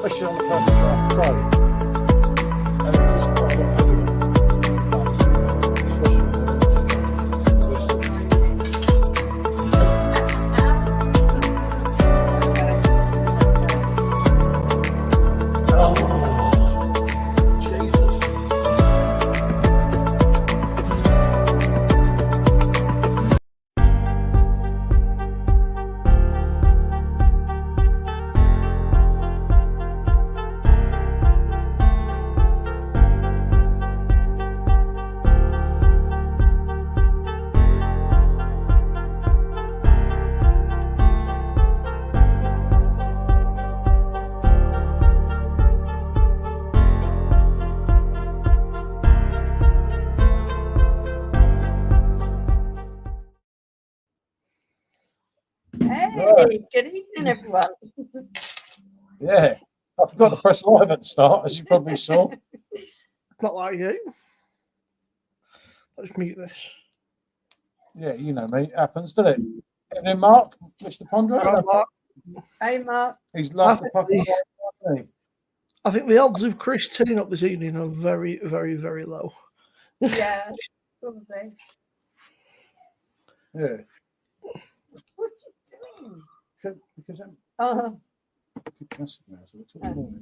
especially on the Perfectdraft Pro. And it's quite a lot Hey, good evening, everyone. Yeah, I forgot to press live at the start, as you probably saw. Not like you. Let's mute this. Yeah, you know me. It happens, doesn't it? And then Mark, Mr. Ponder. Hello, Mark. Hey, Mark. He's loved the puppy. I think the odds of Chris turning up this evening are very, very, very low. Yeah, probably. Yeah. What are you doing? Because I'm Oh, classic now, so it's all morning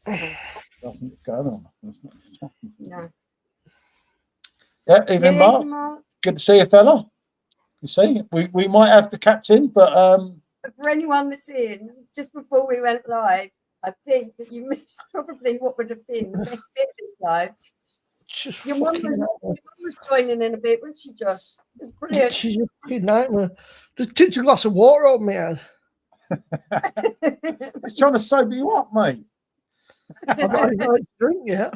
then. Nothing going on. no. Yeah, evening, Mark. Mark. Good to see you, fella. You see, we might have the captain, but For anyone that's in, just before we went live, I think that you missed probably what would have been the best bit of this live. Just Your mum was joining in a bit, wasn't she, Josh? It was brilliant. She's a fucking nightmare. Just tipped a glass of water on me head. it's trying to sober you up, mate. I've not even had a drink yet.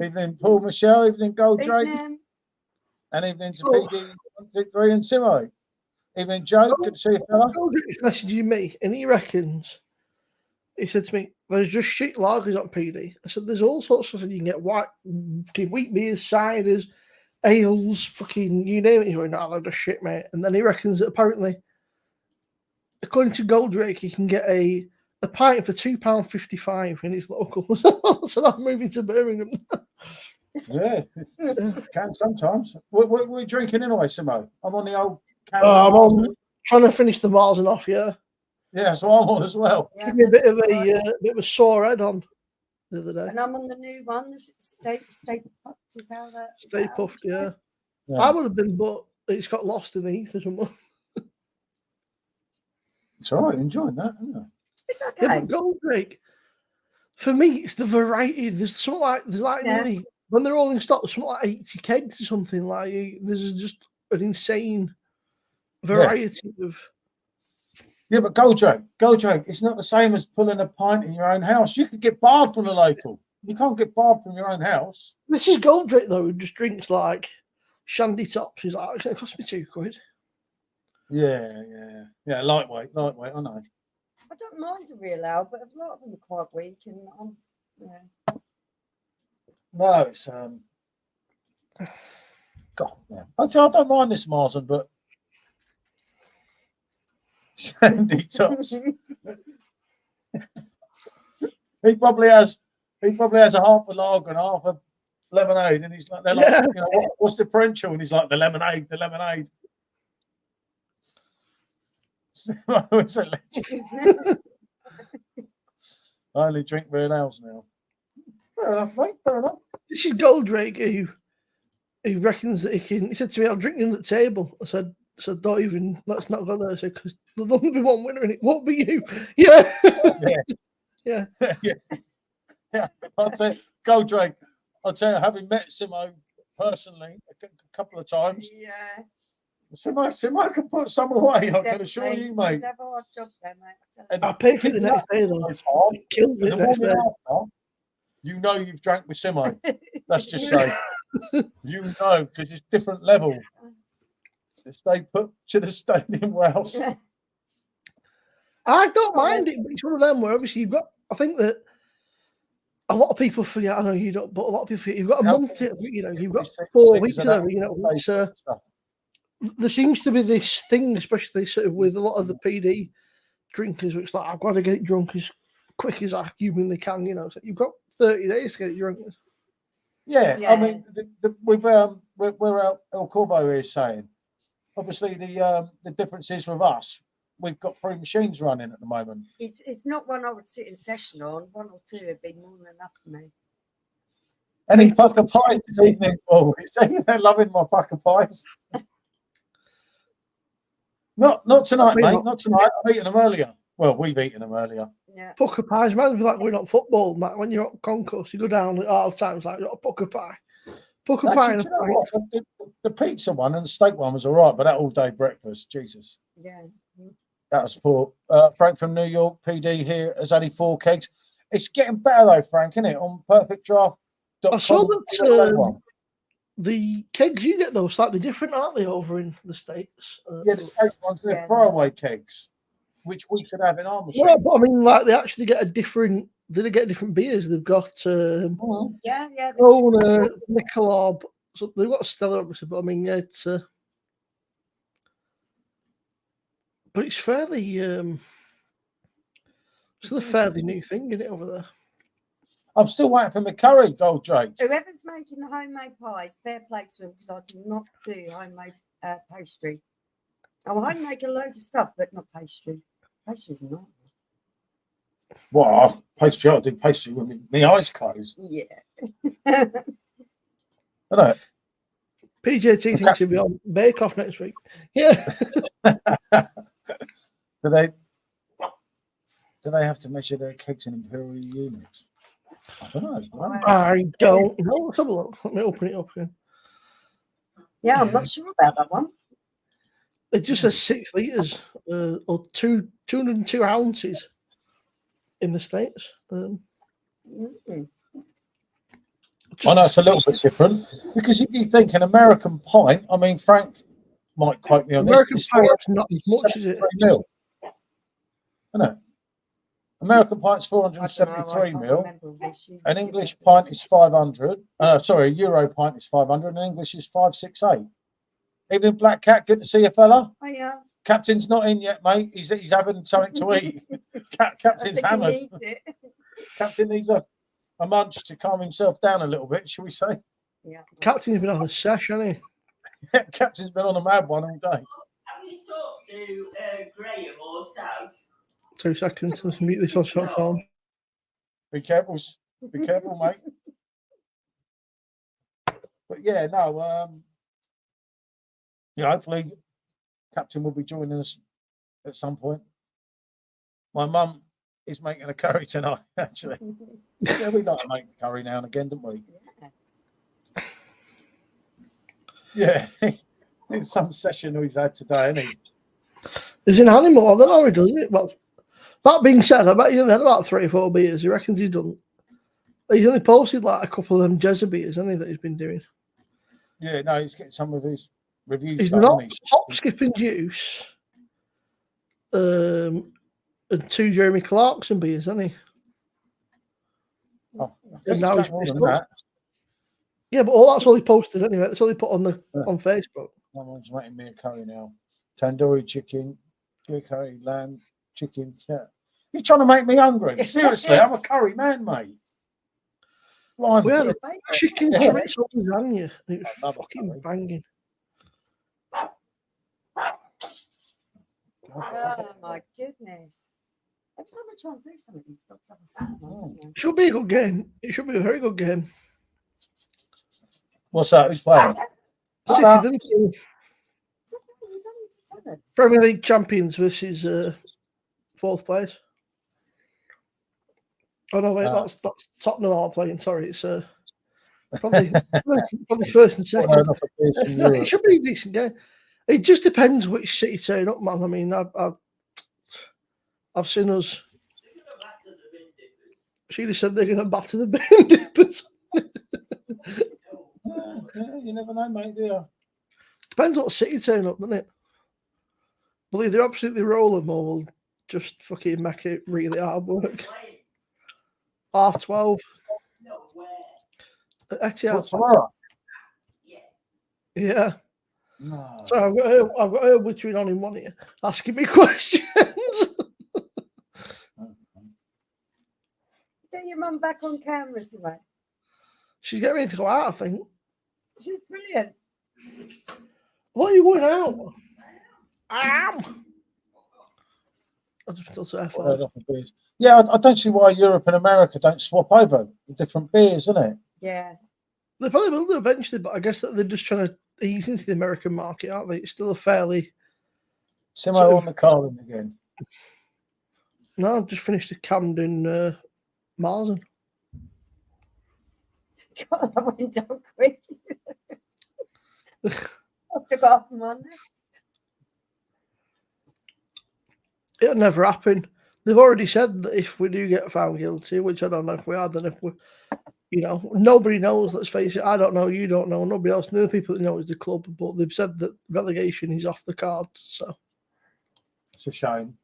Evening, Paul, Michelle. Evening, Gold Drake. Evening. And evening to PD, 123 and Simmo. Evening, Joe. Good to see you, fella. He's messaging me, and he reckons, he said to me, there's just shit lagers on PD. I said, there's all sorts of stuff. You can get wheat beers, ciders, ales, fucking, you name it. He's going, no, they're just shit, mate. And then he reckons that apparently, according to Goldrake, you can get a pint for £2.55 in his local. So I'm moving to Birmingham. Yeah, it can sometimes. What are we drinking anyway, Simmo? I'm on the old can. I'm on trying to finish the Marzen off, yeah. Yeah, that's what I'm on as well. Yeah, Give me a bit of a sore head on the other day. and I'm on the new one, the Stay Puffed. Is that that? Stay puffed, yeah. Yeah. I would have been, but it's got lost in the ether somewhere. It's all right, enjoying that, isn't it? It's Yeah, okay. but Goldrake, for me, it's the variety. There's something like nearly, when they're all in stock, there's something like 80 kegs or something. Like there's just an insane variety of. Yeah, but Goldrake, it's not the same as pulling a pint in your own house. You could get barred from the local. You can't get barred from your own house. This is Goldrake though, who just drinks like shandy tops. He's like, it's going to cost me £2. Yeah, lightweight, I know. I don't mind a real ale, but a lot of them are quite weak, and yeah. No, it's God, yeah. I don't mind this Marzen, but shandy tops. he probably has a half a lager and half a lemonade, and he's like, they're like, you know, what's the differential? And he's like, the lemonade. I only drink real ales now. Fair enough, mate. Fair enough. This is Goldrake who reckons that he can. He said to me, "I'll drink you at the table." I said, "Don't even. Let's not go there." I said, "Because there'll only be one winner, and it won't be you." Yeah. Yeah. Yeah. I'll tell you, Goldrake. I'll tell you, having met Simmo personally a couple of times. Yeah. Simmo can put some away. I can assure you, mate. Have a hard job there, mate. I paid for it the next day though. It killed me the next day. After, you know you've drank with Simmo. Let's just say, you know, because it's different level. Stay put to the stadium Wales. I don't mind it, but it's one of them where obviously you've got. I think that a lot of people forget. I know you don't, but a lot of people forget. You've got a month. You know, you've got 4 weeks. You know, it's, there seems to be this thing, especially sort of with a lot of the PD drinkers, which like I've got to get it drunk as quick as I humanly can. You know, so you've got 30 days to get it drunk. Yeah, Yeah. I mean, we've where El Corvo is saying, obviously the difference is with us, we've got 3 machines running at the moment. It's not one I would sit in session on. 1 or 2 would be more than enough for me. Any pucker pies this evening? Oh, they're loving my pucker pies. Not tonight, mate. Not tonight. I've eaten them earlier. Well, we've eaten them earlier. Yeah. Pucker pies, man, be like going on football. And that when you're at concourse, you go down at half times like a pucker pie. Pucker pie and Actually, do you know what? The pizza one and the steak one was all right, but that all day breakfast, Jesus. Yeah. That was poor. Frank from New York, PD here, has only 4 kegs. It's getting better though, Frank, isn't it? On Perfectdraft. I saw that the kegs you get though slightly different, aren't they, over in the States? Yeah, the States ones, they're throwaway kegs, which we could have in our machine. Yeah, but I mean, like they actually get a different. Did they get different beers? They've got Yeah. Michelob. So they've got a Stella, obviously, but I mean, yeah, it's. But it's fairly. Still a fairly new thing, isn't it, over there? I'm still waiting for my curry, Gold Drake. Whoever's making the homemade pies, fair play to them, because I do not do homemade pastry. I make a load of stuff, but not pastry. Pastry's not. Well, pastry, I'll do pastry with my eyes closed. Yeah. I know. PJT thinks he'll be on Bake Off next week. Yeah. Do they have to measure their kegs in imperial units? I don't know. I don't know. Let's have a look. Let me open it up here. Yeah, I'm not sure about that one. It just says 6 litres or 202 ounces in the States. I know it's a little bit different because if you think an American pint, I mean, Frank might quote me on American this. pint is not as much, is it? Mil. I know. American pint's 473 mil. An English pint is 500. Sorry, a Euro pint is 500. And English is 568. Evening, Black Cat. Good to see you, fella. Oh, yeah. Captain's not in yet, mate. He's having something to eat. Captain's hammered. Captain needs a munch to calm himself down a little bit, shall we say? Yeah. Captain's been on a sesh, hasn't he? Yeah, Captain's been on a mad one all day. Have you talked to Graham or Taz? 2 seconds. Let's mute this on short phone. Be careful, mate. But yeah, no. Yeah, hopefully, Captain will be joining us at some point. My mum is making a curry tonight, actually. Yeah, we like to make a curry now and again, don't we? Yeah. It's some session he's had today, isn't he? He's an animal. I don't know how he does it. Well, that being said, I bet he's only had about 3 or 4 beers. He reckons he's done. He's only posted like a couple of them Jezza beers, hasn't he, that he's been doing? Yeah, no, he's getting some of his reviews. He's done, not isn't he? hop, skipping juice. And 2 Jeremy Clarkson beers, hasn't he? Oh, And now he's pissed that. up. Yeah, but that's all he posted anyway. That's all he put on on Facebook. Someone's making me a curry now. Tandoori chicken, curry, lamb, chicken. Yeah. You're trying to make me hungry. Seriously, I'm a curry man, mate. We had a chicken chorizo lasagna. It was fucking curry. Banging. Oh my goodness. Every time I try and do something, these dogs have a fun. It should be a good game. It should be a very good game. What's that? Who's playing? City, didn't you? Premier League champions versus 4th place. Oh no, wait, that's Tottenham are playing. Sorry, it's probably first and second. It should be a decent game. It just depends which City turn up, man. I mean, I've seen us. She just said they're going to batter the bin dippers. Yeah, you never know, mate, do you? Depends what City turn up, doesn't it? Will either absolutely roll them or will just fucking make it really hard work. 12:30. At Etihad. Tomorrow? Yeah. No. So I've got her wittering on in one ear, asking me questions. mum back on camera, Simmo? She's getting ready to go out, I think. She's brilliant. What are you going out? I am. I just told her Well, they're off the beers. Yeah, I don't see why Europe and America don't swap over the different beers, isn't it? Yeah. They probably will do eventually, but I guess that they're just trying to ease into the American market, aren't they? It's still a fairly. Simmo Sort of- on the Carlin again. No, I've just finished the Camden Marzen. God, that went down quick. I've still got half a month. It'll never happen. They've already said that if we do get found guilty, which I don't know if we are, then if we, nobody knows. Let's face it. I don't know. You don't know. Nobody else. No people that know is the club, but they've said that relegation is off the cards. So It's a shame.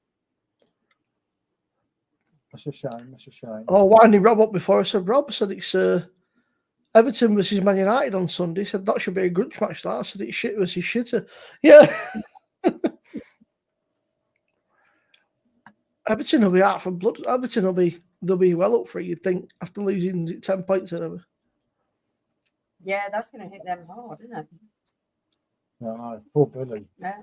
It's a shame. It's a shame. oh, winding Rob up before I said Rob said it's Everton versus Man United on Sunday. Said that should be a grudge match. That I said it's shit versus shitter. Yeah. Everton will be out for blood. Everton they'll be well up for it, you'd think, after losing 10 points or whatever. Yeah, that's going to hit them hard, isn't it? No, poor Billy. Yeah.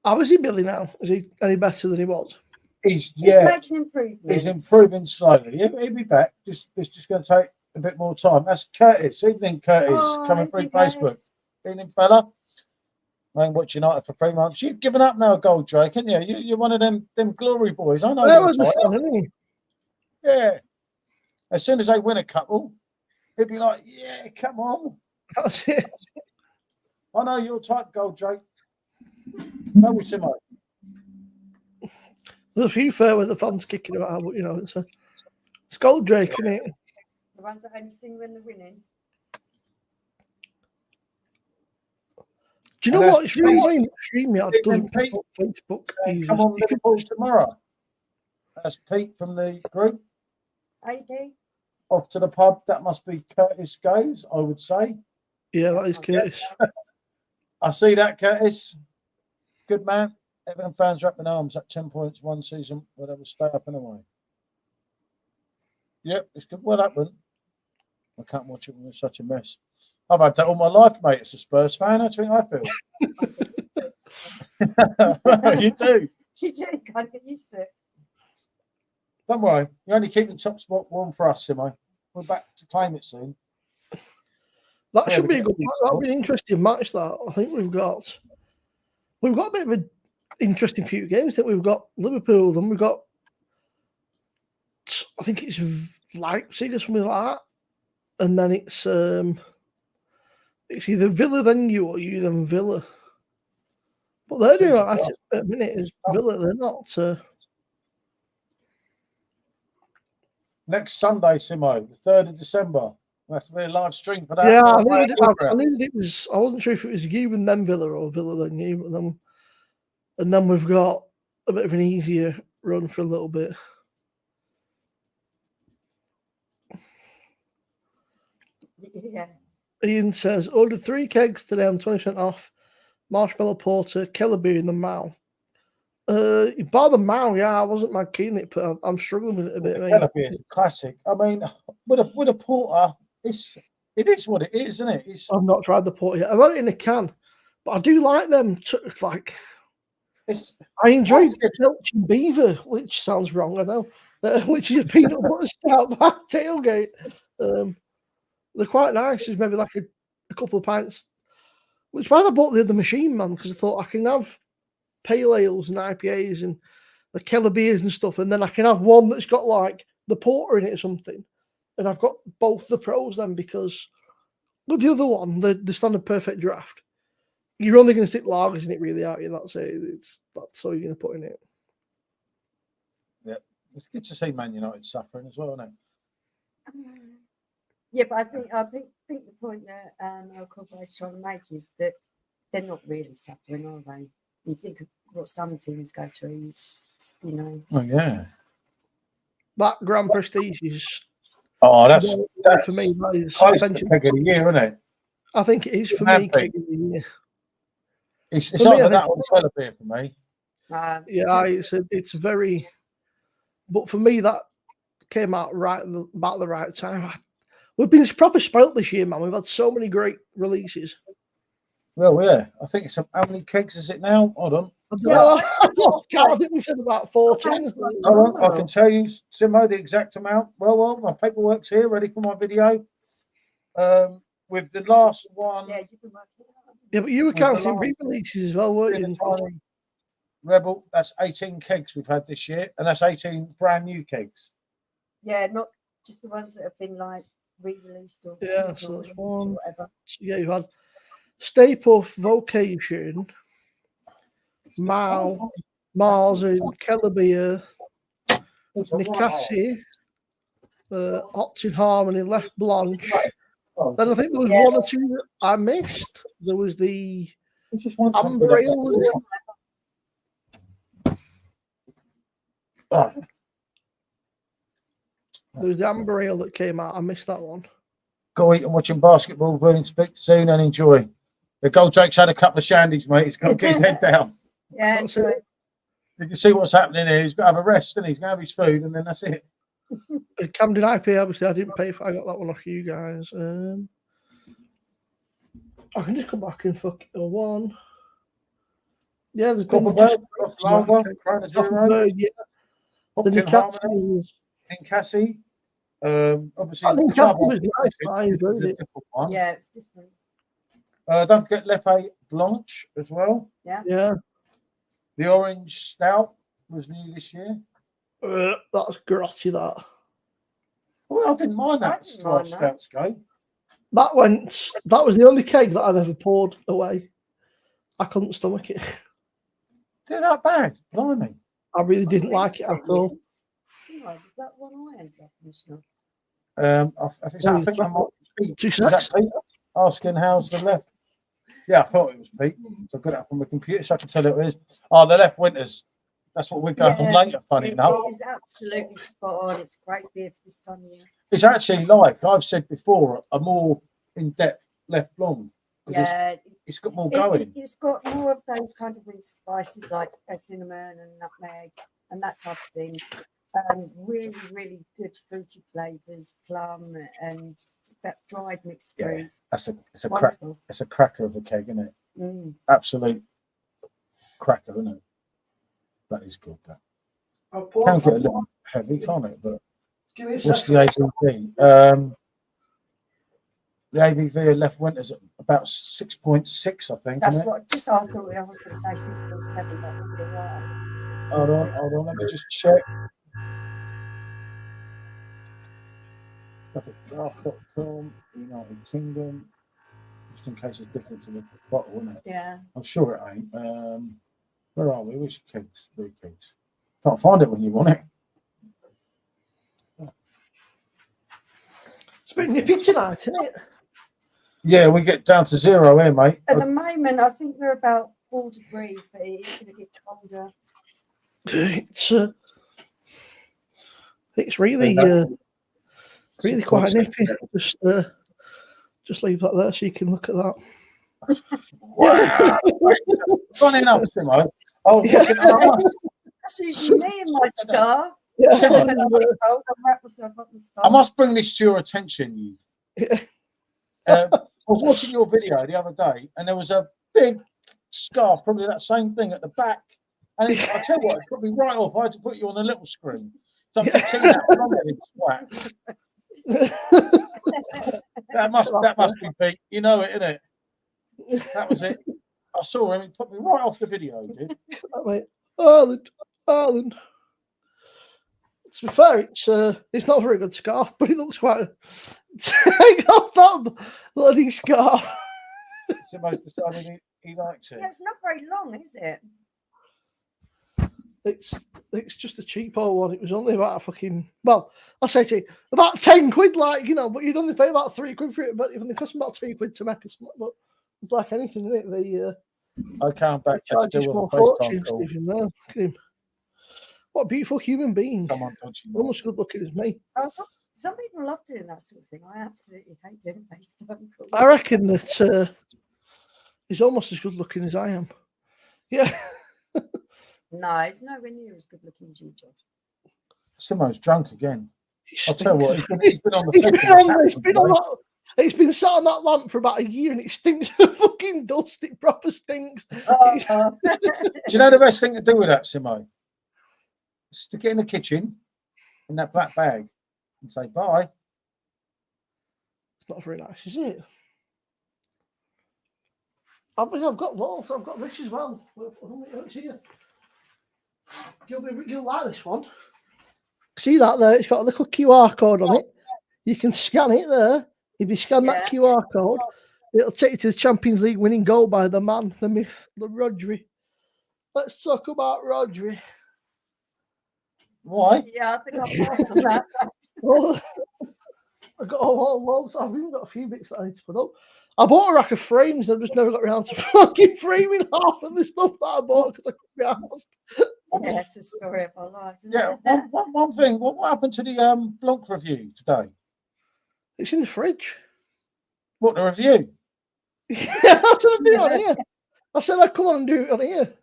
How is he, Billy, now? Is he any better than he was? He's making improvements. He's improving slowly. He'll be back. It's just going to take a bit more time. That's Curtis. Evening, Curtis, coming through Facebook. Evening, fella. I ain't watching United for 3 months. You've given up now, Gold Drake, haven't you? You're one of them glory boys. I know. That was fun, isn't he? Yeah. As soon as they win a couple, he'd be like, "Yeah, come on." That's it. I know you're type, Gold Drake. No, we Simmo. There's a few fair with the fans kicking about, but it's Gold Drake, isn't it? The ones that only sing when they're winning. Do you know what? It's really annoying. StreamYard doesn't pick up Facebook users. Come on, Liverpool tomorrow. That's Pete from the group. AP? Off to the pub. That must be Curtis Goes, I would say. Yeah, that is Curtis. I see that, Curtis. Good man. Everton fans are up in arms at 10 points one season. Whatever, stay up and away. Yep, it's good. Well, that one. I can't watch it when it's such a mess. I've had that all my life, mate. It's a Spurs fan. That's what I feel. You do. You do. Can't get used to it. Don't worry. You're only keeping top spot warm for us, Simmo. We're back to claim it soon. That should be a good match. That'll be an interesting match, that. I think we've got a bit of an interesting few games. That we've got Liverpool, then we've got, I think it's Leipzig or something like that. And then it's either Villa then you or you then Villa. But they're doing that at the minute is Villa. They're not. Next Sunday, Simmo, the 3rd of December. We'll have to be a live stream for that. Yeah, I knew it was. I wasn't sure if it was you and then Villa or Villa then you. And then we've got a bit of an easier run for a little bit. Yeah. Ian says, ordered 3 kegs today on 20% off. Marshmallow porter, Keller beer in the Mao. Bar the Mao, yeah, I wasn't mad keen it, but I'm struggling with it a bit. Keller beer is a classic. I mean, with a porter, it is what it is, isn't it? I've not tried the porter yet. I've had it in a can, but I do like them. I enjoy Belching Beaver, which sounds wrong, I know, which is a peanut butter stout by Tailgate. They're quite nice. There's maybe like a couple of pints, which why I bought the other machine, man, because I thought I can have pale ales and IPAs and the Keller beers and stuff, and then I can have one that's got like the porter in it or something, and I've got both the pros then, because with the other one, the standard perfect draft, you're only going to stick lagers in it, really, aren't you? That's it. That's all you're going to put in it. Yeah, it's good to see Man United suffering as well, isn't it? Yeah, but I think the point that our corporate's trying to make is that they're not really suffering, are they? You think of what some teams go through, it's, Oh, yeah. That Grand Prestige is... Oh, that's for me. That is close to keg of the year, isn't it? I think it is for me. Keg of the year. It's either that or the Keller beer for me. Yeah, it's very... But for me, that came out about the right time. We've been proper spoilt this year, man. We've had so many great releases. Well, yeah. I think it's how many kegs is it now? Hold on. I think we said about 14. Hold on. I can tell you, Simmo, the exact amount. Well, my paperwork's here, ready for my video. With the last one. Yeah, but you were counting re-releases as well, weren't you? Tiny Rebel, that's 18 kegs we've had this year, and that's 18 brand new kegs. Yeah, not just the ones that have been like re-released or Yeah, seasonal so that's released or one. whatever. Yeah, you had Stay Puft, Vocation, Mao, Marzen, Kellerbeer, Nicassi, Opt in Harmony, Left Blanche. Then I think there was one or two that I missed. There was the Amber Ale, was it? Oh, There was the Amber Ale that came out. I missed that one. go eat and watching basketball. Boom, speak soon and enjoy. The Goldrake's had a couple of shandies, mate. He's got to get his head down. Yeah, That's enjoy. it. You can see what's happening here. He's got to have a rest, and he's going to have his food, and then that's it. Camden IP, obviously, I didn't pay for. I got that one off you guys. I can just come back and fuck one. Yeah, there's been Copperbird, just Lava, Chrono Zero, Copperbird, yeah. The Opt in Harmony, Nicassi. Cassie. Obviously, I think Club Cassie was nice. I is enjoyed a it. different one. Yeah, it's different. Don't forget Leffe Blanche as well. Yeah, The Orange Stout was new this year. that's grotty. Well, I didn't mind I that didn't mind that. Stouts go. That was the only keg that I've ever poured away. I couldn't stomach it. They're that bad. Blimey. I really didn't like it at all. No, that one I ended up finishing off. I think I might be Pete. 2 Is that secs. Pete? Asking how's the left. Yeah, I thought it was Pete. So I got it up on my computer so I can tell it is. Oh, the left winters. That's what we're going on Yeah, later, funny It enough. is absolutely spot on. It's great beer for this time of year. It's actually like I've said before, a more in-depth left blonde. Yeah, It's got more going. it's got more of those kind of winter spices like cinnamon and nutmeg and that type of thing. Really, really good fruity flavours, plum and that dried mixed Yeah, fruit. it's a crack. Wonderful. It's a cracker of a keg, isn't it? Mm. Absolute cracker, isn't it? That is good. That I'll can get a little heavy, can't it? But Give me a what's second. the ABV? The ABV of left winters at about 6.6, I think. That's isn't it? what just after I was going to say 6.7, but I would be right. Hold on. Let me just check. Perfectdraft.com, United Kingdom. Just in case it's different to the bottle, isn't it? Yeah. I'm sure it ain't. Where are we? Which kegs? Blue kegs. Can't find it when you want it. It's a bit nippy tonight, isn't it? Yeah, we get down to 0 here, mate. At the moment, I think we're about 4 degrees, but it is going to get colder. It's really quite nippy. Just leave that there so you can look at that. Wow. Funny enough, Simmo. That's usually me in my scarf. Yeah. I'll wrap myself up in scarf. I must bring this to your attention, you. I was watching your video the other day, and there was a big scarf, probably that same thing at the back. And I tell you what, it put me right off. I had to put you on a little screen. So I'm just seeing that twat. That must be Pete. You know it, innit? That was it. I saw him. He put me right off the video. He did. Mate, Ireland. To be fair, it's not a very good scarf, but it looks quite. Take off that bloody scarf. Somebody's decided he likes it. Yeah, it's not very long, is it? It's just a cheap old one. It was only about a fucking I say cheap, about 10 quid, like but you'd only pay about 3 quid for it. But even they cost about 2 quid to make a smoke. But it's like anything, isn't it? I can't back They that charge you still small with a FaceTime fortunes, call. Stephen. There, look at him. What a beautiful human being. Someone dodging. Almost as good looking as me. Oh, some people love doing that sort of thing. I absolutely hate doing FaceTime calls. I reckon that he's almost as good looking as I am. Yeah. No, it's nowhere near as good looking as you, George. Simmo's drunk again. I'll tell you what, stinks. he's been on the It's tip been of the on, it's captain been on today. that. It's been sat on that lamp for about a year and it stinks of fucking dust. It proper stinks. It's- Do you know the best thing to do with that, Simmo? Stick it in the kitchen in that black bag and say bye. It's not very nice, is it? I've got lots. I've got this as well. It's here. You'll like this one. See that there? It's got a little QR code on it. You can scan it there. If you scan that QR code, it'll take you to the Champions League winning goal by the man, the myth, the Rodri. Let's talk about Rodri. Why? Yeah, I think I passed on that. Oh, I got loads. I've even got a few bits that I need to put up. I bought a rack of frames and I've just never got around to fucking framing half of the stuff that I bought because I couldn't be asked. Yeah, it's a story of our lives. Isn't Yeah, it? one thing. What happened to the Blanc review today? It's in the fridge. What, the review? Yeah, I said I'd do it on here. I said I'd come on and do it on here.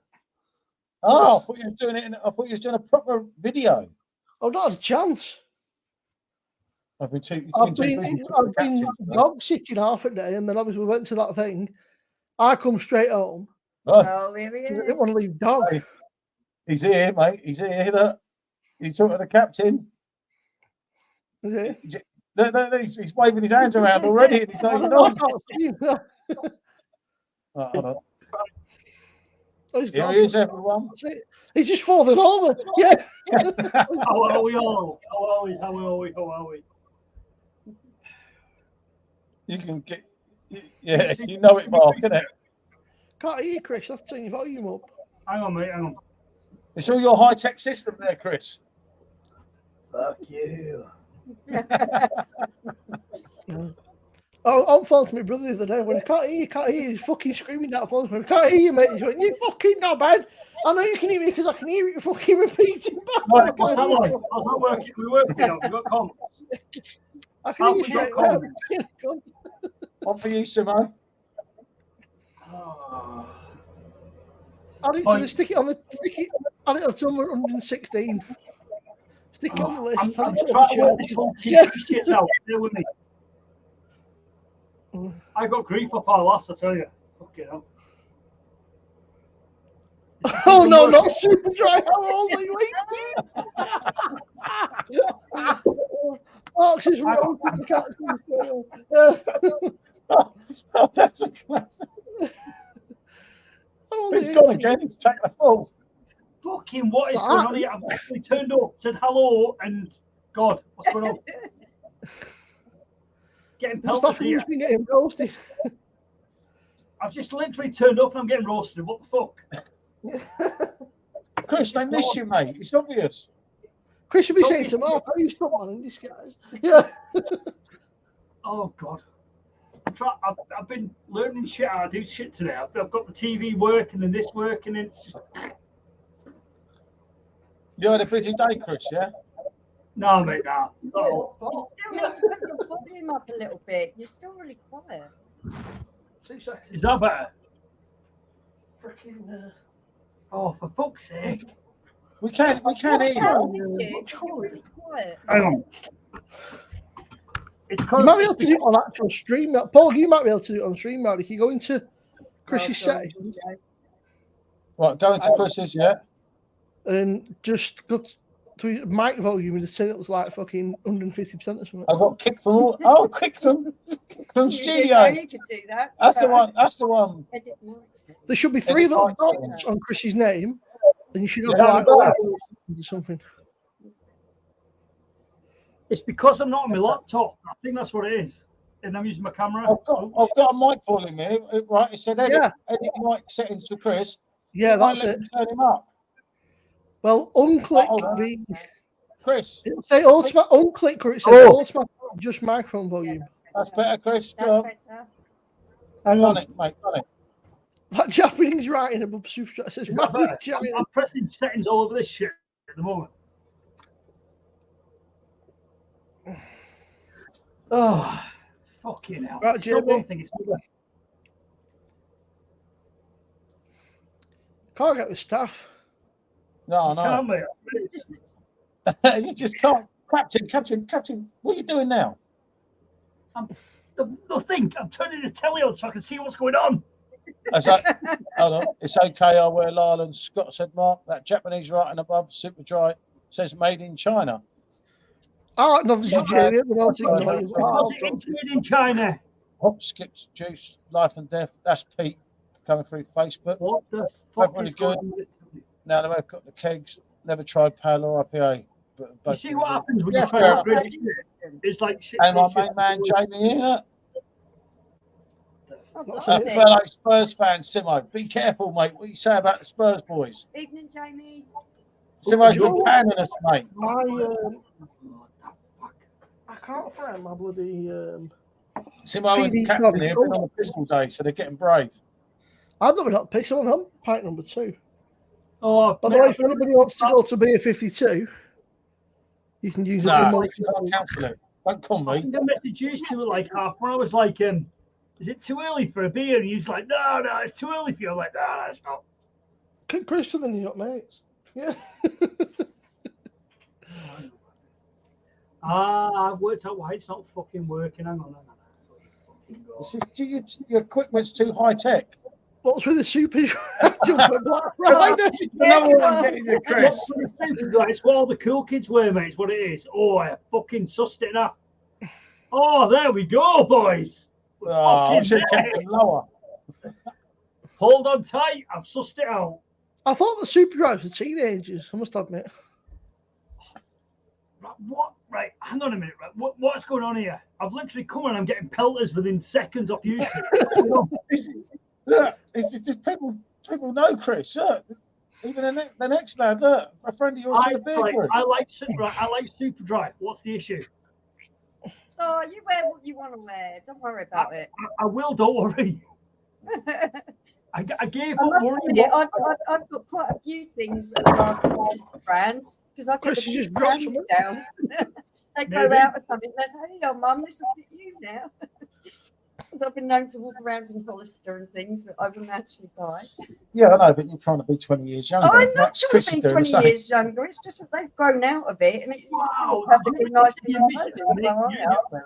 Oh, I thought you were doing it. I thought you was doing a proper video. I've not had a chance. I've been too I've busy been talking to the captain today. dog sitting half a day, and then obviously we went to that thing. I come straight home. Oh, Oh, here he I didn't want is. to leave dog. Hey. He's here, mate. He's here. Look. He's talking to the captain. Is it? He's waving his hands around already, and he's not I even don't know, I on. can't see him. Oh, hold on. Oh, he's Here gone. he is, everyone. That's it. He's just fallen over. Yeah. How are we all? How are we? How are we? How are we? You can get. Yeah, you know it, Mark, isn't it? Can't hear you, Chris. I've turned your volume up. Hang on, mate. Hang on. It's all your high-tech system there, Chris. Fuck you. Oh, I'm phone to my brother the other day when I can't hear you. He's fucking screaming that phone to me. I can't hear you, mate. He's going, you fucking not bad. I know you can hear me because I can hear you fucking repeating back. Right, What's that like? How's that working? We working out. We've got comms. I can hear you Alfie, straight come. away. One for you, Simmo. Oh. Add it to the stick it on the stick it. Add it to 116. Stick it on the list. I'm add it to trying to work the this whole Yeah. shit out. Stay with me. I got grief off our last, I tell you. Fucking hell. Oh no, not super dry. How old are you? 18? Mark's is wrong. The cat's Oh, that's a classic. It's gone again. It's taken a fall. Fucking what is going on here? I've actually turned up, said hello, and God, what's going on? Getting pelted Mustafa here. has been getting roasted. I've just literally turned up and I'm getting roasted. What the fuck? Chris, they miss you, mate. It's obvious. Chris should be saying to Mark, "Are you stop man in disguise?" Yeah. Oh God. I've been learning shit how to do shit today. I've got the TV working and this working, and it's just You had a busy day, Chris, yeah? no, mate, nah. Oh, You still need to put your volume up a little bit. You're still really quiet. 2 seconds. is that better? Freaking. Oh, for fuck's sake! We can't hear Yeah, you. you're really quiet. Hang on. It's You might be able to do it on actual stream. Paul, you might be able to do it on stream now. If you go into Chris's Well done, settings Joe. Right, go into Chris's, yeah? and just go to his mic volume and just turn it up to like fucking 150% or something. I got kicked from kick from You didn't know studio. you could do that. That's the one. That's the one. Edit mic settings. There should be 3 Edit little mic dots settings. on Chris's name, and you should have Yeah, like better. or something. It's because I'm not on my laptop. I think that's what it is. And I'm using my camera. I've got a mic volume here. Right, it said edit, Yeah. edit mic settings for Chris. Yeah, It won't that's let it. me turn him up. Well, unclick hold on. the. Chris, It'll say automatic. Unclick where it says Oh. automatic just microphone volume. that's better, Chris. That's Go on. better. Hang Done on. it, mate. Done it. That Japanese writing above super it says Is that better? Japanese. I'm pressing settings all over this shit at the moment. Oh, fucking hell. Right, It's not Jamie. one thing, it's another. Can't get the staff. No, Can't no. we? You just can't. Captain, what are you doing now? Nothing. I'm turning the telly on so I can see what's going on. I said, hold on. It's okay. I wear Leyland. Scott said, Mark, that Japanese writing above super dry says made in China. Oh, nothing to Jamie. Because it is made in China. Hop, skips, juice, life and death. That's Pete coming through Facebook. What the fuck Really is good. going on with this? Now they've got the kegs. Never tried pale or IPA. You see what happens when Yeah, you try fair to upgrade it? It's like shit. And my it's just- main man Jamie here. Oh, That's blimey. it. Fellow Spurs fan, Simmo. Be careful, mate. What do you say about the Spurs boys? Evening, Jamie. Simmo's you know been what? panning us, mate. I can't find my bloody. Simmo PD and Captain Club. here have been on a pistol day, so they're getting brave. I've never not picked someone on pint number 2. Oh, By the way, if anybody wants to go to beer 52, you can use it. Nah, you can't cancel it. Don't call I me. think I messaged you to like half when I was like, is it too early for a beer? And he's like, no, it's too early for you. I'm like, no, it's not. Christian, then you got mates. Yeah. I've worked out why it's not fucking working. Hang on. This is, your equipment's too high tech. What's with the super jumper Black Friday? Another one getting you, Chris. It's what all the cool kids wear, mate. It's what it is. Oh, I fucking sussed it now. Oh, there we go, boys. We're Oh, I fucking should have there. kept them lower. Hold on tight. I've sussed it out. I thought the super drives were teenagers, I must admit. Right, what? Right, hang on a minute. Right, what's going on here? I've literally come and I'm getting pelters within seconds off YouTube. Look, it's people know, Chris. Look, even the next lad, look, a friend of yours in the beer group. I like super dry. What's the issue? Oh, you wear what you want to wear. Don't worry about it. I will. Don't worry. I gave I up must worrying. admit, I've got quite a few things that last brands because I get Chris, the you just kids' dropped some. hand-me-downs. They go Maybe. out or something. They say, "Hey, oh, Mum, this will fit you now." Because I've been known to walk around in Hollister and things that I wouldn't actually buy. Yeah, I know, but you're trying to be 20 years younger. Oh, I'm not That's trying Chris to is be doing the 20 same. years younger. It's just that they've grown out of it, and it's Wow, still perfectly nice. you miss it, mate.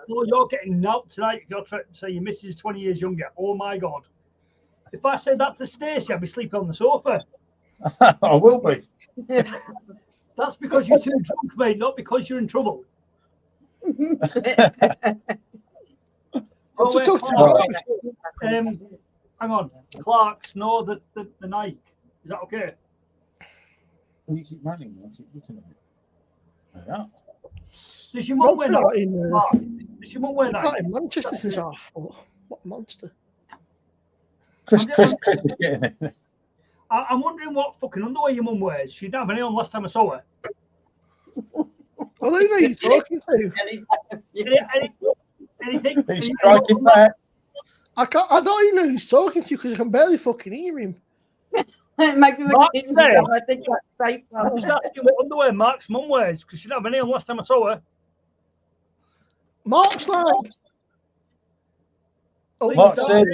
You're getting knocked tonight if you're trying to say your missus is 20 years younger. Oh my God. If I said that to Stacey, I'd be sleeping on the sofa. I will be. That's because you're too drunk, mate, not because you're in trouble. I've just talked to Clark. Hang on. Clark's, no, the Nike. Is that okay? You keep running. I keep looking at it. Yeah. Does your mum wear Not Nike? in, Mark, does your mum wear not Nike? in Manchester since half 4. What a monster. Chris is getting it. I'm wondering what fucking underwear your mum wears. She didn't have any on last time I saw her. Well, who are you talking to? Anything? He's striking back. I don't even know who he's talking to because I can barely fucking hear him. Maybe we Mark can. said- I think that's safe. I'm just asking what underwear Mark's mum wears because she didn't have any on last time I saw her. Mark's like. Oh, Mark he's said,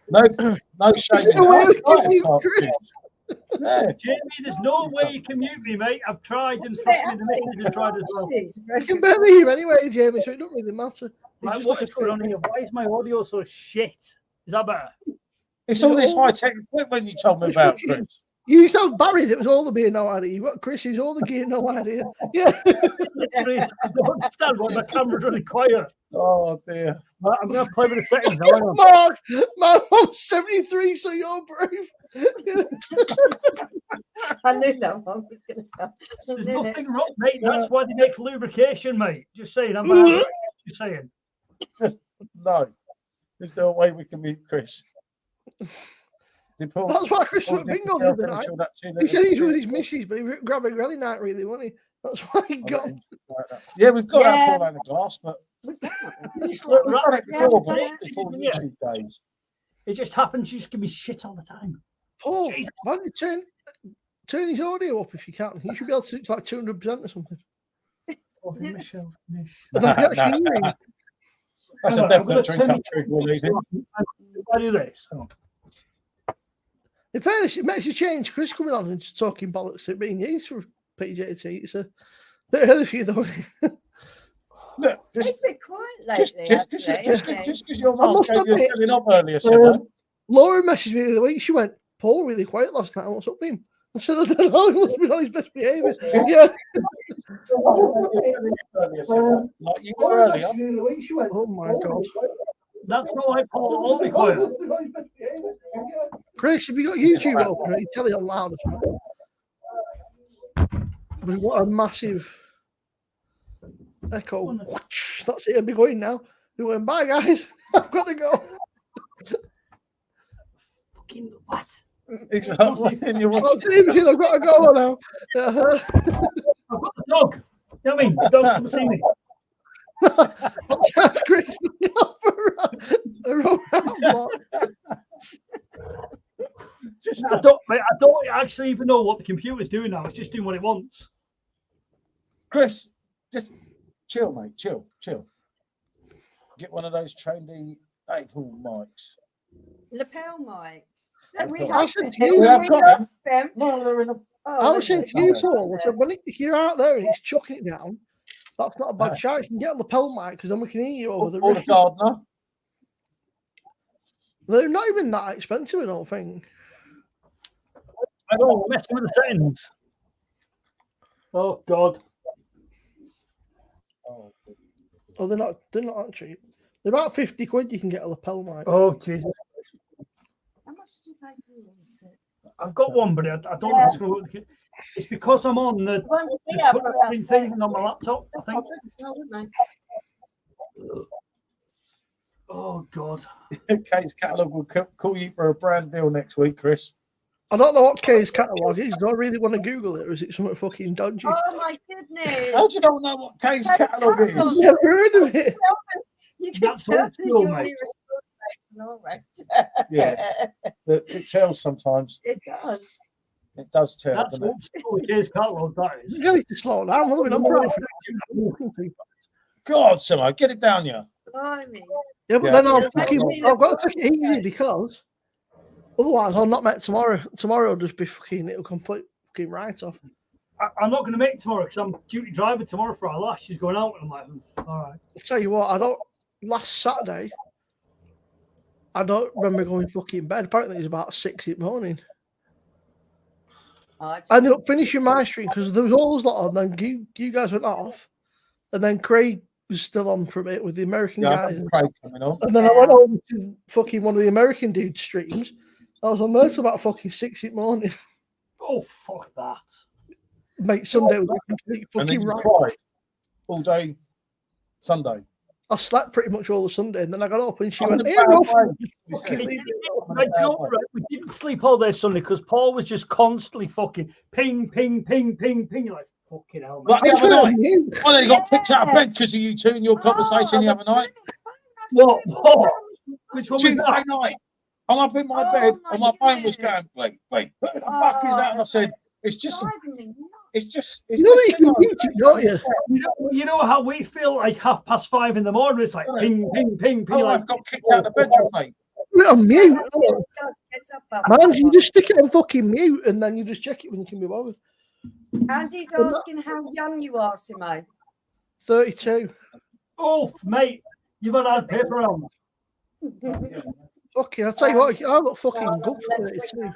no shame in No way that. you can mute Mark, Chris. yeah. Jamie, there's no way you can mute me, mate. I've tried and What's trust it me, the missus has tried as well. I can barely hear him anyway, Jamie, so it don't really matter. It's Right, just what like is going on thing. here? Why is my audio so shit? Is that better? It's all this high tech equipment you told me It's about, fucking- Chris. You used to have Barry that was all the beer, no idea. You got Chris who's all the gear, no idea. Yeah. Literally, I don't understand why my camera's really quiet. Oh dear. Right, I'm going to play with the settings now. Hang on. Mark, my mom's 73, so you're brave. I knew that one was going to come. There's nothing wrong, mate. That's why they make lubrication, mate. Just saying. I'm bad. Just saying. No. There's no way we can mute Chris. That's why Chris went bingo the other night. He said he's with his missus, but he was grabbing rally night, really, wasn't he? That's why he got. Yeah, we've got Yeah. that Paul and the glass, but It's we've like done it rap- before, yeah, before yeah. YouTube days. It just happens. You just give me shit all the time. Paul, Jesus. why don't you turn his audio up if you can? He should be able to it's like 200% or something. Oh, Michelle, And then you actually hear him. That's Hang a on, I'm gonna definite drink turn up trick we're leaving. If I do this, hang on. In fairness, it makes a change. Chris coming on and just talking bollocks at being used for PJT. It's a Bit early for you though. Look, It's been quiet just lately, because actually. your I mum must gave you a admit, telling off earlier, Simmo. Laura messaged me the other week. She went, Paul really quiet last night. What's up with him? I said, I don't know. He must be on his best behaviour. Yeah. Like you were earlier. Oh my God. That's not like Paul. All be quiet. Chris, have you got YouTube open? Or you tell it on loud or something? But what a massive echo. That's it. I'll be going now. They're going, bye guys. I've got to go. Fucking what? Exactly. And you're I've watching. got to go now. I've got the dog. You know what I mean? The dog come see me. That's great. Just I don't actually even know what the computer's doing now. It's just doing what it wants. Chris, just chill, mate. Chill. Get one of those trendy April mics. Lapel mics. No, we Lapel. had I said them. to you, we have We got them. lost them. No, they're in a. I was saying to you, Okay. Paul, I said, if you're out there and it's chucking it down, that's not a bad shout. You can get a lapel mic because then we can hear you over the Or the rain. gardener. They're not even that expensive, I don't think. I don't know, messing with the settings. Oh God. Oh, they're not that cheap. They're about 50 quid. You can get a lapel mic. Oh Jesus. How much did you pay for yours? I've got one, but I don't know if it's going to work. It's because I'm on the Ones that we have are about touchscreen 30 thing on my quid. laptop, I think. Well, wouldn't Oh God. Kate's catalogue will call you for a brand deal next week, Chris. I don't know what Kay's catalogue is. Do I really want to Google it, or is it something fucking dodgy? Oh my goodness. How do you don't know what Kate's Kate's catalogue catalogue. I've is? never heard of it. You can That's tell old that school, you're mate. irresponsible. Yeah. It tells sometimes. It does. It does tell, That's doesn't it? old school case catalogue, that is. You need to slow down. I mean, I'm trying to. God, Simmo, get it down here. Blimey. Yeah, but Yeah. then It'll make me I've got look to take it easy because otherwise I'll not make tomorrow. Tomorrow will just be fucking, it'll complete fucking write off. I'm not going to make it tomorrow because I'm duty driver tomorrow for our last. She's going out, and I'm like, all right. I'll tell you what, last Saturday, I don't remember going fucking bed. Apparently it was about 6 in the morning. I ended up finishing my stream because there was always a lot on, then you guys went off, and then Craig was still on for a bit with the American Yeah, guys. Craig coming on. And then I went over to fucking one of the American dudes' streams. I was on there till about fucking 6 in the morning. Oh, fuck that. Mate, Sunday was a complete And then fucking you right. cried all day Sunday. I slept pretty much all the Sunday, and then I got up and she I'm went, in a "Hey, bad Rolf, way." fucking leave me alone." Right, you know what, right? We didn't sleep all day Sunday because Paul was just constantly fucking ping, ping, ping, ping, ping. You're like, fucking hell, man. Like the I other swear night. on you. Well, they got kicked out of bed because of you two and your conversation the other night. What? Which one was Tuesday that? night. I'm up in my Oh bed my and my phone was goodness. going, wait, who the fuck is that? And I said, it's just, Driving me nuts. it's You know that you can Simmo. mute it, don't you? You know how we feel like 5:30 in the morning? It's like ping, ping, ping, ping. Oh, Like, I've got kicked out of the bedroom, mate. Put it on mute. It does, gets up at Man, night. you just stick it on fucking mute, and then you just check it when you can be bothered. Andy's asking how young you are, Simmo. 32. oh, mate, you've had paper round. Fucking, I'll tell you what, I look fucking good for 32.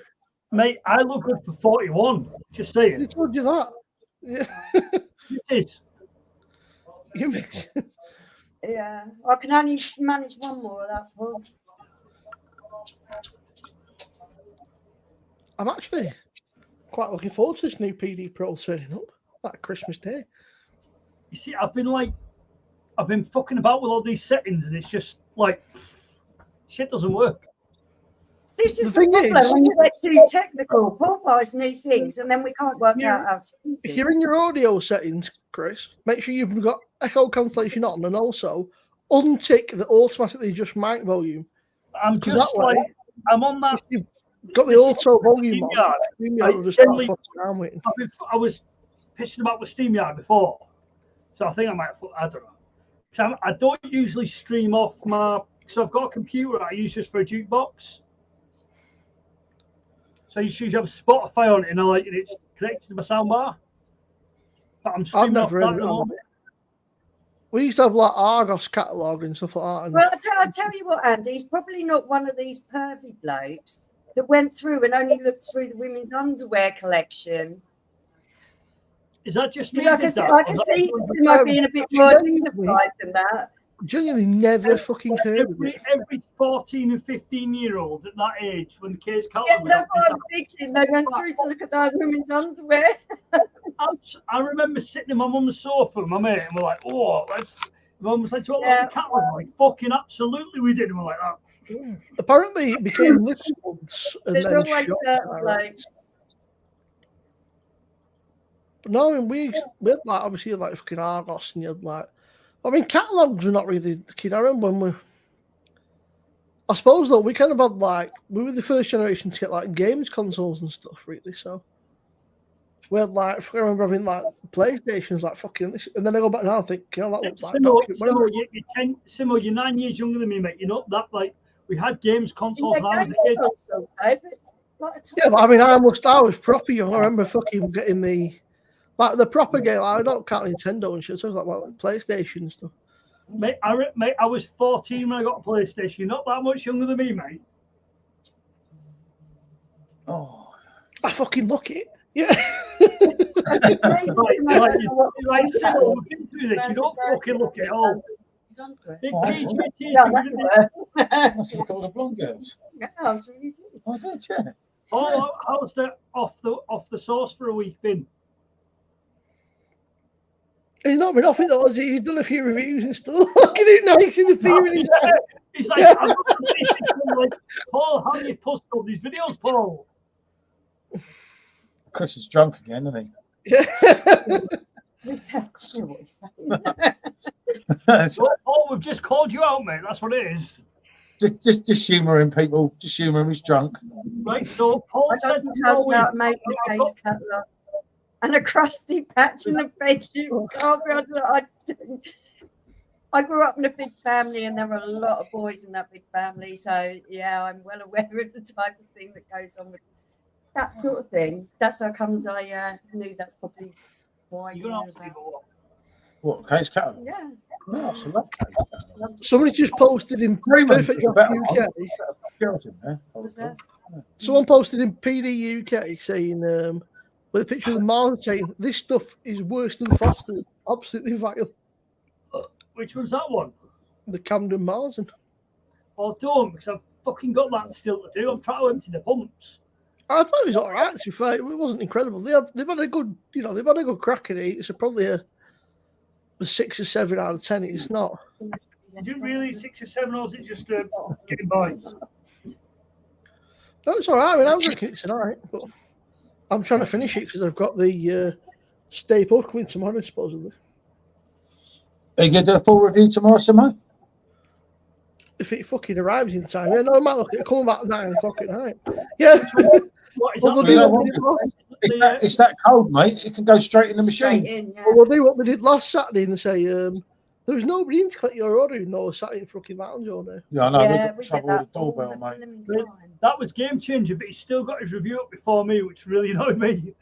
Mate, I look good for 41. Just saying. Who told you that? Yeah. It is. You mix. Yeah, I can only manage one more of that, Paul. I'm actually quite looking forward to this new PD Pro turning up that Christmas Day. You see, I've been fucking about with all these settings, and it's just like shit doesn't work. This is The the thing problem is- when you get too technical. Paul buys new things and then we can't work Yeah. out how to use If it. you're in your audio settings, Chris, make sure you've got echo cancellation on, and also untick the automatically adjust mic volume. I'm Because just that way- like I'm on that. If you've got the auto volume on, StreamYard. StreamYard will just generally- start fucking around with it. I was pissing about with SteamYard before, so I think I might. I don't know. 'Cause I don't usually stream off my. So I've got a computer I use just for a jukebox. So you usually have Spotify on it, and it's connected to my soundbar. But I'm streaming off never that heard at the of that. moment. We used to have like Argos catalogue and stuff like that. And Well, I'll tell you what, Andy, he's probably not one of these pervy blokes that went through and only looked through the women's underwear collection. Is that just me? Because did that, I or can is that see everyone? him might being a bit more dignified than that. genuinely never fucking heard of it. Every 14 and 15-year-old at that age, when the kids can't Yeah, that's what I'm thinking. They went through to look at that women's underwear. I remember sitting in my mum's sofa with my mate, and we're like, "Oh, let's." My mum was like, "Do you want Yeah. the cat?" We're like, "Fucking absolutely, we did." And we're like that. Apparently, it became little once and There's then always shot. certain blokes. But no, I mean, we had like obviously like fucking Argos, and you had like, I mean, catalogs were not really the kid. I remember when I suppose though we kind of had like we were the first generation to get like games consoles and stuff, really. So we had like I remember having like PlayStations, like fucking this, and then I go back now and think, you know, that looks like dog shit. Simo, you're 9 years younger than me, mate. You're not that like we had games consoles Yeah, when I was games a kid. console, though, but like a Yeah, but I mean, I was proper young. I remember fucking getting the proper game. I don't count Nintendo and shit. So it was like PlayStation and stuff. Mate, I was 14 when I got a PlayStation. You're not that much younger than me, mate. Oh, I fucking look it. Yeah. Like, Simo, we've been through this. You don't fucking look at it all. Big Oh, PGT, Yeah, that were. that's like all the blonde girls. Yeah, I'm sure you did. I did, yeah. Oh, how's the off the sauce for a week been? He's not been off it though, has he? He's done a few reviews and stuff. Look at it now, he's in the fear in his eyes. He's like, I'm like, Paul, how do you post all these videos, Paul? Chris is drunk again, isn't Yeah. he? So, Paul, we've just called you out, mate. That's what it is. just humouring people. Just humour him. He's drunk. Right, so Paul I said doesn't to tell Norway, about making a case catalogue and a crusty patch in the bedroom. I grew up in a big family and there were a lot of boys in that big family. So, yeah, I'm well aware of the type of thing that goes on with that sort of thing. That's how comes I knew that's probably why you're you gonna know have to about. What, case catalogue? Yeah. No, I love case catalogue. Somebody just posted in Perfect Draft UK. Girls in there. Was there? Someone posted in PD UK saying, with a picture of the Mars saying, this stuff is worse than Foster's. Absolutely vile. which one's that one? The Camden Mars. Oh, don't, because I've fucking got that still to do. I'm trying to empty the pumps. I thought it was all right. To be fair, it wasn't incredible. They've had a good, they've had a good crack at it. It's probably a 6 or 7 out of 10. It's not. Is it really 6 or 7, or is it just getting by? No, it's all right. I mean, I'm drinking it tonight, but I'm trying to finish it because I've got the staple coming tomorrow, supposedly. Are you going to do a full review tomorrow, Simmo? If it fucking arrives in time. Yeah, no, I might look at it. Come about 9 o'clock at night. Yeah. What is Well, that? they'll do know what we did last- It's that cold, mate. It can go straight in the Straight machine. in, yeah. well, we'll do what we did last Saturday and say, there was nobody in to collect your order, even though I was sat in fucking lounge all day. Yeah, I know. Yeah, We've we got get trouble that with the all doorbell, the mate. blooming Right. time. That was game changer, but he's still got his review up before me, which really annoyed me.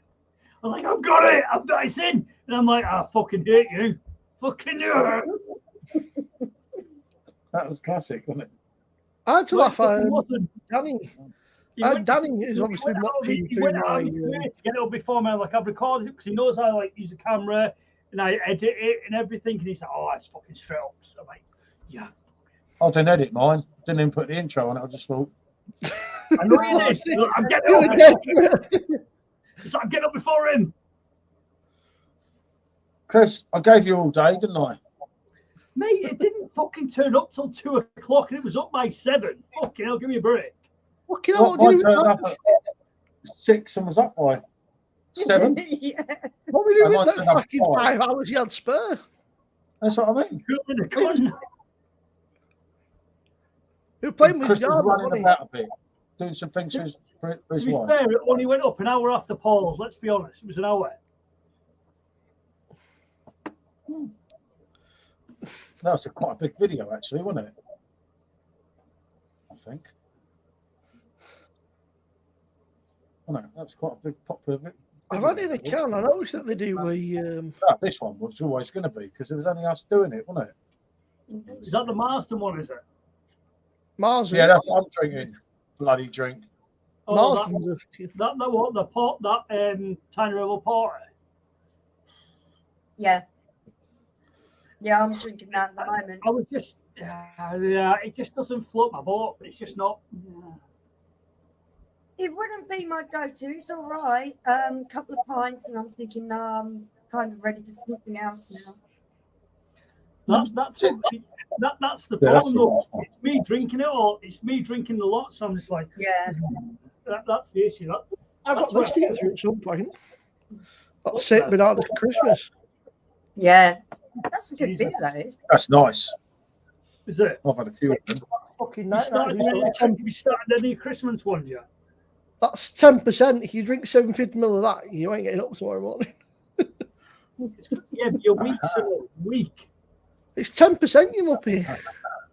I'm like, I've got it, it's in, and I'm like, I fucking hate you, fucking you. That was classic, wasn't it? I had to laugh at Danny. He went- Danny has he obviously went out of watching his- he through went out my. of his way to get it up before me. Like, I've recorded it because he knows I like use a camera and I edit it and everything. And he's like, oh, that's fucking straight up. So I'm like, yeah. I didn't edit mine. Didn't even put the intro on it. I just thought, I know you did. Look, I'm getting Yeah, up. It's like I'm getting up before him. Chris, I gave you all day, didn't I? Mate, it didn't fucking turn up till 2 o'clock and it was up by 7. Fucking hell, give me a break. Fucking hell, I what did we turned do? up at 6 and was up by 7. Yeah. What did we do I with might that turn up fucking at 5 hours you had spare? That's what I mean. Cool in the gun. We were playing with Chris was Yard, running wasn't he? about a bit, doing some things for his To be wife. fair, it only went up an hour after Paul's. Let's be honest, it was an hour. That was quite a big video, actually, wasn't it? I think. Oh, no, that was quite a big popular I've had it in a can. I noticed that they do a. This one was always going to be because it was only us doing it, wasn't it? Is that the Marston one? Is it? Marzen. Yeah, that's what I'm drinking. Bloody drink. Oh, Marzen's that what the port that Tiny Rebel Porter. Yeah. Yeah, I'm drinking that at the moment. I was just yeah, it just doesn't float my boat. It's just not. Yeah. It wouldn't be my go-to. It's all right. Couple of pints, and I'm thinking, no, I'm kind of ready for something else now. That's the problem though. It's me drinking it, or it's me drinking the lot. So I'm just like, Yeah. That's the issue. I've got this to get through at some point. That's What's St. that? Bernard at Christmas. Yeah. That's a good beer, that is. That's nice. Is it? I've had a few of them. Fucking We night. started any Christmas ones yet? That's 10%. If you drink 750ml of that, you ain't getting up tomorrow morning. Yeah, but you're weak, so weak. It's 10%, you muppy.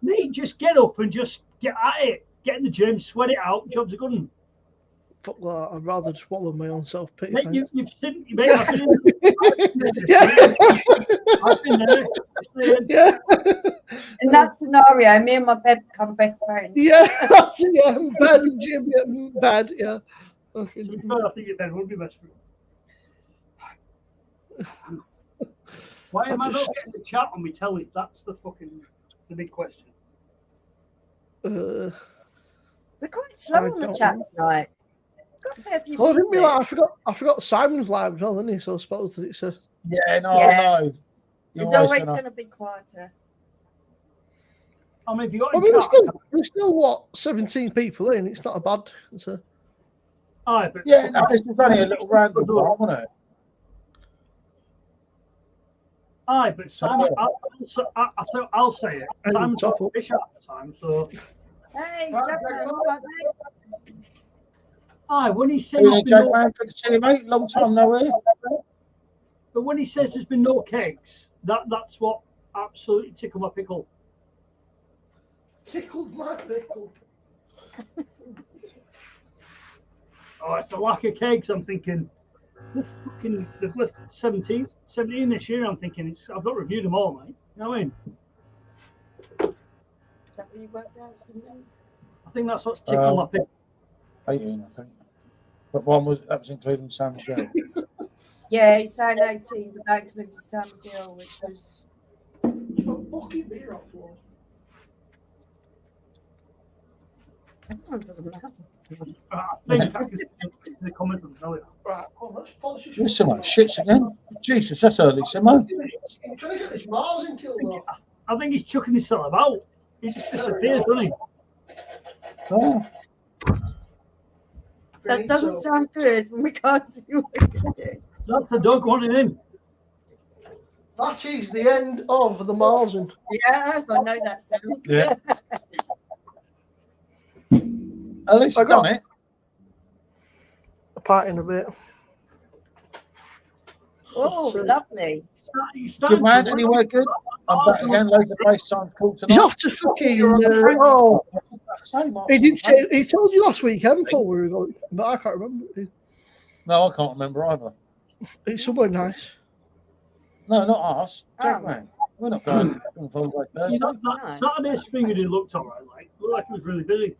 Mate, just get up and just get at it. Get in the gym, sweat it out. Job's a good one. Fuck that. I'd rather just wallow my own self-pity. Mate, thanks. you've seen, mate, I've been there. Yeah. In that scenario, me and my bed become best friends. Yeah, that's it. Yeah, bad and Jim. Yeah, bad. Yeah. Okay. To be fair, I think your bed would be best for you. Why am I not getting the chat on me telly? That's the big question. We're quite slow on the chat tonight. Got a fair few Oh, I didn't people realise. I forgot Simon's live as well, didn't he? So I suppose that it's a. Yeah, no, Yeah. no. It's always going to be quieter. I mean, if you got I in mean, chat, there's still what 17 people in. It's not a bad. It's a. aye, but Yeah, no, this was only a little random one, wasn't it? aye, but Simon, I'll say it. And Simon's got top up. fish at the time, so Hey, Jackman, all right, mate? aye, when he says Hey, there's been Jack, no, man, good to see you, mate. Long time no here. but when he says there's been no kegs, that's what absolutely tickled my pickle. Tickled my pickle. Oh, it's a lack of kegs. I'm thinking they've left 17 this year. I'm thinking I've not reviewed them all, mate. You know what I mean? Is that what you worked out? Something? I think that's what's tickled my pickle. 18, I think. But that was including Sam Gill. Yeah, he's saying 18, but that includes Sam Gill, which was. Fucking beer off floor. Everyone's on that. I think I can see the comments and tell you. Right, well, let's polish this. You're Simmo shits again. Jesus, that's early, Simmo. I'm trying to get this Mars in killed off. I think he's chucking himself about. He just disappears, doesn't he? Oh, That doesn't sound good when we can't see what we can do. That's the dog wanting him. That is the end of the Marzen. Yeah, I know that sound. yeah. At least I you've got- done it. A part in a bit. Oh, So- lovely. Good man, anywhere good? I'm back again, loads of FaceTime call He's tonight. off to fucking. He did say he told you last weekend, Paul, we were going, but I can't remember. No, I can't remember either. It's somewhere nice. No, not us. Jack, Oh. man. We're not going on holiday See, Thursday. that Saturday string he looked all right, like looked like he was really busy.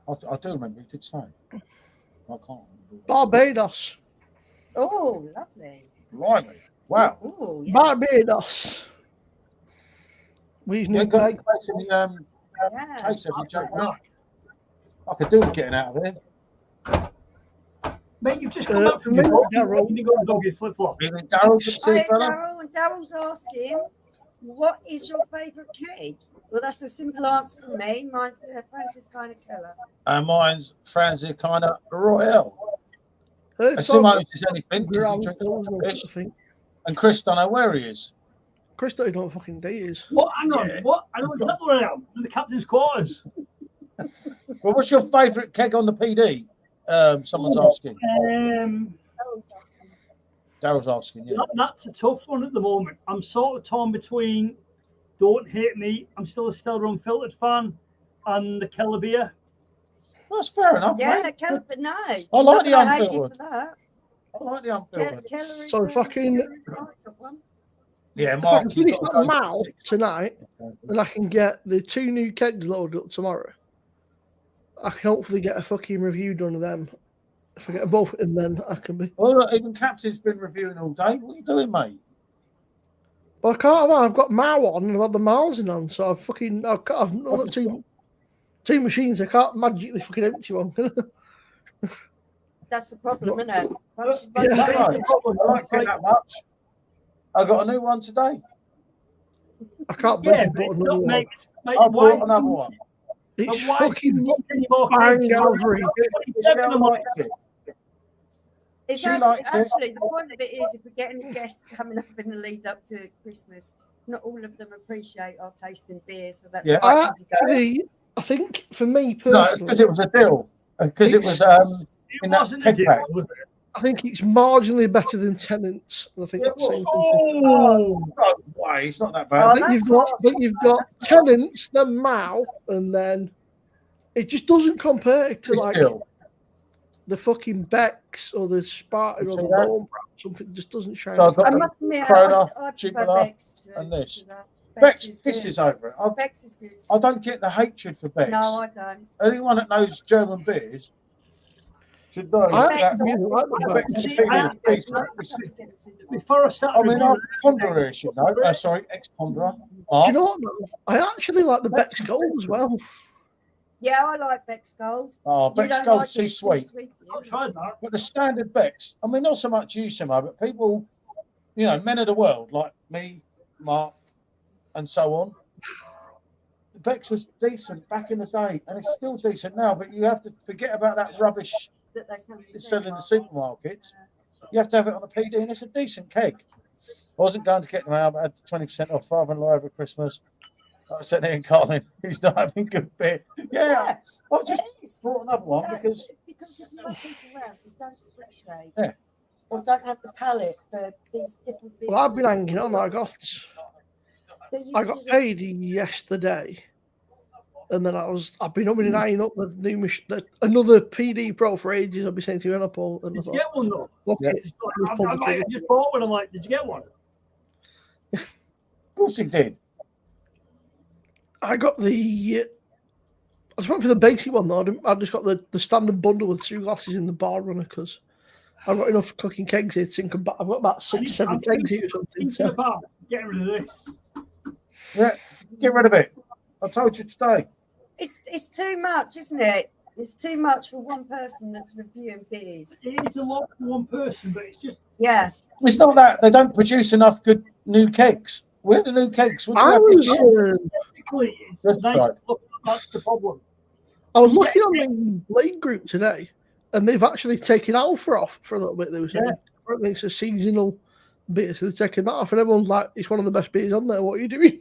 I do remember he did say. I can't remember. Barbados. Oh, lovely. Blimey. Wow. Oh, yeah. Barbados. We've You new ain't got any bag. place in the Yeah. case, have you, Jack, man? I could do with getting out of here. Mate, you've just come back from your me, boat. Darryl. You got a doggy flip flop. Being in Darryl, good to see you, Hi, fella. Darryl, and Darryl's asking, what is your favourite cake? Well, that's a simple answer from me. Mine's Francis kind of colour. Mine's Francie kind of Royale. And It's Simmo all is anything because he ground drinks pills, a I fish. think. And Chris don't know where he is. Chris don't know what fucking day it is. What? Hang on. Yeah. What? I know exactly where I am. In the captain's quarters. Well, what's your favourite keg on the PD? Someone's asking. Darryl's asking. Daryl's asking, yeah. That's a tough one at the moment. I'm sort of torn between Don't Hate Me, I'm still a Stella Unfiltered fan, and the Keller beer. That's fair enough, Yeah, mate. Keller, but no. I like the unfiltered. I like the unfiltered. Keller is, So if I can- Keller is my top one. Yeah, If I can Mark, you've finish got that to go Mao tonight, and I can get the 2 new kegs loaded up tomorrow, I can hopefully get a fucking review done of them. If I get both, and then I can be. Well, look, even Captain's been reviewing all day. What are you doing, mate? Well, I can't. I've got Mao on and I've got the Marlin on, so I've got two machines. I can't magically fucking empty one. That's the problem, isn't it? Once Yeah. you No, get I it- liked it that much. I got a new one today. I can't Yeah, beg but you, it's but not another one. make, mate, I why bought another one. It's why do you fucking need any more bang kegs? average. Michelle likes it. It's She actually, likes it. actually, the point of it is, if we get any guests coming up in the lead up to Christmas, not all of them appreciate our tasting beer, so that's Yeah. quite easy going. I think for me No, it's personally, because it was a deal. Because it was It in that wasn't a keg deal, pack. was it? I think it's marginally better than Tenants. I think that's saying something. Oh, No way, it's not that Oh, bad. I think you've got That's Tenants, then Mao, and then it just doesn't compare to It's like deal. the fucking Becks or the Spartan You or see the that? Bone. Something just doesn't shine. So I've got I the must admit, Corona, I prefer Jubilar, Bex to, and this. to that. Bex is pisses good. over it. Bex is good. I don't get the hatred for Bex. No, I don't. Anyone that knows German beers should know I that Bex, actually really like the Bex Becks. is See, really I- decent. before I start I mean, I'm reviewing, Ponderers, you know. Sorry, ex-Ponderer. Do you know what? Though? I actually like the Becks Gold as well. Yeah, I like Bex Gold. Oh, You Bex don't Gold's like too it, it's sweet. for you. I've tried that. But the standard Bex, I mean, not so much you, Simmo, but people, you know, men of the world like me, Mark, and so on. Bex was decent back in the day, and it's still decent now. But you have to forget about that rubbish That they sell in the it's selling in the supermarkets. supermarkets. You have to have it on a PD, and it's a decent keg. I wasn't going to get them out, but I had 20% off father-in-law over Christmas. I said, Ian Colin, he's not having good beer. Yeah, I just brought another one because Because if you have people around who don't appreciate Yeah. or don't have the palate for these different beers. Well, I've been hanging on. I got paid yesterday, and then I've been umming and eyeing up the new another PD Pro for ages. I've been saying to you, and I thought, Did you get one though? Yeah. I just bought one. I'm like, did you get one? of course he did. I got the. I just went for the basic one though. I just got the standard bundle with 2 glasses in the bar runner because I've got enough cooking kegs here to sink about. I've got about 6, 7 kegs here or something. Thinking about getting rid of this. Yeah, get rid of it. I told you today. It's too much, isn't it? It's too much for one person that's reviewing beers. It is a lot for one person, but it's just Yeah. It's not that they don't produce enough good new kegs. Where are the new kegs? What do you I have was to get? basically it's That's nice. right. Look, that's the problem. I was looking on the Blade group today, and they've actually taken Alpha off for a little bit. They were saying apparently it's a seasonal beer, so they're taking that off, and everyone's like, "It's one of the best beers on there. What are you doing?"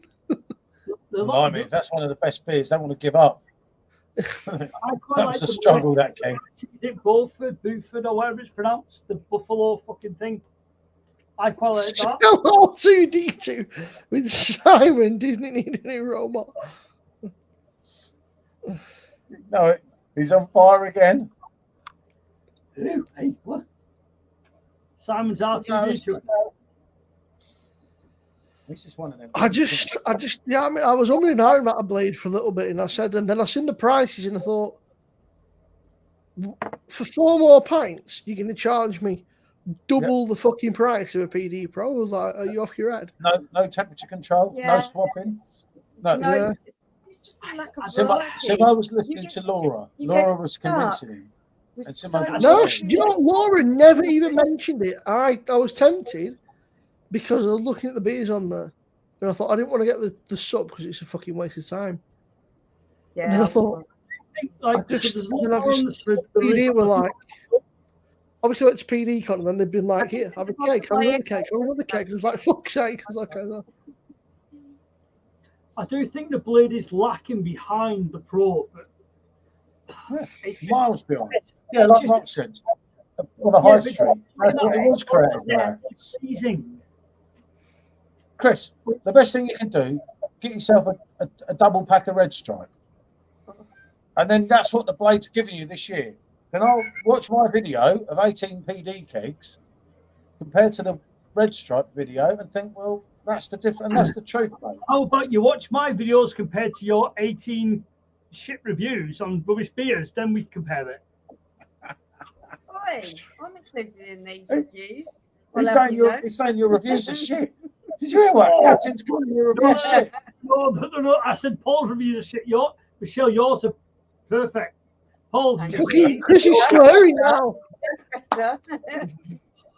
Blimey, if that's one of the best beers, they want to give up. I That quite was like a struggle, that keg. Is it Buford or whatever it's pronounced? The buffalo fucking thing. I quite like that. Hello, 2D2 with Simon. Disney need a new robot. No, he's on fire again. Who? Hey, what? Simon's R2D2. He's just one of them. I mean, I was umming and ahhing about a Blade for a little bit, and then I seen the prices, and I thought, for 4 more pints, you're going to charge me double the fucking price of a PD Pro. I was like, are you off your head? No temperature control, Yeah. no swapping. No. No, it's just a lack of Simo variety. was listening to Laura. you Laura get was stuck convincing him. With And so Simon- much No, Sorry. do you know what? Laura never even mentioned it. I was tempted because I was looking at the beers on there, and I thought I didn't want to get the sub because it's a fucking waste of time. Yeah, And then I thought, Like, the the PD were like, obviously it's PD con, and then they've been like, here, have a cake, have another cake, have another cake. I was like, fuck's sake. I was like, I do think the Blade is lacking behind the Pro, but it's just- Miles behind. it's- Yeah, it's like just Mark said, on the high but- street. That's what it was created. Yeah. pleasing. Chris, the best thing you can do, get yourself a double pack of Red Stripe. And then that's what the Blades are giving you this year. Then I'll watch my video of 18 PD kegs compared to the Red Stripe video and think, well, that's the difference, and that's the truth, mate. How about you watch my videos compared to your 18 shit reviews on rubbish beers? Then we compare it. Oi, I'm included in these reviews. He's I'll have saying, you know. he's saying your reviews are shit. Did you hear what? Captain's calling your reviews shit. No. I said Paul's reviews are shit. Michelle, yours are perfect. Paul's Thank is you. Fucking Chris is slurring now. Better.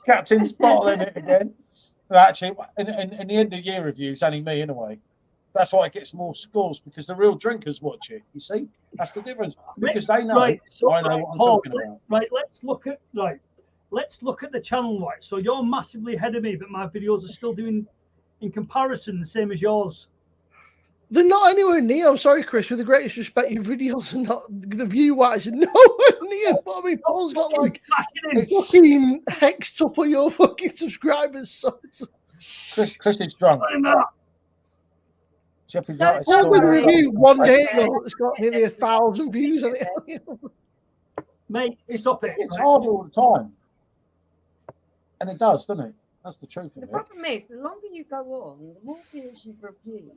Captain's bottling it again. But actually, in the end of year review, it's only me in a way. That's why it gets more scores, because the real drinkers watch it. You see, that's the difference, because they know. Right, so, I know what I'm Paul, talking about. Right, let's look at the channel. Right, so you're massively ahead of me, but my videos are still doing, in comparison, the same as yours. They're not anywhere near. I'm sorry, Chris. With the greatest respect, your videos are not the view-wise are nowhere near. But I mean, Paul's got like fucking hexed up on your fucking subscribers. So it's... Chris is drunk. Jeffrey's got his Paul did a story. review one day ago. It's got nearly 1,000 views on it. Mate, stop it. It's right? hard all the time, and it does, doesn't it? That's the truth of The it. problem is, the longer you go on, the more things you've reviewed,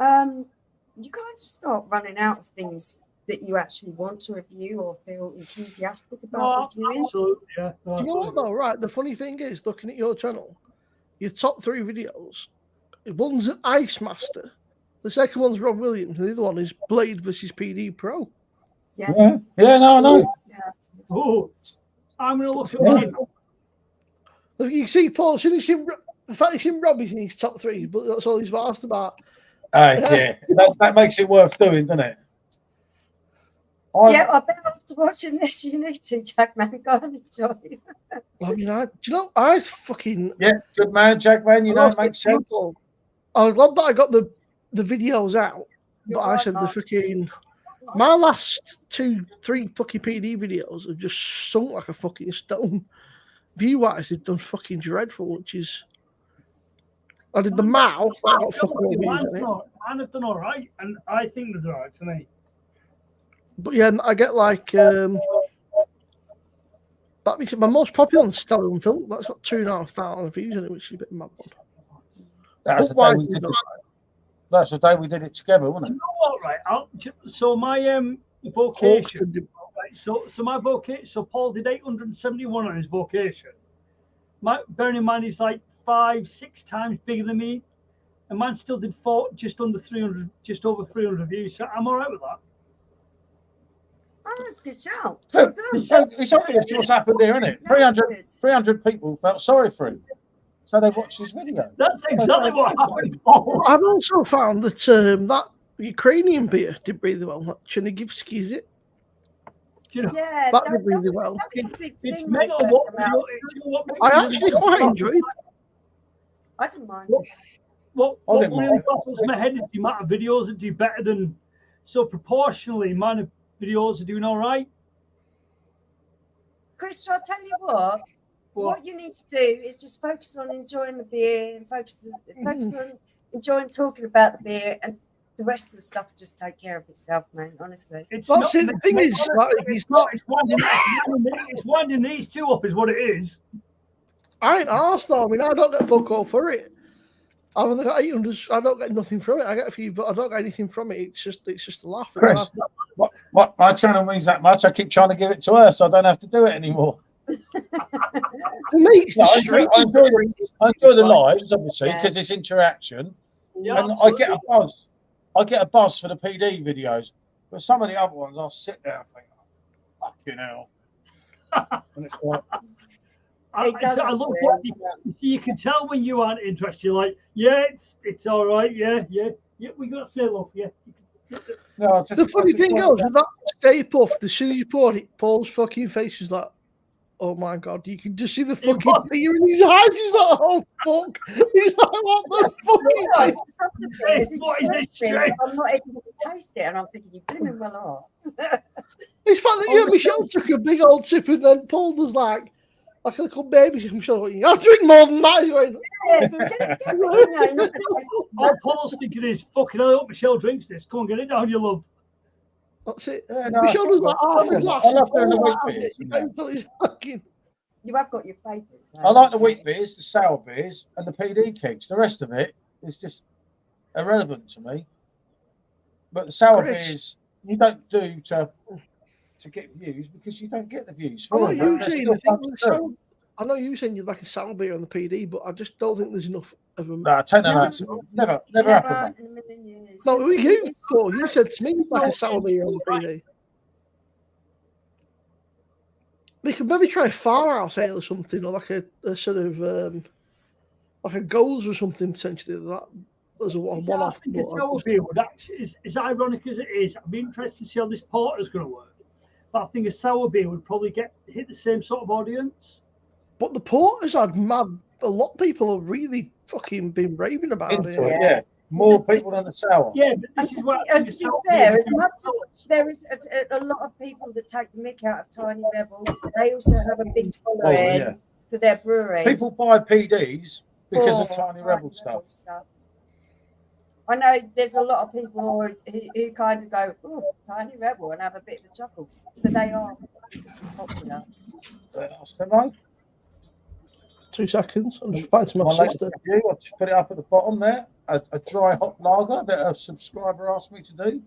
you kind of start running out of things that you actually want to review or feel enthusiastic about reviewing. Absolutely, yeah. Do you know what though? Right, the funny thing is, looking at your channel, your top 3 videos, one's an Ice Master, the second one's Rob Williams, and the other one is Blade versus PD Pro. Yeah. No, I know. Yeah. Oh, I'm going to look at mine. Look, you see, Paul, as soon as the fact he's in Robbie's in his top 3, but that's all he's asked about. Yeah, that makes it worth doing, doesn't it? Yeah, I bet after watching this, you need to, Jack, man. Go and enjoy it. I mean, do you know, I fucking... Yeah, good man, Jack, man. You know, it makes sense. I was glad that I got the videos out, but I said the fucking... My last 2-3 fucking PD videos have just sunk like a fucking stone. View-wise, they've done fucking dreadful, which is... I did the mouth, I got fucking all views on it. Mine have done all right, and I think they're all right for me. But yeah, I get like... that makes it my most popular on Stella and Phil. That's got 2,500 views on it, which is a bit mad one. That's the day we did it. That's the day we did it together, wasn't it? You know what, right? So my vocation, right? So my vocation. So Paul did 871 on his vocation. Bearing in mind he's like 5-6 times bigger than me, and mine still did just under 300, just over 300 views. So I'm all right with that. Oh, that's a good shout. So it's obvious what's happened there, isn't it? 300 people felt sorry for him, so they watched his video. That's exactly what happened, Paul. I've also found that that Ukrainian beer did really well. That Chernigivsky, is it? Do you know? Yeah, That did really well. It's mental. What I actually quite enjoyed it. I didn't mind. What didn't really mind. baffles my head is the amount of videos that do better than. So proportionally, mine videos are doing all right. Chris, I'll tell you what you need to do is just focus on enjoying the beer and focus on enjoying talking about the beer, and the rest of the stuff will just take care of itself, man. Honestly. That's it. The thing is, like, it's winding these two up, is what it is. I ain't arsed though. I mean, I don't get fuck all for it. I've only got 800. I don't get nothing from it. I get a few, but I don't get anything from it. It's just a laugh. Chris, what my channel means that much, I keep trying to give it to her, so I don't have to do it anymore. Mate, I enjoy the lives, obviously, because it's interaction, Yeah, and absolutely. I get a buzz. I get a buzz for the PD videos, but some of the other ones, I'll sit there and think, oh, fucking hell. And it's like, It does I look actually, what you can tell when you aren't interested. You're like, yeah, it's all right. Yeah, we got to say love. Yeah. no, the funny thing is, with that Stay Puffed, as soon as you poured it, Paul's fucking face is like, oh my god, you can just see the fucking fear in his eyes. He's like, oh fuck. He's like, what the fuck is this? What is this shit? I'm not even going to taste it, and I'm thinking, you blooming well off. It's funny that you and Michelle took a big old sip, and then Paul was like a little baby. Michelle, I'll drink more than that. He's going, All Paul's thinking is, fucking hell, I hope Michelle drinks this. Come on, get it down, you love. That's it. Yeah, If no, he it's showed all us like right. half a I glass, love of doing the all wheat that, beers you and know, that. until he's fucking. You have got your favourites. I like the wheat beers, the sour beers, and the PD kegs. The rest of it is just irrelevant to me. But the sour Chris. beers you don't do to get views because you don't get the views I know for you them. saying the thing with sour. I know you saying you'd like a sour beer on the PD, but I just don't think there's enough of them. No, take that No, out. Never happened, mate. in a million years. No, you, It's Paul, you said to me you'd like a No, sour beer on the right. PD. They could maybe try a farmhouse ale or something, or like a sort of like a goals or something potentially. That as a one-off. I think a sour beer would actually, as ironic as it is, I'd be interested to see how this porter's going to work. But I think a sour beer would probably hit the same sort of audience. But the porters had mad. A lot of people have really fucking been raving about Into it. it, yeah. More people than the sour. Yeah, but this is what I And think to a be sour fair, beer as would much as do. there is a lot of people that take the mick out of Tiny Rebel, they also have a big following Oh, yeah. for their brewery. People buy PDs because of for Tiny Rebel stuff. I know there's a lot of people who kind of go, "Oh, Tiny Rebel," and have a bit of a chuckle, but they are massively popular. Right? 2 seconds. I'm just back to my latest sister. review, I'll just put it up at the bottom there. A dry hop lager that a subscriber asked me to do.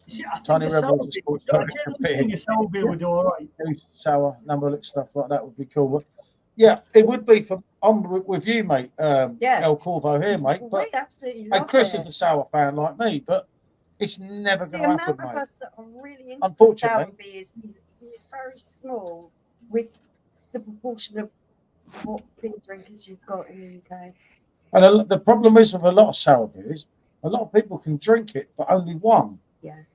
See, I think Tiny a Rebel sour is beer a would- sports I generally think a sour beer would do all right. Sour, number stuff like that would be cool. But yeah, it would be for with you, mate. El Corvo here, mate. But We absolutely love and Chris it. is a sour fan like me, but it's never The going to amount happen, of mate. us that are really into Unfortunately. sour beers is very small with the proportion of what beer drinkers you've got in the UK. And the problem is with a lot of sour beers, a lot of people can drink it, but only one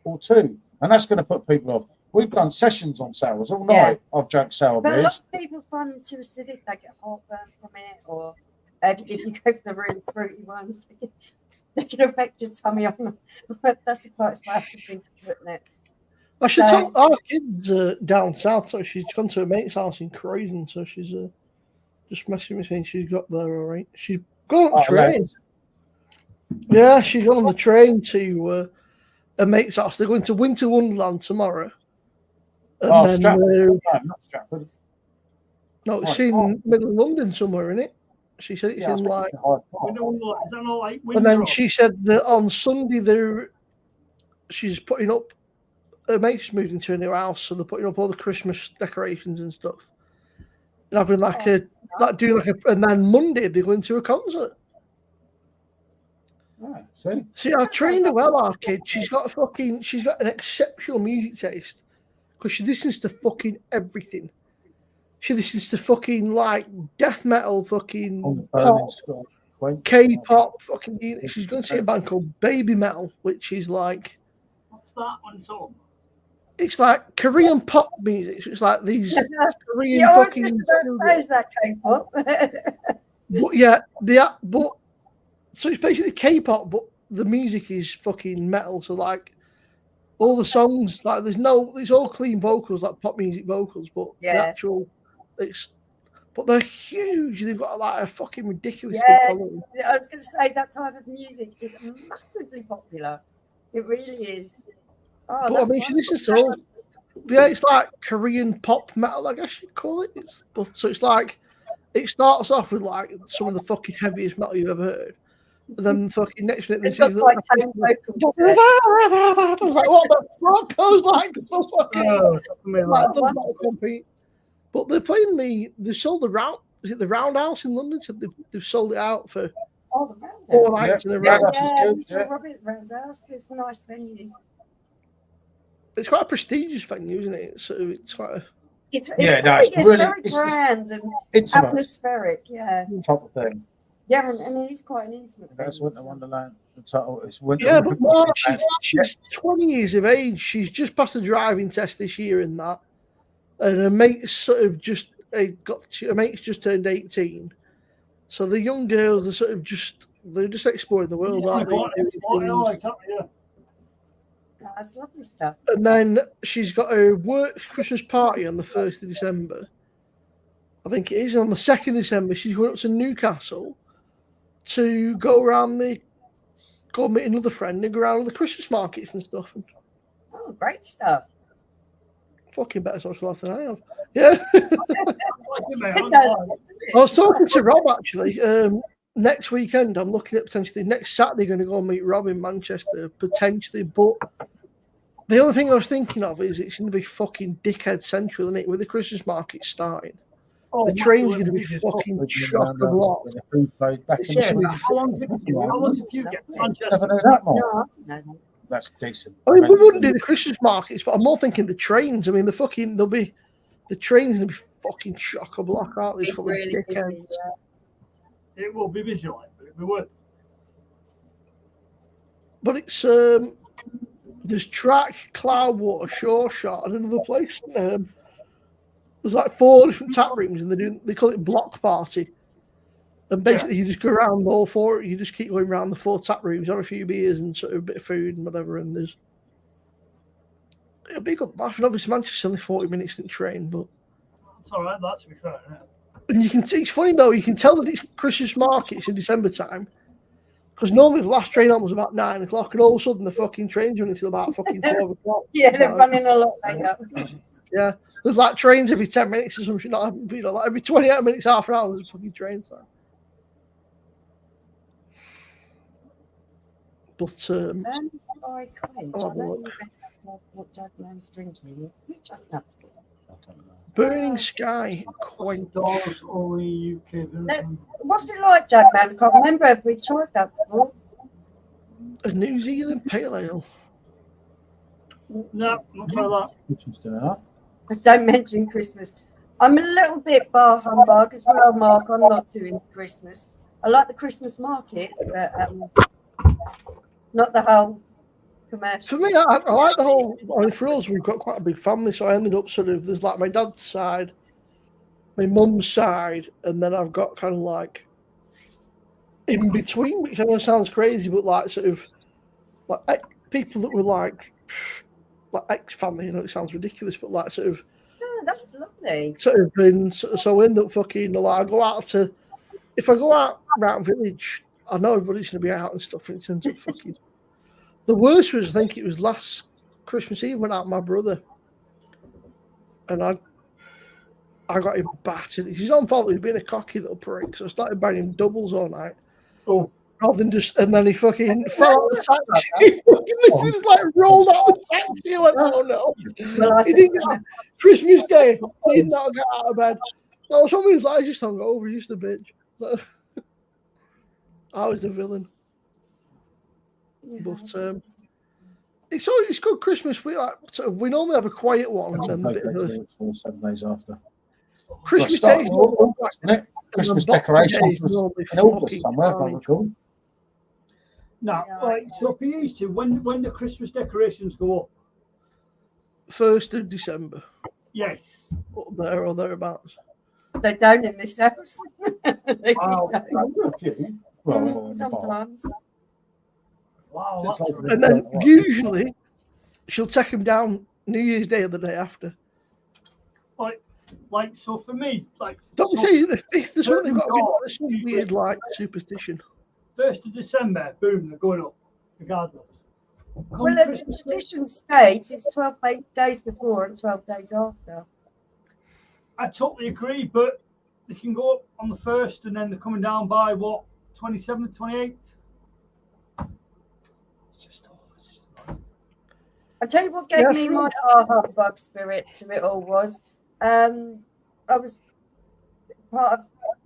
or two, and that's going to put people off. We've done sessions on sours all night. I've drank sour But a lot beers. of people find them too acidic; they get heartburn from it, or if you go for the really fruity ones, they can affect your tummy. That's the part I have to think of putting it. I should tell our kids down south. So she's gone to a mate's house in Croydon. So she's just messaging me saying she's got there all right. She's gone on the train. Yeah, she's gone on the train to a mate's house. They're going to Winter Wonderland tomorrow. And then, Stratford. No, not Stratford. No, it's in middle of London somewhere, isn't it? She said it's in like. Is that not like and then she said that on Sunday she's putting up. Her mate's moved into a new house, so they're putting up all the Christmas decorations and stuff. And having and then Monday they're going to a concert. See, I trained her well, our kid. She's got an exceptional music taste because she listens to fucking everything. She listens to fucking like death metal, fucking pop, K-pop, fucking. She's going to see a band called Baby Metal, which is like. What's that one song? It's like Korean pop music. So it's like these Korean fucking. Is that K-pop? But so it's basically K-pop, but the music is fucking metal. So like all the songs, like it's all clean vocals, like pop music vocals, but the actual, but they're huge. They've got like a fucking ridiculous big following. I was going to say that type of music is massively popular. It really is. Oh, but I mean, it's like Korean pop metal, I guess you'd call it. So it's like it starts off with like some of the fucking heaviest metal you've ever heard. And then fucking next minute, it's got like 10 vocals. I was like, what the fuck? I was like, doesn't compete. But they're playing they sold the round. Is it the Roundhouse in London? So they've sold it out for the Roundhouse. 4 nights in a row. Yeah, we saw Robert Roundhouse. It's a nice venue. It's quite a prestigious venue, isn't it? So it's quite a. It's very grand and atmospheric. Yeah. Type of thing. Yeah, and it is quite an intimate. That's Winter Wonderland. The title is Winter. Yeah, but she's 20 years of age. She's just passed the driving test this year and that. And her mate's sort of just her mate's just turned 18. So the young girls are sort of they're just exploring the world, aren't they? That's lovely stuff. And then she's got a work Christmas party on the 1st of December. I think it is. On the 2nd of December, she's going up to Newcastle to go meet another friend and go around the Christmas markets and stuff. Oh, great stuff. Fucking better social life than I have. Yeah. Chris does. I was talking to Rob actually. Next weekend, I'm looking at potentially next Saturday going to go and meet Rob in Manchester, potentially. But the only thing I was thinking of is it's going to be fucking dickhead central, isn't it? With the Christmas market starting, the train's going to be fucking chock a block. It's Yeah, going to be how long if you get to Manchester? Never knew that, Mark. No, I didn't know that. That's decent. I mean, we wouldn't do the Christmas markets, but I'm more thinking the trains. I mean, the trains going to be fucking chock a block, aren't they? Be Full really of dickheads. busy, yeah. It will be busy, like, but it'll be worth it. But it's there's Track, Cloudwater, Shore Shot, and another place. There's like 4 different tap rooms, and they call it block party. And basically, you just go around all 4. You just keep going around the 4 tap rooms, have a few beers and sort of a bit of food and whatever. And it'll be a good laugh. And obviously, Manchester's only 40 minutes in the train, but It's all right, that to be fair, isn't it? and you can see it's funny though. You can tell that it's Christmas markets in December time. Because normally the last train on was about 9 o'clock, and all of a sudden the fucking train's running until about fucking 12 o'clock. Yeah, they're running a lot later. Yeah, there's like trains every 10 minutes or something. Not like every 28 minutes, half an hour, there's a fucking train. So. But Burning Sky Quench. Oh, I know look. you better have what Jagman's drinking. Which I don't know. Burning Sky Quench. Doors only UK. What's it like, Jagman? I can't remember if we've tried that before. A New Zealand Pale Ale. No, not try that. Interesting enough. Don't mention Christmas. I'm a little bit bar humbug as well, Mark. I'm not too into Christmas. I like the Christmas markets, but not the whole commercial. For me, I like the whole. I mean, for us, we've got quite a big family, so I ended up sort of. There's like my dad's side, my mum's side, and then I've got kind of like in between, which I know sounds crazy, but like sort of like people that were like ex-family. You know, it sounds ridiculous, but like sort of. Oh, that's lovely. Sort of been so I end up fucking like I go out to. If I go out around village, I know everybody's going to be out and stuff, and it ends up fucking. The worst was, I think it was last Christmas Eve, went out with my brother, and I got him battered. He's on fault. He's been a cocky little prick, so I started buying him doubles all night. Oh, Rather than just, and then he fucking fell out of the taxi. He fucking just like rolled out of the taxi. I went, oh no. Well, He didn't get Christmas Day. He did not get out of bed. No, somebody's like, I just hung over, just a bitch. So, I was the villain. But it's good Christmas. We normally have a quiet one and then a bit of a 7 days after. Christmas Well, Day. start August, isn't it? Christmas decorations was in August somewhere, if I recall. no. Right, so for you two, when the Christmas decorations go up? 1st of December. Yes. Up there or thereabouts. they don't in this house. They Wow. don't. Well, Sometimes. Wow, Just that's like- And then usually she'll take him down New Year's Day or the day after. like so for me, like Don't so say if there's something they've got to No. get, there's some weird like superstition. 1st of December, boom, they're going up, regardless. Come Well, the Christmas Day, tradition states it's 12 days before and 12 days after. I totally agree, but they can go up on the 1st and then they're coming down by what, 27th, 28th? It's just I tell you what gave Yeah, me for- my humbug spirit to it all was I was part of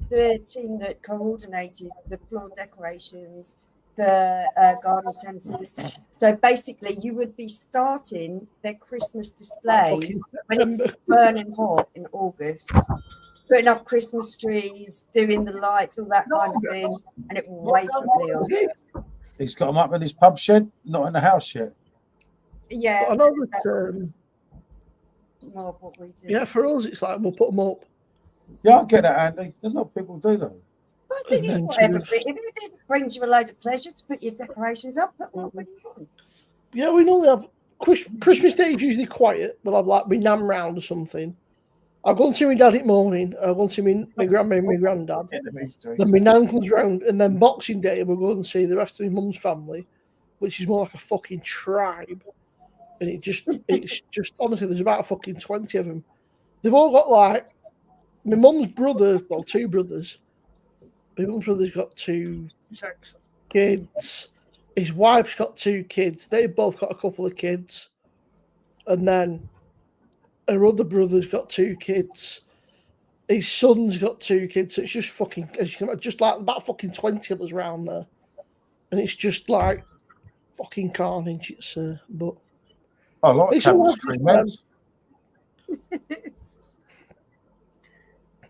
the team that coordinated the floor decorations for garden centres. So basically, you would be starting their Christmas displays when it's burning hot in August, putting up Christmas trees, doing the lights, all that kind of thing, and it way quickly on. He's got them up in his pub shed, not in the house yet. Yeah, But I know that, that's more of what we do. yeah, for us it's like we'll put them up. Yeah, I get that, Andy. A lot of people do though. But I think it's And then whatever. sort of- If it brings you a load of pleasure to put your decorations up, put them up when you want. Yeah, we normally have Christmas Day is usually quiet. We'll have like my nan round or something. I'll go and see my dad in the morning. I'll go and see my grandma and my granddad. Get them Easter Then eggs. my nan comes round, and then Boxing Day we'll go and see the rest of my mum's family, which is more like a fucking tribe. and it's just honestly, there's about fucking 20 of them. They've all got like my mum's brother, well, 2 brothers. My mum's brother's got 2 Sex. kids. His wife's got 2 kids. They've both got a couple of kids, and then her other brother's got 2 kids. His son's got 2 kids. So it's just fucking, as you can imagine, just like about fucking 20 of us around there, and it's just like fucking carnage. It's but I like it's Captain all Scream, right.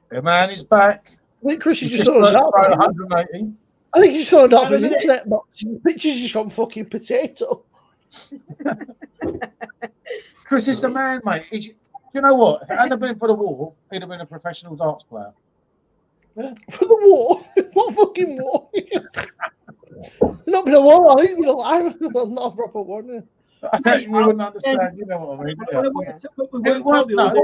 The man is back. I think Chris is He's just just throwing it out. 180. I think he's just throwing it out for his Hang on a minute. internet box. The picture's just gone fucking potato. Chris is the man, mate. Do you know what? If it hadn't been for the war, he'd have been a professional darts player. For the war? What fucking war? Not been a war, I think he's been alive. Not a proper war. No. You wouldn't understand, you know what I mean? We weren't No.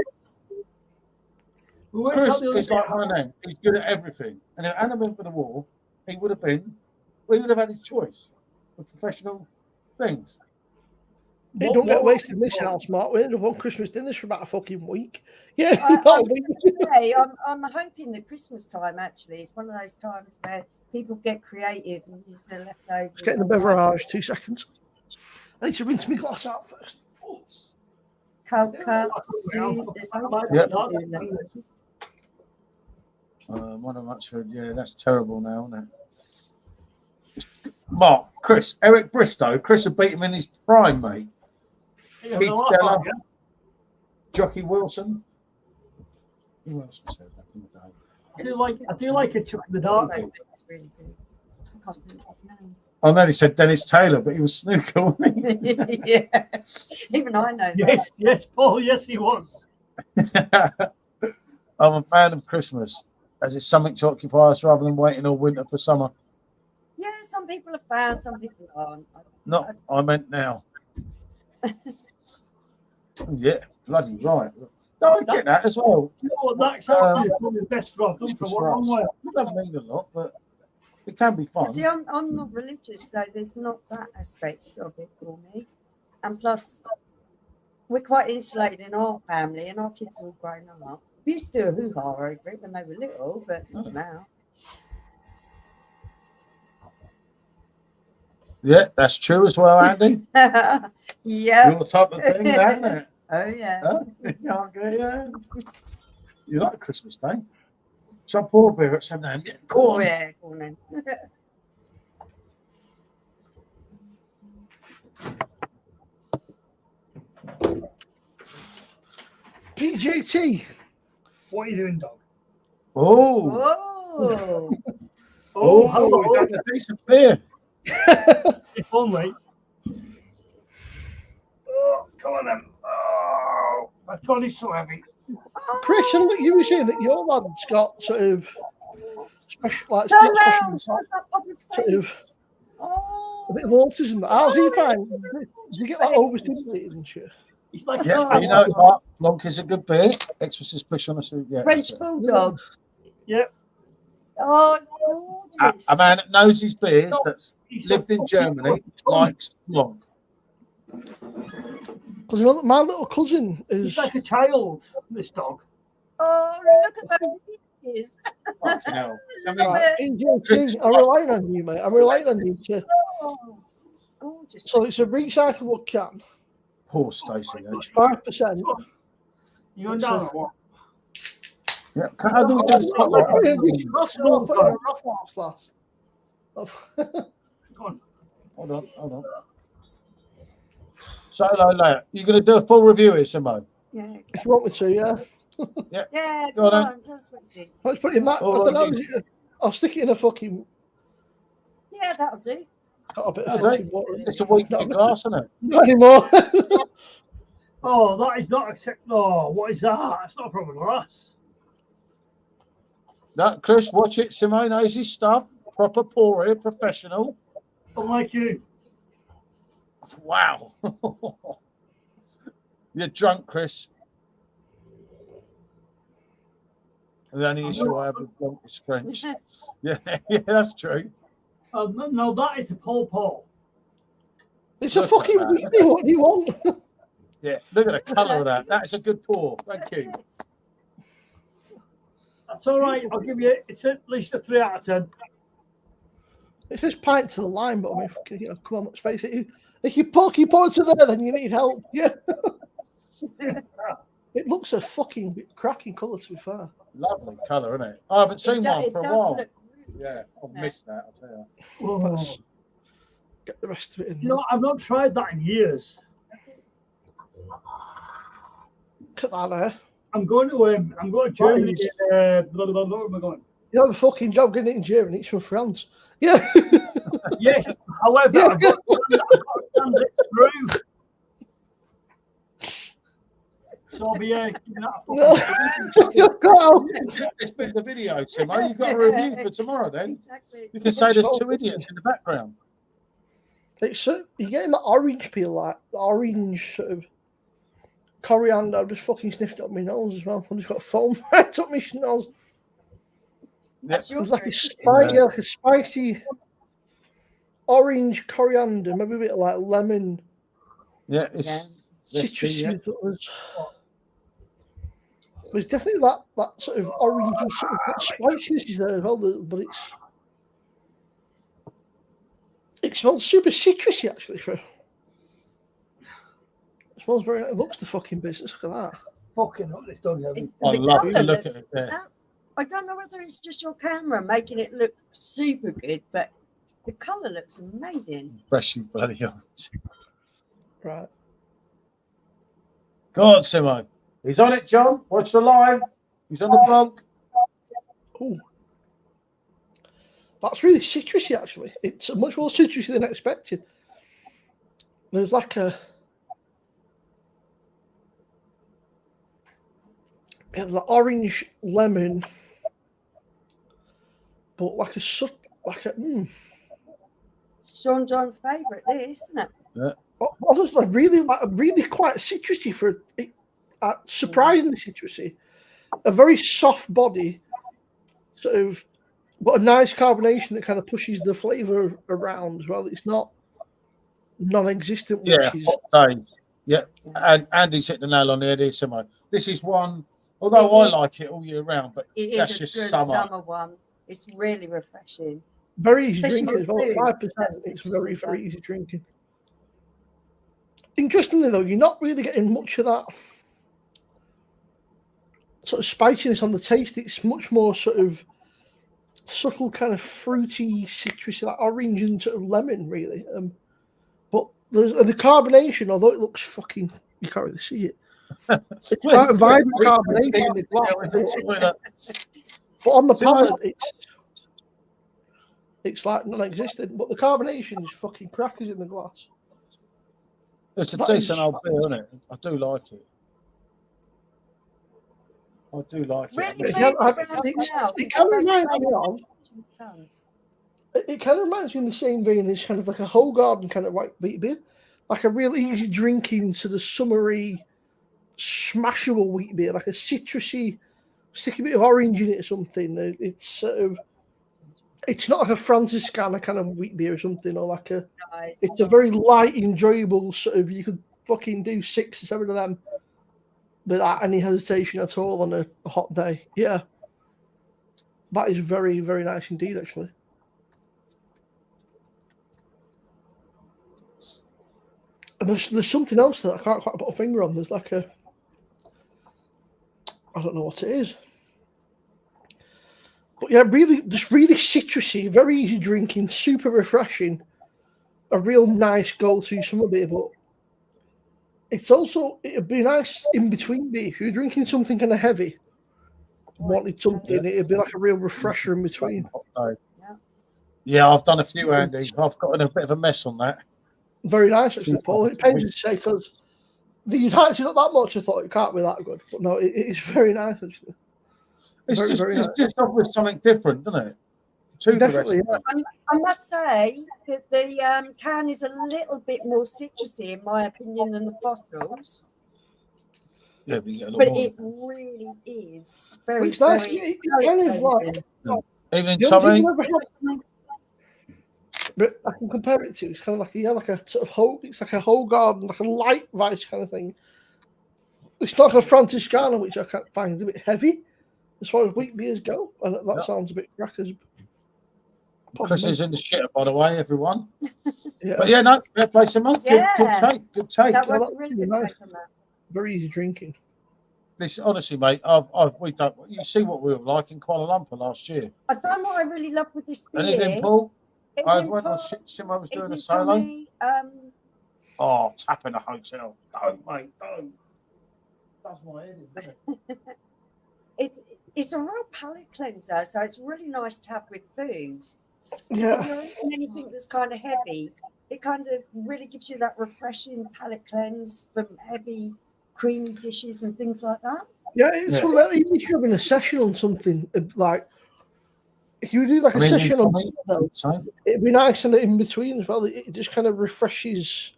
Chris the other is day. like one of them. He's good at everything. And if it hadn't been for the war, he would have had his choice for professional things. It don't get wasted in this house, Mark. We ended up on Christmas dinners for about a fucking week. Yeah, I not a was week. gonna say, I'm hoping that Christmas time actually is one of those times where people get creative and use their leftovers. Just getting a beverage. 2 seconds. I need to rinse my glass out first. Cold cups, soup. There's no Yep. stuff to do that. One of Muchford, yeah, that's terrible now, isn't it? Mark, Chris, Eric Bristow. Chris had beat him in his prime, mate. Yeah, Keith well, Della. yeah. Jockey Wilson. Who else was there back in the day? I do like a chuck in the dark. It's really good. I can't think of his name. I know he said Dennis Taylor, but he was snooker, wasn't he? Yeah, even I know Yes, Paul. Yes, he was. I'm a fan of Christmas, as it's something to occupy us rather than waiting all winter for summer. Yeah, some people are fans, some people aren't. No, I meant now. Yeah, bloody right. No, I get that as well. You know what? That's actually probably the best job I've done for Christmas one for long us. way. It doesn't mean a lot, but it can be fun. See, I'm not religious, so there's not that aspect of it for me. And plus, we're quite insulated in our family, and our kids are all grown up. We used to do a hoo-ha over it when they were little, but not now. Yeah, that's true as well, Andy. Yeah. Your type of thing, isn't it? Oh, yeah. Huh? You can't get it. You like Christmas Day? Shall I pour a beer at 7 a.m.? Yeah, go Oh, on. yeah. Go on then. PJT. What are you doing, dog? Oh, Oh. oh, is that a decent beer? If only. Oh, come on then. Oh, my God is so heavy. Chris, I think you were saying that your lad's got sort of special, like Turn special, round. What's that Papa's sort of face? Oh. a bit of autism. How's he Oh, find? yeah. Does he get that overstimulated and shit? It's like Yeah, Oh. you know what? Blanc is a good beer. Exorcist push on us. Yeah, French that's it. bulldog. Yeah. Oh, it's gorgeous. A man that knows his beers, No, that's he's lived in not- Germany, likes Blanc. Because my little cousin is. He's like a child, this dog. Oh, look at those ears. Fucking hell. I mean, Right, PJT, I'm relying on you, mate. I'm relying on you to. Oh, gorgeous. So it's a recyclable can. poor Stacey. It's 5%. You going down or what? Yeah, how do we do this? I'm not putting it in this glass, no, I'm putting it in a Raffles glass. Go on. Hold on. So, like, you're going to do a full review here, Simmo? Yeah. If you want me to, yeah. Yeah, Go go on, on. Tell us what you think. Let's put it in that. I Oh, don't know. right. Is it I'll stick it in a fucking. Yeah, that'll do. Got a bit of That's fucking right. water in it. It's a weak glass, isn't it? Not anymore. Oh, that is not accept. Oh, what is that? That's not a proper glass. No, Chris, watch it. Simmo knows his stuff. Proper pour here, professional. Unlike you. Wow. You're drunk, Chris. The only issue I have with Blanc is French. Yeah, that's true. No, that is a Paul. It's a Look fucking at that. weekday. What do you want? Yeah, look at the colour of that. That is a good pour. Thank you. That's all right. I'll give you. It's at least a 3 out of 10. It's just pint to the line, but I mean, fucking, you know, come on, let's face it. If you pour to there, then you need help. Yeah. It looks a fucking cracking colour, to be fair. Lovely colour, isn't it? I haven't seen one for a while. Really Yeah, good, I've missed that, I'll tell you. Oh, Let's get the rest of it in there. no, I've not tried that in years. Look at that there. I'm going to Germany. Where am I going? You have a fucking job getting it in Germany. It's from France. Yeah. Yes. However, I've got to stand it through. So I'll be giving that a fucking. This bit of the video, Simmo. You've got a review for tomorrow then. Exactly. You can say there's 2 idiots in the background. It's you're getting that orange peel, like orange sort of coriander. I've just fucking sniffed it up my nose as well. I've just got foam right up my nose. That's your It's like a drink. yeah, like a spicy orange coriander, maybe a bit of like lemon, Yeah, Yeah. citrusy. There's definitely that sort of orange sort of spiciness is there as well, but it smells super citrusy actually. It smells very. It looks the fucking business. Look at that. Fucking hell, this dog's having. I love colour to look looks- at it there. I don't know whether it's just your camera making it look super good, but the colour looks amazing. Freshly bloody orange. Right. Go on, Simmo. He's on it, John. Watch the line. He's on the bronc. Ooh. That's really citrusy, actually. It's much more citrusy than expected. There's like the orange lemon, but like a Sean John's favourite, this, isn't it? honestly, really quite citrusy for it. Surprisingly citrusy. A very soft body, sort of, but a nice carbonation that kind of pushes the flavour around as well. It's not non-existent, which Yeah, is hot day. Yeah, and Andy's hit the nail on the head here, Simmo. This is one, although I like it all year round, but It that's is a just good summer. summer one. It's really refreshing. very easy Especially drinking as well. with food, 5%. that's It's interesting, very guys. easy drinking. Interestingly, though, you're not really getting much of that sort of spiciness on the taste. It's much more sort of subtle, kind of fruity, citrusy, like orange and sort of lemon, really. But there's the carbonation, although it looks fucking, you can't really see it. It's quite a vibrant carbonation in the glass. But on the palate, it's like non-existent. But the carbonation is fucking crackers in the glass. It's a That decent is- old beer, isn't it? I do like it. I do like it. Really I mean, It flavour kind of- for anything else. it kind of Those reminds me flavours of. on the tongue. It kind of reminds me in the same vein as kind of like a whole garden kind of white wheat beer, like a real easy drinking sort of summery, smashable wheat beer, like a citrusy, stick a bit of orange in it or something. It's sort of, it's not like a Franciscana kind of wheat beer or something, or like a. Nice. It's a very light, enjoyable sort of. You could fucking do 6 or 7 of them without any hesitation at all on a hot day. Yeah, that is very, very nice indeed, actually. And there's something else that I can't quite put a finger on. There's like a, I don't know what it is. But yeah, really citrusy, very easy drinking, super refreshing. A real nice go-to summer beer, but it'd be nice in between beer. If you're drinking something kind of heavy, wanted something, it'd be like a real refresher in between. Yeah, I've done a few, Andy. I've gotten a bit of a mess on that. Very nice, actually, Paul. It pains me to say because you'd actually not that much. I thought it can't be that good, but no, it is very nice, actually. It's Very, just, very it's nice. just offers something different, doesn't it? To the Definitely, rest of yeah. I must say that the can is a little bit more citrusy, in my opinion, than the bottles. Yeah, but you get a lot But more. it really is very, It's nice. very, It very kind of like Even in the only thing summer, I've ever had- But I can compare it to. It's kind of like like a sort of whole. It's like a whole garden, like a light vice kind of thing. It's not like a Franciscana, which I find a bit heavy as far as wheat beers go, and that sounds a bit crackers. Chris is in the shitter, by the way, everyone. Yeah. But yeah, no, fair play, Simmo. Yeah. Good take. That was that's a really really good nice. take on that. Very easy drinking. This honestly, mate, we don't. You see what we were like in Kuala Lumpur last year. I find what I really love with this beer. Anything, Paul? I Evening, went on Paul. Simmo was doing a Evening, solo. Tommy. Oh, tap in a hotel. Don't, mate, don't. Does my head in, doesn't it? It's a real palate cleanser, so it's really nice to have with food. Yeah. If you're eating anything that's kind of heavy, it kind of really gives you that refreshing palate cleanse from heavy, creamy dishes and things like that. Yeah, it's one of that. Even if you're having a session on something, like if you do like a session on something, it'd be nice and in between as well. It just kind of refreshes.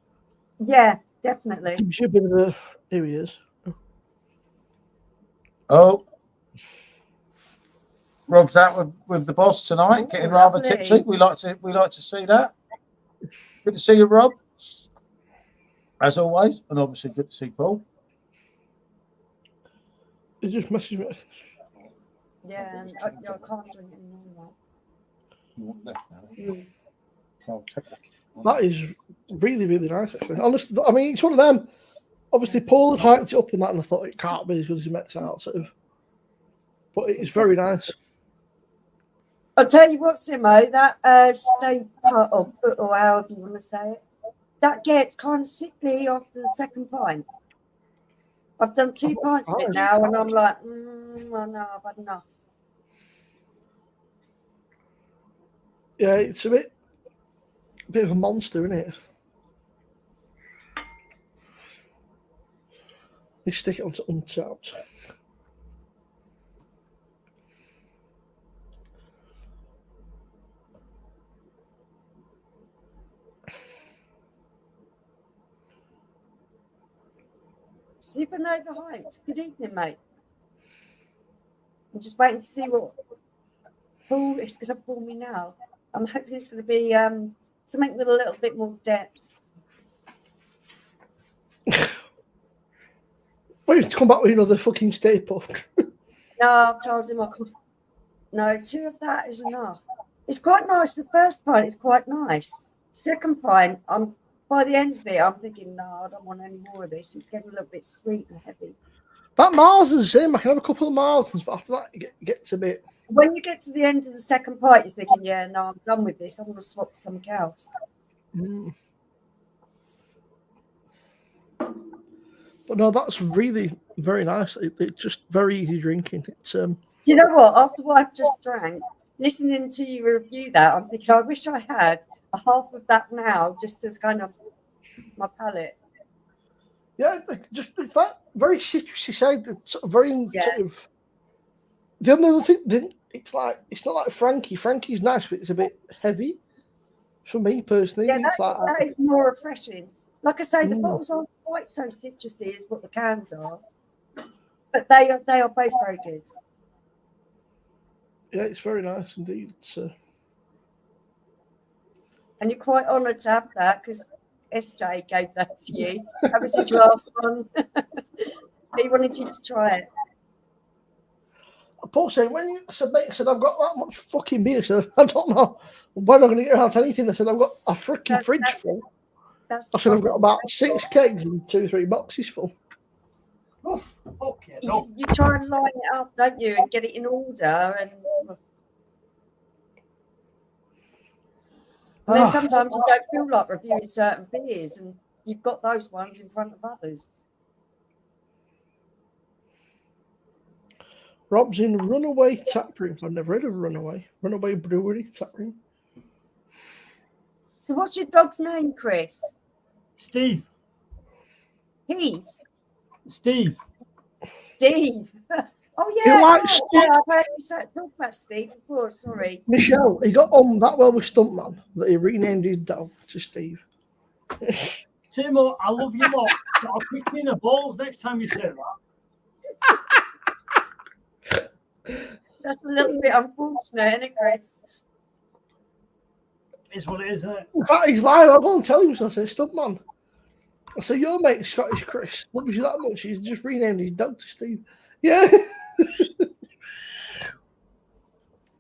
Yeah, definitely. Gives you a bit of a. Here he is. Oh, Rob's out with the boss tonight, getting rather lovely. tipsy. We like to see that. Good to see you, Rob, as always, and obviously good to see Paul. He just messaged me. Yeah, and I can't drink anymore. That is really, really nice, actually. Honestly, I mean, it's one of them. Obviously, Paul had hyped it up and that, and I thought it can't be as good as he makes out, sort of. But it's very nice. I'll tell you what, Simmo, that steak pot or however you want to say it, that gets kind of sickly after the second pint. I've done 2 pints of it now, and I'm like, oh no, I've had enough. Yeah, it's a bit of a monster, isn't it? You stick it onto Untapped. Supernova Heights. Good evening, mate. I'm just waiting to see what Paul is going to pull me now. I'm hoping it's going to be something with a little bit more depth. Wait, to come back with another fucking Stay Puft. No, I've told him I could. No, 2 of that is enough. It's quite nice. The first pint is quite nice. Second pint, by the end of it, I'm thinking, no, I don't want any more of this. It's getting a little bit sweet and heavy. That Mars is the same. I can have a couple of Marsdens, but after that, it gets a bit. When you get to the end of the second pint, you're thinking, yeah, no, I'm done with this. I'm going to swap to something else. Mm. But no, that's really very nice. It's just very easy drinking. It's Do you know what? After what I've just drank, listening to you review that, I'm thinking, I wish I had a half of that now, just as kind of my palate. Yeah, just that very citrusy side. It's very sort of. The other thing, it's not like Frankie. Frankie's nice, but it's a bit heavy. For me personally, Yeah, it's that is more refreshing. Like I say, the bottles aren't quite so citrusy as what the cans are, but they are both very good. Yeah, it's very nice indeed. And you're quite honoured to have that because SJ gave that to you. That was his last one. He wanted you to try it. Paul said, when you said, mate, I said, I've got that much fucking beer. I said, I don't know when I'm going to get around to anything. I said, I've got a freaking fridge full. I said, I've got about 6 kegs and 2 or 3 boxes full. Oh, okay. You try and line it up, don't you, and get it in order. And then sometimes you don't feel like reviewing certain beers, and you've got those ones in front of others. Rob's in Runaway Tap Room. I've never heard of Runaway Brewery Tap Room. So what's your dog's name, Chris? Steve. Heath? Steve. Oh, yeah. You like I've heard you talk about Steve before, sorry. Michelle, he got on that well with Stuntman that he renamed his dog to Steve. Simmo, I love you lot. I'll kick you in the balls next time you say that. That's a little bit unfortunate, isn't it, Chris? It's what it is, isn't it? In fact, he's lying. I'm going to tell him. So I say, "Stop, man." I say, "Your mate Scottish Chris loves you that much. He's just renamed his dog to Steve." Yeah.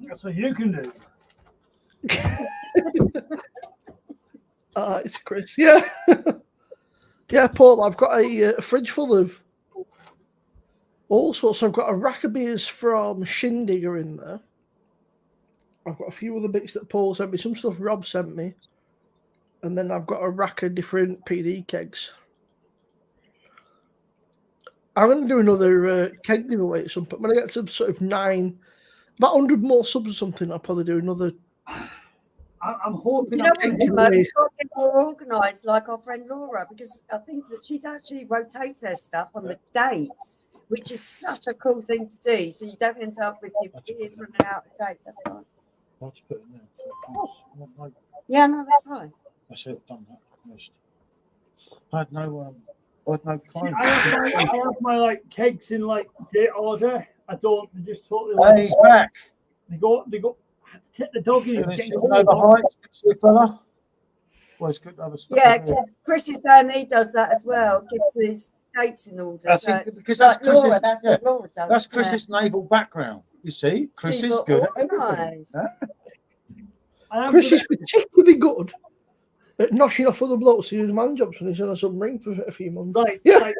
That's what you can do. It's Chris. Yeah. Yeah, Paul, I've got a fridge full of all sorts. I've got a rack of beers from Shindigger in there. I've got a few other bits that Paul sent me, some stuff Rob sent me. And then I've got a rack of different PD kegs. I'm going to do another keg giveaway at some point. When I get to sort of about 100 more subs or something, I'll probably do another. I'm hoping. You know keg what, Simmo, giveaway. we've got to get more organised, like our friend Laura, because I think that she actually rotates her stuff on the dates, which is such a cool thing to do. So you don't end up with your beers running out of date. That's fine. What to put in there? Yeah, no, that's fine. I should have done that first. I had no phone. I have my like kegs in like date order. I don't. They just totally. Hey, he's back. They go. I have to take the dog in. Can and you get see the over whole height? See a fella? Well, it's good to have a stop. Yeah, Chris is saying he does that as well. Gives his dates in order. That's so, it, because that's like Laura, Chris's, that's yeah, what Laura does. that's isn't it? Chris's naval background. You see, Chris is Seabrook good at everything. organised. Huh? Chris is particularly good at noshing off other blokes who do man jobs when he's on a submarine for a few months. Right, Yeah.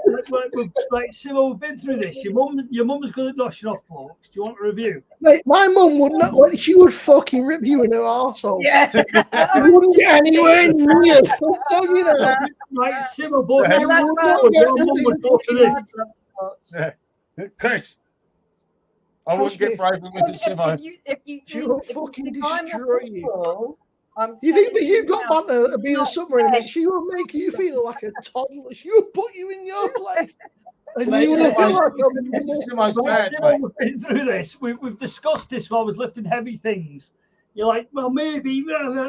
like Simmo, we've been through this. Your mum is good at noshing off blokes. Do you want a review? Mate, my mum would not. She would fucking rip you in her arsehole. Yeah. You wouldn't get anywhere near. I'm telling you now. Right, Simmo, but Yeah, you that's would right. know your mum would go to this. Yeah. Chris, I wouldn't get brave with Mrs. Simmo. If you She will think, fucking if I'm a destroy you. football, I'm You think that saying you've got now, banter at being a not submarine? best. She will make you feel like a toddler. She will put you in your place. And Mate, you will feel like Mrs. Simmo's Right, bad, Simmo, mate. we've been through this. We've discussed this while I was lifting heavy things. You're like, well, maybe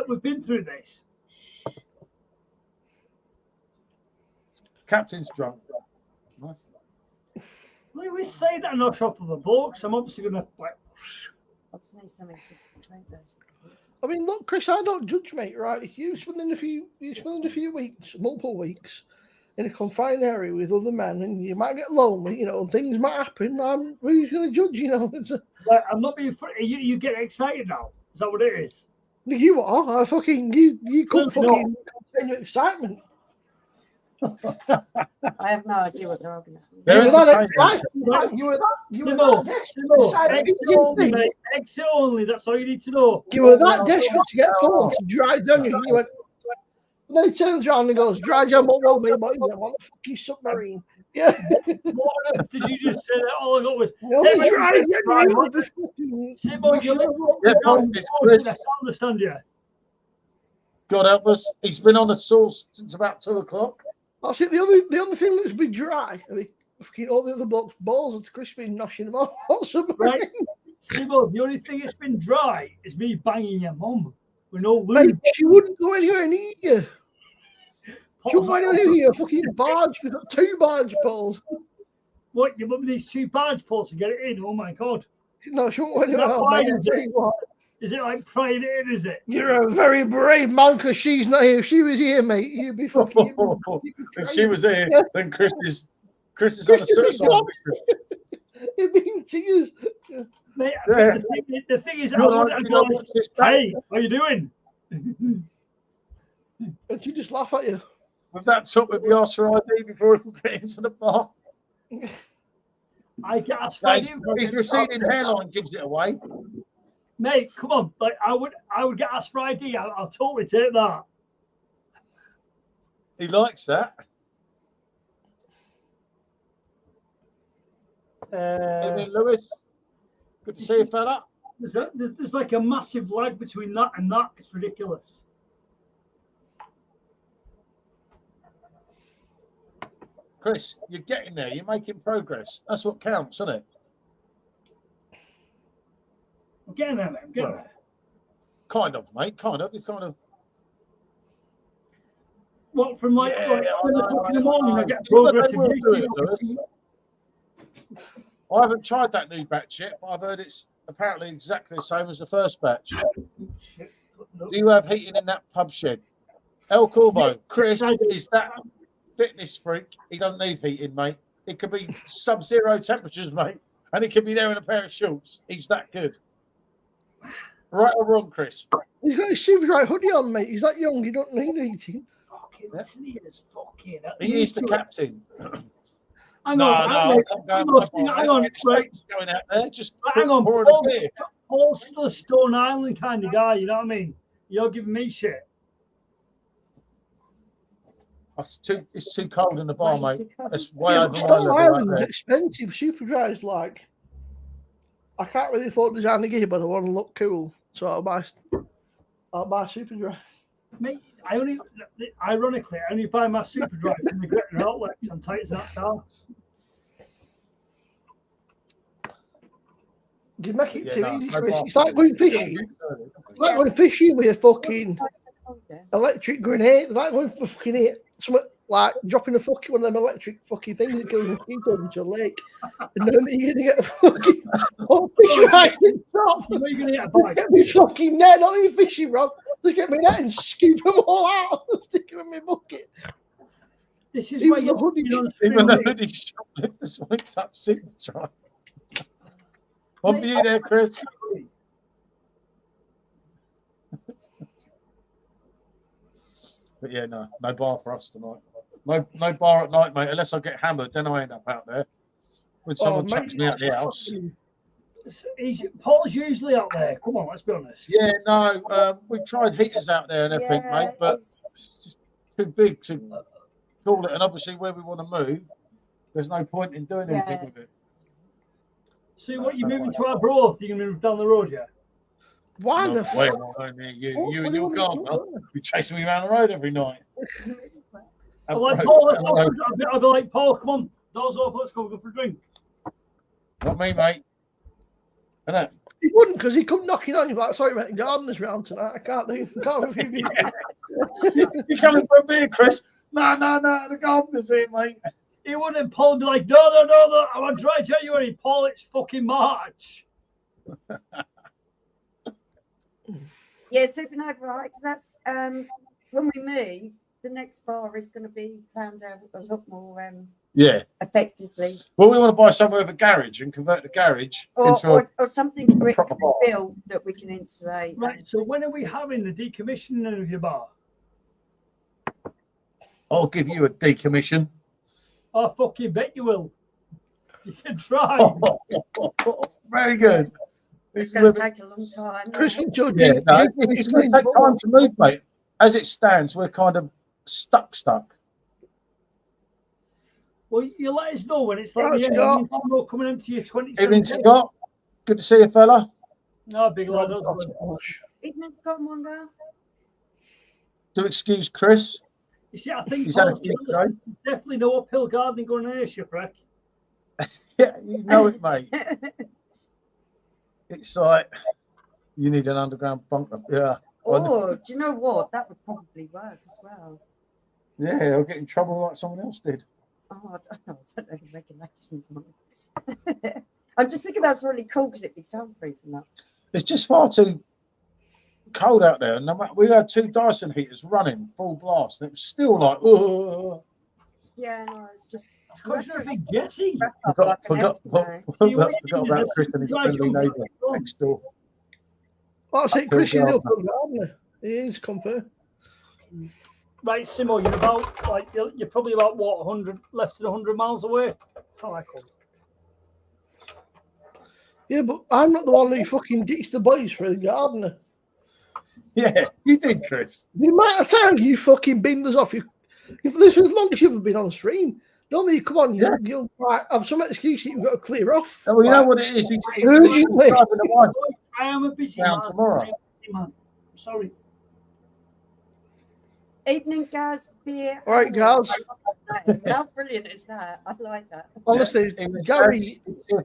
we've been through this. Captain's drunk. Nice. We always say that I'm not sure for the blokes. I'm obviously going to like. I just need something to drink this. I mean, look, Chris, I don't judge, mate. Right? If you spending a few weeks, multiple weeks, in a confined area with other men, and you might get lonely, you know, and things might happen. Who's going to judge? You know, Like, I'm not being funny. You get excited now. Is that what it is? you are. You couldn't No. fucking contain your excitement. I have no idea what they're organising. They're You were that entertaining. You were Simmo, desperate. exit only, mate. Exit only. That's all you need to know. You were that desperate to get Paul to drive down you. You went. And then he turns around and goes, "Dry jam won't roll me, but you want a fucking submarine." Yeah. What on earth did you just say that? All I got was The only dry jam Right, was the fucking. Simmo, you're Yeah, no, it's I Chris. can't understand you. God help us. He's been on the sauce since about 2 o'clock. That's it. The only thing that's been dry, I mean, fucking all the other blocks' balls are crispy and noshing them off on submarine. Right. Simmo, the only thing that's been dry is me banging your mum with no Mate, lube. she wouldn't go anywhere near you. She wouldn't go anywhere near you. A fucking barge. We've got 2 barge poles. What? Your mum needs 2 barge poles to get it in? Oh my god! No, she won't go anywhere. That's else, why mate. I is tell it? you what. Is it like prying it in? Is it? You're a very brave man because she's not here. If she was here, mate, you'd be fucking. You'd be If she was here, Yeah. then Chris is on a Chris would be suicide gone. mission. It'd be in tears. Mate, Yeah. the thing is, I You're would like, I'd you be know, like, watch this back. hey, how you doing? And she just laugh at you. With that top, we'd be asked for ID before we could get into the bar. I get asked No, for his, you. his receding hairline gives it away. Mate, come on. Like I would get asked for ID. I'll totally take that. He likes that. Evening, Lewis. Good to see you, fella. There's like a massive lag between that and that. It's ridiculous. Chris, you're getting there. You're making progress. That's what counts, isn't it? I'm getting there, mate. I'm getting there. Kind of, mate. Kind of. You kind of. What from like, Yeah, like I 10 know, o'clock in the I morning? know. I get You know what progress. they will do it, Lewis? I haven't tried that new batch yet, but I've heard it's apparently exactly the same as the first batch. Shit. Do you have heating in that pub shed? El Corvo, Yes, Chris I do. is that fitness freak. He doesn't need heating, mate. It could be sub-zero temperatures, mate, and he could be there in a pair of shorts. He's that good. Right or wrong, Chris? He's got his super dry hoodie on, mate. He's that young. He don't need eating. Fucking listen to this fucking. He is the captain. Hang No, on, I can't go. hang on, right. Going out there, just Hang on, pouring a beer. Paul's still a Stone Island kind of guy, you know what I mean? You're giving me shit. It's too cold in the bar, Way mate. too cold. It's way Yeah, over but my Stone level right Island's there. expensive. Super dry is like, I can't really afford designer gear, but I want to look cool, so I'll buy super dry. Mate, ironically, I only buy my super dry from the Gretna outlets. I'm tight as that car. You make it too no, easy, no Chris. bar. It's like going fishing. It's like going fishing with a fucking electric grenade. It's like going for fucking something like dropping one of them electric fucking things that kills mosquitoes into a lake. And then you're gonna get a fucking fish right at the top. You know you're gonna get a bite. Get me fucking net, not even fishing rod. Just get me net and scoop them all out and stick them in my bucket. This is Even why the you're hoodie on Even the stream. hoodie shoplifters won't touch signature. On view there, Chris. But yeah, no bar for us tonight. No bar at night, mate. Unless I get hammered, then I end up out there when someone chucks me out the house. Paul's usually out there. Come on, let's be honest. Yeah, no, we've tried heaters out there and everything, mate, but it's just too big to call it. And obviously, where we want to move, there's no point in doing anything with it. So what, you moving to our bro? You're gonna move down the road, yeah? Why No the way fuck? am I going near you. What You do and you your want me to gardener do? be chasing me around the road every night. I'm like, Paul, I'll be like, Paul, come on, doors open, let's go for a drink. Not me, mate. Innit? He wouldn't, because he come knocking on you like, sorry, mate, the gardener's round tonight. I can't have a few You coming for a beer, Chris? No, the gardener's here, mate. He wouldn't. Paul would be like, no, I'm on dry January. Paul, it's fucking March. Yeah, Supernova, right? So that's when we move, the next bar is going to be planned out a lot more Yeah. effectively. Well, we want to buy somewhere with a garage and convert the garage into Or something brick proper bar. built that we can insulate. Right, so when are we having the decommissioning of your bar? I'll give you a decommission. I fucking bet you will. You can try. Very good. It's going to take a long time. Chris, It's going to take time to move, mate. As it stands, we're kind of stuck. Well, you let us know when it's like, Right, yeah, Scott. Simmo coming into your 27. Evening, Scott. Good to see you, fella. No, big lad. Evening, Scott Wonder. Do excuse Chris. You see, I think He's had a Paul's few today. definitely no uphill gardening going on here, shipwreck. Yeah, you know it, mate. It's like you need an underground bunker. Yeah. Oh, do you know what? That would probably work as well. Yeah, I'll get in trouble like someone else did. Oh, I don't know the regulations on it. I'm just thinking that's really cool because it'd be soundproof and that. It's just far too cold out there. And we had 2 Dyson heaters running full blast. And it was still like, oh. Yeah, no, it's just. Because you're a big Jesse. Forgot about Chris and his friendly neighbour next door. That's it, Chris, you're the gardener. He is confirmed. Right, Simmo, you're about like you're probably about what 100 less than 100 miles away. That's how I come. Yeah, but I'm not the one who fucking ditched the boys for the gardener. Yeah, you did, Chris. The amount of times you fucking binned us off, if this was as long as you've ever been on stream, normally you come on, you'll like, have some excuse that you've got to clear off. Oh, well, you know what it is? He's driving the wife I am a busy down man. tomorrow. I'm sorry. Evening, Gaz, beer. All right, Gaz. How brilliant is that? I like that. Honestly, Gary,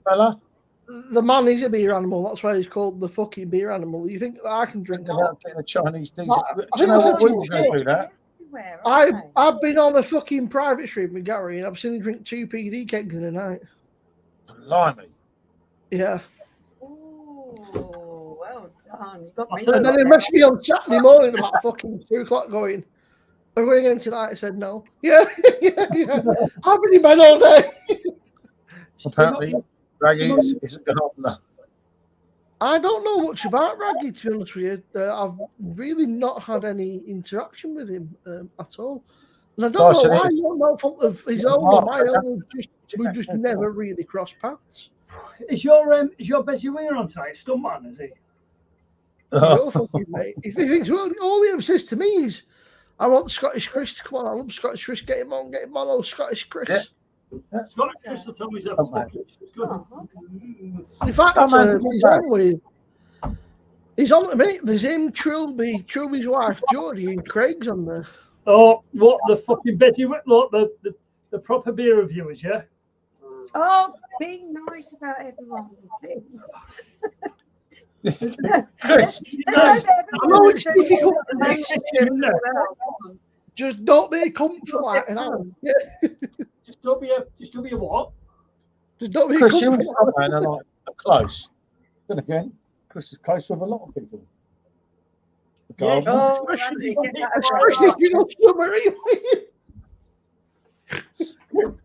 fella. the man is a beer animal. That's why he's called the fucking beer animal. You think that I can drink About getting a Chinese diesel. I Do you know what? We were think going to do that. Everywhere, aren't they? I've been on a fucking private stream with Gary and I've seen him drink 2 PD kegs in a night. Blimey. Yeah. Oh, well done. You got I'll me. tell you And then he messaged me on Saturday morning about fucking 2 o'clock going, "Are we going again tonight?" I said no. Yeah. I've been in bed all day. Apparently, Raggy is a gardener. I don't know much about Raggy, to be honest with you. I've really not had any interaction with him at all. And I don't Nice, know why. it is. No fault of his own or my own. We just never really crossed paths. Is your Bessie Winger on tonight? Stuntman, is he? You're fucking mate. If he thinks, well, all he ever says to me is, "I want Scottish Chris to come on. I love Scottish Chris. Get him on, oh Scottish Chris." Yeah. Scottish Crystal told me he's a Stuntman. fucking. It's good. Oh, okay. In fact, Stuntman's a good he's guy. on with. He's on at the minute. There's him, Trilby's wife, Geordie, and Craig's on there. Oh, what the fucking Betty Whitlock, the proper beer reviewers, yeah? Oh, be nice about everyone, please. Chris, I know it's difficult to make Well, Just don't be a cunt for like an hour. Yeah. Just don't be a what? Just don't be a Chris, you cunt and for Stuntman are like close. Then again, Chris is close with a lot of people. The Yeah. gardener. oh, that's it. Get that especially if right. you know submarine.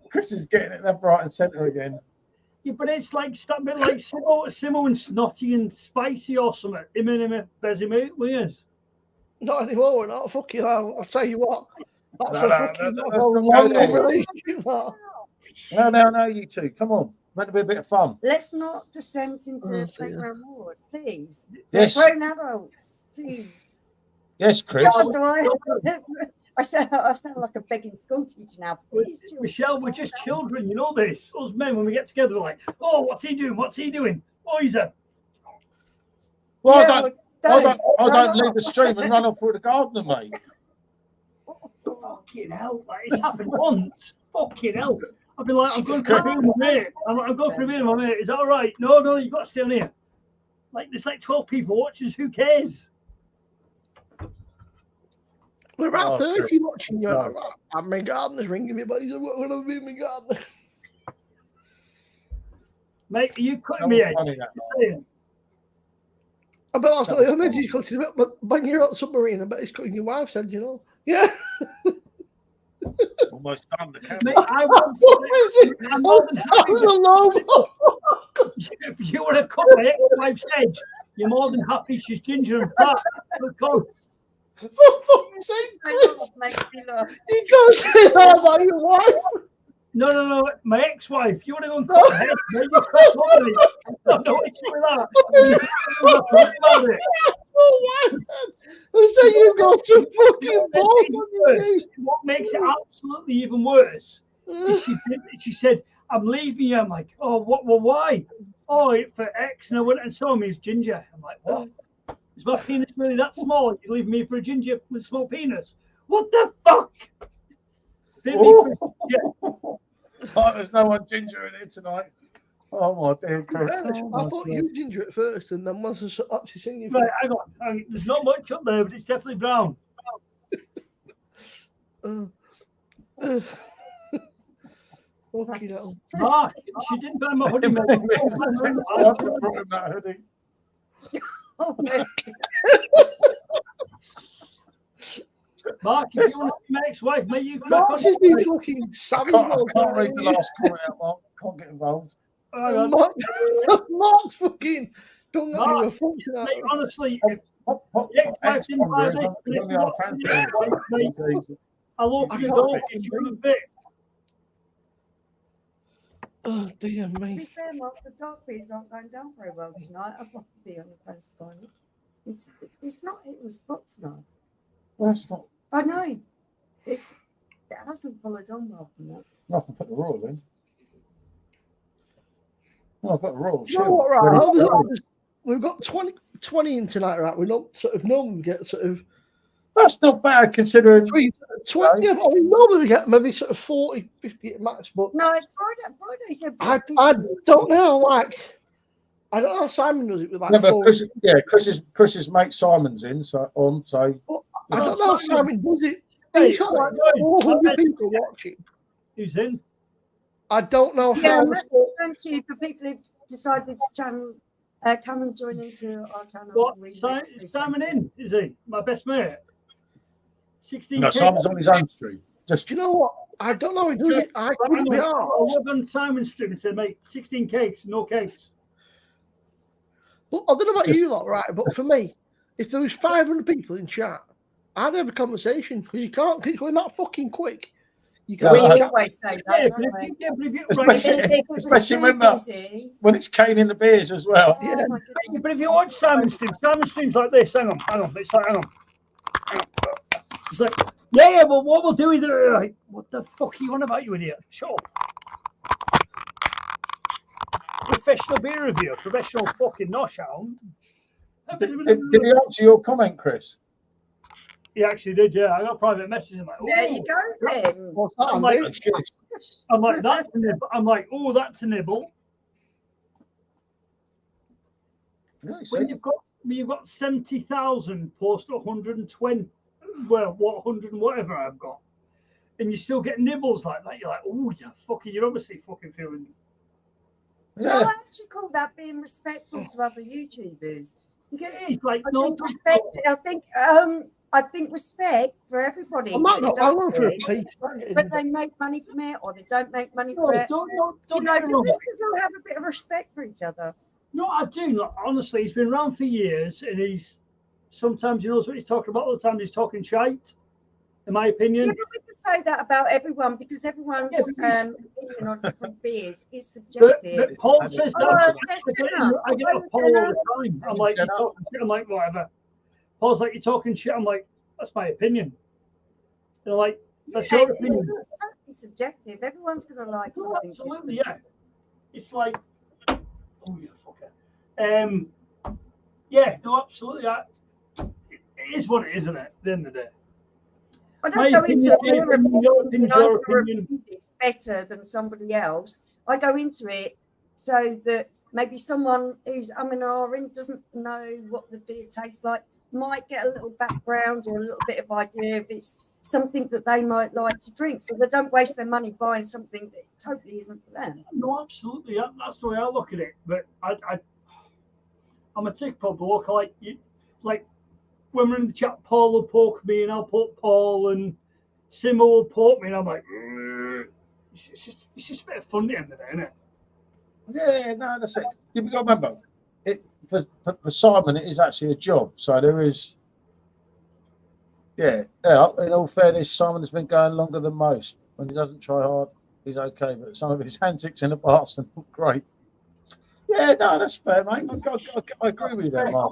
Chris is getting it left, right, and centre again. Yeah, but it's like a bit like Simmo and Snotty and Spicy or something. Him and Bessie Wingers. Not anymore. Not fuck you. I'll tell you what. That's No, a no, fucking no, that's let's a not go long there. relationship. That. No, you two. Come on. Meant to be a bit of fun. Let's not descend into Oh, dear. playground wars, please. Yes. They're grown adults, please. Yes, Chris. God, do I sound like a begging school teacher now. Please, children. Michelle, we're just children, you know this. Us men, when we get together, we're like, oh, what's he doing? What's he doing? Oh, he's a. Well, Yeah, I don't leave the stream and run off through the garden, mate. Fucking hell. Like, it's happened once. Fucking hell. I've been like, I'm going for a beer with my mate. I'm going for a beer with my mate. Is that all right? No, you've got to stay on here. Like, there's like 12 people watching us. Who cares? We're about Oh, 30 watching you. No. And my gardener's ringing me, but he's going to be my gardener. Mate, are you That cutting was me, Ed? funny, that night. I bet that's That not was the only fun. he's cutting a bit, but when you're on submarine, I bet he's cutting your wife said, you know. Yeah. Almost done the camera. Mate, I want What is it? I'm more than That happy was a to, low. if you were to cut my ex-wife's edge, you're more than happy she's ginger and fat. But go. For fuck's sake, Chris. Makes me laugh. You can't say that about your wife. No, my ex-wife. You want to go and cut her head? Maybe you cut her head. I don't know issue with that. What about it? Oh, why? I say you got some fucking balls on your knee. What makes it absolutely even worse is she said, I'm leaving you. I'm like, oh, what? Well, why? Oh, for X. And I went and saw him. He's ginger. I'm like, what? Is my penis really that small? You leave me for a ginger with a small penis? What the fuck? Oh. Oh, there's no one ginger in here tonight. Oh my dear Chris. Oh, I my thought God. you were ginger at first, and then once I actually seen you, Right, hang on. There's not much up there, but it's definitely brown. fucking hell. Mark, she didn't buy my hoodie, mate. I brought him that hoodie. Oh, no. Mark, if you want to be my ex-wife, mate, you crack Mark's on. just been fucking savage. I can't read the last comment out, Mark. Can't get involved. Hang on. Mark's fucking don't know Mark, you a function out. Mate, honestly, if What Yeah, ex didn't buy is this, on but if the you old want- fans yeah, page, so it's easy. I'll open the door if you're going to fit. Oh dear To be me. fair, Mark, the dark beers aren't going down very well tonight. I've got to be on the first one. It's not hitting the spot tonight. That's not. I know. It hasn't followed on well from that. No, I can put the royal in. No, I've got the royal. You know what, right? We've got 20 in tonight, right? We don't sort of normally get sort of That's not bad considering. 20. Yeah, but I mean, normally we get maybe sort of 40, 50 at max, but No, Friday's a I busy don't know. Like, I don't know how Simon does it with like No, but 40. Chris's mate Simon's in, so I don't know how Simon does it. He's got like Hey, 400 people watching. Who's in? I don't know Yeah, how. massive thank you for people who've decided to channel Come and join into our channel. What? We really appreciate Simon it. in, is he? My best mate. 16K. No, Simon's on his own stream. Just Do you know what? I don't know. He does it. I couldn't be I arsed. went on Simon's stream and said, mate, 16 cakes, no cakes. But I don't know about Just- you lot, right? But for me, if there was 500 people in chat, I'd have a conversation because you can't keep going that fucking quick. You Yeah, We can't. I- always say Yeah, that, but don't if we? you- yeah, but if you- Especially- right, If it was especially too remember- busy, when it's Kane in the beers as well. oh Yeah. my yeah, but goodness. if you watch Simon's stream's like this. Hang on. It's like, hang on. It's like, yeah, but what we'll do is, like, what the fuck are you on about, you idiot? Shut up. Professional beer reviewer, professional fucking nosh hound. Did he answer your comment, Chris? He actually did, yeah. I got a private message. I'm like, There you go then. What's that, I'm Andy? like, Yes. I'm like, that's a nibble. I'm like, oh, that's a nibble. Yeah, you When see? you've got 70,000 post 120, well, what 100 and whatever I've got, and you still get nibbles like that, you're like, oh, you're obviously fucking feeling. No, I Yeah. actually call that being respectful to other YouTubers because It's like, I no, think don't- respect. I think respect for everybody. I might that not. does I went for a this, page. but they make money from it or they don't make money no, for it. don't You know, get me wrong. just all have a bit of respect for each other. No, I do. Like, honestly, he's been around for years, and he's sometimes he knows what he's talking about. Other times he's talking shite. In my opinion, Yeah, but we can say that about everyone because everyone's Yeah, but opinion on different beers is but subjective. Paul says Oh, that. there's I get a dinner. Paul all the time. I'm like, Dinner. you're talking shit. I'm like, whatever. Paul's like, you're talking shit. I'm like, that's my opinion. They're like, that's Yeah, your it's opinion. totally subjective. Everyone's going to like No, something absolutely, different. yeah. It's like, oh, you fucker. Yeah, no, absolutely. It is what it is, isn't it? At the end of the day. I My don't go into opinion, it. your opinion, your opinion. It's better than somebody else. I go into it so that maybe someone who's and ahhing doesn't know what the beer tastes like might get a little background or a little bit of idea if it's something that they might like to drink, so they don't waste their money buying something that totally isn't for them. No, absolutely. That's the way I look at it. But I'm a tick pub bloke. Like when we're in the chat, Paul will poke me, and I'll poke Paul, and Simmo will poke me, and I'm like, it's just a bit of fun at the end of the day, isn't it? Yeah, no, that's it. You've got to remember, for Simon, it is actually a job. So there is, yeah. In all fairness, Simon has been going longer than most. When he doesn't try hard, he's okay. But some of his antics in the past are not great. Yeah, no, that's fair, mate. I agree with you there, Mark.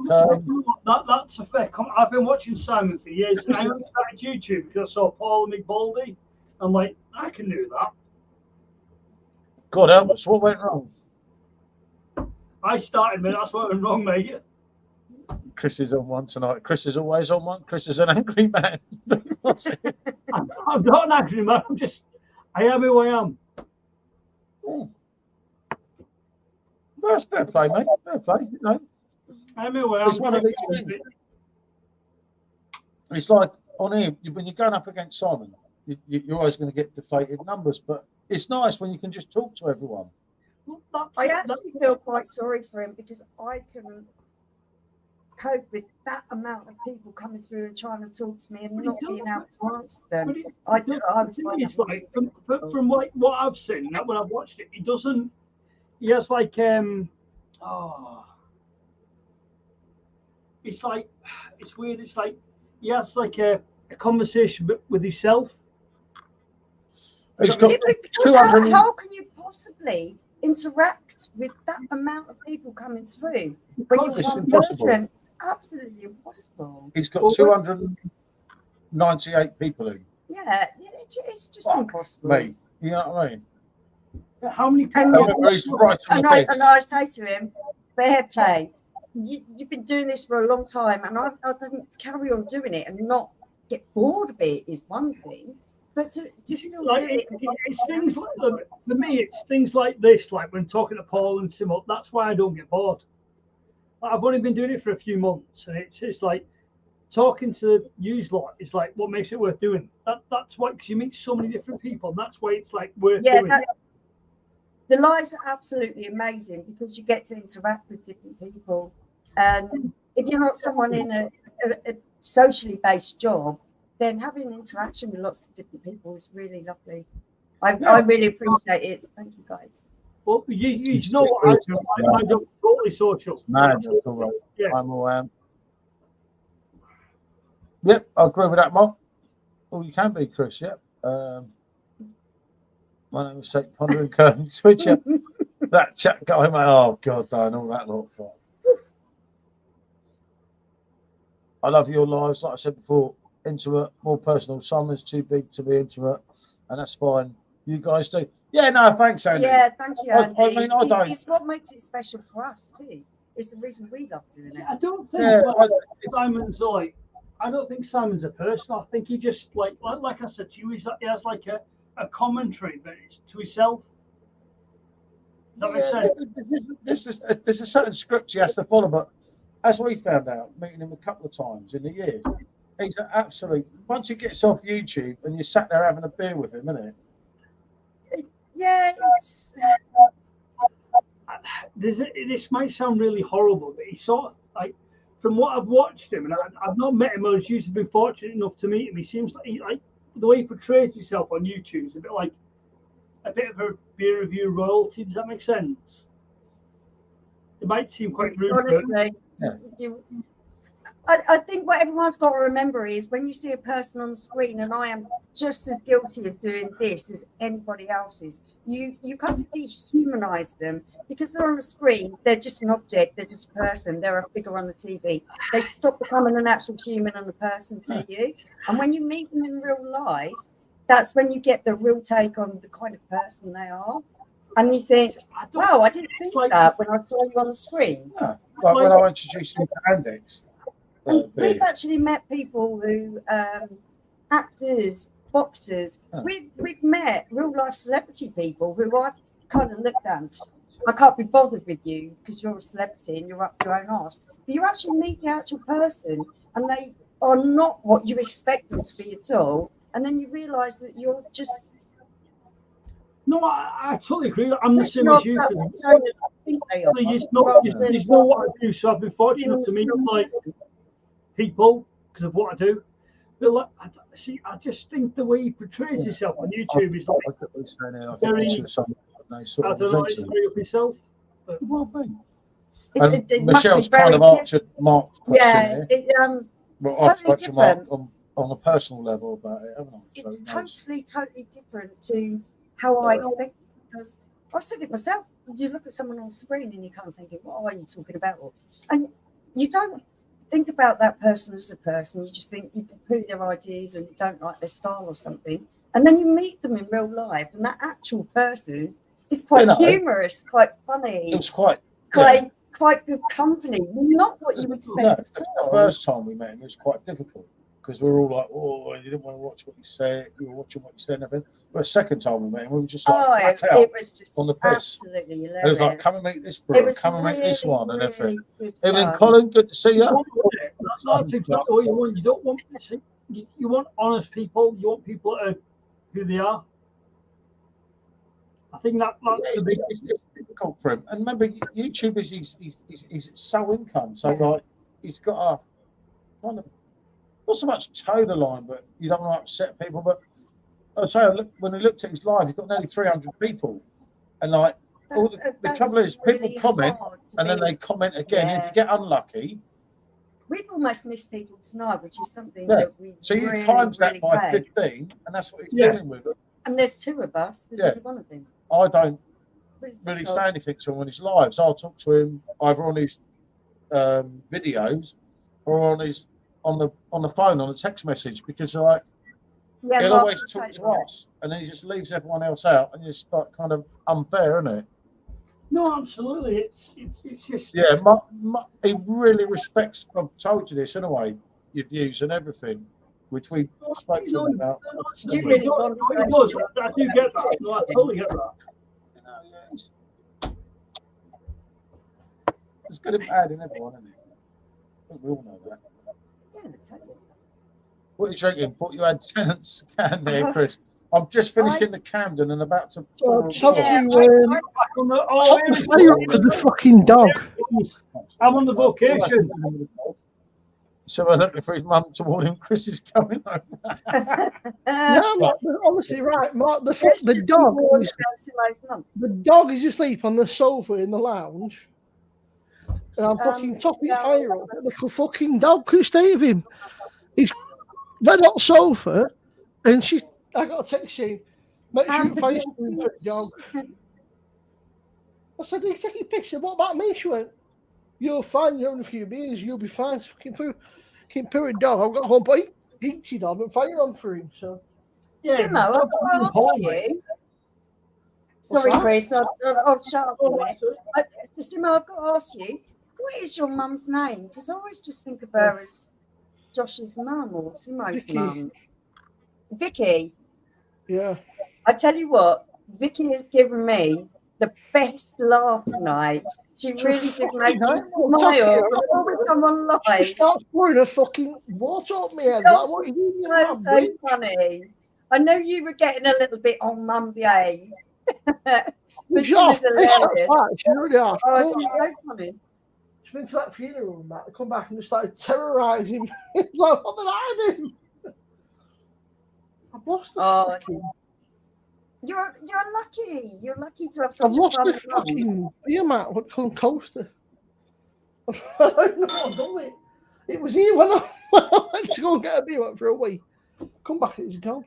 That's a fair comment. I've been watching Simon for years. I only started YouTube because I saw Paul and McBaldy. I'm like, I can do that. God help us. What went wrong? I started, but that's what went wrong, mate. Chris is on one tonight. Chris is always on one. Chris is an angry man. I'm not an angry man. I am who I am. Oh. That's fair play, mate. Fair play. You know, I am who I am. it's one of these things. It's like on here when you're going up against Simon, you're always going to get deflated numbers. But it's nice when you can just talk to everyone. I actually feel quite sorry for him because I can cope with that amount of people coming through and trying to talk to me and not being able to answer them. I would find It's that like really from like what I've seen, when I've watched it, he doesn't. He has like it's like it's weird. It's like he has like a conversation with himself. He's got Yeah, but because 200. how can you possibly interact with that amount of people coming through when you're It's one impossible. person? It's absolutely impossible. He's got 298 people in. Yeah, it's just Fuck impossible. me. You know what I mean? How many people? And Remember, he's right on And the I, pitch. and I say to him, fair play. You've been doing this for a long time, and I didn't carry on doing it and not get bored of it is one thing. But to still Like do it. it's things like for me, it's things like this. Like when talking to Paul and Simmo, that's why I don't get bored. Like, I've only been doing it for a few months, and it's like talking to you lot is like what makes it worth doing. That's why, because you meet so many different people. And that's why it's like worth doing. the lives are absolutely amazing because you get to interact with different people. And if you're not someone in a socially based job, then having interaction with lots of different people is really lovely. I really appreciate it. Thank you, guys. Well, you know what I do. My job's totally social. Man, right. Yeah. I'm all, yep, I agree with that, Mark. Oh, you can be, Chris. Yep. My name is Jake Pondering Curtain Switcher. That chat guy, mate. Oh God, I know that lot for. I love your lives, like I said before, intimate, more personal. Some is too big to be intimate, and that's fine. You guys do. Yeah, no, thanks, Andy. Yeah, thank you, Andy. I mean, I don't. It's what makes it special for us too. It's the reason we love doing it. I don't think Yeah, Simon's like. I don't think Simon's a person. I think he just like I said to you, he has like a commentary, but it's to himself. Does that make sense? There's a certain script he has to follow, but as we found out, meeting him a couple of times in the year, he's an absolute. Once he gets off YouTube and you sat there having a beer with him, isn't it? Yeah, it's. This might sound really horrible, but he's sort of like, from what I've watched him, and I've not met him, I was usually been fortunate enough to meet him. He seems like the way he portrays himself on YouTube is a bit of a peer review royalty. Does that make sense? It might seem quite rude. Honestly, Yeah. I think what everyone's got to remember is when you see a person on the screen, and I am just as guilty of doing this as anybody else is, you kind of dehumanize them because they're on the screen. They're just an object. They're just a person. They're a figure on the TV. They stop becoming an actual human and a person to you. And when you meet them in real life, that's when you get the real take on the kind of person they are. And you think, wow, I didn't think that when I saw you on the screen. Yeah. Like when I introduced him to Andex. And we've actually met people who, actors, boxers. We've met real life celebrity people who I've kind of looked at. I can't be bothered with you because you're a celebrity and you're up your own arse. But you actually meet the actual person, and they are not what you expect them to be at all. And then you realise that you're just. No, I totally agree. I'm the same as you. You know what I do, so I've been fortunate enough to meet like people because of what I do. But like, I just think the way he portrays himself on YouTube is like very. I don't know, it's very of himself. Well, be. It Michelle's kind of answered Mark's question here. Well, totally I've spoken to Mark on a personal level about it, haven't I? It's totally different to how I expected. Because I've said it myself. You look at someone on the screen and you can't think, what are you talking about? And you don't think about that person as a person. You just think you poo their ideas or you don't like their style or something. And then you meet them in real life, and that actual person is quite humorous, quite funny. It was quite good company. Not what you expect at all. The first time we met him, it was quite difficult because we were all like, "Oh, you didn't want to watch what you said. You were watching what you said and everything." But the second time we met him, we were just like flat out. It was just on the piss. Absolutely hilarious. It was like, "Come and meet this bro. Come and meet this one," and everything. And then Colin, good to see you. That's exactly what you want. You don't want you want honest people. You want people that are who they are. I think that's the big. It's difficult for him. And remember, YouTube is his sole income. So like, he's got a kind of not so much toe the line, but you don't want to upset people. But I say, when he looked at his live, he's got nearly 300 people, and like the trouble is, people comment and then they comment again. Yeah. If you get unlucky. We've almost missed people tonight, which is something that we so you times that by 15, and that's what he's dealing with. And there's two of us. There's only one of them. I don't really say anything to him on his lives. I'll talk to him either on his videos or on the phone, on a text message, because like he'll always talk to us, and then he just leaves everyone else out, and it's like kind of unfair, isn't it? No, absolutely. It's just he really respects. I've told you this anyway. Your views and everything, which we spoke to him about. You really does. I do get that. No, I totally get that. It's good and bad in everyone, isn't it? We all know that. Yeah, totally. What are you drinking? Thought you had Tennant's can there, Chris. I'm just finishing the Camden and about to. So I just had Yeah, to Back on the, top the fire up with the fucking dog. I'm on the vocation. So we're looking for his mum toward him. Chris is coming over. No, Mark, honestly, right, Mark. The dog is asleep on the sofa in the lounge, and I'm fucking topping fire up. The little fucking dog couldn't stay with him. He's led on sofa, and I got a text saying, "Make sure you fire for the dog." I said, "He's taking pictures. What about me?" She went, "You're fine. You're having a few beers. You'll be fine." Fucking poo a dog. I've got to go and put heated on and fire on for him. So. Yeah, Simmo, I've got to ask you. Sorry, that? Chris, I'll shut up a minute. Simmo, I've got to ask you, what is your mum's name? Because I always just think of her as Josh's mum or Simmo's mum. Vicky. Yeah. I tell you what, Vicky has given me the best laugh tonight. She really did make me smile before we come on live. She starts pouring a fucking water up my head. So funny. I know you were getting a little bit on mum behave. But she was hilarious. She really are. Oh, she's so funny. She went to that funeral and that. I come back and just started terrorising me. Like, what did I do? I've lost the fucking... You're lucky. You're lucky to have such I've a lost fun the fucking beer mat. What called coaster? I don't know what I've done with it. It was here when I went to go and get a beer for a week. Come back, it's gone.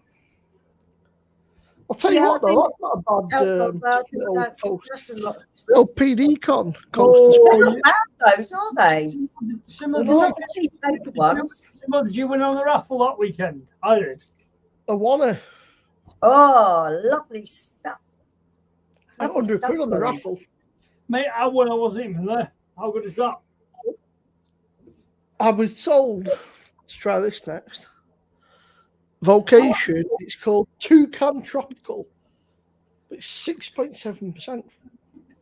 I'll tell you what, though, that's not a bad little PD con coaster. They're not bad, those, are they? Simmo, They're not the cheap paper ones. Simmo, did you win on the raffle that weekend? I did. I won a... Oh, lovely stuff. £100 on the raffle. Mate, I won, I wasn't even there. How good is that? I was told to try this next. Vocation, it's called Toucan Tropical. It's 6.7%.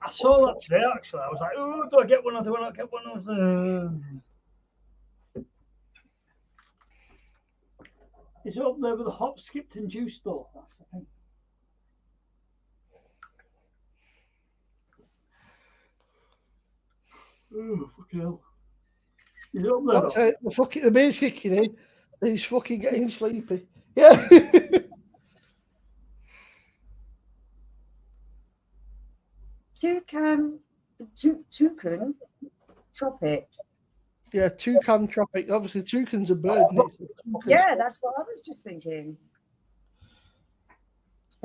I saw that today, actually. I was like, oh, do I get one or do I not get one? I was, Is it up there with the hop, skipped and juice store? That's the thing. Oh, fucking hell. Is it up there? The beer's kicking in. He's fucking getting sleepy. Yeah. Toucan Tropic. Yeah, Toucan Tropic. Obviously, toucan's a bird. Yeah, that's what I was just thinking.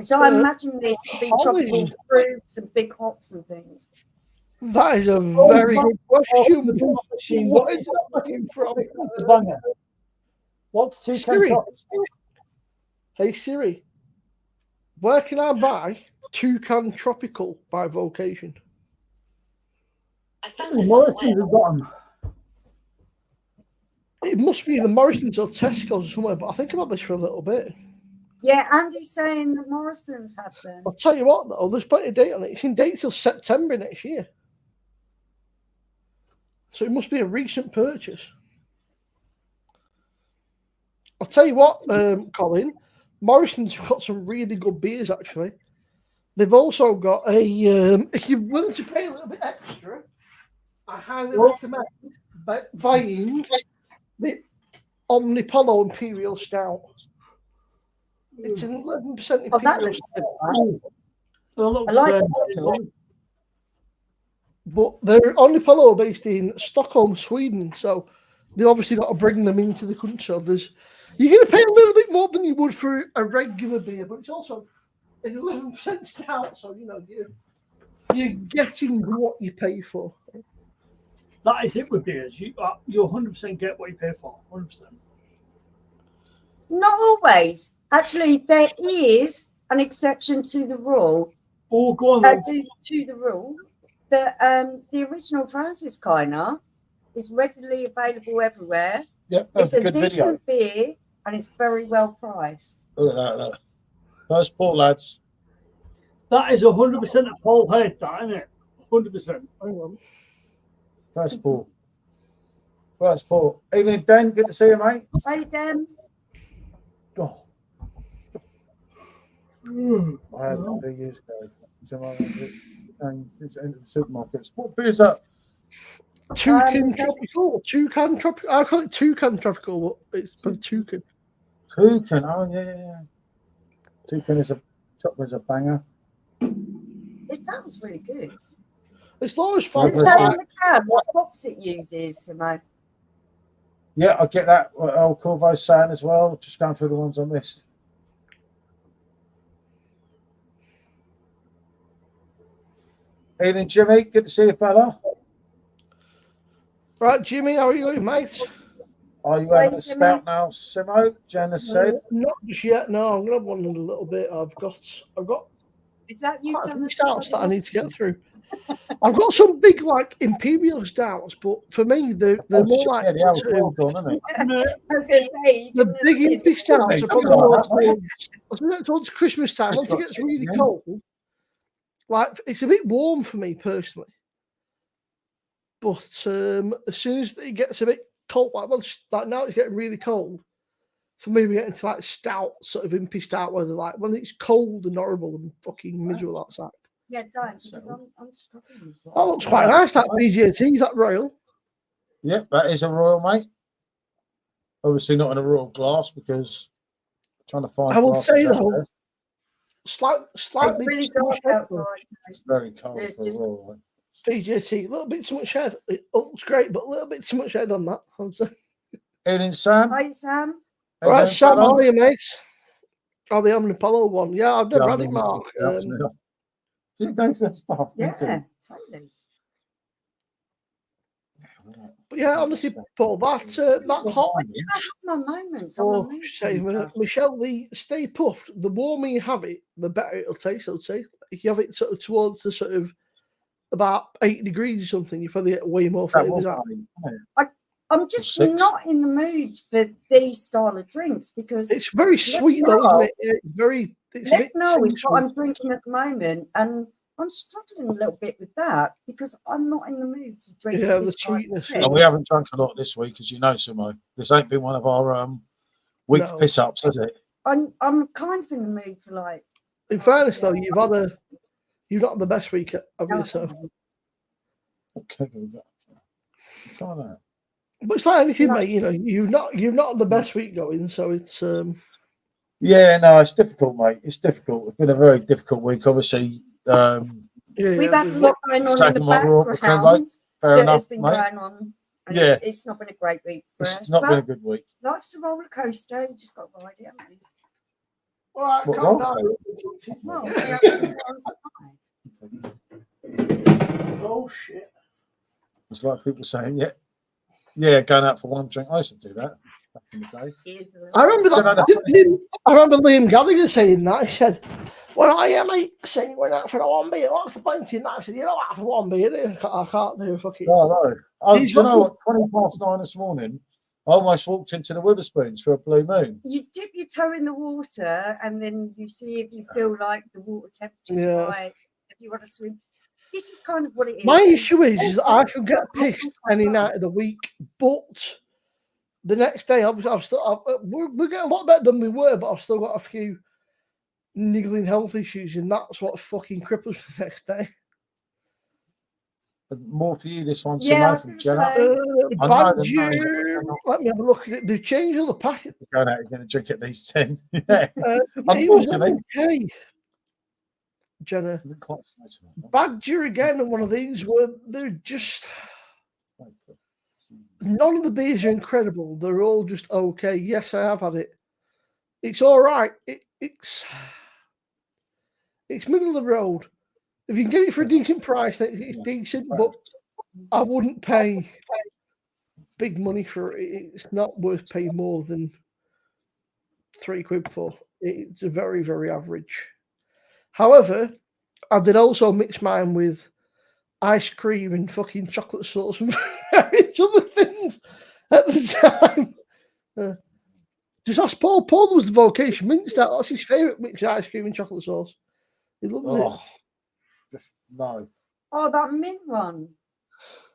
So I imagine this to be tropical fruits and big hops and things. That is a very good question. What is that looking from? What's Toucan Siri? Tropic? Hey Siri, where can I buy Toucan Tropical by Vocation? I found this on the web. It must be the Morrison's or Tesco's or somewhere, but I think about this for a little bit. Yeah, Andy's saying that Morrison's had them. I'll tell you what, though, there's plenty of date on it. It's in date till September next year. So it must be a recent purchase. I'll tell you what, Colin, Morrison's got some really good beers, actually. They've also got a, if you're willing to pay a little bit extra, I highly recommend buying the Omnipollo Imperial Stout. It's an 11% Imperial that looks Stout. I like it. But they're Omnipollo based in Stockholm, Sweden, so they obviously got to bring them into the country. So you're going to pay a little bit more than you would for a regular beer, but it's also an 11% stout, so you're getting what you pay for. That is it with beers. You 100% get what you pay for. 100%. Not always. Actually, there is an exception to the rule. Oh, go on. Then. To the rule that the original Francis Kiner is readily available everywhere. Yep, it's that's a a good decent video. beer and it's very well priced. Look at that. First pour, lads. That is 100% a Paul Head, that, isn't it? 100%. First pour. First pour. Evening, Dan. Good to see you, mate. Hey, Dan. Oh. I had it 2 years ago. So I went to the supermarkets. What beer is that? Toucan Tropical. Toucan Tropical. I call it Toucan Tropical, but it's for Toucan. Toucan. Oh, yeah. Toucan is a banger. It sounds really good. It's always Does fun. it say on the can what box it uses, Simmo? Yeah, I get that. What old Corvo's saying as well. Just going through the ones I missed. Evening, Jimmy. Good to see you, fella. Right, Jimmy, how are you going, mate? Are you having a stout now, Simmo? Jenna said. Not just yet. No, I'm gonna have one in a little bit. I've got. Is that you quite a telling few us? stouts that I need to get through. I've got some big like imperial stouts, but for me, they're more like the old well done, isn't it? I was going to say the big impy stouts are probably more towards Christmas time. Just Once it got gets really chicken. cold, like it's a bit warm for me personally. But as soon as it gets a bit cold, like now it's getting really cold. For me, we get into like stout, sort of impy stout, where they're like when it's cold and horrible and fucking miserable outside. Yeah, don't, because I'm struggling. That looks quite nice. That BJT, is that royal? Yeah, that is a royal, mate. Obviously not in a royal glass because I'm trying to find. I will glasses say out though, there. It's slightly really dark outside. It's very cold It's for just- a royal. Mate. BJT, a little bit too much head. It looks great, but a little bit too much head on that. I'd say. Evening, Sam. Hi, Sam. How you Right, doing, Sam, fella? how are you, mate? Oh, the Omnipolo one. Yeah, I've never had it, Mark. Do you think that stuff? Yeah, totally. But yeah, honestly, Paul, that hot. I have my moments. Oh, say, Michelle, the Stay Puffed, the warmer you have it, the better it'll taste, I'd say. If you have it sort of towards the sort of about 8 degrees or something, you probably get way more flavours out. I'm just not in the mood for these style of drinks because it's very sweet, though, isn't it? It's very. It's a bit no, it's sweet. what I'm drinking at the moment, and I'm struggling a little bit with that because I'm not in the mood to drink. Yeah, this the sweetness. And we haven't drunk a lot this week, as you know, Simmo. This ain't been one of our week piss ups, has it? I'm kind of in the mood for like. In fairness, though, you've not the best week, have you? So. Okay, try that. But it's like anything, mate. You know, you've not the best week going, so it's. Yeah, no, it's difficult, mate. It's difficult. It's been a very difficult week, obviously. We've had a lot going on in the background. Fair enough, has been mate. going on. And Yeah, it's not been a great week for us. It's not been a good week. Life's a roller coaster. You just got to ride it, haven't you? All right, calm down. Well, the ups and downs. Oh shit! It's like people saying, yeah, going out for one drink. I used to do that back in the day. I remember that. I remember Liam Gallagher saying that. He said, "Well, I am saying went out for a one beer. What's the point in that?" I said, "You know, after one beer, I can't do a fucking." No. Do you know what? 9:20 this morning, I almost walked into the Witherspoons for a blue moon. You dip your toe in the water, and then you see if you feel like the water temperature's right. If you want to swim. This is kind of what it is. My issue is that I can get pissed any night of the week, but the next day we're getting a lot better than we were, but I've still got a few niggling health issues, and that's what fucking cripples me the next day. More for you this one, yeah, from Jenna. Badger. Let me have a look at it. They've changed all the packet. Going out, you're going to drink at least 10. Yeah. It was okay. Jenna. Badger again, and one of these where they're just none of the beers are incredible. They're all just okay. Yes, I have had it. It's all right. It's middle of the road. If you can get it for a decent price, then it's decent. But I wouldn't pay big money for it. It's not worth paying more than £3 for. It's a very, very average. However, I did also mix mine with ice cream and fucking chocolate sauce and various other things at the time. Just ask Paul. Paul was the vocation mint stout. That's his favourite mix of ice cream and chocolate sauce. He loves it. Just no. Oh, that mint one.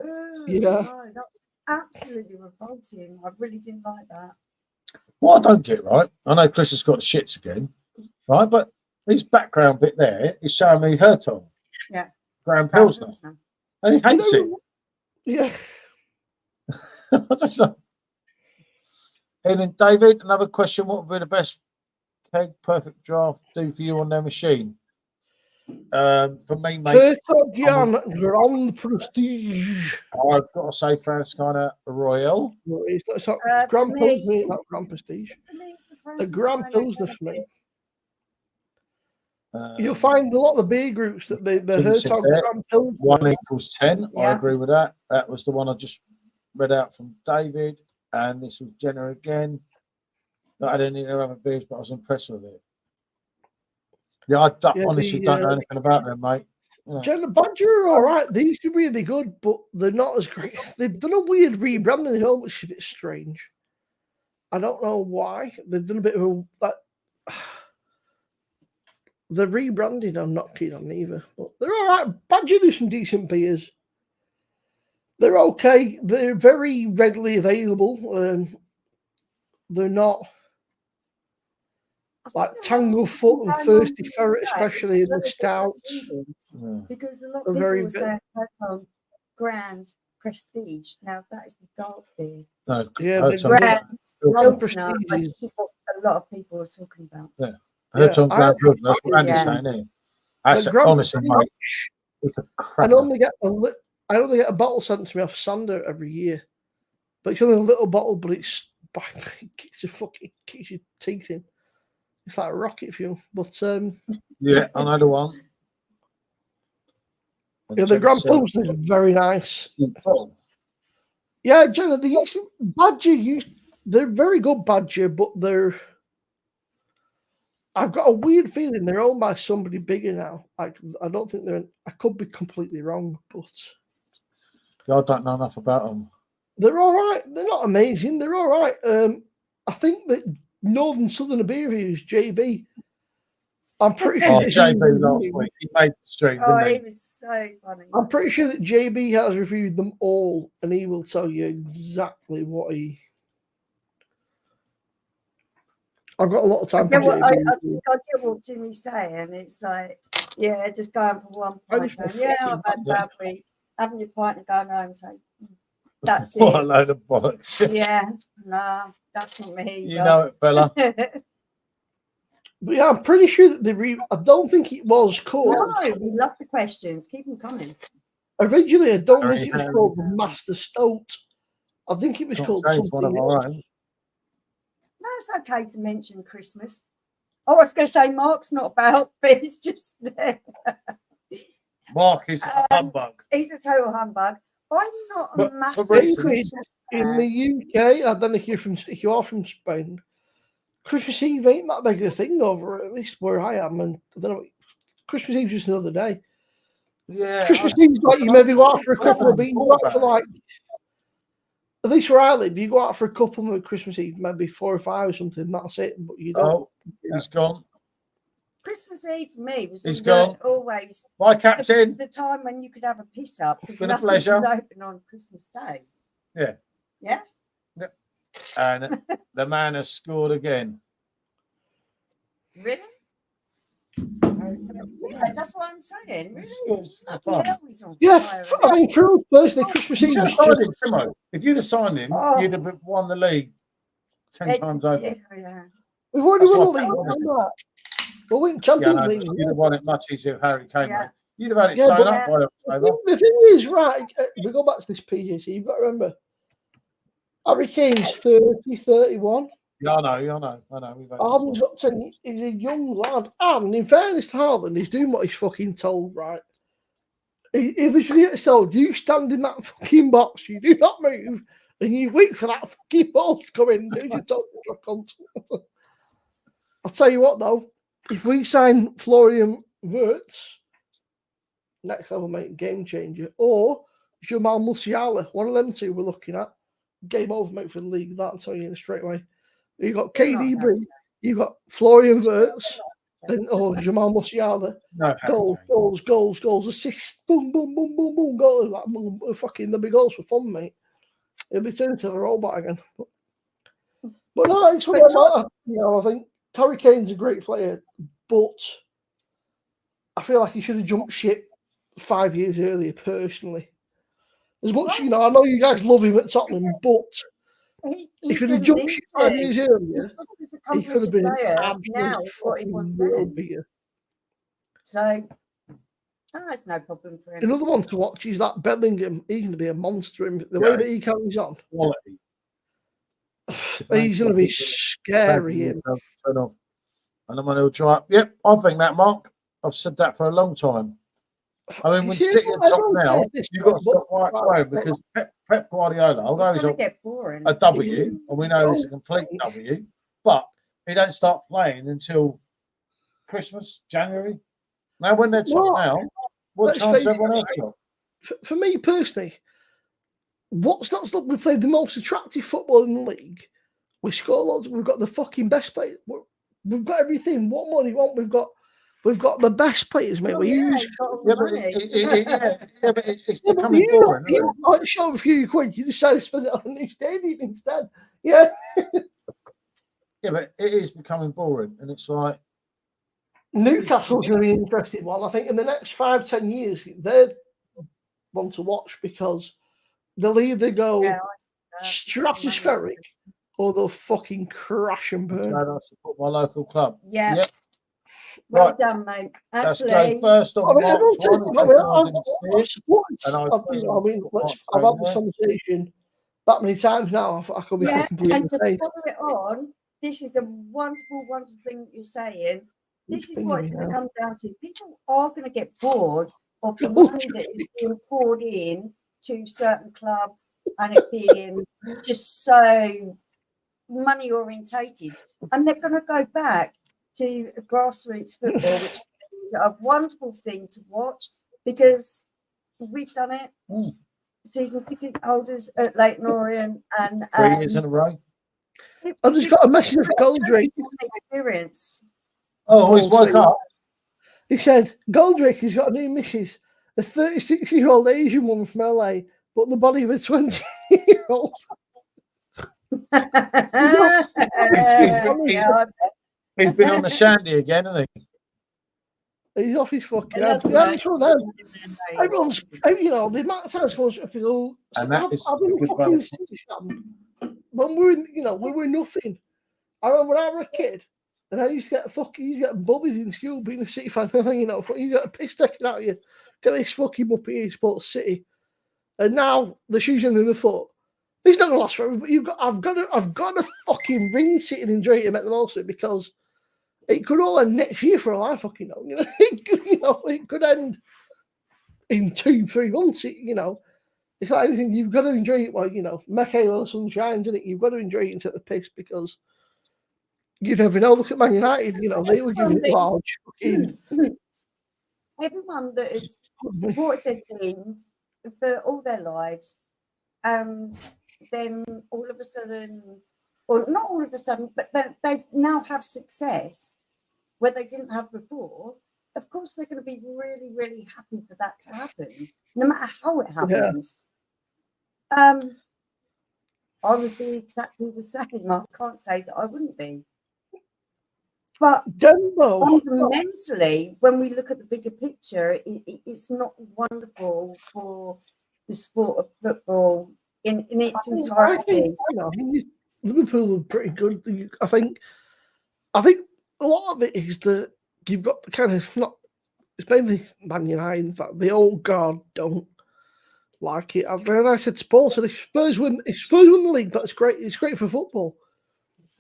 Ooh, yeah. No, that was absolutely revolting. I really didn't like that. What I don't get, right? I know Chris has got the shits again, right? But His background bit there is showing me Hertog. Yeah. Graham Pilsner. And he hates it. Yeah. I don't know. And then David, another question: what would be the best keg perfect draft do for you on their machine? For me, mate, Hertog Grand Prestige. I've got to say Franciscana Royale. No, it's not Grand Pilsner, not Grand Prestige. The Grand Pilsner for me. You'll find a lot of the beer groups that the Hertog Grand Pilsner 1 equals 10. Yeah. I agree with that. That was the one I just read out from David, and this was Jenna again. I didn't eat their other beers, but I was impressed with it. Yeah, I honestly don't know anything about them, mate. You know. Jenna Badger are all right. They used to be really good, but they're not as great. They've done a weird rebranding at home, which is a bit strange. I don't know why. They've done a bit of a the rebranding I'm not keen on either. But they're all right. Badger do some decent beers. They're okay. They're very readily available. They're not like Tanglefoot and Thirsty Ferret, especially in the stout. Because a lot of people will say Grand Prestige. Now that is the dark beer. No, yeah, the Grand Prestige. Is what a lot of people are talking about. Yeah. Hertog Grand Pilsner. That's what Andy's saying here. That's honestly, mate. I only get a bottle sent to me off Sander every year, but it's only a little bottle, but it kicks your teeth in. It's like rocket fuel. But yeah, I know the one. Yeah, the Grand Pilsner is very nice. Yeah, Jenna, they're very good Badger, but I've got a weird feeling they're owned by somebody bigger now. I don't think I could be completely wrong, but I don't know enough about them. They're all right. They're not amazing. They're all right. I think that Northern Southern Reviews, JB. I'm pretty sure. JB last week he made the stream. Oh, didn't he was so funny. I'm pretty sure that JB has reviewed them all, and he will tell you exactly what he. I've got a lot of time for JB. I get what Jimmy's saying. It's like, yeah, just going for one pint. Yeah, I've had a bad week. Having your pint and going home. So that's it. What a load of bollocks. Yeah, nah, that's not me. You know it, fella. But yeah, I'm pretty sure that I don't think it was called. No, we love the questions. Keep them coming. Originally, I don't think it was called the Master Stout. I think it was called something else. No, it's okay to mention Christmas. Oh, I was going to say Mark's not about, but it's just there. Mark is a humbug. He's a total humbug. I'm not a massive Christmas in the UK. I don't know if you are from Spain. Christmas Eve ain't that big a thing over, at least where I am, and I don't know. Christmas Eve's just another day. Yeah, Christmas Eve's like you maybe go out for a couple of beers. You go out for like, at least where I live, you go out for a couple with Christmas Eve, maybe 4 or 5 or something. That's it. But you don't. Oh, he's gone. Christmas Eve for me was always bye, Captain. The time when you could have a piss up because nothing was open on Christmas Day. Yeah. Yeah. And the man has scored again. Really? Yeah, that's what I'm saying. Really? Yeah, I mean, for us personally, Christmas Eve was just... Simmo. If you'd have signed him, you'd have won the league 10 times over. Yeah. We've already won the league. We'll win Champions League. You'd have won it much easier if Harry came. Yeah. You'd have had it sewn up by October. The thing is, right, we go back to this PJC, you've got to remember, Harry Kane's 30, 31. Yeah, I know. Haaland's got 10. He's a young lad. And in fairness to Haaland, he's doing what he's fucking told, right? He literally gets told, you stand in that fucking box, you do not move, and you wait for that fucking ball to come in. I'll tell you what, though, if we sign Florian Wirtz, next level, mate, game changer, or Jamal Musiala, one of them two we're looking at, game over, mate, for the league. That I'll tell you straight away. You've got KDB, you've got Florian Wirtz, and Jamal Musiala. Goals, assist, boom, goals. Like, boom, fucking, there'll be goals for fun, mate. It'll be turned into a robot again. But no, it's what I think Harry Kane's a great player, but I feel like he should have jumped ship 5 years earlier, personally. As much, you know, I know you guys love him at Tottenham, but He if he'd have didn't jumped need ship 5 to. years earlier, He's just he could have been an now absolute is what he was fucking then. world beater. So that's no problem for him. Another one to watch is that Bellingham. He's going to be a monster. And the way that he carries on, Quality. he's going to be scary. Turn off. And I'm going to try. Yep, I think that, Mark. I've said that for a long time. I mean, when See, City at top everyone now, says this, you've got to but- stop right away because Pep Guardiola, although It's he's going a to get boring. W, and we know he's a complete W, but he don't start playing until Christmas, January. Now, when they're top Well, now, what let's chance face everyone it, else got? for me personally, what's not stopped? We played the most attractive football in the league. We score lots. We've got the fucking best players. We've got everything. What more do you want? We've got the best players, mate. Oh, We yeah, use. he's got all Yeah, the but money. it's Yeah, but becoming boring. Isn't it? might show a few quid. You decide to spend it on a new stadium instead. Yeah. Yeah, but it is becoming boring, and it's like Newcastle's going to be an interesting one. I think in the next 5-10 years, they're one to watch because they'll either go Yeah, stratospheric or they'll fucking crash and burn. I support my local club. Yeah. Yep. Well Right. done, mate. Let's Actually, go first on I mean, March everyone says, 1. I've supported. And I I've had this conversation that many times now. I could be yeah, fucking completely and to insane. follow it on, this is a wonderful, wonderful thing that you're saying. This is what it's going to come down to. People are going to get bored of the money that is being poured in to certain clubs and it being just so money orientated, and they're going to go back to grassroots football, which is a wonderful thing to watch because we've done it. Season ticket holders at Leighton Orient and 3 years in a row. I just got a message of Goldrake. Experience. Oh, he's woke up. He said Goldrake has got a new missus, a 36-year-old Asian woman from LA, but the body of a 20-year-old. He's been on the shandy again, hasn't he? He's off his fucking head. Yeah, I'm sure them. Everyone's, you know, the amount of times I feel. And that is I've been a good fucking value. City fan. When we were, we were nothing. I remember when I was a kid, and I used to get bullied in school being a City fan. You got a piss taken out of you. Get this fucking muppet here, supports City, and now the shoes in the foot. It's not gonna last forever, but I've got a fucking ring sitting in Drayton at the most of it because it could all end next year for all I fucking know. It could end in 2-3 months. It's like anything, you've got to enjoy it. Well, Mecca while the sun shines, isn't it? You've got to enjoy it and take the piss because you never know. Look at Man United. They were giving it large. Everyone that has supported their team for all their lives, and then all of a sudden, or not all of a sudden, but they now have success where they didn't have before. Of course, they're going to be really, really happy for that to happen, no matter how it happens. I would be exactly the same. I can't say that I wouldn't be. But fundamentally, when we look at the bigger picture, it's not wonderful for the sport of football in its entirety. Liverpool are pretty good. I think a lot of it is that you've got the kind of it's mainly Man United. In fact, the old guard don't like it. I said Spurs, and if Spurs win the league, that's great. It's great for football.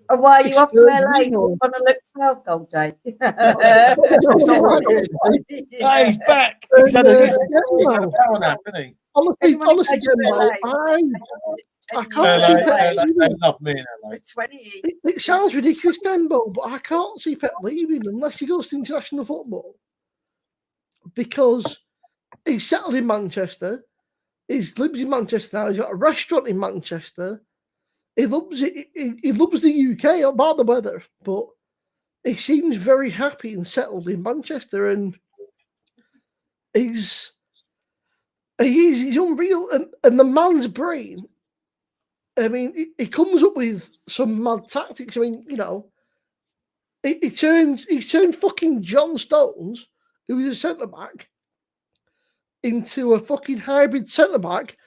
Why are you off to LA on a look 12 goal day? He's back. He's had a power nap, isn't he? Honestly, I can't see Pep leaving. They love me in LA. It sounds ridiculous, Dembo, but I can't see Pep leaving unless he goes to international football because he's settled in Manchester. He lives in Manchester now. He's got a restaurant in Manchester. He loves it. He loves the UK, about the weather, but he seems very happy and settled in Manchester, and he's unreal. And the man's brain, I mean, he comes up with some mad tactics. I mean, he's turned fucking John Stones who is a centre back, into a fucking hybrid centre back,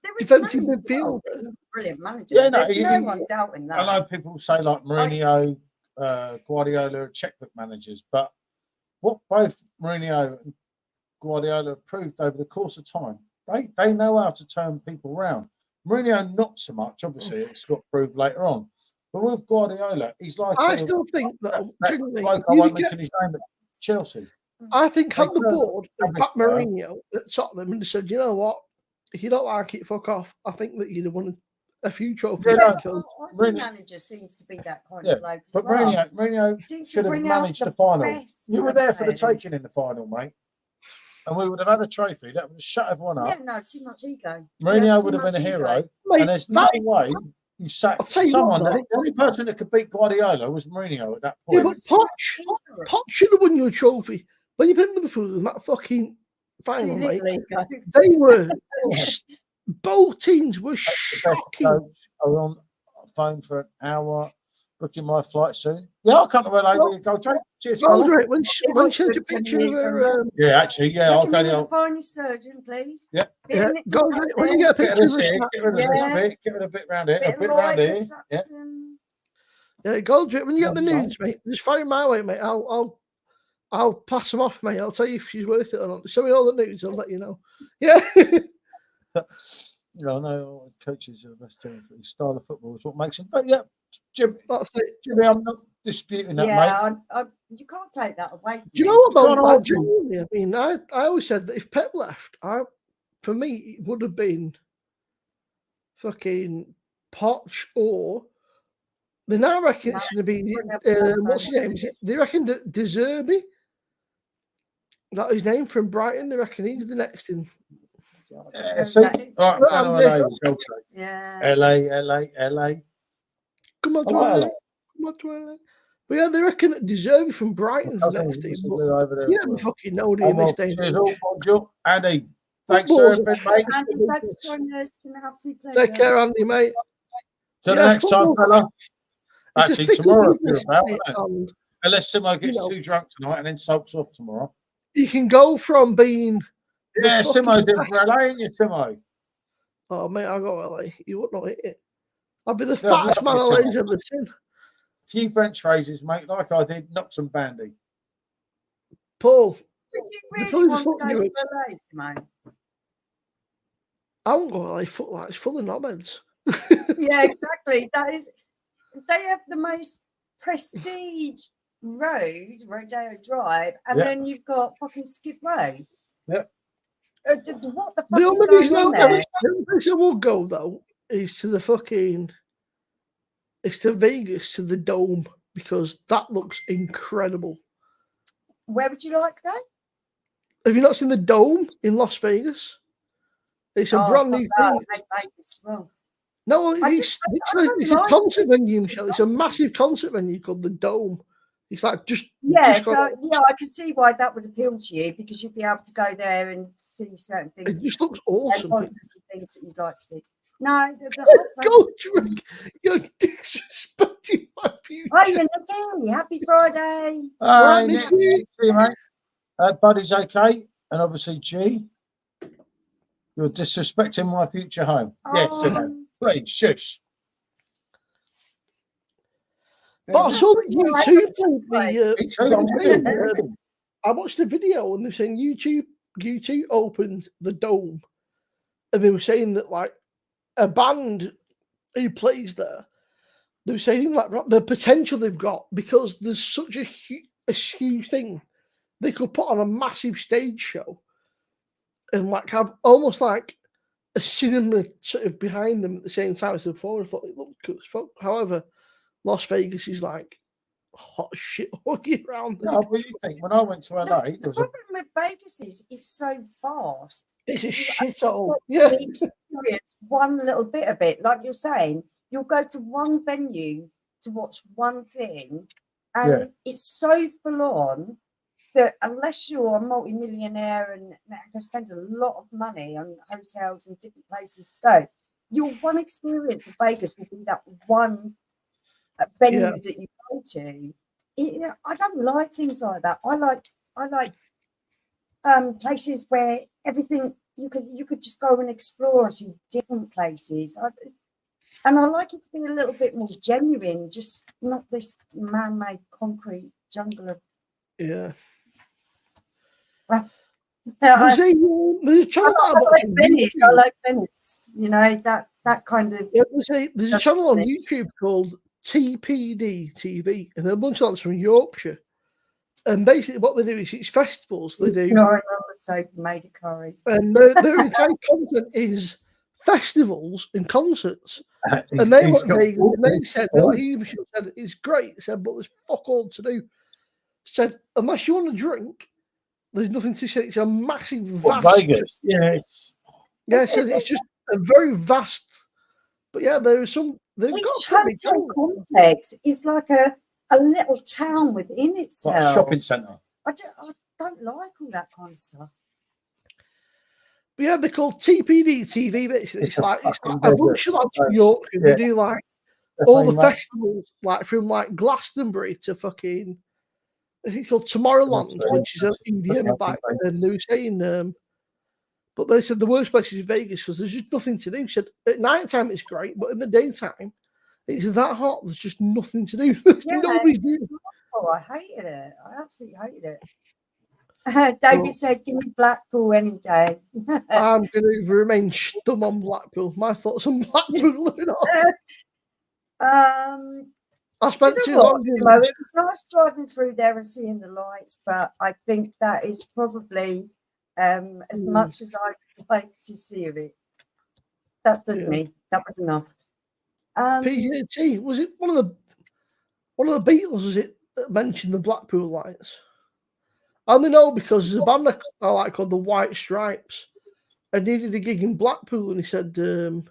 There is defensive no doubt that midfielder. he's a brilliant manager. Yeah, no, There's no one doubting I that. know people say like Mourinho, Guardiola are checkbook managers, but what both Mourinho and Guardiola have proved over the course of time, they know how to turn people around. Mourinho not so much, obviously, it's got proved later on. But with Guardiola, he's like I still think, though, that genuinely, bloke, I won't mention his name, but Chelsea. I think had the They turned board every back player. Mourinho at Tottenham and said, you know what, if you don't like it, fuck off. I think that you'd have won a few trophies. Yeah, no, because Aussie manager seems to be that kind of bloke as But well. Mourinho Seems to should have bring out managed the the final. best You were of there for the players. taking in the final, mate. And we would have had a trophy. That would have shut everyone Yeah, up. no, too much ego. Mourinho Yes, would too have been a much ego. hero. Mate, And there's no way you I'll sacked tell you someone. what, though. The only person that could beat Guardiola was Mourinho at that Yeah, point. but Poch should have won you a trophy. When you put Liverpool in that fucking final, Too mate, little ego. they were Yeah. both teams were The best shocking. coach. I was on the phone for an hour, booking my flight soon. Yeah, I'll come to LA with you, go, Jake. Cheers, No, fella. right, when she sent a picture of her, Yeah, actually, yeah, I'll Look go at me the with old. the finest surgeon, please. Yeah. Bit yeah, of nip go, tuck when you there, get a Get picture rid of of her this here, snap, get rid of this Yeah. bit, get rid of a bit round here, bit a of bit round here. Yeah. liposuction. yeah, go, when you get the Yeah. news, mate, just fire my way, mate. I'll pass them off, mate. I'll tell you if she's worth it or not. Show me all the news, I'll let you know. Yeah. You know, I know coaches are the best team, but his style of football is what makes him. But yeah, Jimmy, That's it. I'm not disputing that, mate. Yeah, you can't take that away from Do you me. know what, though? can't Like, argue. genuinely, I mean, I always said that if Pep left, for me, it would have been fucking Poch or. They now reckon it's going to be, what's his name? They reckon that De Zerbi, that his name from Brighton, they reckon he's the next in. Yeah, see, right, I'm going to LA, we'll go to Yeah. LA. Come on, I like LA. Come on, Twilight. But yeah, they reckon that De Zerbi from Brighton's the Cousin next team. used to But live over there you as never well. fucking know Oh, in well, this day and cheers age. all, bonjour. Andy, thanks for Football's everything, mate. Andy, thanks for joining us. It's been an absolute pleasure. Take care, Andy, mate. Till Yeah, the next time, football- fella. It's a Actually, fickle tomorrow, if business, you're about, isn't it? isn't it? And Unless Simmo gets You know. too drunk tonight and then sulks off tomorrow. you can go from being Yeah, fucking Simmo's in best- for LA, ain't you, Simmo? Oh, mate, I'll go LA. You wouldn't know it. I'll be the Yeah, I'd fattest love man you, LA's Simmo. ever seen. Few French phrases, mate, like I did. Knock some bandy. Paul, Would you The really police want to thought go you to were- LA, Simone? I won't go LA. It's full of knobheads. Yeah, exactly. They have the most prestige Rodeo Drive, and Yeah. then you've got fucking Skid Row. Yeah. What the fuck The is only going reason on the there? only place I will go though is to the fucking. It's to Vegas, to the Dome, because that looks incredible. Where would you like to go? Have you not seen the Dome in Las Vegas? It's a brand new thing. Vegas. Well, No, I it's just- I don't it's a like concert it. venue, Michelle. It's a massive concert venue called the Dome. It's like just yeah, got- so yeah, I can see why that would appeal to you because you'd be able to go there and see certain it things just looks and awesome. concerts and things that you'd like to see. No, the whole place- Go, Drake. You're disrespecting my future. Hi, Nikki. Happy Friday. Hi, Nick. Nick. See you, mate. Buddy's okay. And obviously, G, you're disrespecting my future home. Yes, Simmo. Please, shush. But I saw that YouTube played Me too, I'm with you. I watched a video and they're saying YouTube opened the Dome, and they were saying that like a band who plays there, they were saying like the potential they've got because there's such a huge thing. They could put on a massive stage show and like have almost like a cinema sort of behind them at the same time as the phone. I thought it looked good as fuck. However, Las Vegas is like hot shit all year round. No, what do you think? When I went to LA, there The was a problem with Vegas is it's so vast. It's a You shithole. actually Yeah. got to experience one little bit of it. Like you're saying, you'll go to one venue to watch one thing, and Yeah. it's so full on that unless you're a multi-millionaire and can spend a lot of money on hotels and different places to go, your one experience of Vegas will be that one venue that you go to. I don't like things like that. I like places where everything you could just go and explore and see different places. And I like it to be a little bit more genuine, just not this man-made concrete jungle of. Yeah. Well, There's I a channel like on Venice. I YouTube. like Venice. You know, that kind of. Yeah, there's a channel on YouTube called TPD TV, and a bunch of that's from Yorkshire. And basically, what they do is it's festivals. They do, Snoring on the sofa made a curry. and their entire content is festivals and concerts. And they went Vegas, and they said, like, he said, it's great. He said, but there's fuck all to do. Said, unless you want to drink, there's nothing to say. It's a massive, vast. Vegas. Yes. Yeah, so it's just a very vast. But yeah, there is some. They've Each got a big hotel complex is like a little town within itself. Like a shopping centre. I don't like all that kind of stuff. But yeah, they're called TPD TV. Basically, it's like a bunch of lads from York. Yeah. They do like all the festivals, like from like Glastonbury to fucking. I think it's called Tomorrowland, which is an EDM back. And they were saying, but they said the worst place is Vegas because there's just nothing to do. They said at night time it's great, but in the daytime it's that hot. There's just nothing to do. Nobody's doing it. Oh, I hated it. I absolutely hated it. David said, "Give me Blackpool any day." I'm going to remain stum on Blackpool. My thoughts on Blackpool. I spent too long. It was nice driving through there and seeing the lights, but I think that is probably as much as I like to see of it. That did me. That was enough. PJT, was it one of the Beatles? Was it that mentioned the Blackpool lights? I only know because there's a band I like called the White Stripes, and he did a gig in Blackpool, and he said, "Oh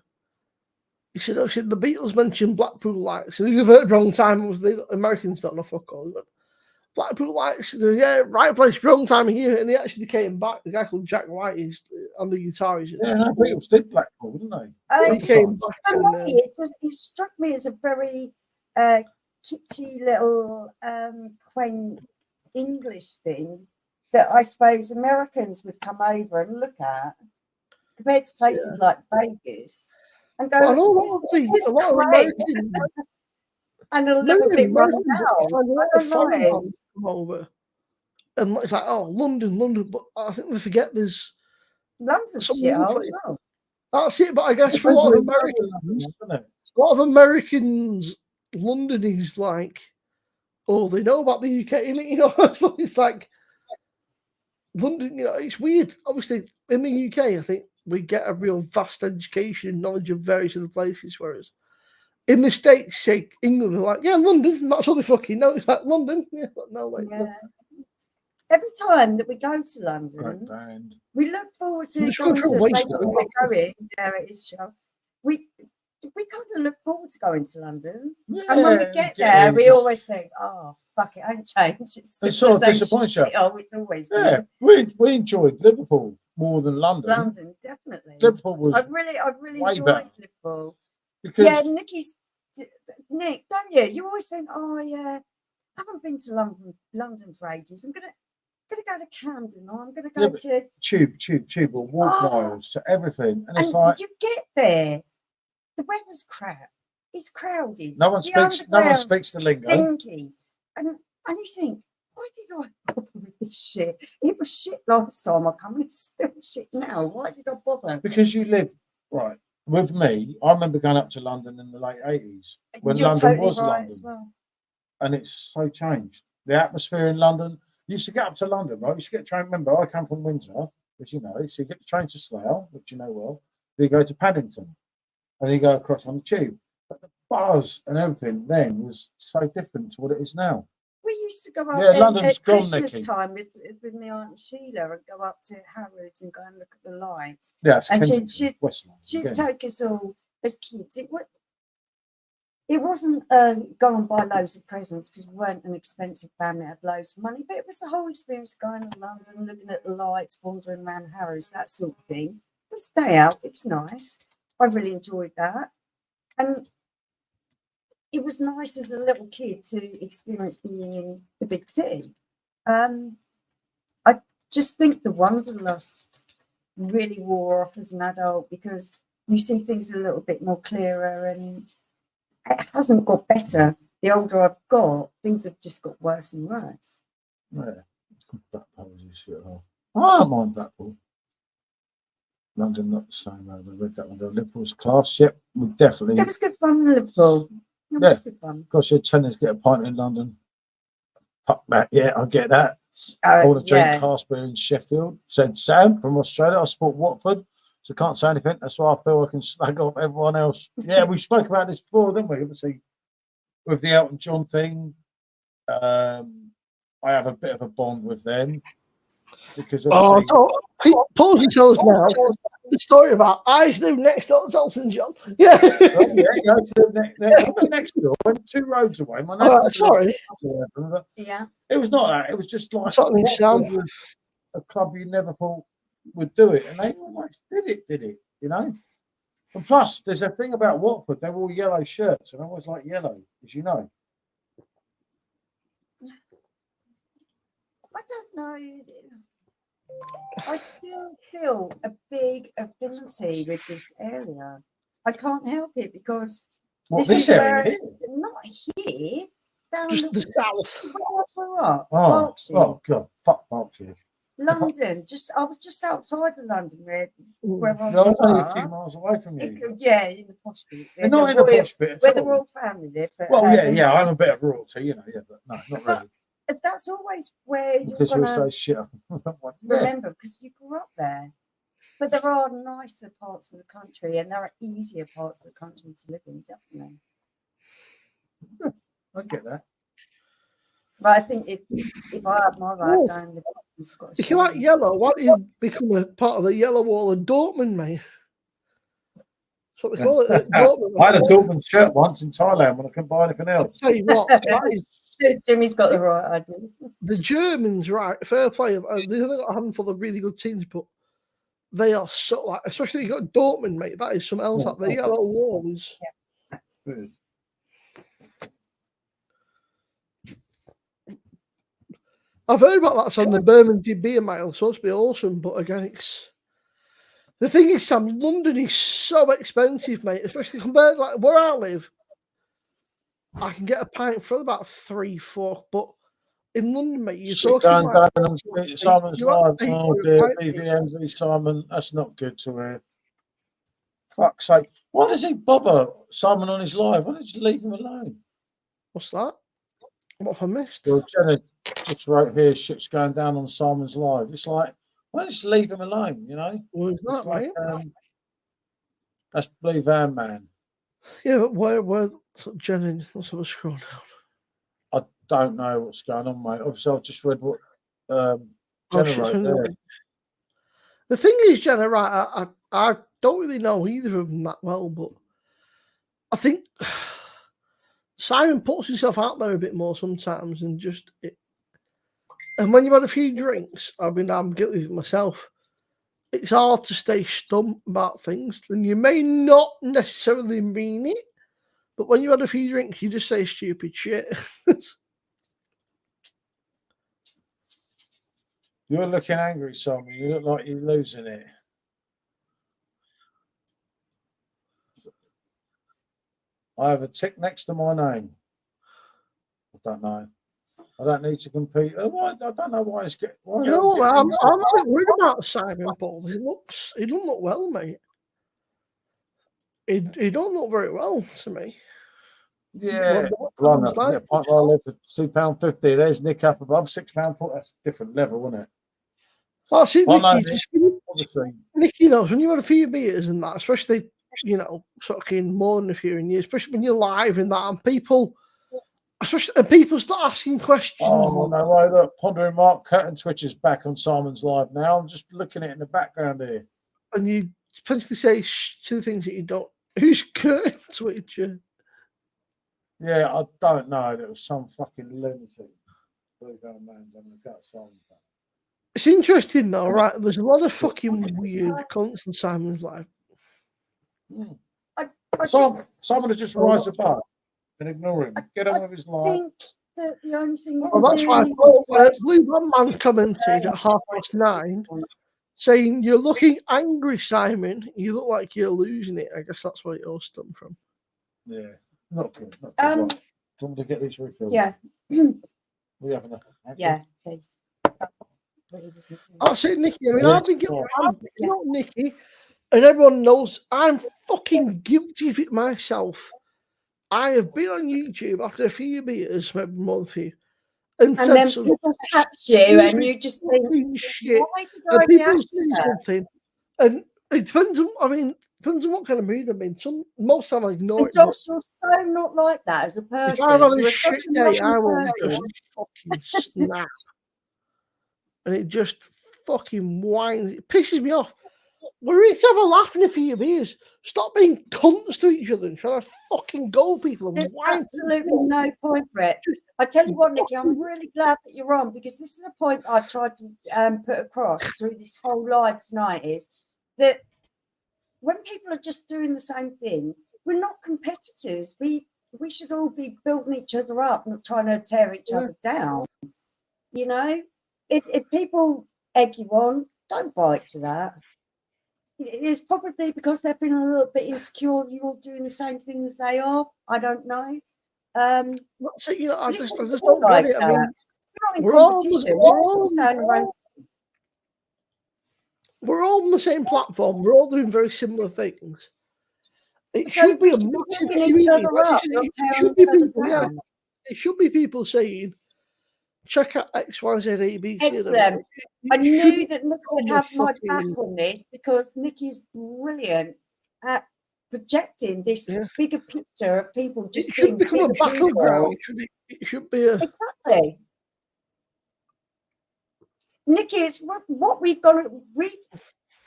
shit, the Beatles mentioned Blackpool lights." And he was at the wrong time. The Americans don't know fuck all. But Blackpool lights, yeah, right place, wrong time here. And he actually came back. The guy called Jack White is on the guitar. Yeah, no, Beatles did Blackpool, didn't they? He came back. It struck me as a very kitschy little quaint English thing that I suppose Americans would come over and look at compared to places like Vegas and go, a lot of Americans and a little bit run down. Come over, and it's like, oh, London, but I think they forget there's London's shit as well. That's it, but I guess for a lot of Americans, London is like, oh, they know about the UK, you know. It's like London, you know, it's weird. Obviously, in the UK, I think we get a real vast education and knowledge of various other places, whereas in the States, say England, are like, yeah, London, that's all they fucking know. It's like London, yeah, but no, wait. Yeah. Every time that we go to London, we look forward to going to the places we're going. There it is, show. We kind of look forward to going to London, and when we get there, we always think, "Oh, fuck it, I ain't changed." It's sort of disappointing. Oh, it's always been. Yeah, we enjoyed Liverpool more than London. London, definitely. Liverpool was. I really enjoyed Liverpool. Because Nick, don't you? You always think, "Oh, yeah, I haven't been to London for ages. I'm gonna go to Camden, or I'm gonna go to Tube, or walk miles to everything." And it's like you get there. The weather's crap. It's crowded. No one speaks the lingo. Stinky. And you think, why did I bother with this shit? It was shit last time I come. It's still shit now. Why did I bother? Because you live right with me. I remember going up to London in the late 80s when London totally was right London, as well. And it's so changed. The atmosphere in London. You used to get up to London, right? You used to get a train. Remember, I come from Windsor, as you know. So you get the train to Slough, which you know well. Then you go to Paddington. And you go across on the tube. But the buzz and everything then was so different to what it is now. We used to go up London's at Christmas time with my Aunt Sheila and go up to Harrods and go and look at the lights. Yes, and she'd take us all as kids. It wasn't go and buy loads of presents because we weren't an expensive family, had loads of money, but it was the whole experience of going to London, looking at the lights, wandering around Harrods, that sort of thing. A day out, it was nice. I really enjoyed that. And it was nice as a little kid to experience being in the big city. I just think the wanderlust really wore off as an adult because you see things a little bit more clearer, and it hasn't got better. The older I've got, things have just got worse and worse. Yeah. Blackpool's a shit hole. I don't mind Blackpool. London, not the same. I read that one. Liverpool's class. Yep, we definitely. It was good fun in Liverpool. It was good fun. Of course, you're telling us to get a pint in London. Fuck that. Yeah, I get that. Oh, I want to drink yeah. Casper in Sheffield. Said Sam from Australia. I support Watford, so can't say anything. That's why I feel I can slag off everyone else. Yeah, we spoke about this before, didn't we? Obviously, with the Elton John thing, I have a bit of a bond with them because obviously. Paul's tell us now the story about I used to live next door to Elton John. Yeah. Oh, yeah, next door, 2 roads away. My neighbour. Sorry. Yeah. It was not that. It was just like Something Sam. a club you never thought would do it, and they almost did it, you know. And plus, there's a thing about Watford, they're all yellow shirts, and I always like yellow, as you know. I don't know. I still feel a big affinity with this area. I can't help it because This area here? Not here. Down Just the south. Oh God, fuck Berkshire. London. I was just outside of London where I was only a few miles away from you. Yeah, in the posh bit. They're not in the posh bit where the royal family live. Well, yeah, I'm a bit of royalty, you know, yeah, but no, not really. That's always where because you're we're so shit. remember, because you grew up there. But there are nicer parts of the country, and there are easier parts of the country to live in, definitely. Yeah, I get that. But I think if I had my life down in Scotland, if you like yellow, why don't you become a part of the yellow wall of Dortmund, mate? That's what they call it. I had a Dortmund shirt once in Thailand when I couldn't buy anything else. I'll tell you what, Jimmy's got the right idea. The Germans, right? Fair play. They've only got a handful of really good teams, but they are so like, especially you got Dortmund, mate. That is something else. Like the yellow walls. Yeah. I've heard about that on the Bermondsey Beer Mile. It's supposed to be awesome, but again, it's the thing is, Sam. London is so expensive, mate. Especially compared to like where I live. I can get a pint for about $3-4, but in London, mate, you're talking about Simon's live. Oh dear, BVMV Simon, that's not good to hear. Fuck's sake. Why does he bother Simon on his live? Why don't you leave him alone? What's that? What have I missed? Well, Jenna just right here, shit's going down on Simon's live. It's like, why don't you just leave him alone, you know? Well, is that like, that's Blue Van Man. Yeah, but where Jenny, let's have a scroll down. I don't know what's going on, mate. Obviously, I've just read what Jenna wrote there. The thing is, Jenna, right, I don't really know either of them that well, but I think Simon puts himself out there a bit more sometimes and just and when you've had a few drinks, I mean, I'm guilty of it myself, it's hard to stay stum about things, and you may not necessarily mean it, but when you had a few drinks, you just say stupid shit. You're looking angry, Simon. You look like you're losing it. I have a tick next to my name. I don't know. I don't need to compete. I don't know why it's getting. No, I'm a bit worried about Simon Paul. He don't look well, mate. He don't look very well to me. Yeah, I live for £2.50. There's Nick up above £6.40. That's a different level, isn't it? That's it, Nicky knows when you had a few beers and that, especially sort of more than a few in you, especially when you're live in that, and people start asking questions. Oh no way! Look, Pondering Mark Curtin Twitcher's back on Simon's live now. I'm just looking at it in the background here. And you potentially say two things that you don't. Who's Curtin Twitcher? Yeah, I don't know. There was some fucking lunatic. Man's having a gut Simon. It's interesting though, right? There's a lot of fucking weird cunts in Simon's life. Simon will just rise above and ignore him. Get on with his life. I think that the only thing you Well, can that's do why I in these thought situations Blue Man is commented say at it's 9:30, like, saying, "You're looking angry, Simon. You look like you're losing it." I guess that's where it all stemmed from. Yeah, not good. Not good. Right. Do you want me to get these refilled? yeah, We having a yeah, please. That's it, Nikki. I mean, Yeah. I've been picking up Nikki, and everyone knows I'm fucking guilty of it myself. I have been on YouTube after a few beers, maybe more than a few, and said then some people catch you, and you just think, fucking shit. why did And I people react say to that? something, and it depends on. I mean, depends on what kind of mood I'm in. Most time I ignore And it. But Josh, you're so not like that as a person. if I've had a You're shit such a day, I lovely will person. just fucking snap, and it just fucking whines. It pisses me off. We're here to have a laugh in a few beers. Stop being cunts to each other and trying to fucking go people and There's whine. absolutely no point for it. I tell you what, Nikki, I'm really glad that you're on, because this is the point I've tried to put across through this whole live tonight, is that when people are just doing the same thing, we're not competitors. We should all be building each other up, not trying to tear each other down. You know, if people egg you on, don't bite to that. It's probably because they're feeling a little bit insecure. You're all doing the same thing as they are. I don't know. So, you know, I just it's don't like get it. I that. mean, We're not in we're all- competition. we're We're just all all- saying our own we're all on the same platform. We're all doing very similar things. It So should be we a should be massive building each community. other Like you up, said, not it tearing should be each other people. Yeah, down. it should be people saying, "Check out X, Y, Z, A, B, C." and Excellent. I it knew shouldn't that Nick on would the have my back fucking- on this, because Nikki's brilliant at projecting this Yeah. bigger picture of people It just shouldn't being become a bigger people. battleground, should it? It should be a. Exactly. Nikki, it's what we've got.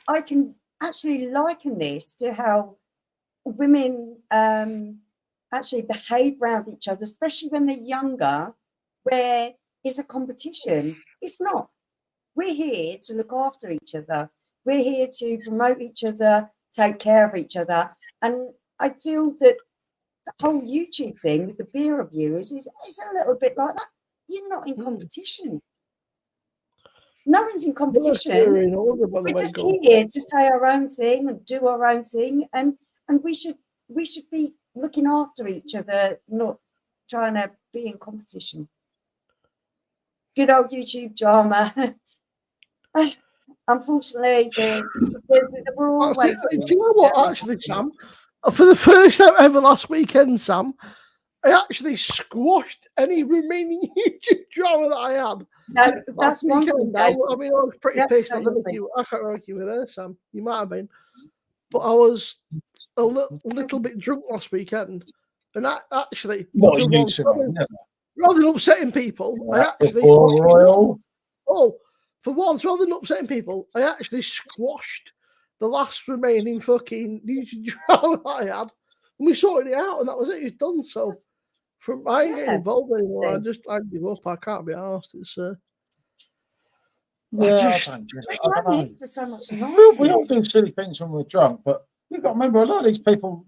I can actually liken this to how women actually behave around each other, especially when they're younger, where it's a competition. It's not. We're here to look after each other. We're here to promote each other, take care of each other. And I feel that the whole YouTube thing with the beer reviewers is a little bit like that. You're not in competition. No one's in competition. In order, by the We're way, just go. here to say our own thing and do our own thing, and we should be looking after each other, not trying to be in competition. Good old YouTube drama. Unfortunately, we're all waiting. Do you know what? Actually, Sam, for the first time ever last weekend, Sam, I actually squashed any remaining YouTube drama that I had. That's wonderful. I mean, I was pretty pissed. I can't argue with her, Sam. You might have been, but I was a little bit drunk last weekend, and I actually, Not you, Simmo, never. rather than upsetting people, I actually Royal. for once, rather than upsetting people, I actually squashed the last remaining fucking YouTube drama that I had, and we sorted it out, and that was it. It's done. So. I ain't getting involved anymore. I give up. I can't be asked. It's Yeah, There's no need for so much noise. We all do silly things when we're drunk, but you've got to remember, a lot of these people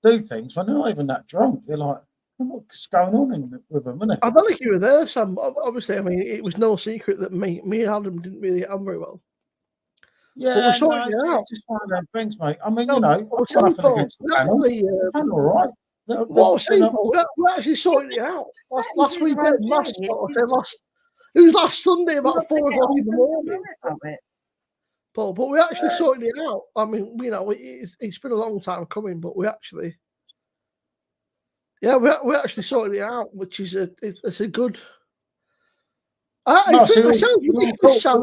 do things when they're not even that drunk. You're like, what's going on with them, isn't it? I don't think you were there, Sam. Obviously, I mean, it was no secret that me and Adam didn't really get on very well. Yeah, but we sorted it out. It's just one of them things, mate. I mean, No, you know, I've got nothing against the panel. All right. We actually sorted it out last weekend. It was last Sunday about 4 o'clock in the morning. But we actually sorted it out. I mean, you know, it's been a long time coming, but we actually, we actually sorted it out, which is it's a good. I think it sounds ridiculous, Sam.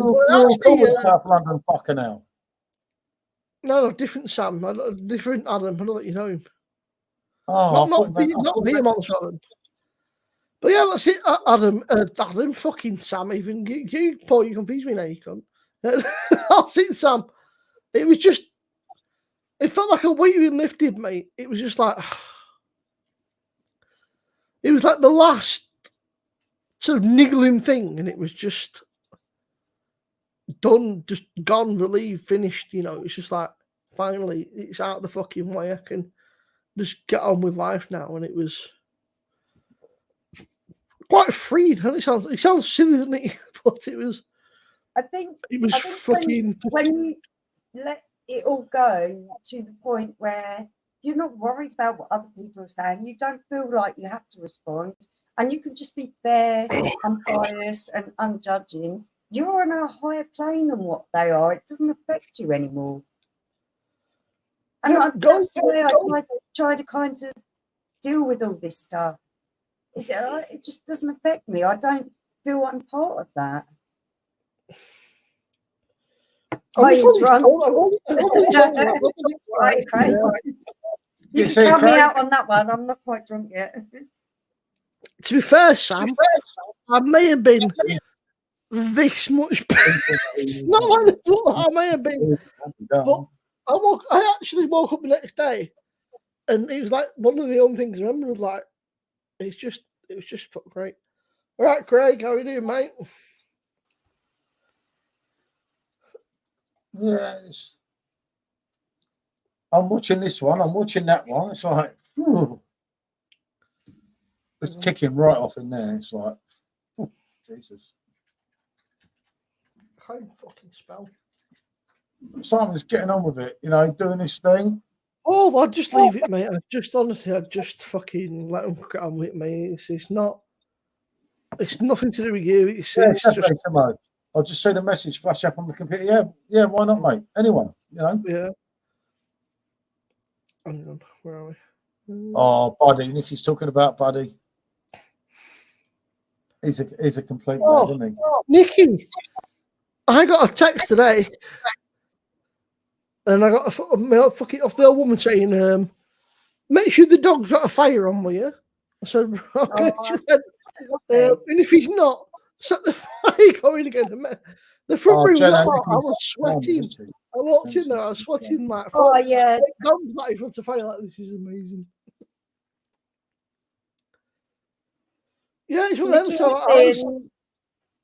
South London fucking hell. No, different Sam, different Adam. I know that you know him. Oh, not him on Adam. But yeah, that's it. Adam, fucking Sam. Even you, Paul, you confuse me now. You can't. That's it, Sam. It was just. It felt like a weight being lifted, mate. It was just like. It was like the last sort of niggling thing, and it was just done, just gone, relieved, finished. You know, it's just like finally it's out of the fucking way. I can just get on with life now, and it was. quite freed. And it sounds silly, doesn't it? But it was think fucking. when you let it all go to the point where you're not worried about what other people are saying, you don't feel like you have to respond, and you can just be fair, unbiased, and unjudging. You're on a higher plane than what they are. It doesn't affect you anymore. And that's the way I try to kind of deal with all this stuff. It just doesn't affect me. I don't feel I'm part of that. Are you drunk? Right, Craig. You can count me out on that one. I'm not quite drunk yet. To be fair, Sam, I may have been this much. Not like the foot I may have been, but I actually woke up the next day, and it was like one of the only things I remember was like, it was just great. All right, Craig, how are you doing, mate? Yes. I'm watching this one. I'm watching that one. It's like, it's kicking right off in there. It's like, Jesus. I can't fucking spell. Simon's getting on with it, doing his thing. Oh, I'd just leave it, mate. I'd just fucking let him get on with it, mate. It's nothing to do with you. It's just. I'll just see the message flash up on the computer. Yeah, why not, mate? Anyone, Yeah. Hang on, where are we? Oh, Buddy. Nicky's talking about Buddy. He's a complete man, isn't he? Nicky, I got a text today, and I got a mail fucking off the old woman saying, make sure the dog's got a fire on with you. I said, okay. And if he's not, set the fire going again. The front room, I was sweating. I walked in there, I was sweating like. Oh yeah. Dog's not in front of fire like this is amazing. Yeah, it's one of them. So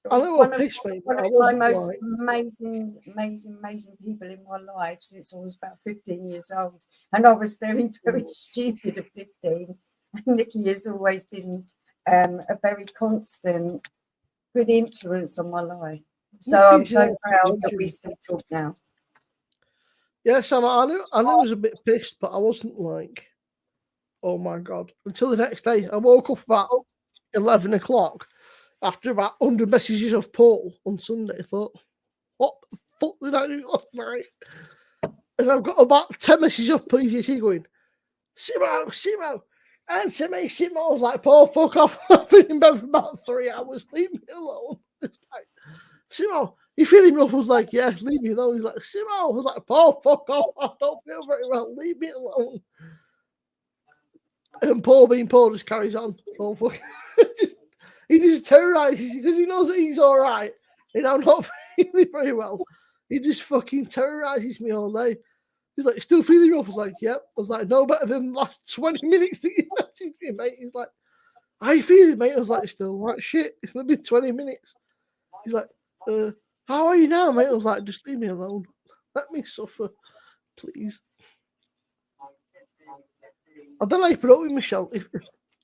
I know what pissed me. One of my most amazing people in my life since I was about 15 years old, and I was very, very stupid at 15. And Nicky has always been a very constant, good influence on my life. So I'm so proud that we still talk now. Yeah, Sam, I knew I was a bit pissed, but I wasn't like, oh my God. Until the next day, I woke up about 11 o'clock after about 100 messages of Paul on Sunday. I thought, what the fuck did I do last night? And I've got about 10 messages of PGT going, Simmo, answer me, Simmo. I was like, Paul, fuck off. I've been in bed for about 3 hours. Leave me alone. It's like, Simmo, you feeling rough? I was like, yes, leave me alone. He's like, Simmo. I was like, Paul, fuck off. I don't feel very well. Leave me alone. And Paul, being Paul, just carries on. Paul, fuck. He just terrorizes you because he knows that he's all right. And I'm not feeling very well. He just fucking terrorizes me all day. He's like, still feeling rough? I was like, yep. I was like, no better than the last 20 minutes that you messaged me, mate. He's like, how you feeling, mate? I was like, still like shit. It's only been 20 minutes. He's like, how are you now, mate? I was like, just leave me alone. Let me suffer, please. I don't know how you put up with Michelle.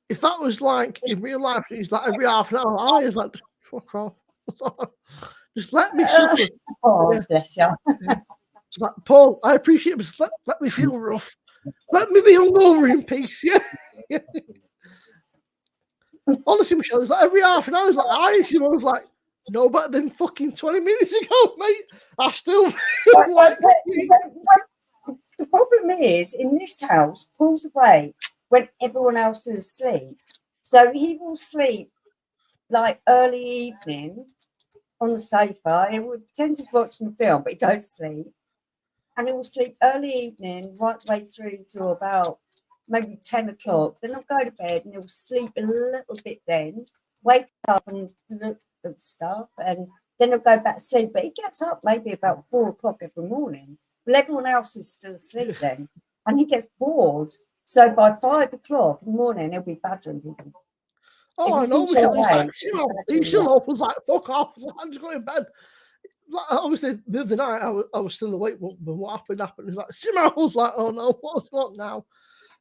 If that was like in real life, he's like every half an hour, I was like, just fuck off. Just let me suffer. Oh, bless you. It's like, Paul, I appreciate it, but just let me feel rough. Let me be hungover in peace. Yeah. Honestly, Michelle, it's like every half an hour, it's like, I was like, no better than fucking 20 minutes ago, mate. I still feel like. The problem is, in this house, Paul's away when everyone else is asleep. So he will sleep like early evening on the sofa. He would pretend he's watching a film, but he goes to sleep. And he will sleep early evening, right the way through to about maybe 10 o'clock. Then he'll go to bed and he'll sleep a little bit then, wake up and look at stuff, and then he'll go back to sleep. But he gets up maybe about 4 o'clock every morning. Well, everyone else is still asleep then. And he gets bored. So by 5 o'clock in the morning, he'll be badgering people. Oh, I know. He's still up. I was like, fuck off. I'm just going to bed. Like, obviously, the other night, I was still awake when what happened. He was like, Simmo. I was like, oh no, what now?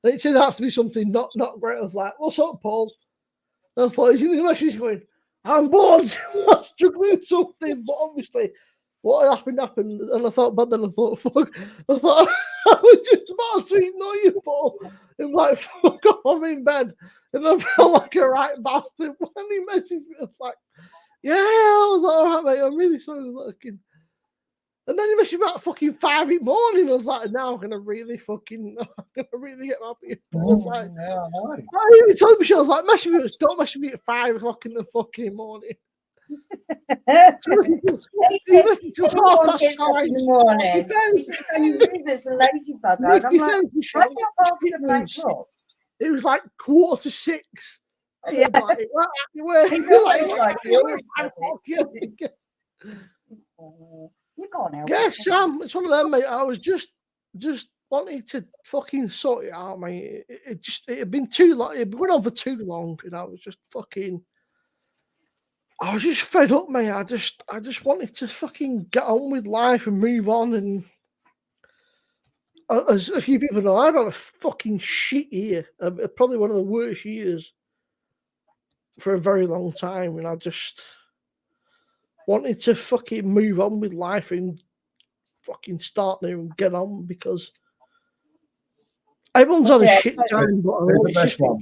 And it turned out to be something not great. I was like, what's up, Paul? And I thought, he's in the message going, I'm bored. I'm struggling with something. But obviously, what happened. And I thought, but then I thought, fuck. I thought, I was just about to ignore you, Paul. And like, fuck off, I'm in bed. And I felt like a right bastard when he messaged me. I was like, yeah, I was like, all right, mate, I'm really sorry. Looking. And then he messaged me about fucking 5 in the morning. I was like, now I'm going to really get happy. I was like, Yeah, I know. I even told Michelle, I was like, message me, don't message me at 5 o'clock in the fucking morning. He said, Till everyone 5:30 gets up in the morning. He said, it's only you that's a lazy bugger. And I'm like, I got past 7 o'clock. It was like 5:45. Yeah. Like, He's always like you. You can't help Yeah, it. Sam, it's one of them, mate. I was just wanting to fucking sort it out, mate. It had been too long. It had been going on for too long, and I was just fed up, mate. I just wanted to fucking get on with life and move on. And as a few people know, I've had a fucking shit year. Probably one of the worst years for a very long time, and I just wanted to fucking move on with life and fucking start new and get on, because everyone's had a shit time, but the best one.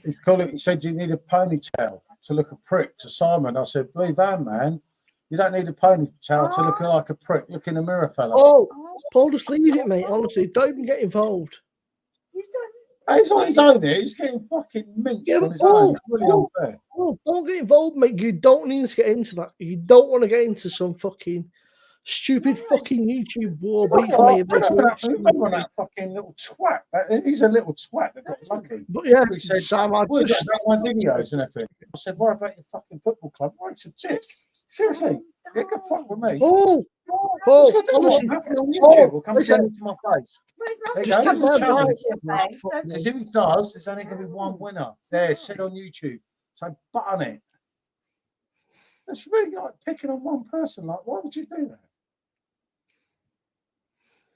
He said you need a ponytail to look a prick to Simon. I said, believe that, man. You don't need a ponytail to look like a prick. Look in the mirror, fella. Oh, Paul, just leave it, mate. Honestly, don't even get involved. You don't. He's on his own here. He's getting fucking minced on his own. It's really unfair. Oh, don't get involved, mate. You don't need to get into that. You don't want to get into some fucking stupid fucking YouTube war beef for me. That fucking little twat. He's a little twat that got lucky. But yeah, he said, Sam, I about just my videos and everything. I said, what about your fucking football club? Write some tips. Seriously, get good fuck with me. Paul, honestly, on YouTube will come straight into my face. Just Because Just if he does, there's only going to be one winner. There, sit on YouTube. So button it. That's really like picking on one person. Like, why would you do that?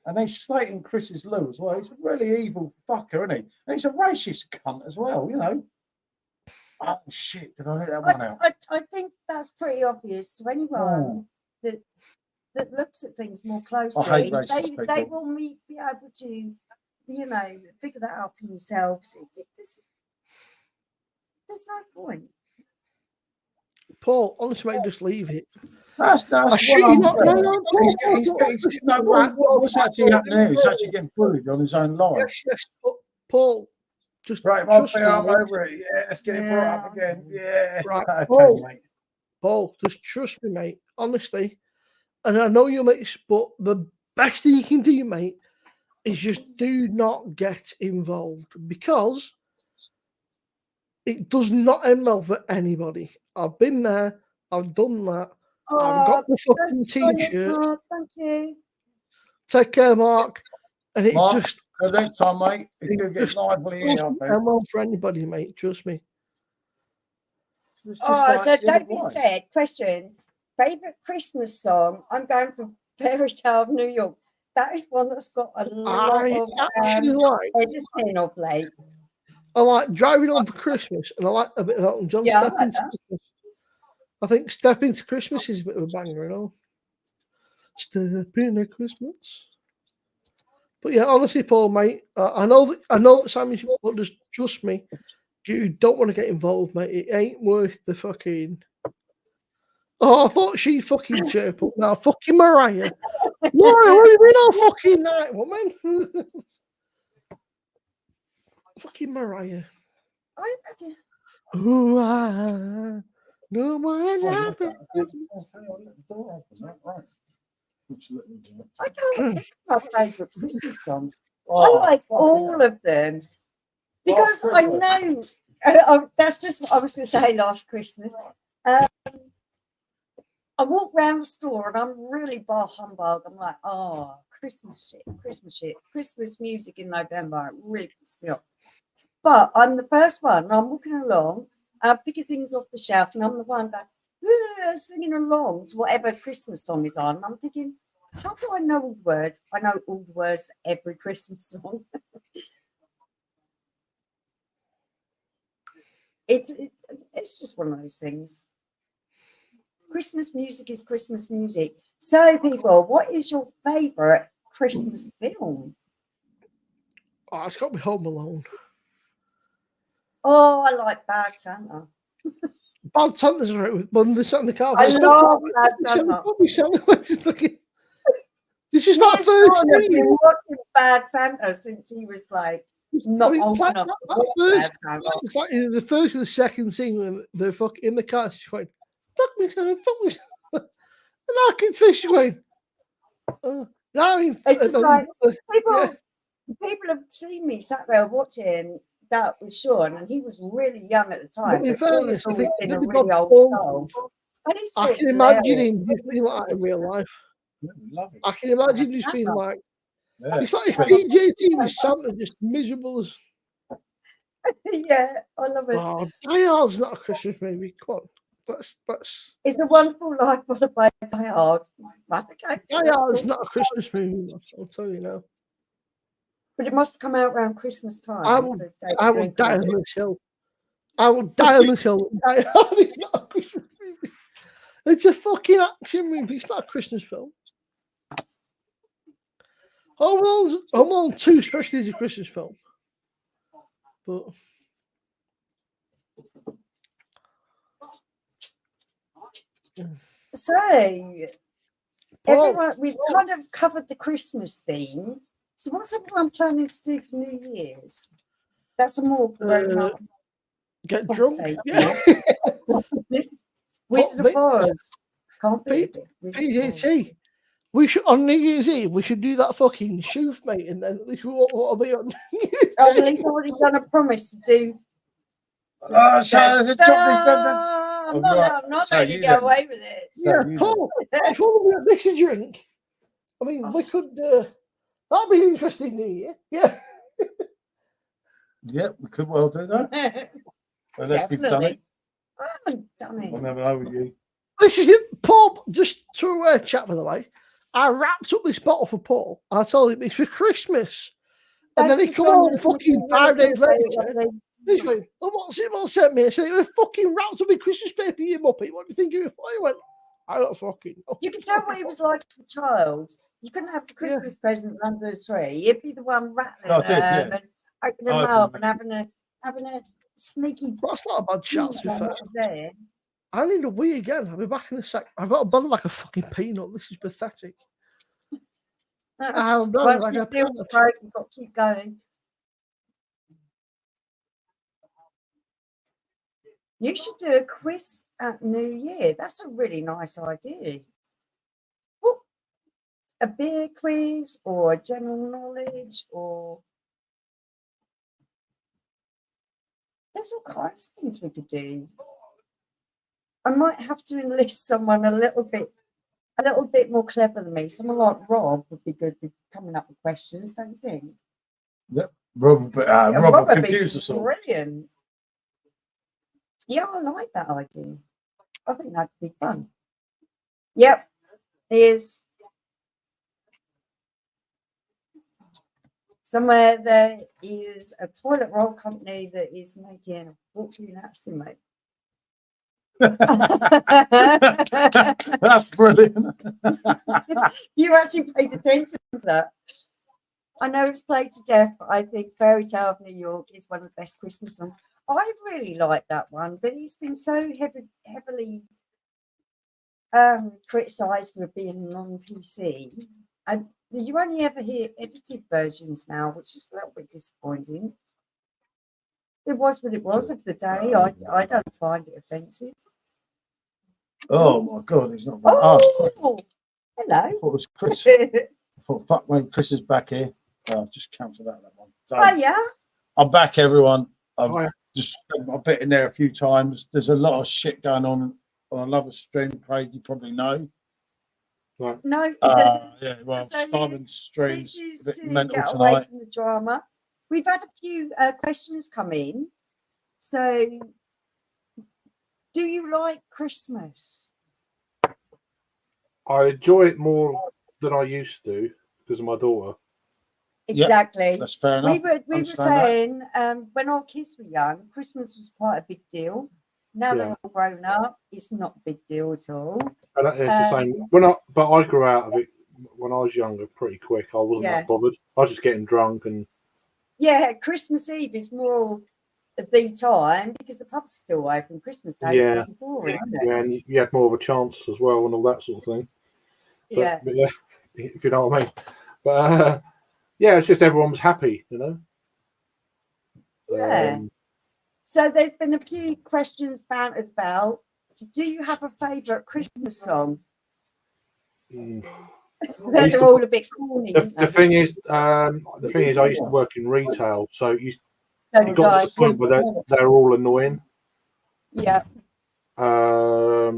And they slating Chris's Lou as well. He's a really evil fucker, isn't he? And he's a racist cunt as well, you know. Oh shit! Did I let that one out? I think that's pretty obvious to anyone that looks at things more closely. I hate racist they people. will be able to, you know, figure that out for themselves. There's no point. Paul, honestly, mate, just leave it. That's What's actually happening here? He's actually getting bullied on his own live. Yes, Paul, just right, trust me, I'm over it. Yeah, let's get it brought up again. Yeah, right, okay, mate. Paul, just trust me, mate. Honestly, and I know you'll make, but the best thing you can do, mate, is just do not get involved, because it does not end well for anybody. I've been there. I've done that. I've got the fucking t-shirt. Thank you. Take care, Mark. And it Mark, just the next time, mate, it could get lively here. doesn't end well for anybody, mate. Trust me. So David said, question, favourite Christmas song? I'm going for Fairy Tale of New York. That is one that's got a lot of editing of late. I like Driving On for Christmas, and I like a bit of Elton John. Yeah, Step Into Christmas. I think Step Into Christmas is a bit of a banger, you know. Step Into Christmas. But yeah, honestly, Paul, mate, I know that Sammy's, but just trust me, you don't want to get involved, mate. It ain't worth the fucking. Oh, I thought she'd fucking chirp up now. Fucking Mariah. Laura, what have you been all fucking night, woman? Fucking Mariah. Ooh, I no more nothing. I can't pick my favourite Christmas song. I like all of them because I know that's just what I was going to say last Christmas. I walk around the store and I'm really bar humbug. I'm like, oh, Christmas shit, Christmas music in November. It really pisses me off. But I'm the first one. I'm walking along, I'm picking things off the shelf, and I'm the one that singing along to whatever Christmas song is on. And I'm thinking, how do I know all the words? I know all the words to every Christmas song. it's just one of those things. Christmas music is Christmas music. So, people, what is your favourite Christmas film? Oh, it's got to be Home Alone. Oh, I like Bad Santa. Bad Santa's right with Bundy sat in the car. I love Bad Santa. This is Me not and first Sean have been screen. watching Bad Santa since he was like not old like, enough to that watch first, Bad Santa. it's like either the first or the second scene when they're in the car. She's going, fuck me, Santa, fuck me, Santa. And I can fish going, I mean, It's just like people yeah. have seen me sat there watching that with Sean, and he was really young at the time. But in But Sean fairness, has I always think been a maybe really God's old born. soul. And he's I can imagine him just being like in real life. Love it. I can imagine just being like, Yeah. it's like if PJT was Santa, just miserable as. Yeah, I love it. Oh, Die Hard's not a Christmas movie. Come on, that's. It's a Wonderful Life followed by Die Hard. Right, okay, Die that's Hard's cool. not a Christmas movie. I'll tell you now. But it must come out around Christmas time. I will die on this hill. I will die on this hill. Die Hard is not a Christmas movie. It's a fucking action movie. It's not a Christmas film. Home Alone 2 especially is a Christmas film. But so everyone, we've kind of covered the Christmas theme. So what's everyone planning to do for New Year's? That's a more grown up. Get drunk. Yeah. Wizard of Oz. Can't be PJT. We should on New Year's Eve. We should do that fucking shoof, mate, and then at least we won't be on. At least already done a promise to do. I'm not letting you get away with it. Yeah, Paul. If you want to miss a drink, I mean, we could. That'd be an interesting New Year. Yeah. Yeah, we could well do that. Unless we've done it. I haven't done it. I'll never know with you. This is it, Paul. Just to chat, by the way, I wrapped up this bottle for Paul. I told him it's for Christmas, and then he come on fucking 5 days later. He's going, "Oh, what's it? What sent me?" I said, "It was fucking wrapped up in Christmas paper, you muppet. What do you think it was for?" He went, "I don't fucking know." You can tell what he was like as a child. You couldn't have the Christmas presents under the tree. You'd be the one rattling them and opening them up and having a sneaky. That's not a bad shout, to be fair. I need a wee again. I'll be back in a sec. I've got a bottle like a fucking peanut. This is pathetic. Once you feel stroke, you've got to keep going. You should do a quiz at New Year. That's a really nice idea. What? A beer quiz or a general knowledge or there's all kinds of things we could do. I might have to enlist someone a little bit more clever than me. Someone like Rob would be good with coming up with questions, don't you think? Yep, Rob will confuse us all. Brilliant. Yeah, I like that idea. I think that'd be fun. Yep, is somewhere there is a toilet roll company that is making a fortune out of Simmo. That's brilliant. You actually paid attention to that. I know it's played to death, but I think Fairy Tale of New York is one of the best Christmas songs. I really like that one, but it's been so heavily criticised for being non-PC. You only ever hear edited versions now, which is a little bit disappointing. It was what it was of the day. I don't find it offensive. Oh my God, he's not. Oh, hello. I thought it was Chris. I thought, fuck, mate, Chris is back here. Oh, I've just cancelled out that one. So, oh yeah. I'm back, everyone. I've just I've been in there a few times. There's a lot of shit going on another stream, Craig. You probably know. Right. No. Yeah. Well, so Simon's stream's this is a bit to mental get tonight. away from the drama. We've had a few questions come in. So, do you like Christmas? I enjoy it more than I used to because of my daughter. exactly. That's fair enough. We were Understand that. saying when our kids were young, Christmas was quite a big deal. Now Yeah. they're all grown up, it's not a big deal at all. And it's the same. But I grew out of it when I was younger pretty quick. I wasn't Yeah. that bothered. I was just getting drunk and Yeah, Christmas Eve is more the time because the pub's still open. Christmas Day is Yeah. pretty boring, isn't it? yeah, and you had more of a chance as well and all that sort of thing. But, Yeah. yeah, if you know what I mean. But yeah, it's just everyone was happy, you know. Yeah. So there's been a few questions bantered about. Do you have a favourite Christmas song? Mm. They're all a bit corny. The thing is, I used to work in retail, so you So got to the point where they're all annoying. Yeah. I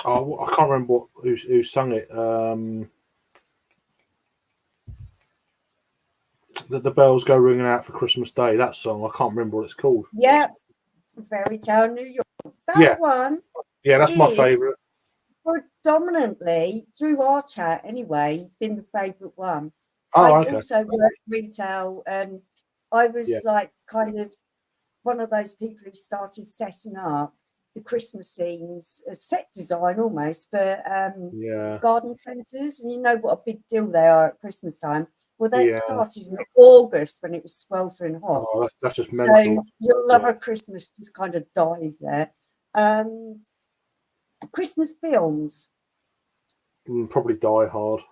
can't remember who sung it. The bells go ringing out for Christmas Day. That song, I can't remember what it's called. Yeah. Fairy Tale New York. That one. Yeah, that's my favourite. Predominantly through our chat, anyway, been the favourite one. Oh, I okay. also worked retail, and I was like kind of one of those people who started setting up the Christmas scenes, set design almost for garden centres, and you know what a big deal they are at Christmas time. Well, they started in August when it was sweltering hot. Oh, that's just mental. So your love of Christmas just kind of dies there. Christmas films. Probably Die Hard.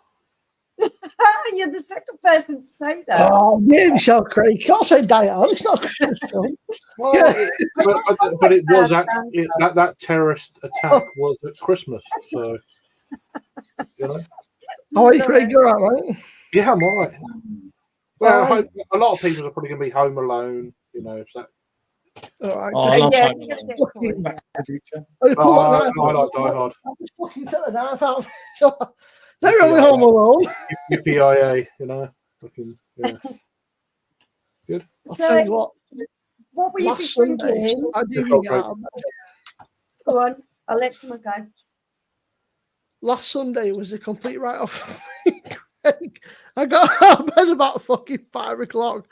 You're the second person to say that. Oh, yeah, Michelle Craig. Can't say Die Hard. It's not a Christmas film. Well, but it was actually that terrorist attack was at Christmas, so you know. Oh, hey, Craig, you're all right. Yeah, I'm all right. Well, a lot of people are probably going to be Home Alone, you know. So. All right. I love yeah, Home Alone. Back to the Future. I like Die Hard. I just fucking set the knife out. No wrong with Home Alone. Yippee-yi-yi, you know. Fucking, yeah. Good. I'll tell you what were you last Sunday, drinking? I didn't get out of bed. Go on, I'll let someone go. Last Sunday was a complete write-off. I got out of bed about fucking 5 o'clock.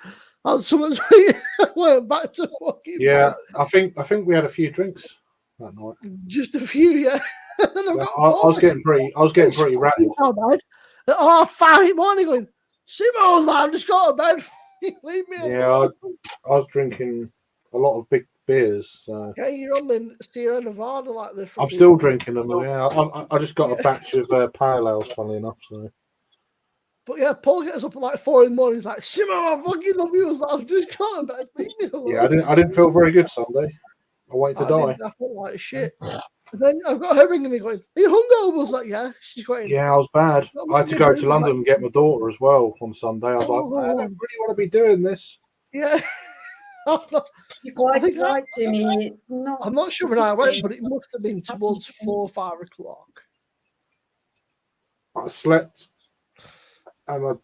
And someone's went back to fucking bed. I think we had a few drinks that night. Just a few, yeah. I was getting pretty rattled. At 5 in the morning going, Simmo, I just got to bed. Leave me alone. Yeah, I was drinking a lot of big beers. So. Yeah, you're on the Sierra Nevada like this. I'm still drinking them. Yeah, I just got a batch of pale ales, funnily enough. So. But yeah, Paul gets up at like 4 in the morning. He's like, Simmo, I fucking love you. I've just got to bed. Leave me alone. Yeah, I didn't feel very good Sunday. I waited to die. I felt like shit. And then I've got her ringing me going, are you hungover? I was like, yeah. She's going, yeah, I was bad. I had to go to London and get my daughter as well on Sunday. I was like, I don't really want to be doing this. Yeah. You're quite right, Jimmy. It's not. I'm not sure when I went, but it must have been towards 4 or 5 o'clock. I slept, and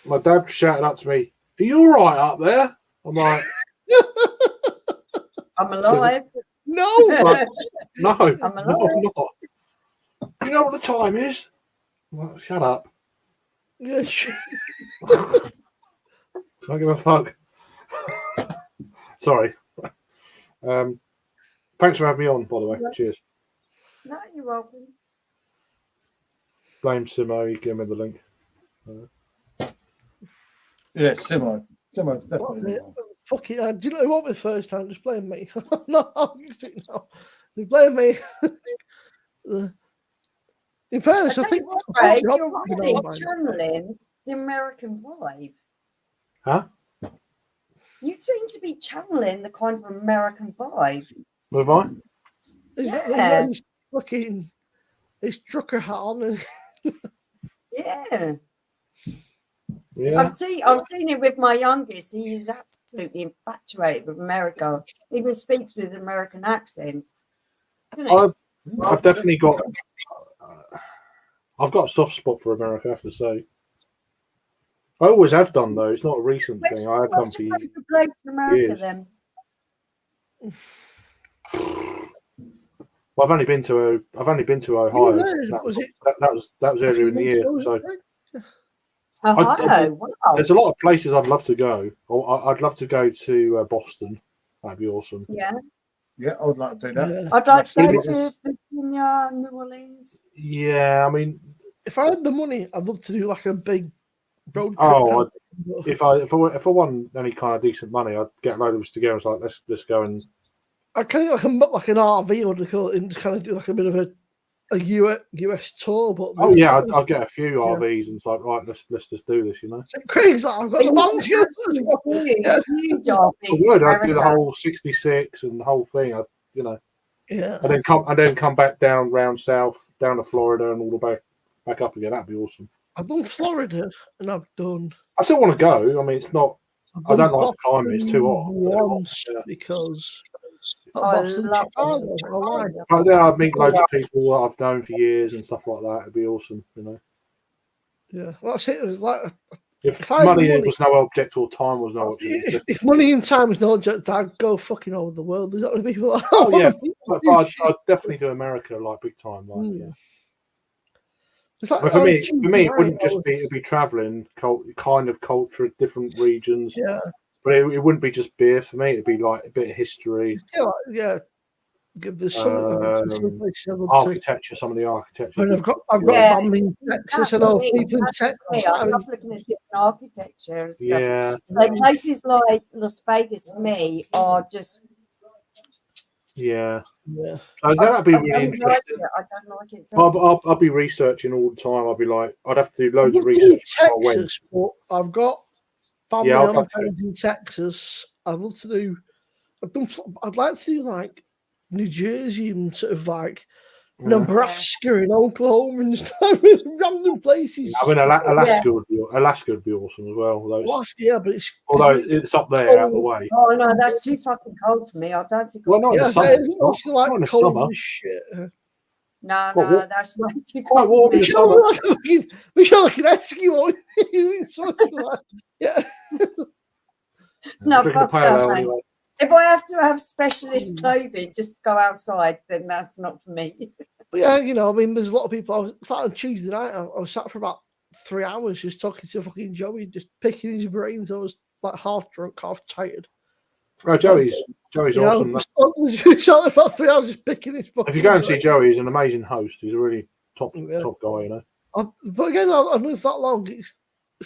my dad shouted up to me, "Are you all right up there?" I'm like, I'm alive. No, like, no, I'm no, I'm not. You know what the time is? I'm like, shut up. Yeah, sure. Can't give a fuck. Sorry. Thanks for having me on, by the way. Cheers. No, you're welcome. Blame Simmo. He gave me the link. Yeah, Simmo. Simmo's definitely. Fuck it. Do you know what? The first time, just blame me. No, I'm using it now. Just blame me. In fairness, I think Ray, you're really channeling the American vibe. Huh? You seem to be channeling the kind of American vibe. Move on. He's got his fucking his trucker hat on. Yeah. Yeah. I've seen it with my youngest. He is absolutely infatuated with America. Even speaks with an American accent. I've definitely got. I've got a soft spot for America, I have to say. I always have done though. It's not a recent thing. I have done for years. Place in America then. Well, I've only been to Ohio. That was earlier in the year. So Ohio, wow. There's a lot of places I'd love to go. I'd love to go to Boston. That'd be awesome. Yeah. Yeah, I would like to do that. Yeah. I'd like to go Let's- to Virginia, New Orleans. Yeah, I mean, If I had the money, I'd love to do like a big road trip. Oh, if I won any kind of decent money, I'd get a load of us together. It's like let's go and I kind of like an RV, or they call it, and just kind of do like a bit of a US tour. But I'd get a few RVs and it's like, right, let's just do this, you know. Craig's like, I've got the bounty. Huge I RVs, would. I'd do the America. whole 66 and the whole thing. Yeah. And then come back down round south, down to Florida and all the back up again. That'd be awesome. I've done Florida and I've done. I still want to go. I mean, it's not. I don't like the climate. It's too hot. Once Yeah. because I Boston, love Chicago. I like. But then I'd meet loads of people that I've known for years and stuff like that. It'd be awesome, you know. Yeah, well, that's it. It was like If I had money money- was no object or time was no object. if money and time was no object, I'd go fucking over the world. There's not many people. Like, Oh yeah, but I'd definitely do America like big time. Like, yeah. It's like, But for me, it wouldn't right, just be it'd be traveling, kind of culture, different regions. Yeah, But it wouldn't be just beer for me. It'd be like a bit of history, yeah. There's some places I'd love to. architecture, some of the architecture. And I've got Yeah. family in Texas. I know people in Texas. I love looking at different architecture and stuff. Yeah, So places like Las Vegas for me are just. yeah. Yeah. So that'd be I really don't like interesting. it. I don't like it. at all. I'll be researching all the time. I'll be like, I'd have to do loads of I've been research. in Texas, but I've got family Yeah, I'll on my go friends in Texas. I'd love to do. I'd like to do like New Jersey and sort of like Nebraska and Oklahoma and just random places. I mean, Alaska would be awesome as well. Yeah, but Although it's up there out of the way. Oh no, that's too fucking cold for me. I don't think. Well, not in yeah, the summer. it's also like Not in the cold summer. as shit. No, What- that's way too What cold. would for be me. the summer? We sound like an Eskimo. Yeah. No, Drinking a fuck pale that, ale mate. anyway. If I have to have specialist clothing just to go outside, then that's not for me. But yeah, you know, I mean, there's a lot of people. I was sat on Tuesday night. I was sat for about 3 hours just talking to fucking Joey, just picking his brains. I was like half drunk, half tired. Oh, Joey's Yeah, awesome. I was sat there for about 3 hours just picking his. If you go and see Joey, he's an amazing host. He's a really top guy, you know. But again, I know it's that long. It's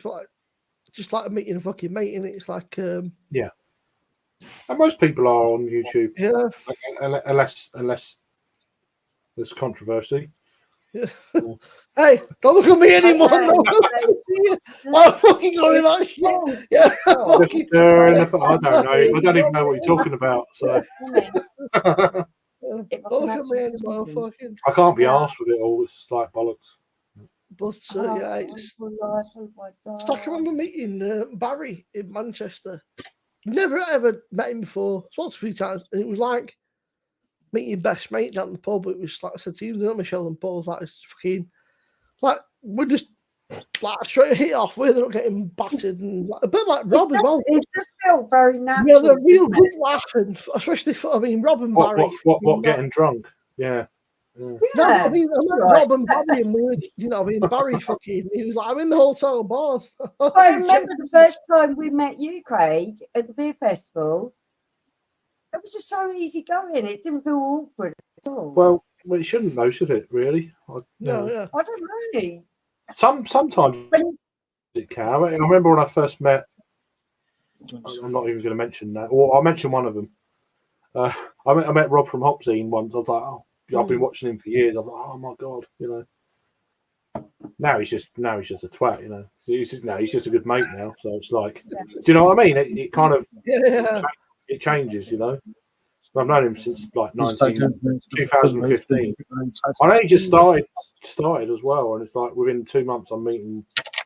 like just like meeting a fucking mate, and it's like Yeah. And most people are on YouTube, yeah. unless there's controversy. Hey, don't look at me anymore. No. I'm fucking going with that shit. Yeah. I don't know. I don't even know what you're talking about. So Don't look at me anymore. Fucking. I can't be arsed with it all. It's like bollocks. But yeah, it's like I remember meeting Barry in Manchester. Never ever met him before. Spoke a few times, and it was like meeting your best mate down the pub. It was like I said to you, Michelle and Paul's like it's fucking like we're just like straight hit off. We're not getting battered and like, a bit like Rob as well. It just felt very natural. We had a real doesn't good it? laugh, and especially for Rob and Barry. What getting drunk? Yeah. No, Yeah, I mean that's Rob right. and Barry, and we were, Barry fucking. He was like, I'm in the hotel bar. I remember the first time we met you, Craig, at the beer festival. It was just so easy going. It didn't feel awkward at all. Well, it shouldn't though, should it? Really? No, yeah. I don't know. Sometimes When- it can. I remember when I first met. I'm not even going to mention that. Or I'll mention one of them. I met Rob from Hopzine once. I was like, oh, I've been watching him for years. I'm like, oh my god, you know. Now he's just a twat, you know. He's just a good mate now. So it's like, do you know what I mean? It kind of it changes, you know. I've known him since like 2015. I know he just started as well, and it's like within 2 months I'm meeting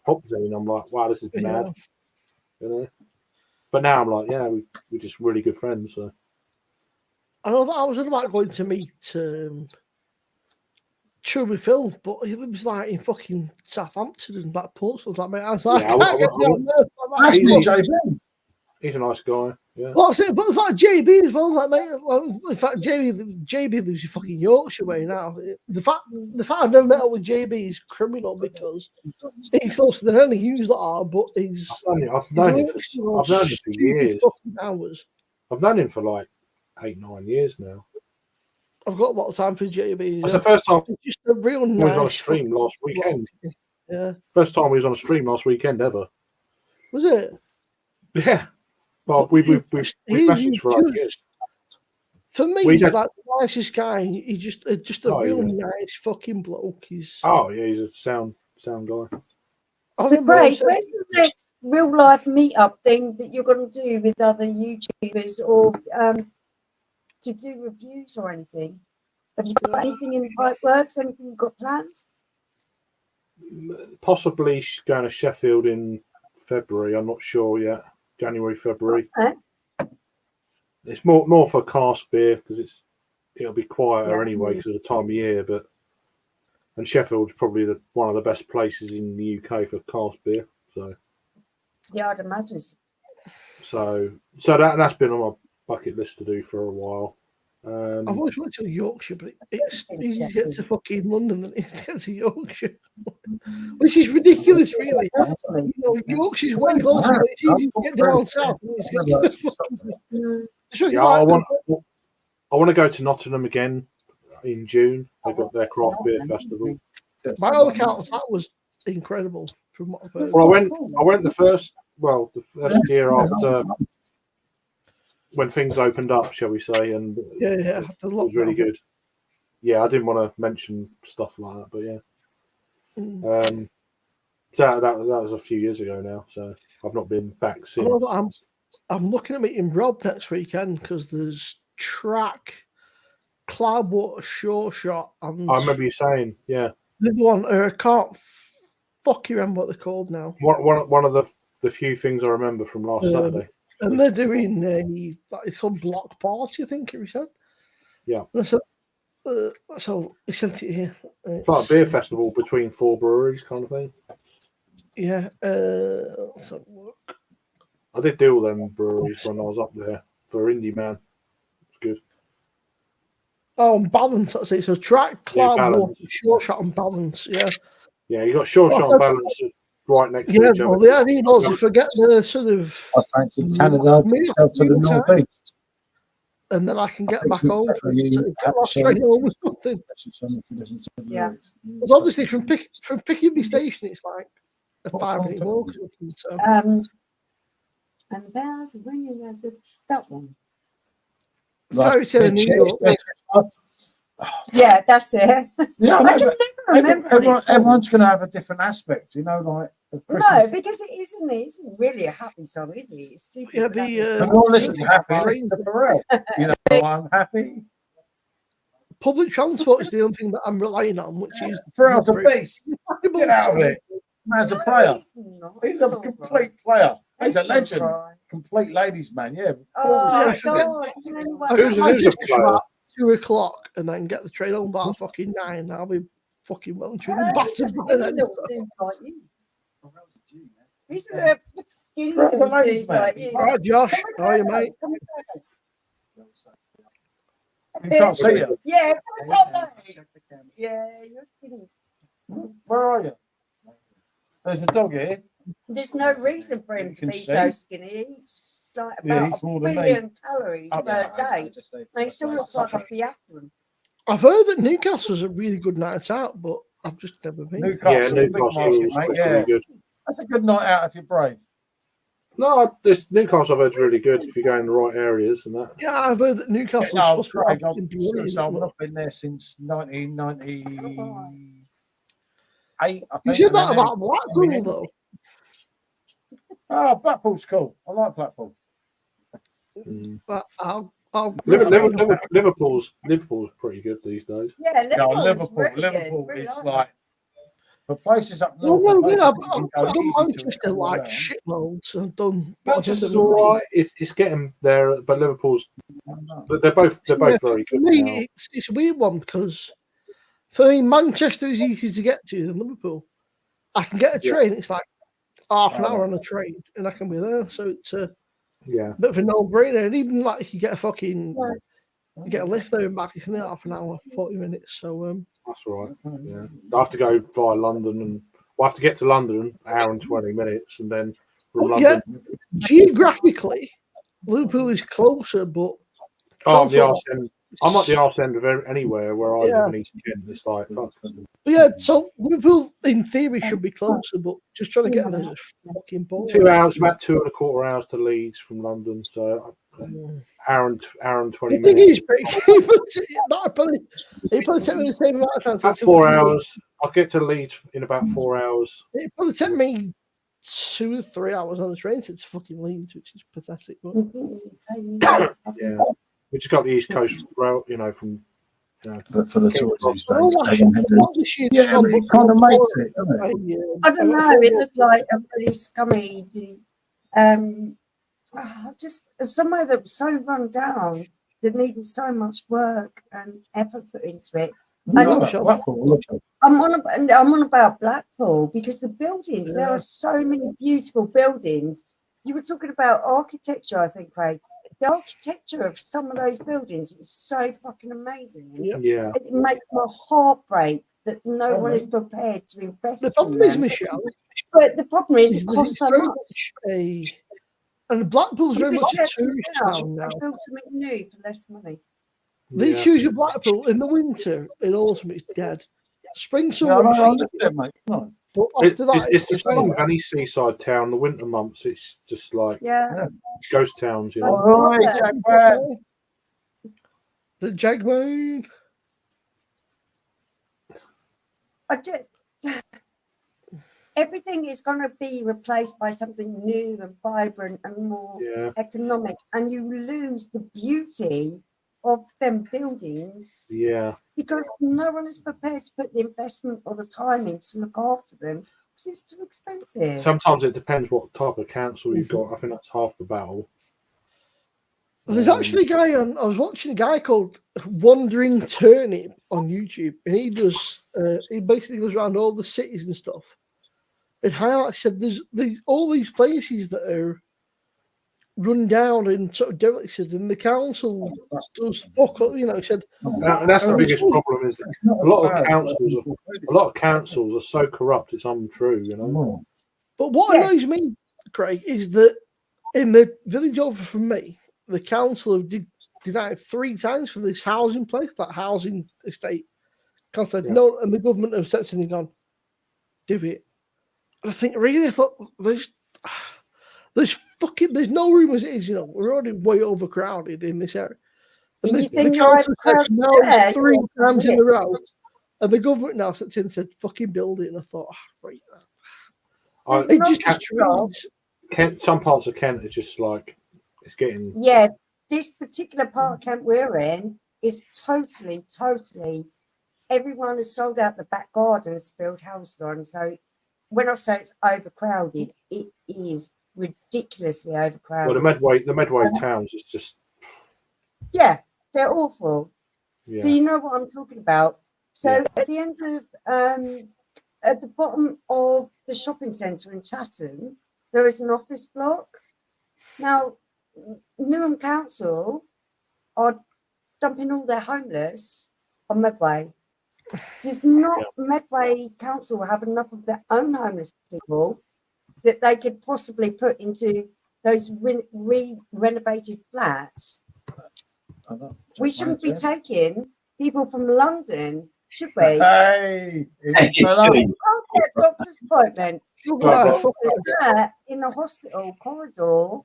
Hopzine. I'm like, wow, this is mad, you know. But now I'm like, yeah, we're just really good friends. So. I know that I was about going to meet Chubby Phil, but he lives like in fucking Southampton and Portsmouth. I was like, Yeah, I can't get down there. That's not JB. He's a nice guy. Yeah. Well, that's it, but it's like JB as well. Like, mate, well, in fact, JB lives in fucking Yorkshire way now. The fact I've never met up with JB is criminal because he's closer than any of you lot are, but he's I've known him for years. Fucking hours. I've known him for like 8-9 years now. I've got a lot of time for JB. That's the first time It's just a real he nice. was on a stream last weekend. Yeah. First time he was on a stream last weekend ever. Was it? Yeah. Well, we messaged for like years. For me, he's like the nicest guy. He's just a real nice fucking bloke. He's he's a sound guy. So great. Where's the next real life meetup thing that you're going to do with other YouTubers or to do reviews or anything? Have you got anything in the pipe works? Anything you've got plans? Possibly going to Sheffield in February. I'm not sure yet. January, February. Okay. It's more for cask beer because it'll be quieter anyway because of the time of year. And Sheffield's probably one of the best places in the UK for cask beer. So yeah, I'd imagine. So that's been on my bucket list to do for a while. I've always wanted to Yorkshire, but it's easy to get to fucking London than it is to get to Yorkshire, which is ridiculous, really. You know, Yorkshire's way closer, but it's easy to get down south. I want to go to Nottingham again in June. They got their craft beer festival. By all accounts, that was incredible. From what I've heard. Well, I went the first year after. When things opened up, shall we say, and it was really good. Yeah, I didn't want to mention stuff like that, but yeah. So that was a few years ago now, so I've not been back since. I'm looking at meeting Rob next weekend because there's Track, Cloudwater, Sure Shot, and I remember you saying, yeah. The one I can't fucking remember what they're called now. One of the few things I remember from last Saturday. And they're doing it's called Block Party, I think he said. Yeah. So he sent it here. It's like a beer festival between 4 breweries, kind of thing. Yeah. Let's have a look. I did do all them breweries when I was up there for Indie Man. It's good. Oh, and Balance, that's it. So Track, Cloud, Sure Shot, and Balance. Yeah. Yeah, you got Sure Shot and Balance right next to each other. Well, the idea was if I get the sort of. I fancy Canada to the northeast. And then I can get back home straight home or something. Yeah. Because obviously from Piccadilly Station, it's like a 5-minute walk. So. And the bells are ringing. That one. Fairy Tale in New York. Yeah, that's it. Yeah, I can never remember. Everyone's going to have a different aspect, you know, like. No, because it isn't really a happy song, is it? It's too I'm not listening to happy. Listen to Pharrell. You know, I'm happy. Public transport is the only thing that I'm relying on, which is Pharrell's a beast. Get out of it. Man's a player. He's a complete player. He's a legend. Complete ladies man, yeah. Oh, I just about 2 o'clock and then get the train home by fucking 9. I'll be fucking well and truly battered by then. He's a skinny dude like you. All right, Josh. How are you, mate? You can't see you. Yeah, you're skinny. Where are you? There's a dog here. There's no reason for him to be so skinny. He's like about a billion calories per day. And he still looks like a biathlon. I've heard that Newcastle's a really good night out, but I've just never been. Newcastle mate. Yeah. Good. That's a good night out if you're brave. No, this Newcastle I've heard is really good if you go in the right areas and that. Yeah, I've heard that Newcastle's supposed to be I've not been there since 1998. You said that about Blackpool, though. Oh, Blackpool's cool. I like Blackpool. Liverpool's pretty good these days. Yeah, Liverpool is like for places up north. I've done Manchester like shitloads. I've done Manchester's all right. It's getting there, but Liverpool's. But they're both very good. For me, it's a weird one because for me, Manchester is easy to get to than Liverpool. I can get a train. It's like half an hour on a train, and I can be there. So it's Yeah. bit of a no-brainer. And even like if you get a fucking Yeah. you get a lift there and back, it's only half an hour, 40 minutes. So That's all right. Yeah. I have to go via London, and I have to get to London an hour and 20 minutes, and then from London. geographically, Liverpool is closer, but Oh, I'm the transport- arse end. I'm at the arse end of anywhere where I Yeah. live in East Kent. It's like, fuck. yeah. So Liverpool, in theory, should be closer, but just trying to get there is a fucking ball. 2 hours, about 2.25 hours to Leeds from London. So hour and 20 The thing minutes. is, he probably took me the same amount of time. About 4 hours. I'll get to Leeds in about 4 hours. It probably took me 2 or 3 hours on the train to fucking Leeds, which is pathetic. But Yeah. We just got the East Coast rail, from. But for the tours these days, all that Cayenne Head, shit, yeah, but it kind of makes it, doesn't it? I don't know. It looked like a really scummy. Just somewhere that was so run down that needed so much work and effort put into it. I'm on about Blackpool because the buildings. There are so many beautiful buildings. You were talking about architecture, I think, Craig. The architecture of some of those buildings is so fucking amazing. Yeah. It makes my heart break that no one is prepared to invest The problem in is, them. Michelle. But the problem is it that costs it's so very much. And Blackpool's very much a Yeah, tourist town now. I built something new for less money. They Yeah. choose a Blackpool in the winter, in autumn it's dead. Spring, summer, No, I cheap, lived there, mate. No. but after that, It's the same with any seaside town. The winter months, it's just like Yeah. ghost towns, Oh, All right, Jack Brad. The Jagman. I did. Everything is going to be replaced by something new and vibrant and more economic, and you lose the beauty of them buildings Yeah. because no one is prepared to put the investment or the time in to look after them because it's too expensive. Sometimes it depends what type of council you've got. I think that's half the battle. There's actually a guy on. I was watching a guy called Wandering Turnip on YouTube, and he does. He basically goes around all the cities and stuff. It highlights said there's all these places that are run down and sort of derelicted, and the council does fuck up. He said. And that's the biggest problem is a lot of councils are so corrupt. It's untrue. But what annoys me, Craig, is that in the village over from me, the council have denied 3 times for this housing place, that housing estate. Council said no, and the government have said something, gone, do it. And I think, really, I thought there's no room as it is. We're already way overcrowded in this area. And the council said no 3 times in a row, and the government now sits in and said, "Fucking build it." And I thought, right. Some parts of Kent are just like it's getting. Yeah, this particular part of Kent we're in is totally. Everyone has sold out the back gardens to build houses on. So when I say it's overcrowded, it is ridiculously overcrowded. Well, the Medway towns is just. Yeah, they're awful. Yeah. So you know what I'm talking about. So at the end of at the bottom of the shopping centre in Chatham, there is an office block. Now, Newham Council are dumping all their homeless on Medway. Does not Medway Council have enough of their own homeless people that they could possibly put into those renovated flats? We shouldn't be taking people from London, should we? Hey, I'll get a doctor's appointment. In the hospital corridor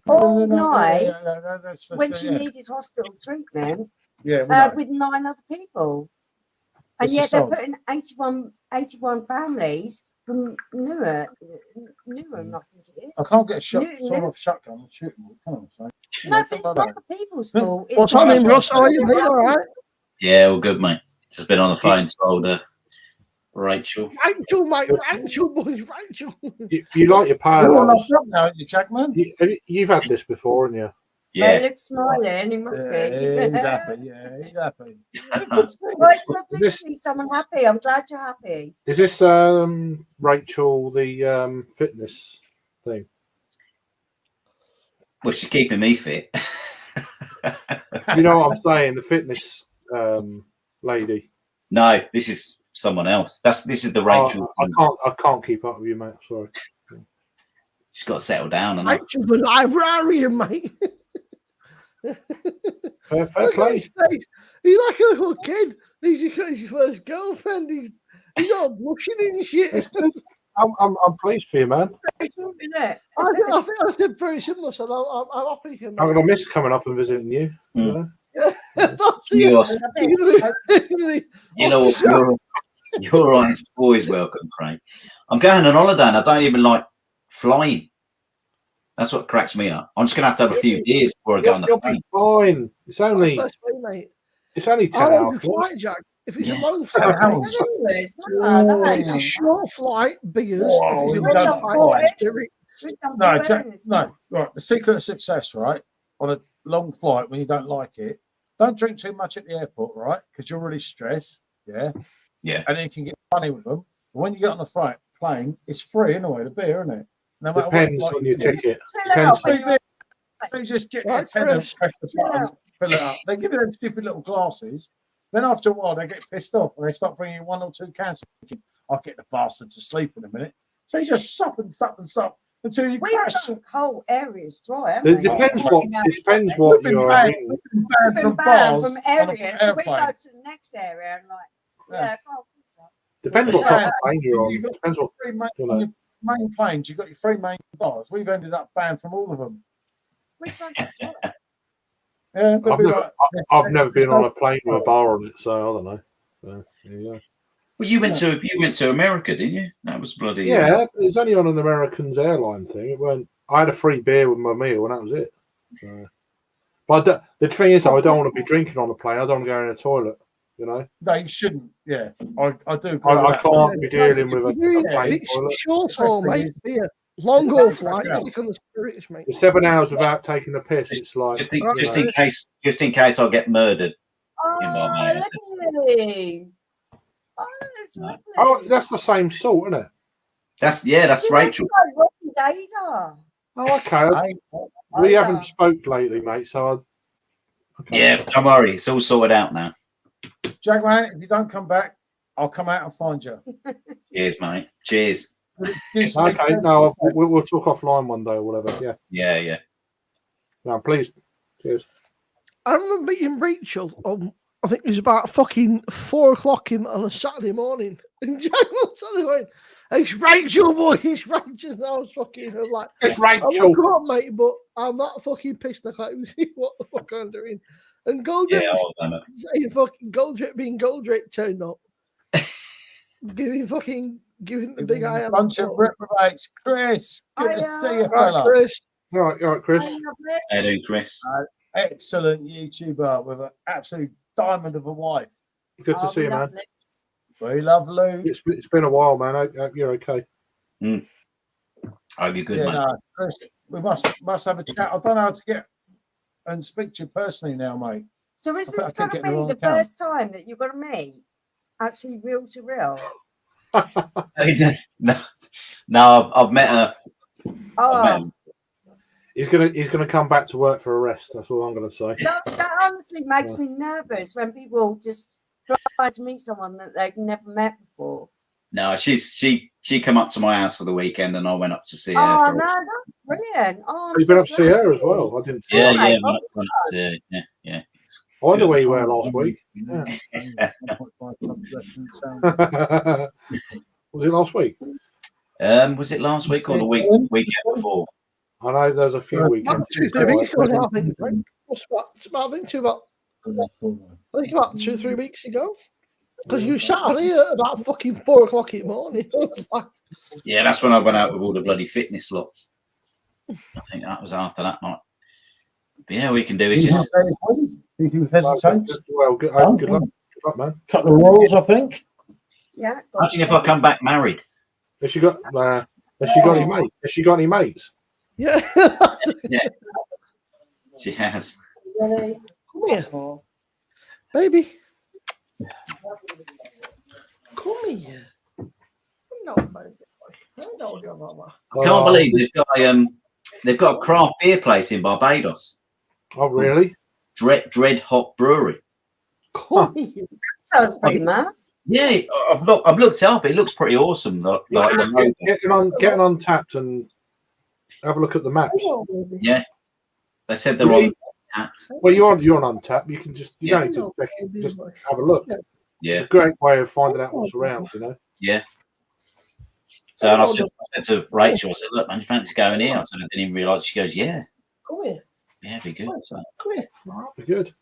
all night when she needed hospital treatment with 9 other people. And yet they're putting 81 families from Newham, I think it is. I can't get a shotgun and shoot them. Come on, no, but it's not the people's fault. What's happening, Ross? How are you, mate? All right? Yeah, all good, mate. Just been on the phone to Rachel. Rachel, mate. Rachel, boys. Rachel. You like your power. Now, you Jackman? You've had this before, haven't you? Yeah. He looks smiling. He must be. He's happy. Yeah, he's happy. Well, it's lovely to see someone happy. I'm glad you're happy. Is this Rachel the fitness thing? Well, she's keeping me fit. You know what I'm saying? The fitness lady. No, this is someone else. This is the Rachel. I can't keep up with you, mate. Sorry. She's got to settle down. And Rachel's the librarian, mate. Fair Look play. at his face. He's like a little kid. He's got his first girlfriend. He's all blushing and shit. I'm pleased for you, man. So cute, isn't it? I think I said very similar. So I'm happy for I'm going to miss coming up and visiting you. Mm. You know? That's You it. know what? You're always welcome, Craig. I'm going on holiday and I don't even like flying. That's what cracks me up. I'm just going to have a few beers before I go on the You'll plane. be fine. It's only mate. it's only 10 How long hours. is a flight, Jack? If it's a Yeah. long So flight, how mate, long's if it's a short flight, beers. Whoa, If you it's a don't long flight, fly. spirit. No, Jack, no. Right. The secret of success, right, on a long flight when you don't like it, don't drink too much at the airport, right? Because you're really stressed. Yeah. Yeah. And then you can get funny with them. But when you get on the plane, it's free anyway, the beer, isn't it? No matter Depends what flight on you your get. ticket. Chill out Depends. when you're- They just get Right, their tenant, Chris. press the button, fill it up. They give you them stupid little glasses. Then after a while, they get pissed off and they start bringing you 1 or 2 cans. Thinking, I'll get the bastard to sleep in a minute. So you just sup and sup and sup until you We've crash. got whole areas dry, haven't It we? depends Yeah. what We've been you're banned, in. we've been banned We've from been banned bars from on an areas, so we go airplane. to the next area and like, Yeah. yeah, I can't think so. Depends what type of plane you're on. You've got Depends what three main, you on know. your main planes. You've got your 3 main bars. We've ended up banned from all of them. We've done it. Yeah, they'll I've be never, like, I've never been on a plane with a bar on it, so I don't know. So, there you go. Well, you went to America, didn't you? That was bloody. Yeah, it was only on an American's airline thing. It weren't. I had a free beer with my meal, and that was it. So, but the thing is, though, I don't want to be drinking on a plane. I don't want to go in a toilet. You know, no, you shouldn't. Yeah, I do. Agree I with that. can't be dealing with a If plane it's toilet. short haul, Especially mate, beer. Long haul It's flight, out. stick on the spirits, mate. The 7 hours without taking the piss. It's like Just in you know. case I get murdered. Oh, Barbados. look at you. Oh, that's lovely. Oh, that's the same salt, isn't it? That's You Rachel. know, Robbie's Ada. Oh, okay. We haven't spoke lately, mate. So Yeah, don't worry, it's all sorted out now. Jack, man, if you don't come back, I'll come out and find you. Cheers, mate. Cheers. okay. No, we'll talk offline one day or whatever. Yeah. Yeah. No, please. Cheers. I remember meeting Rachel on, I think it was about fucking 4 o'clock on a Saturday morning. And Jack was suddenly going, it's Rachel, boy, it's Rachel. And I was like, It's I'm Rachel. not on, mate, but I'm not fucking pissed. I can't even see what the fuck I'm doing. And Goldrick saying fucking Goldrick being Goldrick turned up. giving the big eye on bunch of reprobates. Chris, good to see you, fella. Chris. All right, Chris. How do, Chris? Excellent YouTuber with an absolute diamond of a wife. Good to see you, man. We love Lou. It's been a while, man. I hope you're okay. I hope you're good, Yeah, mate. no, Chris, we must have a chat. I don't know how to get and speak to you personally now, mate. So is I this can't going to get the be wrong the account. first time that you're going to meet? Actually, real to real? No, I've met her. Oh, He's gonna come back to work for a rest. That's all I'm gonna say. that honestly makes me nervous when people just try to meet someone that they've never met before. No, she came up to my house for the weekend, and I went up to see her. Oh, no, that's brilliant. Oh, I'm You've been up to see her as well. I didn't. Yeah, Oh my yeah, God. yeah. I wonder where you were last week. Yeah. Was it last week? Was it last week or the weekend before? I know there's a few weekends. 2 weeks ago now, I think. Right? I think about 2 or 3 weeks ago. Because you sat on here at about fucking 4 o'clock in the morning. Yeah, that's when I went out with all the bloody fitness lot. I think that was after that night. But yeah, we can do it. Just If you hesitate, Well, good luck. Good luck, man. cut the rules, I think. Yeah. imagine if I come back married. Has she got any mates? Has she got any mates? Yeah. Yeah, she has. Really? Come here, baby. Come here. I can't believe the guy. They've got a craft beer place in Barbados. Oh, really? Dread Hop Brewery. Sounds pretty mad. Yeah, I've looked it up. It looks pretty awesome. Getting on Tapped and have a look at the maps. Yeah, they said they're on Tapped. Well, you're on Untapped. You can just don't need to check it, just have a look. Yeah, it's a great way of finding out what's around. Yeah. So and I said to Rachel, I said, "Look, man, you fancy going here?" I said, "I didn't even realise." She goes, "Yeah, Come here. yeah, be good." So. Come here. Be good.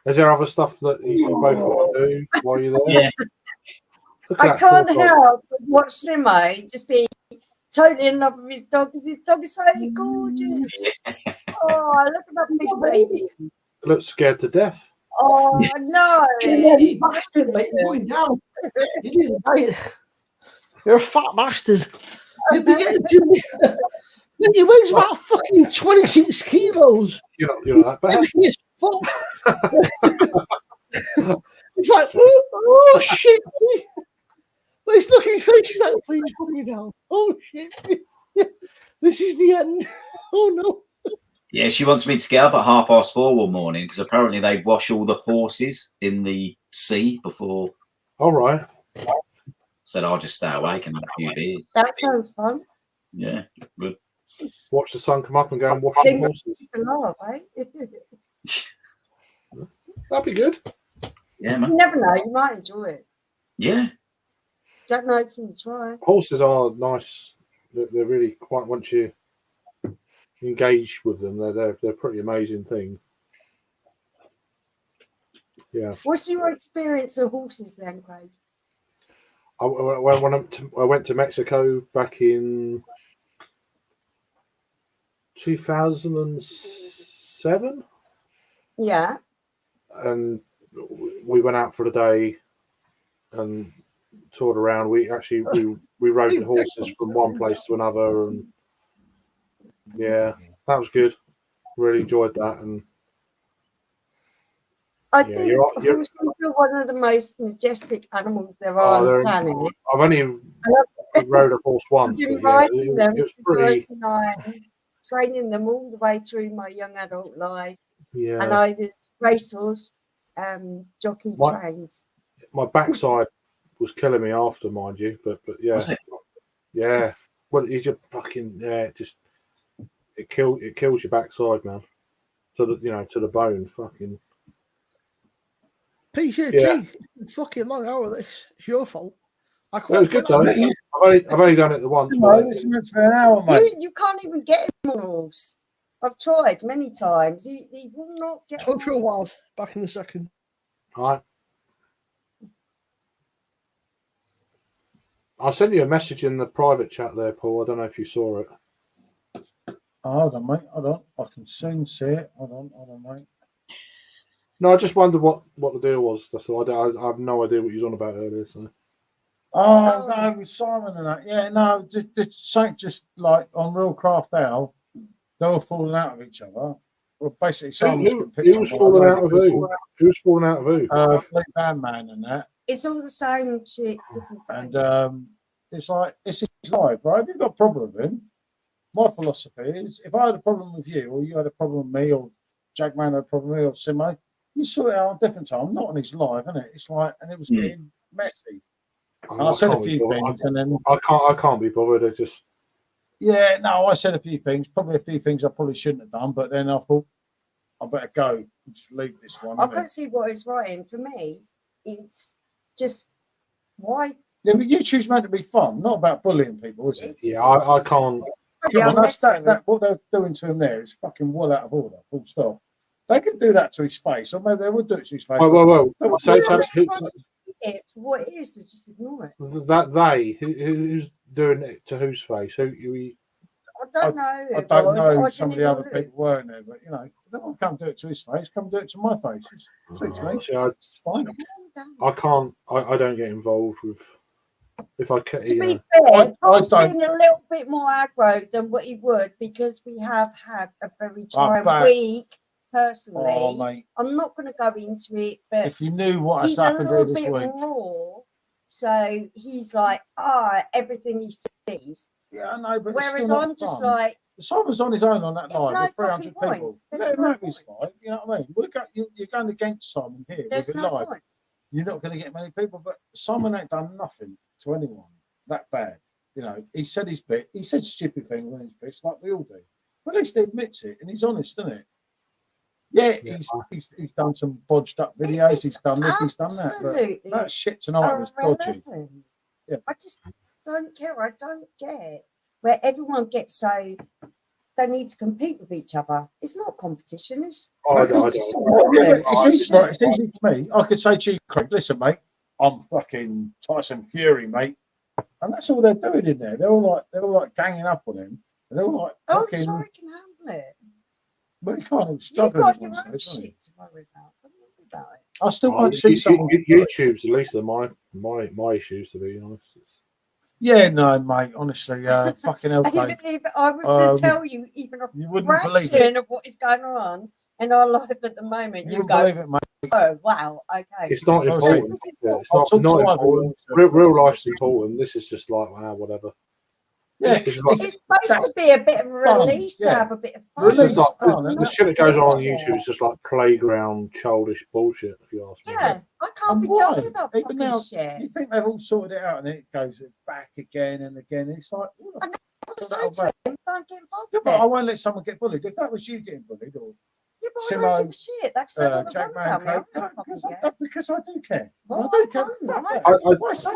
Is there other stuff that you both want to do while you're there? Yeah. I can't help but watch Simmo just be totally in love with his dog because his dog is so gorgeous. Oh, look at that big baby. It looks scared to death. Oh, no. You bastard, mate. You're going down. You didn't buy it. You're a fat bastard. You'd be getting Jimmy. He weighs about fucking 26 kilos. You're not that bad. He's fuck. It's like, oh shit. But he's looking at his face. He's like, please put me down. Oh shit. This is the end. Oh no. Yeah, she wants me to get up at 4:30 one morning because apparently they wash all the horses in the sea before. All right. Said I'll just stay awake and have a few beers. That sounds fun. Yeah, good. Watch the sun come up and go and wash the horses. That'd be good. Yeah, man. You never know. You might enjoy it. Yeah. Don't know until you try. Horses are nice. They're really quite. Once you engage with them, they're a pretty amazing thing. Yeah. What's your experience of horses then, Craig? I went to Mexico back in 2007. Yeah. And we went out for the day and toured around. We rode the horses from one place to another, and yeah, that was good. Really enjoyed that. And I think horses are one of the most majestic animals there are on the planet. I've only rode a horse once. I've been But riding them it was since I pretty. was 9, training them all the way through my young adult life. Yeah. And I was racehorse jockey trained. My backside was killing me after, mind you, but yeah, yeah. Well, you just fucking it kills your backside, man. To the bone, fucking. PCT, fucking long hour. This it's your fault. I It was good though. I've only done it the once. It's for an hour, mate. You can't even get him on a horse. I've tried many times. He will not get. Talk for a while. Back in a second. All right. I sent you a message in the private chat there, Paul. I don't know if you saw it. Hold on, mate. Hold on. I can soon see it. Hold on, mate. No, I just wondered what the deal was. That's all. I have no idea what you was on about earlier. So. Oh, no, with Simon and that. Yeah, no, just like on Real Craft Ale, they were falling out of each other. Well, basically, Simon's Who was falling out of who? Who was falling out of who? Blake Man and that. It's all the same shit, different things. And it's like, it's his life, right? If you've got a problem with him, my philosophy is if I had a problem with you, or you had a problem with me, or Jackman had a problem with me, or Simmo, you sort it out on a different time, not on his live, isn't it? It's like, and it was getting messy. And I said a few things, and then I can't be bothered. I just I said a few things, probably a few things I probably shouldn't have done, but then I thought I better go and just leave this one. I can't see what is right. And for me, it's just why. Yeah, but YouTube's meant to be fun, not about bullying people, is it? Yeah, I can't. That's that what they're doing to him there is fucking well out of order. Full stop. They could do that to his face, or maybe they would do it to his face. Well. So it for what it is, so just ignore it. Who's doing it to whose face? I don't know. I don't know. Some of the other people weren't there, but they won't come do it to his face. Come do it to my face. It suits me. It's fine. I can't. I don't get involved with. If I can, to be fair, Paul's been a little bit more aggro than what he would because we have had a very trying week. Personally, I'm not going to go into it, but if you knew what has happened here this week, raw, so he's like, everything he sees. Yeah, I know, but whereas I'm just like, Simon's on his own on that There's live no with 300 fucking point. people. There's Let him no have his live. You know what I mean? You're going against Simon here There's with it no live. point. You're not going to get many people, but Simon ain't done nothing to anyone that bad. You know, he said his bit. He said stupid things when his bits, like we all do. But at least he admits it, and he's honest, isn't it? Yeah, he's done some bodged up videos. He's done this, he's done that. But that shit tonight was dodgy. Yeah. I just don't care. I don't get where everyone gets so they need to compete with each other. It's not competition. It's it's easy for me. I could say to you, Craig, listen, mate, I'm fucking Tyson Fury, mate. And that's all they're doing in there. They're all like ganging up on him. They're all like fucking. Sorry, can handle it. Well, you can't You've struggle. got your own shit to worry about. Don't worry about it. I still can't see someone. YouTube's at least my issues, to be honest. Yeah, no, mate. Honestly, fucking hell, Craig. If I was to tell you even a fraction of what is going on in our life at the moment, you go, believe it, mate. "Oh, wow, okay." It's not important. It's not important. Real life's important. This is just like, whatever. Yeah, it's supposed to be a bit of a release, to have a bit of fun. The shit that goes on YouTube is just like playground childish bullshit, if you ask me. Yeah, I can't be done with that fucking shit. You think they've all sorted it out and it goes back again and again? It's like, don't get involved. Yeah, but I won't let someone get bullied. If that was you getting bullied, or yeah, but I don't give a shit. That's Jack Man, because I do care. Well, I do care. Why say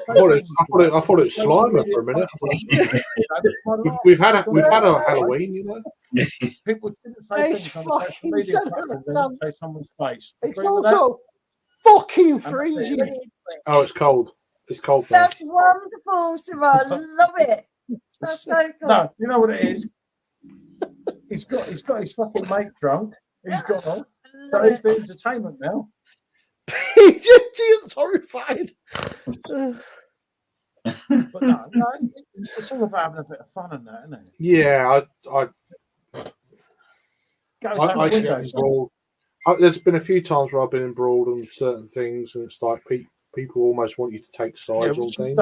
I thought it was Slimer for a minute. We've had a Halloween, you know. People shouldn't say things on the social media platform. They say someone's face. It's also fucking freezing. Oh, it's cold. It's cold. That's wonderful, Sarah. I love it. That's so cool. No, you know what it is? He's got his fucking mate drunk. He's got on. So he's the entertainment now. He's horrified. But no, it's all about having a bit of fun in that, isn't it? Yeah, I get embroiled. There's been a few times where I've been embroiled on certain things, and it's like people almost want you to take sides on things.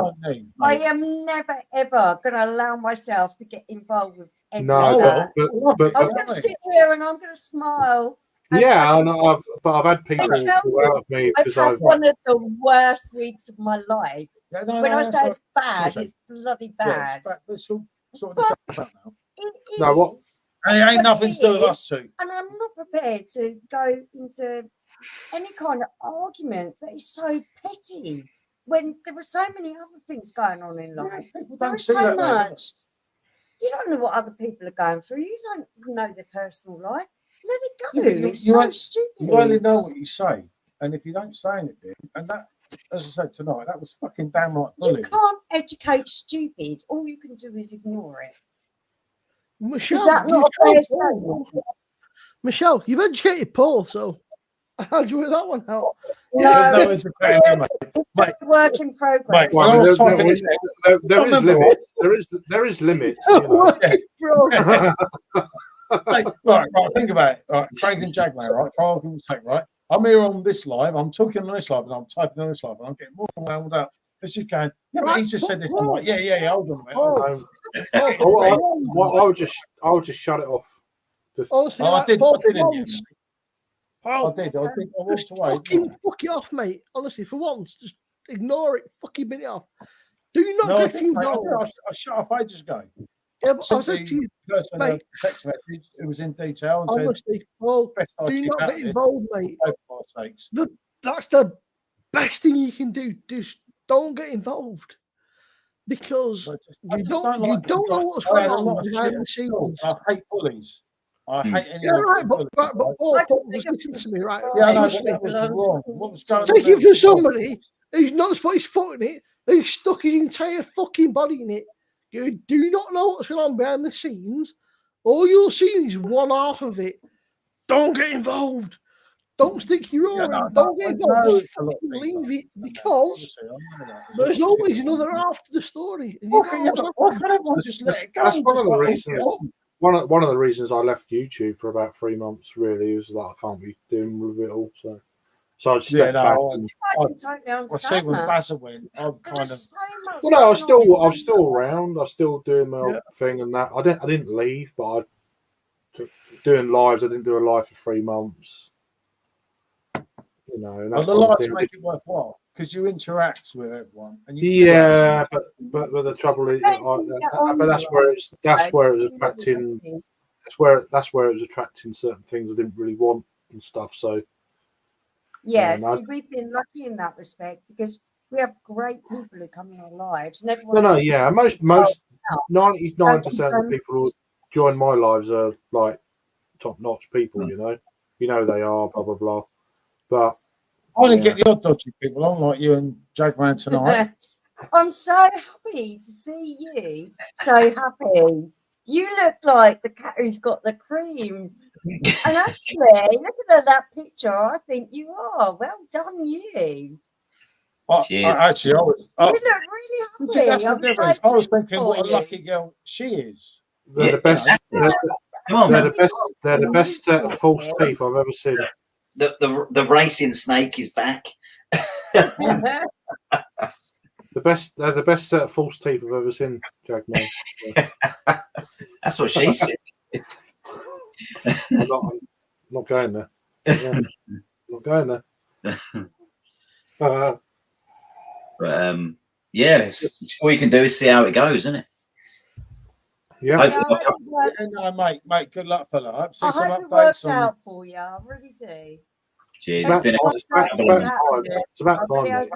I am never ever going to allow myself to get involved with anything. No, but I'm going to sit here and I'm going to smile. Yeah, and I've had people go out of me because I've had one of the worst weeks of my life. Yeah, when I say it's bad, it's bloody bad. Yeah, it's all sort of out now. No, what? And it ain't nothing to do with us two. And I'm not prepared to go into any kind of argument that is so petty when there are so many other things going on in life. There's so much. You don't know what other people are going through. You don't know their personal life. Let it go. It's so stupid. You only know what you say. And if you don't say anything, and that, as I said tonight, that was fucking downright bullying. You can't educate stupid. All you can do is ignore it. Michelle, is that not a fair statement? Michelle, you've educated Paul, so how'd you work that one out? No, it's a work in progress. There is limits. Right, think about it. Right, Craig and Jagman, right? For argument's sake, right? I'm here on this live, I'm talking on this live, and I'm typing on this live, and I'm getting more wound up. This is going, yeah, but he just said this. I'm like, yeah, hold on a minute. I would just shut it off. Honestly, I did. I just fucking fuck it off, mate. Honestly, for once, just ignore it. Fucking bin it off. Do not get involved. I shut off ages ago. Yeah, but I said to you, mate, text message. It was in detail. And honestly, said, well, do not get involved, mate. That's the best thing you can do. Just don't get involved, because you don't know what's going on behind the scenes. I hate bullies. I hate anyone. Yeah, right, but Paul, just listen to me, right? Yeah, that was wrong. What was going on? Take it for somebody who's not supposed to foot in it, who's stuck his entire fucking body in it. You do not know what's going on behind the scenes. All you're seeing is one half of it. Don't get involved. Don't stick your oar in. Don't get involved. Just leave it, because there's always another half to the story. And why can't everyone just let it go? That's one of the reasons. one of the reasons I left YouTube for about 3 months really was that I can't be doing with it all. So I just stepped back. I can totally I see understand when that. Basil went, I'm There kind was of. so much Well, no, going on. I'm still around. I'm still doing my Yeah. thing and that. I didn't leave, but I took doing lives. I didn't do a live for 3 months. You know, and But that the kind of lights thing. make it worthwhile because you interact with everyone. And you Yeah, but the trouble is, Depends who you get on but that's with, where I it's have to that's say. where it was Depends on attracting. everything. That's where it was attracting certain things I didn't really want and stuff. So Yeah, no, see, we've been lucky in that respect because we have great people who come in our lives, and everyone. no, is yeah. Most now. 99% of So, the people who join my lives are like top notch people. You know they are blah blah blah. But I only yeah. get the odd dodgy people on, like you and Jagman tonight. I'm so happy to see you. So happy. You look like the cat who's got the cream. And actually, looking at that picture, I think you are. Well done, you. I was. You look really See, that's happy. the difference. I was thinking, what a lucky girl she is. They're the best. Come on, They're the best set of false teeth I've ever seen. The racing snake is back. They're the best set of false teeth I've ever seen, Jagman. That's what she said. I'm not going there. Yeah, I'm not going there. But yeah, all you can do is see how it goes, isn't it? Yeah. No, mate. Good luck, fella. I hope to see I some hope it updates works on. out for you. I really do. Cheers. It's about time.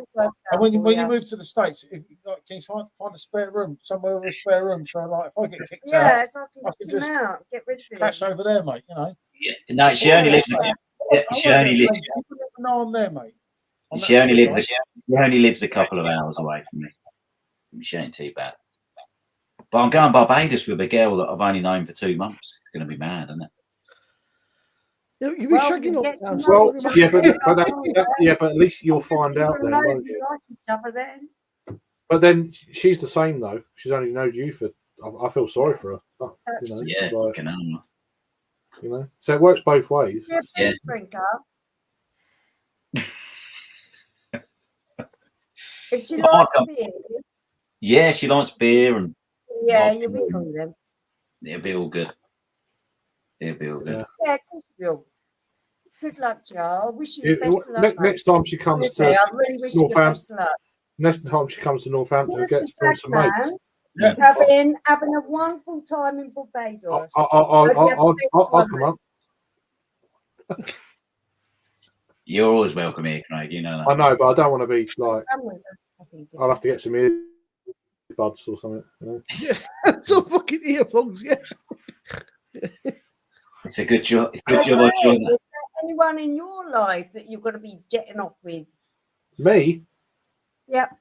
And when you move to the States, if like, can you find a spare room somewhere with a spare room? So like, if I get kicked out, so I I can can just out, get rid of it. crash over there, mate. You know. Yeah. No, she only lives. She only lives. No, I'm there, mate. She only lives a couple of hours away from me. She ain't too bad. But I'm going Barbados with a girl that I've only known for 2 months. It's going to be mad, isn't it? You'll be shagging up now. Well, yeah, but at least you'll find out then, won't you? Like each other then. But then she's the same though. She's only known you for. I feel sorry for her. Yeah, like, you know. So it works both ways. Yeah. Drinker. If she likes beer. Yeah, she likes beer and. Yeah, you'll be cool then. It'll be all good. It'll be all good. Yeah, of course it will. Good luck, Joe. I wish you the best of luck. Next time she comes to I really wish you the best of luck. Next time she comes to Northampton, Yes, gets to some mates. Yeah. Having a wonderful time in Barbados. I'll come up. You're always welcome here, Craig. You know that. I know, but I don't want to be like. I'll have to get some earbuds or something. You know? Yeah, some fucking earplugs. Yeah. It's a good job. Is there anyone in your life that you're going to be jetting off with? Me? Yep.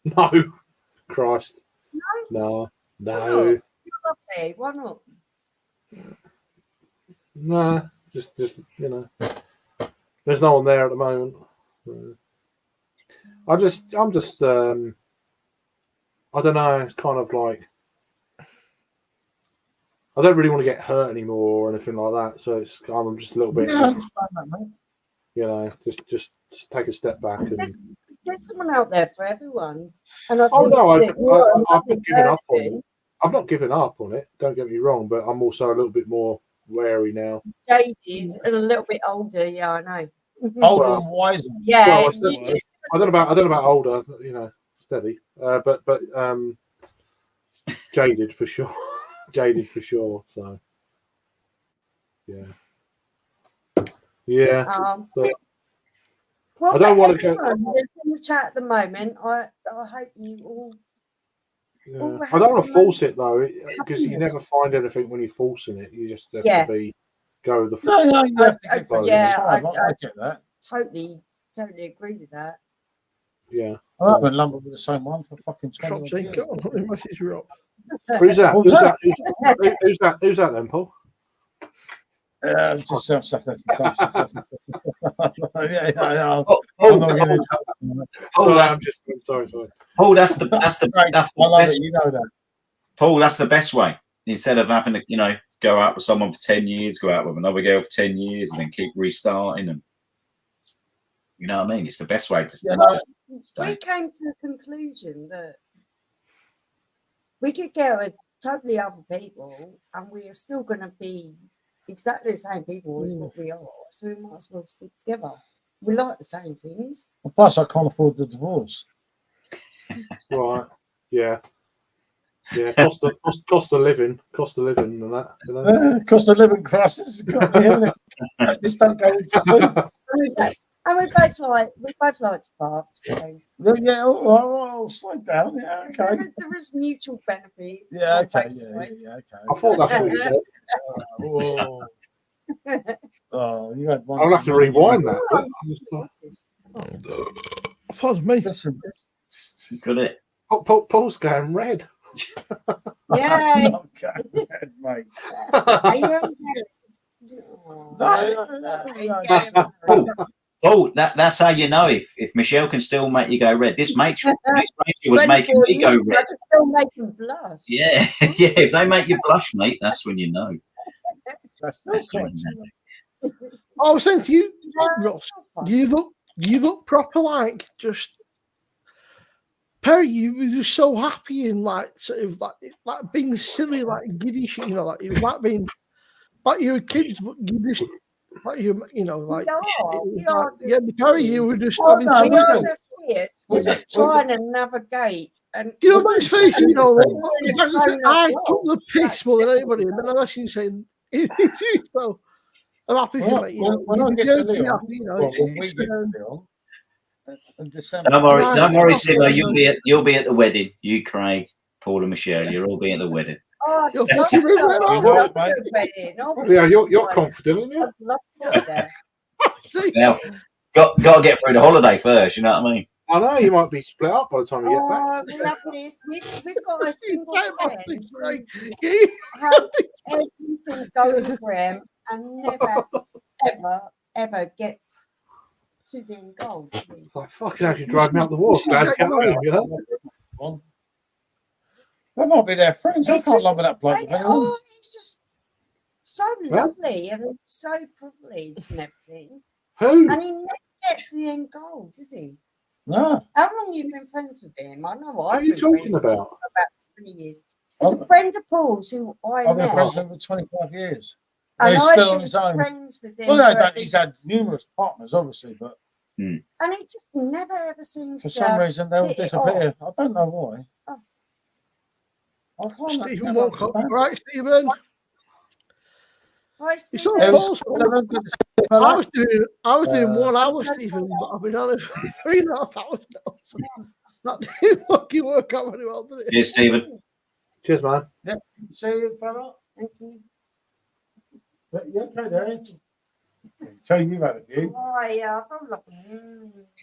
No. Christ. No. No. You're lovely. Why not? Nah. Just you know. There's no one there at the moment. I'm just. I don't know. It's kind of like. I don't really want to get hurt anymore or anything like that. So it's I'm just a little bit. Yeah, I understand that, mate. You know, just take a step back and. There's someone out there for everyone. And I think I've not given up on it. I've not given up on it. Don't get me wrong, but I'm also a little bit more wary now. Jaded and a little bit older. Yeah, I know. Older and wiser. Yeah, well, I don't know about older. You know, steady. But jaded for sure. Jaded for sure. So yeah. But, well, I don't want to go. There's in the chat at the moment. I hope you all. Yeah. I don't want to force it though, because you never find anything when you're forcing it. You just have to go with the flow. No, you have to give I get that. Totally agree with that. Yeah. I haven't lumbered with the same one for fucking 20 years. Message her up. Who's that? Who's that then, Paul? Just yeah. Sorry. Paul, that's the I love best. it, you know that. Paul, that's the best way. Instead of having to, go out with someone for 10 years, go out with another girl for 10 years, and then keep restarting. And you know what I mean? It's the best way to We stay. came to the conclusion that we could get with totally other people and we are still going to be exactly the same people as what we are. So we might as well stick together. We like the same things. And plus, I can't afford the divorce. Right. Yeah. Yeah. Cost of living and that. You know? Cost of living crisis. This don't go into two. And we both like to park, so Yeah, I'll slow down. Yeah, okay. there is mutual benefits. Yeah, on okay. both Yeah, sides. okay. I thought that's what you said. Oh, you had one. I'll have to rewind that. Pardon me. Listen, Got it. Paul's going red. Yeah. Okay, mate. Are you Oh, that's how you know if Michelle can still make you go red. This Rachel was making me go red. I can still make them blush. Yeah, yeah. If they make you blush, mate, that's when you know. That's when you know. I was saying to you, Ross, you look proper like just. Perry, you were just so happy and like sort of like being silly, like giddy shit, you know, like you like being like you were kids, but you just like you know, like yeah, Perry, you were just having we so are just weird, just trying to navigate. And you know, my face, you know, I took the piss more than anybody, and then I'm actually saying it's you, so I'm happy for you, mate. When I get to Leon, Don't worry, Simmo. You'll be at the wedding. You, Craig, Paul, and Michelle. You'll all be at the wedding. Oh, Yeah, you're confident, aren't you? I'd love to go there. Now, got to get through the holiday first. You know what I mean? I know you might be split up by the time you get back. Oh, we love this. We've got a single friend who has everything going for him and never, ever gets to the end goal. Like, fucking actually drive me out the wall. Glad to get home, you know? They might be their friends. I can't love that bloke. Oh, he's just so lovely and so privileged and everything. Who? And he never gets the end goal, does he? No. How long have you been friends with him? I know What are you talking about? About 20 years. It's a friend of Paul's who I've been met. friends with him for 25 years. And he's I've still on been his own. friends with him. Well, no, for he's had numerous partners, obviously, but and he just never ever seems for to. some reason they'll hit it disappear. I don't know why. Oh. I can't Stephen never woke up. understand. Right, Stephen. Hi, It's Stephen. all Paul's I fault. don't know. I was doing 1 hour, Stephen, but I've been on it for 3.5 hours now. So that didn't fucking work out very well, did it? Cheers, Stephen. Cheers, man. Yeah. See you, fella. Thank you. But you okay there? Tell you had a few. Oh, yeah, I felt like.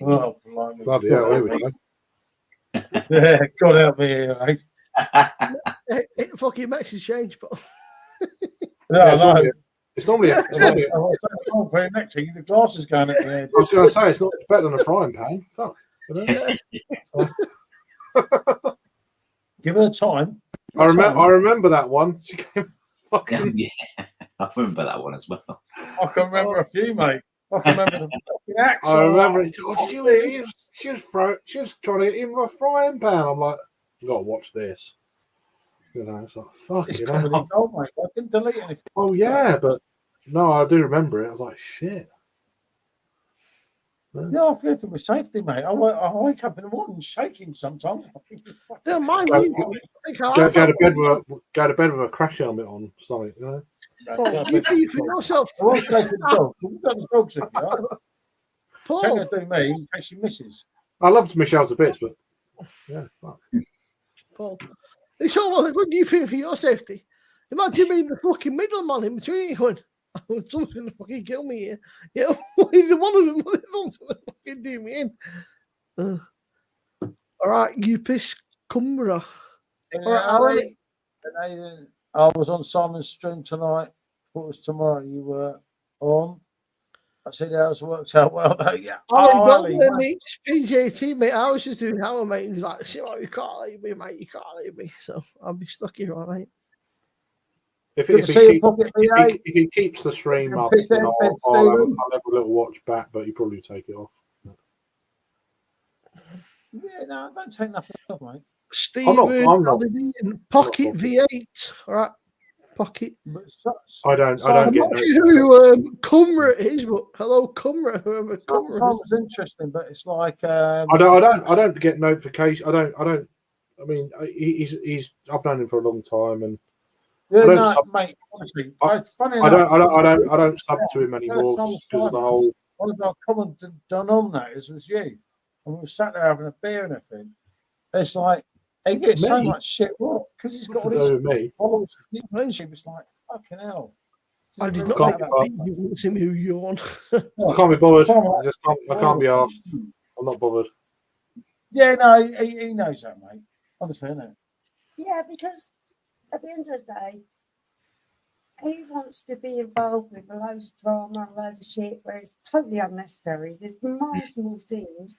Oh, blimey. Bloody hell, here we go. Yeah, God help me here, mate. It fucking makes a change, but Yeah, Yeah, it's normally I was saying next to you, the glass is going at the head. I was going to say, it's better than a frying pan. Fuck. You know? Give her time. I remember that one. She came fucking. Yeah, I remember that one as well. I can remember a few, mate. I can remember the fucking accent. I remember it. Oh, did you hear? She was trying to hit him with a frying pan. I'm like, you got to watch this. You know, it's like, fuck It's it. comedy gold, mate. I didn't delete anything. Oh, yeah, but no, I do remember it. I was like, shit. Yeah, I fear for my safety, mate. I wake up in the morning shaking sometimes. I think, yeah, mind Go- you, Go to bed with a crash helmet on, something, you know. Paul, you think for yourself, I won't say for the dog. We've got the dogs if you are. Paul. Tell her to do me in case she misses. I loved Michelle to bits, but yeah, fuck. Paul, it's all well. What do you think for your safety? Imagine being the fucking middleman in between you going, someone's going to fucking kill me here. Yeah, either one of them is going to fucking do me in. All right, you piss Cumbra. All right, I was on Simon's stream tonight. Thought it was tomorrow you were on. I said how it works out well. Yeah. Ali, meets PJT, mate. I was just doing Hammer, mate. And he's like, "See, you can't leave me, mate. You can't leave me." So I'll be stuck here, all right. If Good if to he see you, keeps Pocket if VA. if he keeps the stream up, Piss then out, I'll Stephen. have a little watch back, but he'll probably take it off. Yeah, no, don't take nothing off, mate. Stephen, I'm not. Pocket bothered. V8. All right. Pocket. But I don't I'm get not no. sure who Cumra is, but hello, Cumra, whoever Cumra is. Sometimes interesting, but it's like I don't get notification. I don't. I mean, he's. I've known him for a long time, and yeah, I don't no, sub- mate. Honestly, funny I enough, don't sub to him anymore First just because of the time whole. one of our common denominators was you, and we were sat there having a beer and everything. It's like he gets so Me? much shit because he's got all to these do with me. followers. She was like, "Fucking hell!" I did not Can't think you want to see me who yawn. I can't be bothered. Someone- I can't be asked. I'm not bothered. Yeah, no, he knows that, mate. Honestly, innit? Yeah, because at the end of the day, he wants to be involved with loads of drama, loads of shit, where it's totally unnecessary. There's more things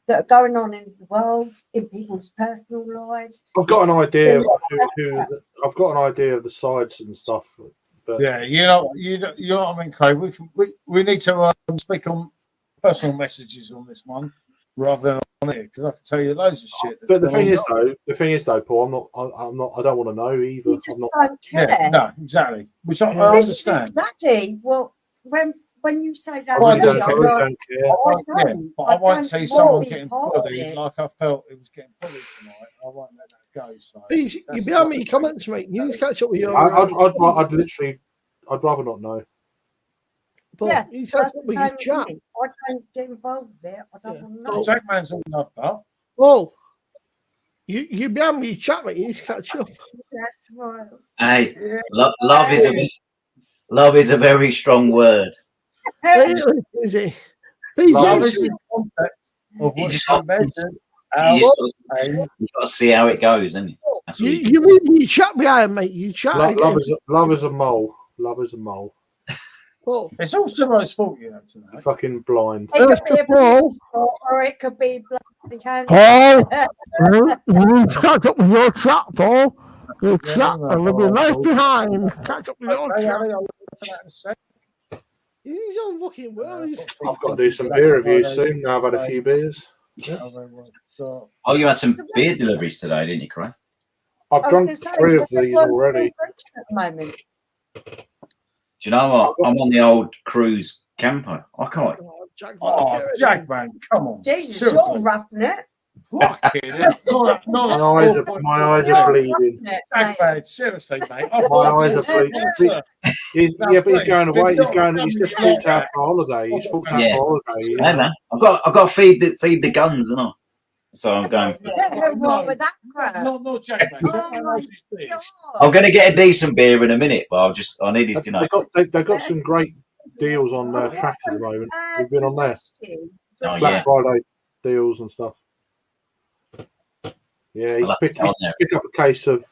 that are going on in the world, in people's personal lives. I've got an idea of who I've got an idea of the sides and stuff. But Yeah, you know what I mean, Craig. We need to speak on personal messages on this one rather than on it because I can tell you loads of shit. But the thing is though, Paul, I don't want to know either. You just I'm not. don't care. Yeah, no, exactly. Which I This understand. is exactly what when you say that. Well, I to don't me, care, I'm like, don't care. Yeah, but I won't see don't someone want to be getting part of bullied it. like I felt it was getting bullied tonight. I won't let that go. So You that's behind what me I'm comments, mate. You need to catch up with your. I'd rather not know. But Yeah, you need to catch that's up the with same your with chat. me. I don't get involved with it. I don't want to know. saying. Jackman's all enough up. Well, you behind me, you chat, mate. You need to catch up. That's right. Hey, Yeah. love is a very strong word. Is it? Love PJ, is the concept of You what's just so got- measured You out. just got to see how it goes, isn't it? That's what you leave me chat behind, mate. You chat. Love is a mole. Love is a mole. Oh, It's all Simo's fault, you know, tonight. Fucking blind. It First could be a of all- sport or it could be bloody cancer. Paul, you need to catch up with your chat, Paul. Your Yeah, chat no, will be no, left no. behind. Catch up with your Okay, chat. Ali, I'll look at that in a sec. He's on fucking world. I've got to do some beer reviews soon. Now I've had a few beers. Oh, you had some beer deliveries today, didn't you, Craig? I've drunk 3 of these already. At the moment. Do you know what? I'm on the old cruise camper. I can't. Oh, Jackman, come on. Jesus, Seriously. you're roughing it. Fucking hell. My eyes are bleeding. Jackman, seriously, mate. My eyes are bleeding. But he's going away. He's just booked out for holiday. He's booked out Yeah. for holiday. Hey, man, I've got to feed the guns, haven't I? So I'm going. What with that crap? No, Jackman. Oh Jackman my knows his beers. I'm going to get a decent beer in a minute, but I needed to know. They've got some great deals on track at the moment. We've been on there. Oh, Black yeah. Friday deals and stuff. Yeah, you I'll have to pick get on there. up a case of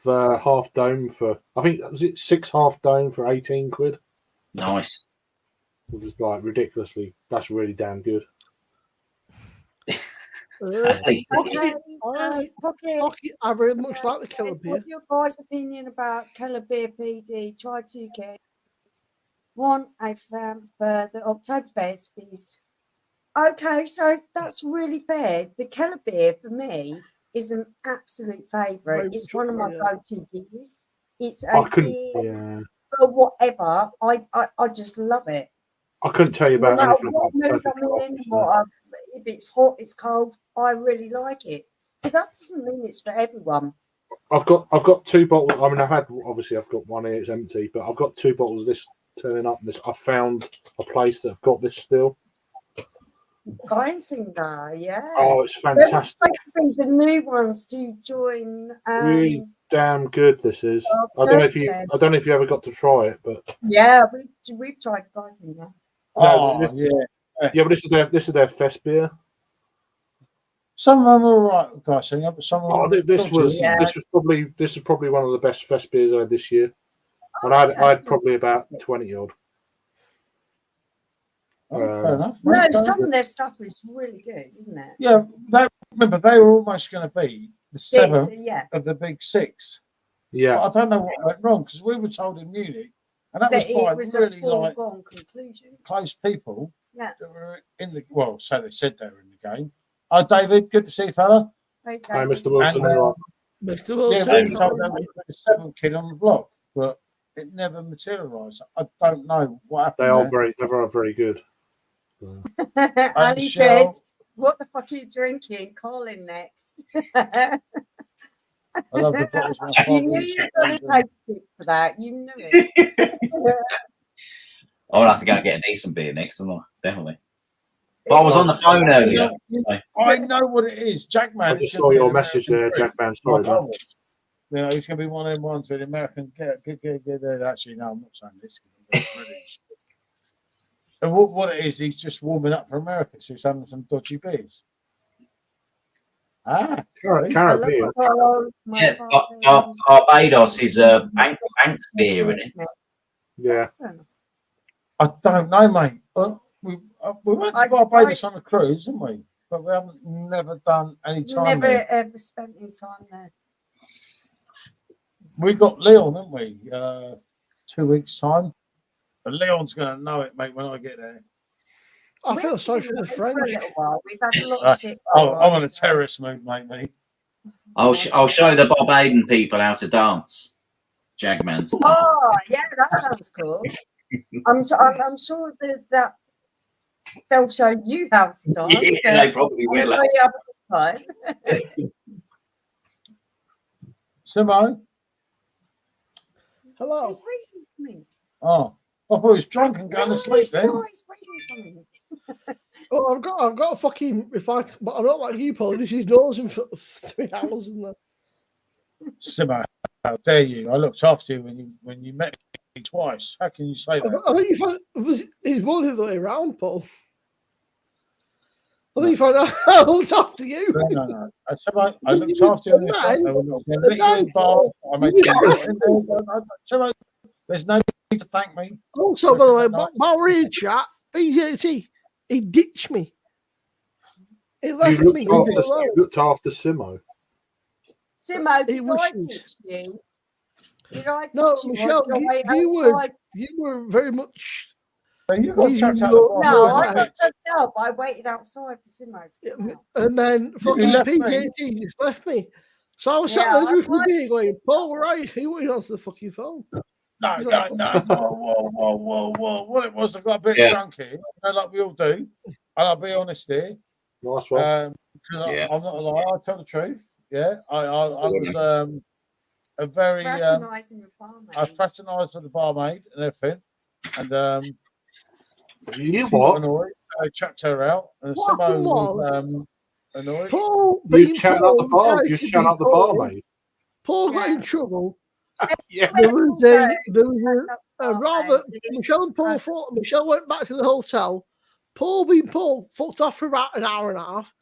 half dome for, I think, was it 6 half dome for 18 quid? Nice. It was like ridiculously, that's really damn good. Okay, Pocket, I very much like the Killer beer. What's your guys' opinion about Keller Beer PD? Try 2 cans. Want a fan for the Oktoberfest piece. Okay, so that's really fair. The Keller Beer for me is an absolute favourite. Very It's much one of my yeah. go-to beers. It's I a couldn't, beer yeah, for whatever. I just love it. I couldn't tell you No about matter anything what about mood Perfect I'm in, Draft. if it's hot, it's cold, I really like it. But that doesn't mean it's for everyone. I've got 2 bottles. I mean, I've got one here, it's empty, but I've got 2 bottles of this turning up. I found a place that have got this still. Guinsinger, yeah. Oh, it's They're fantastic. expecting the new ones to join. Really damn good this is. I don't know if you ever got to try it, but Yeah, we've tried Guinsinger. Oh, yeah, but this is their fest beer. Some of them are all right, guys. But some of them This is probably one of the best fest beers I had this year, and I had probably about 20 odd. fair enough. No, mate. some of their stuff is really good, isn't it? Yeah, remember they were almost going to be the 7th Yeah. of the big 6. Yeah. But I don't know what went wrong because we were told in Munich, and that was That by it was really a foregone conclusion. close people Yeah. that were in the so they said they were in the game. Oh, David, good to see you, fella. Okay. Hi, Mr. Wilson. And, all right. Mr. Yeah, Wilson. we were told there was the seventh kid on the block, but it never materialised. I don't know what happened. They are there. very good. Ali said, "What the fuck are you drinking? Colin next." I love the bottles. You knew you were going to take it for that. You knew it. I'll have to go and get a decent beer next, definitely. But I was on the phone earlier. I know what it is. Jackman. I just saw your message there, Jackman. Sorry, man. You know, he's going to be one of them ones with American. Get there. Actually, no, I'm not saying this. And what it is, he's just warming up for America. So he's having some dodgy beers. Caribbean. Yeah, Barbados is Banks beer, isn't it? Yeah. I don't know, mate. We went to Barbados on a cruise, didn't we? But we haven't never done any time there. Never ever spent any time there. We got Leon, didn't we? 2 weeks' time. But Leon's going to know it, mate, when I get there. I feel sorry for the French. We've had a lot of shit. I'm on a terrorist mood, mate. I'll show the Barbadian people how to dance. Jagman style. Oh, yeah, that sounds cool. I'm sure that they'll show you how to dance. Yeah, they probably will. Have a good time. Simmo? Hello. He's reading something. Oh, I thought he was drunk and going to sleep then. No, he's reading something. Oh, I've got a fucking reply, but I'm not like you, Paul. This is dozing for 3 hours, isn't it? Simmo, how dare you? I looked after you when you met me twice. How can you say that? I think you found it's more the other way around, Paul. I think you found out I looked after you. No. I looked after you. There's no need to thank me. Also, by the way, Maori in chat, BJT, he ditched me. He left me. You looked after Simmo. Simmo, He did was I ditch you? Did I ditch No, you? Michelle, you were very much. You got chucked out No, I got chucked out, but I waited outside for Simmo to come out. And then fucking PJT just left me. So I was sat there drinking beer going, Paul, where are you? He went onto the fucking phone. No. Whoa. What it was, I got a bit drunk here, like we all do. And I'll be honest here. Nice one. I'm not a liar, I'll tell the truth. Yeah, I was a very Fraternising with barmaids. I fraternised with the barmaid and everything. And you what? Annoyed, so I chucked her out. And Simmo was annoyed. Paul, you chatting up the bar. You chatting up the barmaid. Paul got in trouble. Yeah. There was a rather Michelle and Paul thought Michelle went back to the hotel. Paul being Paul fucked off for about an hour and a half.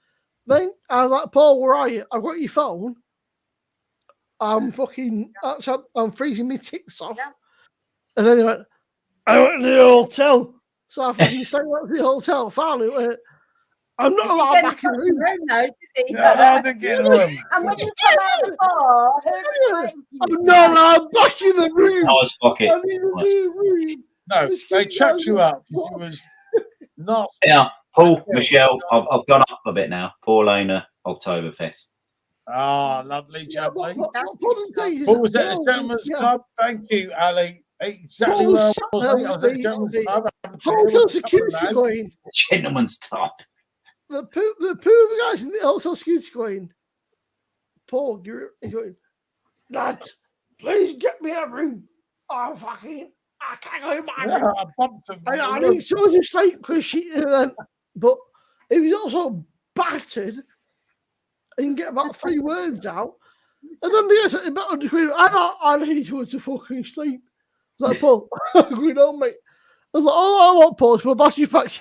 Then I was like, Paul, where are you? I've got your phone. I'm freezing my tits off. Yeah. And then he went, I went to the hotel. So I fucking stayed at the hotel. Finally went, I'm not allowed back in the room. I didn't get in the room. And when you come out of the bar, who was waiting for you? I'm not allowed back in the room. I was fucking. I'm in the new room. No, they chucked you out because it was not. Yeah, Paul, Michelle, I've gone up a bit now. Paulina, Oktoberfest. Ah, lovely, jubbly. What was it? A gentleman's club? Thank you, Ali. Exactly Paul where I sat was. there mate. I was with at a gentleman's club. Hotel security going. Gentleman's top. The poor guys in the hotel security going, Paul, you're going, lads, please get me a room. Oh, fucking, I can't go in my room. I bumped him. I need someone to sleep because she, but he was also battered. He can get about 3 words out. And then the guy said, I need you to fucking sleep. I was like, Paul, I'm going on, mate. I was like, all I want, Paul, is my battery pack.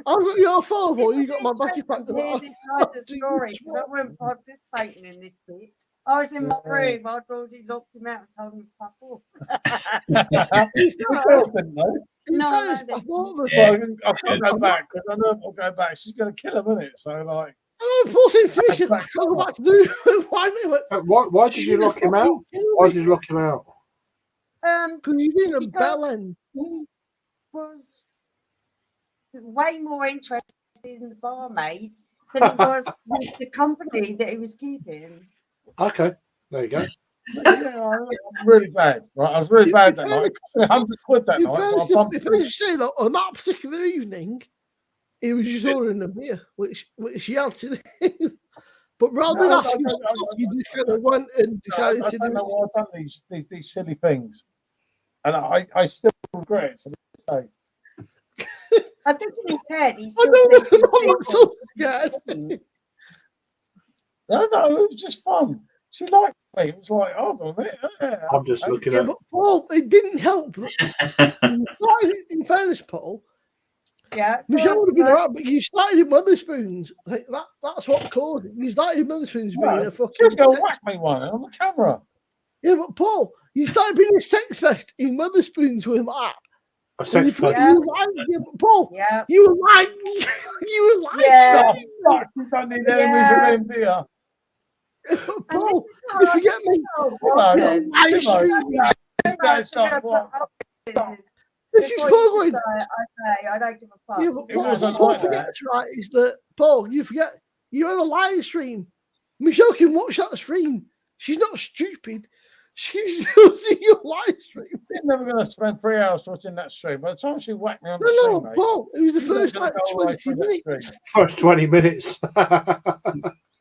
I've got your phone, Paul. You got my battery pack. To hear this side of the story, because I wasn't participating in this bit. I was in my room. I'd already locked him out and told him to fuck off. I can't go back because I know if I go back, she's going to kill him, isn't it? So, like, Paul said to me, he said, I can't go back to the Why did you lock him out? Why did you lock him out? Because he's in a Because- bell end. He was way more interested in the barmaids than he was with the company that he was keeping. Okay, there you go. Yeah, I'm really bad. Right, I was really bad that night. It cost me £100 that You night. first, but I bumped if I say that on that particular evening, he was just ordering a beer, which he had to do. But rather than No, asking, you just kind of went and decided I to don't do know why I've done these silly things, and I still regret it to this day. I think in his head, he I still don't thinks he's know. I'm been so scared. No, it was just fun. She liked me. It was like, oh, a minute. Yeah, I'm just looking Yeah, at. but Paul, it didn't help. In fairness, Paul, Yeah. Michelle would have been alright, but you started in Wetherspoons. I think that's what caused it. You started in Wetherspoons being No, a fucking. she was going to whack me one on the camera. Yeah, but Paul, you started being a sex fest in Wetherspoons with that. A sex You fest. were like, yeah, but Paul, Yeah. you were like, you were like, Yeah. Oh, fuck, you don't need enemies Yeah. around here. And Paul, this is you not, forget this is me. not No, Robin. Live Simmo, streaming. that's not what. This is Before Paul you just going. say, okay, I don't give a fuck. Yeah, but It what wasn't Paul like that. forgets, right, is that Paul, you forget you're on a live stream. Michelle can watch that stream. She's not stupid. She's still seeing your live stream. She's never going to spend 3 hours watching that stream. By the time she whacked me on the No, stream, mate, Paul, it was the she's never first gonna like go all the way 20 through that minutes. stream. First 20 minutes.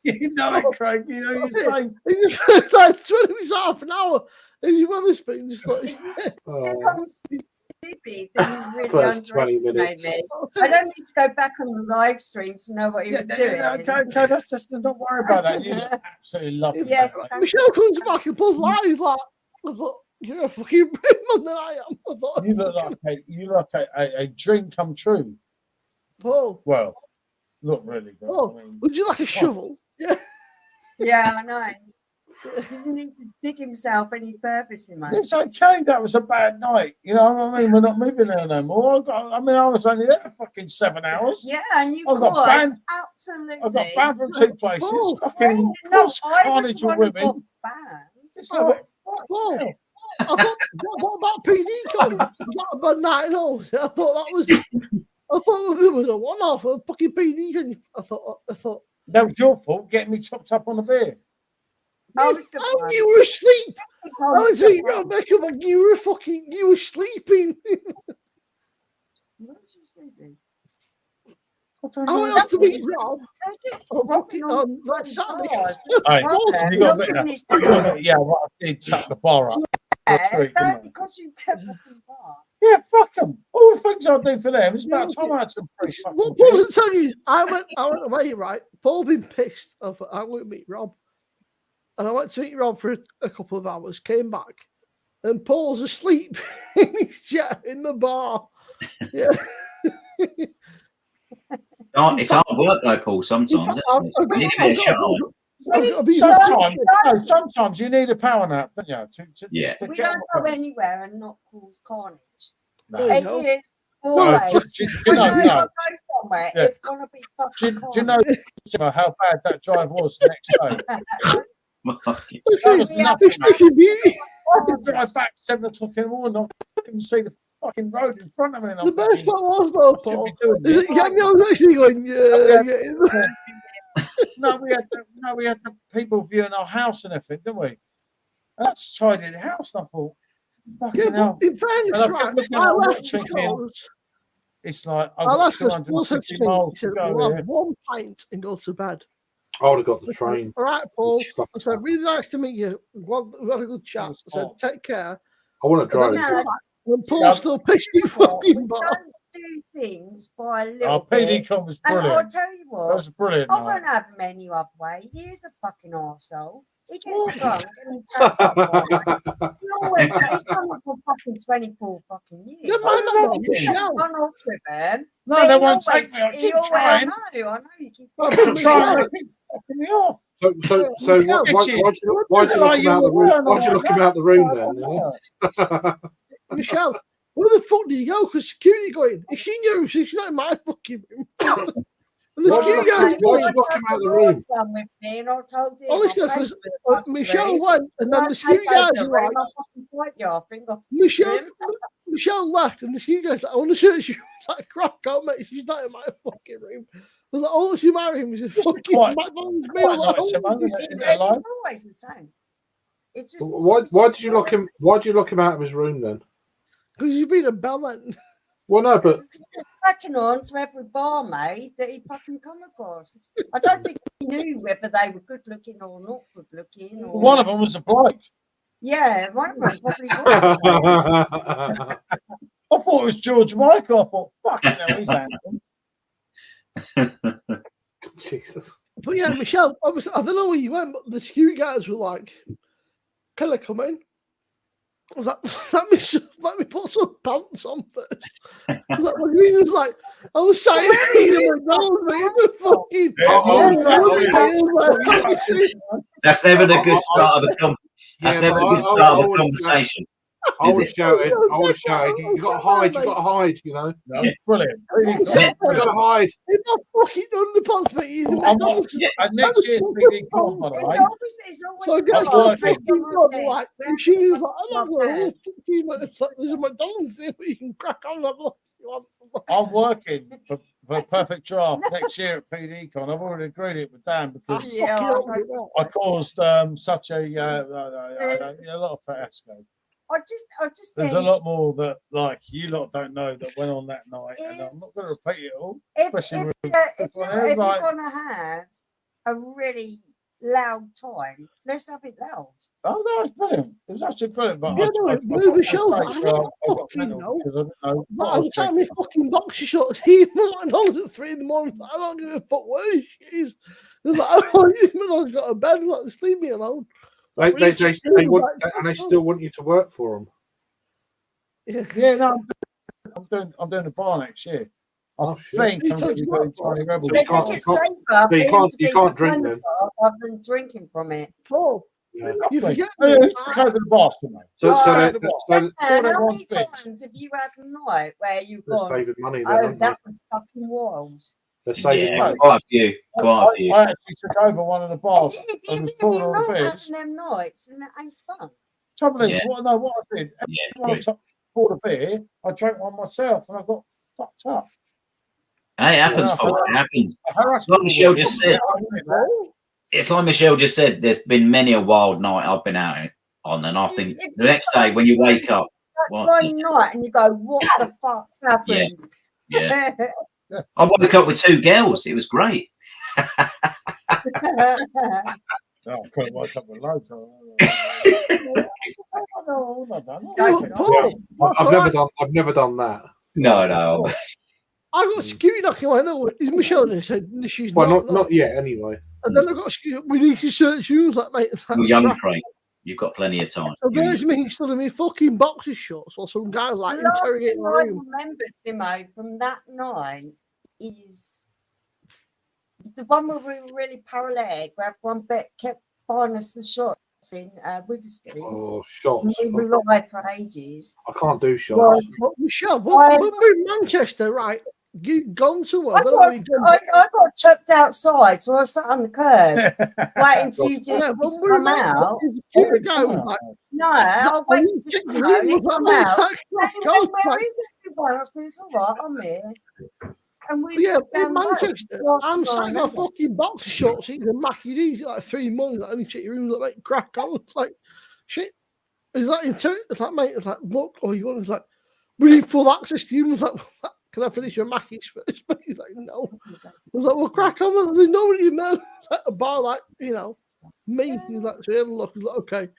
You know it, Craig. You know you're safe. It was the first like 20 minutes, half an hour. As you Wetherspoon, just like, Oh, I'm stupid, then you really First 20 underestimate minutes. me. I don't need to go back on the live stream to know what he was doing. Okay, that's just don't worry about that. You look absolutely lovely. Yes, mate. thank Michelle comes back and Paul's live like, I thought, you're a fucking man than I am. I thought, You look like a dream come true. Paul, Well, look really good. Paul, I mean, would you like a shovel? Yeah. Yeah, I know. He doesn't need to dig himself any further, Simmo. it's okay. That was a bad night. You know what I mean? We're not moving there no more. I was only there for fucking 7 hours. Yeah, and you I got caused banned. absolutely. I got banned from 2 places. Paul, Fucking No, cross I was carnage the of one who got women. banned. It's Oh, like, but fuck Paul, hell. I thought, what about PD Con? That a bad night and all. I thought it was a one-off. A fucking PD Con. I thought. That was your fault getting me chopped up on the beer. I was the one. You were asleep. I I was was the thinking, one. Rebecca, like you were sleeping. What was you sleeping? I went up to meet Rob. They keep Oh, rocking fucking, on that Saturday. bars. That's Hey, the problem. you got a Not bit giving now. his You got a time. bit- Yeah, well, I did chuck the bar up. Because you kept rocking bar. Yeah, fuck them. All the things I do for them. It's about Yeah, time I had some free fucking What beer. Paul didn't tell you is I went away, right? Paul been pissed. I thought, I'm going to meet Rob. And I went to meet Rob for a couple of hours, came back, and Paul's asleep in his chair in the bar. Yeah. It's hard work though, Paul, sometimes. isn't it? You need a bit of shine. Sometimes you need a power nap, don't you? Yeah. We get don't on go with it. anywhere and not cause carnage. No. Hey, It no. is No, always. do you When know, I no. go somewhere, Yeah. it's gonna be fucking Do you know how bad that drive was the next day? Fucking- That was Yeah. nothing. It's Nicky Beauty. I could drive back 7 o'clock in the morning. I couldn't even see the fucking road in front of me. And I'm The best thinking, part was, though, I shouldn't Paul, be doing is this. that you had me on the next thing going, yeah. No, we had the people viewing our house and everything, didn't we? And that's tidied the house. And I thought, fucking Yeah, hell. but in fairness, And I kept right, looking at I my left watch thinking, because it's like I've I got left because Paul said 250 to me, miles he to said, go we'll here. have one pint and go to bed. I would have got the I said, train. all right, Paul. Stuff I said, really nice to meet you. Glad we had a good chat. I said, hot. take care. I want to And drive. then, No. and Paul's still pissed in We fucking bar. don't do things by a little Our bit. PD con was And I'll brilliant. tell you That what, was brilliant. I night. won't have him any other way. He is a fucking arsehole. He gets drunk and he turns up all right. He always he's done it for fucking 24 fucking years. Never mind that, though, He's Michelle. gone off with him. No, but they he won't always- take me. I he keep always- trying. I know you keep Oh, I but keep trying. Michelle, They keep fucking me off. So Michelle, why'd you lock him out the room? Why'd you lock him out the room then? Michelle, where the fuck did you go? Because security going, if she knew, she's not in my fucking room. And And this Why'd you cute guy's lock- why'd you going, lock him out of the room? One with me, and I told him. honestly, on because Facebook, Michelle actually, went, and then when the I take cute guys over were the like, room, I'll fucking fight you. I think I'll see Michelle, him. Michelle left, and the cute guy's like, I want to search you. It's like, crap, go, mate. She's not in my fucking room. I was like, all that's in my room is a fucking quite- McDonald's quite meal. Like, nice, oh, Simone, this- isn't it? It's, Isn't it alive? it's always the same. It's just. Why it's did just you lock him? Why did you lock him out of his room then? Because you've been a bellend. Well, no, but Because he was cracking on to every barmaid that he fucking come across. I don't think he knew whether they were good looking or not good looking. Or... One of them was a bloke. Yeah, one of them probably was. I thought it was George Michael. I thought, fucking hell, he's handsome. Jesus. But yeah, Michelle, obviously, I don't know where you went, but the cute guys were like, can I come in? I was like, let me put some pants on first. I was like, what do you mean? It was like, I was saying, McDonald's, mate, the fucking. That's never the good start of a That's never a good start of a conversation. I was shouting. You got to hide. You got to hide. You know. No, brilliant. You got to hide. In my fucking underpants, mate. I'm not, next year's PD Con, by the It's way. always So I guess I'm the working. fucking dog, like, and she was like, I'm not Not going to she's like, it's like, there's a McDonald's there, but you can crack on and have a look if you want. I'm working for Perfect Draft next year at PD Con. I've already agreed it with Dan because Yeah, Fucking I hell, don't- mate. I caused such a lot of fiasco. I just There's think a lot more that like you lot don't know that went on that night, and I'm not going to repeat it all. if especially with you're everyone like- gonna have a really loud time, let's have it loud. Oh no, it's brilliant. It was actually brilliant. But Yeah, no, got Blue to the Michelle's stage like, where I I got fucking mental know. because I didn't know But what I I was was telling me drinking. fucking boxer shorts. He McDonald's at 3 in the morning. I don't give a fuck where she is. It's like, oh, McDonald's got a bed. Like, just leave me alone. Like, They want, and they still want you to work for them. Yeah. Yeah, no, I'm doing a bar next year. I Oh, shit. think You I'm told going to be you doing what for? Tiny Rebel. So They you can't- think it's you safer so you for him can't- to you be can't drink behind then. the bar rather than drinking from it. Paul, Yeah. you forget Oh, yeah, me. who's the code of the boss, mate? So Oh, they the so Man, All how everyone's many bits. times have you had a night where you've they're gone, saving money. Then, oh, aren't they? that was fucking wild? They're saving Yeah, money. quite a few. Quite a few. I actually took over one of the bars and was If pouring you're all the not beers. having them nights, then that ain't fun. Trouble is, Yeah. what I did, Yeah. when I poured a beer, I drank one myself and I got fucked up. Hey, it happens, Yeah. Paul. It happens. Harassed Like all Michelle weekend. just said. Yeah, I admit that. It's like Michelle just said. There's been many a wild night I've been out on, and I think the next day when you wake up, Like what? one night and you go, what the fuck happened? Yeah, I woke up with 2 girls. It was great. No, I couldn't wake up with loads. So, Paul, I've never done that. No. I got Scooty knocking my door. Is Michelle? And said she's Well, not. not yet. Anyway. And then I got Scooty. We need to search you. I was like, mate, it's like You're young, crap. Craig. You've got plenty of time. So there's me stood in my fucking boxer shorts while some guys like The last interrogating thing my I room. remember, Simmo, from that night is the one where we were really paralytic, where everyone kept buying us the shots in Witherspoons. Oh, shots! And we relied for ages. I can't do shots. Was But Michelle, I- when we're in Manchester, right? You'd gone somewhere. I got chucked outside, so I was sat on the curb waiting for you to come out. The guy was like, No, I was waiting for you to come out. And it come out. God, Where is everyone? I said, it's all right, I'm here. And we yeah, down in the road. Manchester, Last I'm thing I sat in my remember. fucking boxer shorts eating a Mackie D's at like 3 in the morning. Like, I need to check your room, like, mate, crack on. It's like, shit. It's like, it's like, mate, it's like, look, all you want is like, we need full access to you. It's like, can I finish your Mackie's first? But he's like, no. I was like, well, crack on. There's nobody in there. It's like a bar, like, you know, me. He's like, so he had a look. He's like, okay.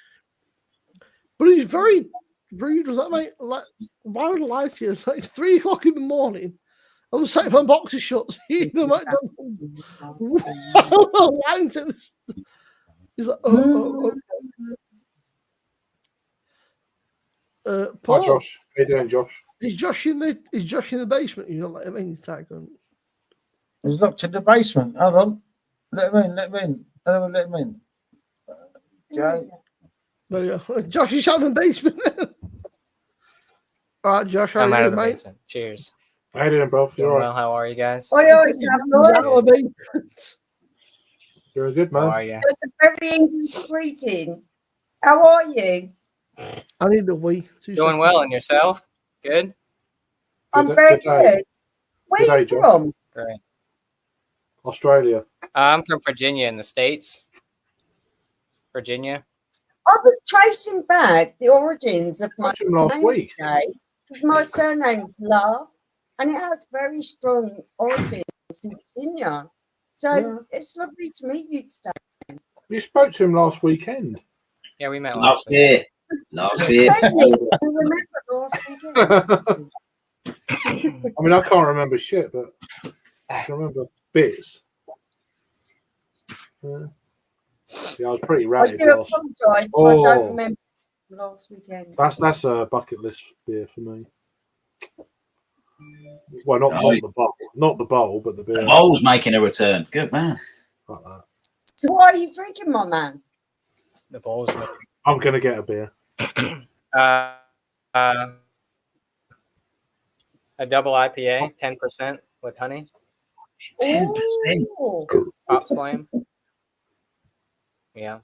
But he's very rude. Was like, mate, like, why would I lie to you? It's like 3 o'clock in the morning. I'm sat in my boxer shorts eating the McDonald's. I'm lying to this. He's like, oh. Paul, Hi, Josh. How you doing, Josh? is Josh in the basement? You know, like, I mean, tag on. He's locked in the basement. Hold on. Let him in. Let him in. Okay. There you go. Josh is out in the basement. All right, Josh, how I'm you out of doing, the mate? basement. Cheers. How you doing, bro? Doing You're all well. right. How are you guys? Oh, yeah, it's Tabloid. You're a good How man. are you? It's a very English greeting. How are you? I need a wee. Doing well, and yourself? Good. I'm Good- very good day. good. Where Good are day, you Josh. from? Great. Australia. I'm from Virginia in the States. Virginia. I was tracing back the origins of my Spoke to him last name week. today because my surname's Love and it has very strong origins in Virginia. So Yeah. it's lovely to meet you today. You spoke to him last weekend. Yeah, we met Last last week. year. Last Just year. vaguely, I remember last weekend. I mean, I can't remember shit, but I can remember bits. Yeah, I was pretty I ratted do last. apologise if I Oh. don't remember last weekend. That's a bucket list beer for me. Well, not the bowl, but the beer. The bowl's making a return. Good man. Like that. So what are you drinking, my man? The bowls. I'm gonna get a beer. Uh, a double IPA, 10% with honey. 10%. Ooh. Pop Slam. Yeah.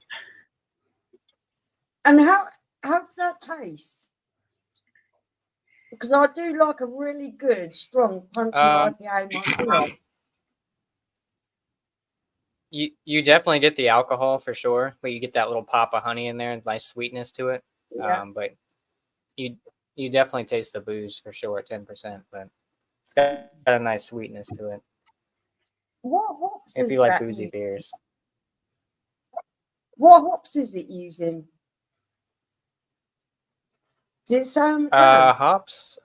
And how does that taste? Because I do like a really good, strong, punchy IPA myself. You definitely get the alcohol for sure, but you get that little pop of honey in there and nice sweetness to it. Yeah. But you definitely taste the booze for sure at 10%, but it's got a nice sweetness to it. What hops If is you like that boozy using? beers. What hops is it using? Did it say on the can? Hops.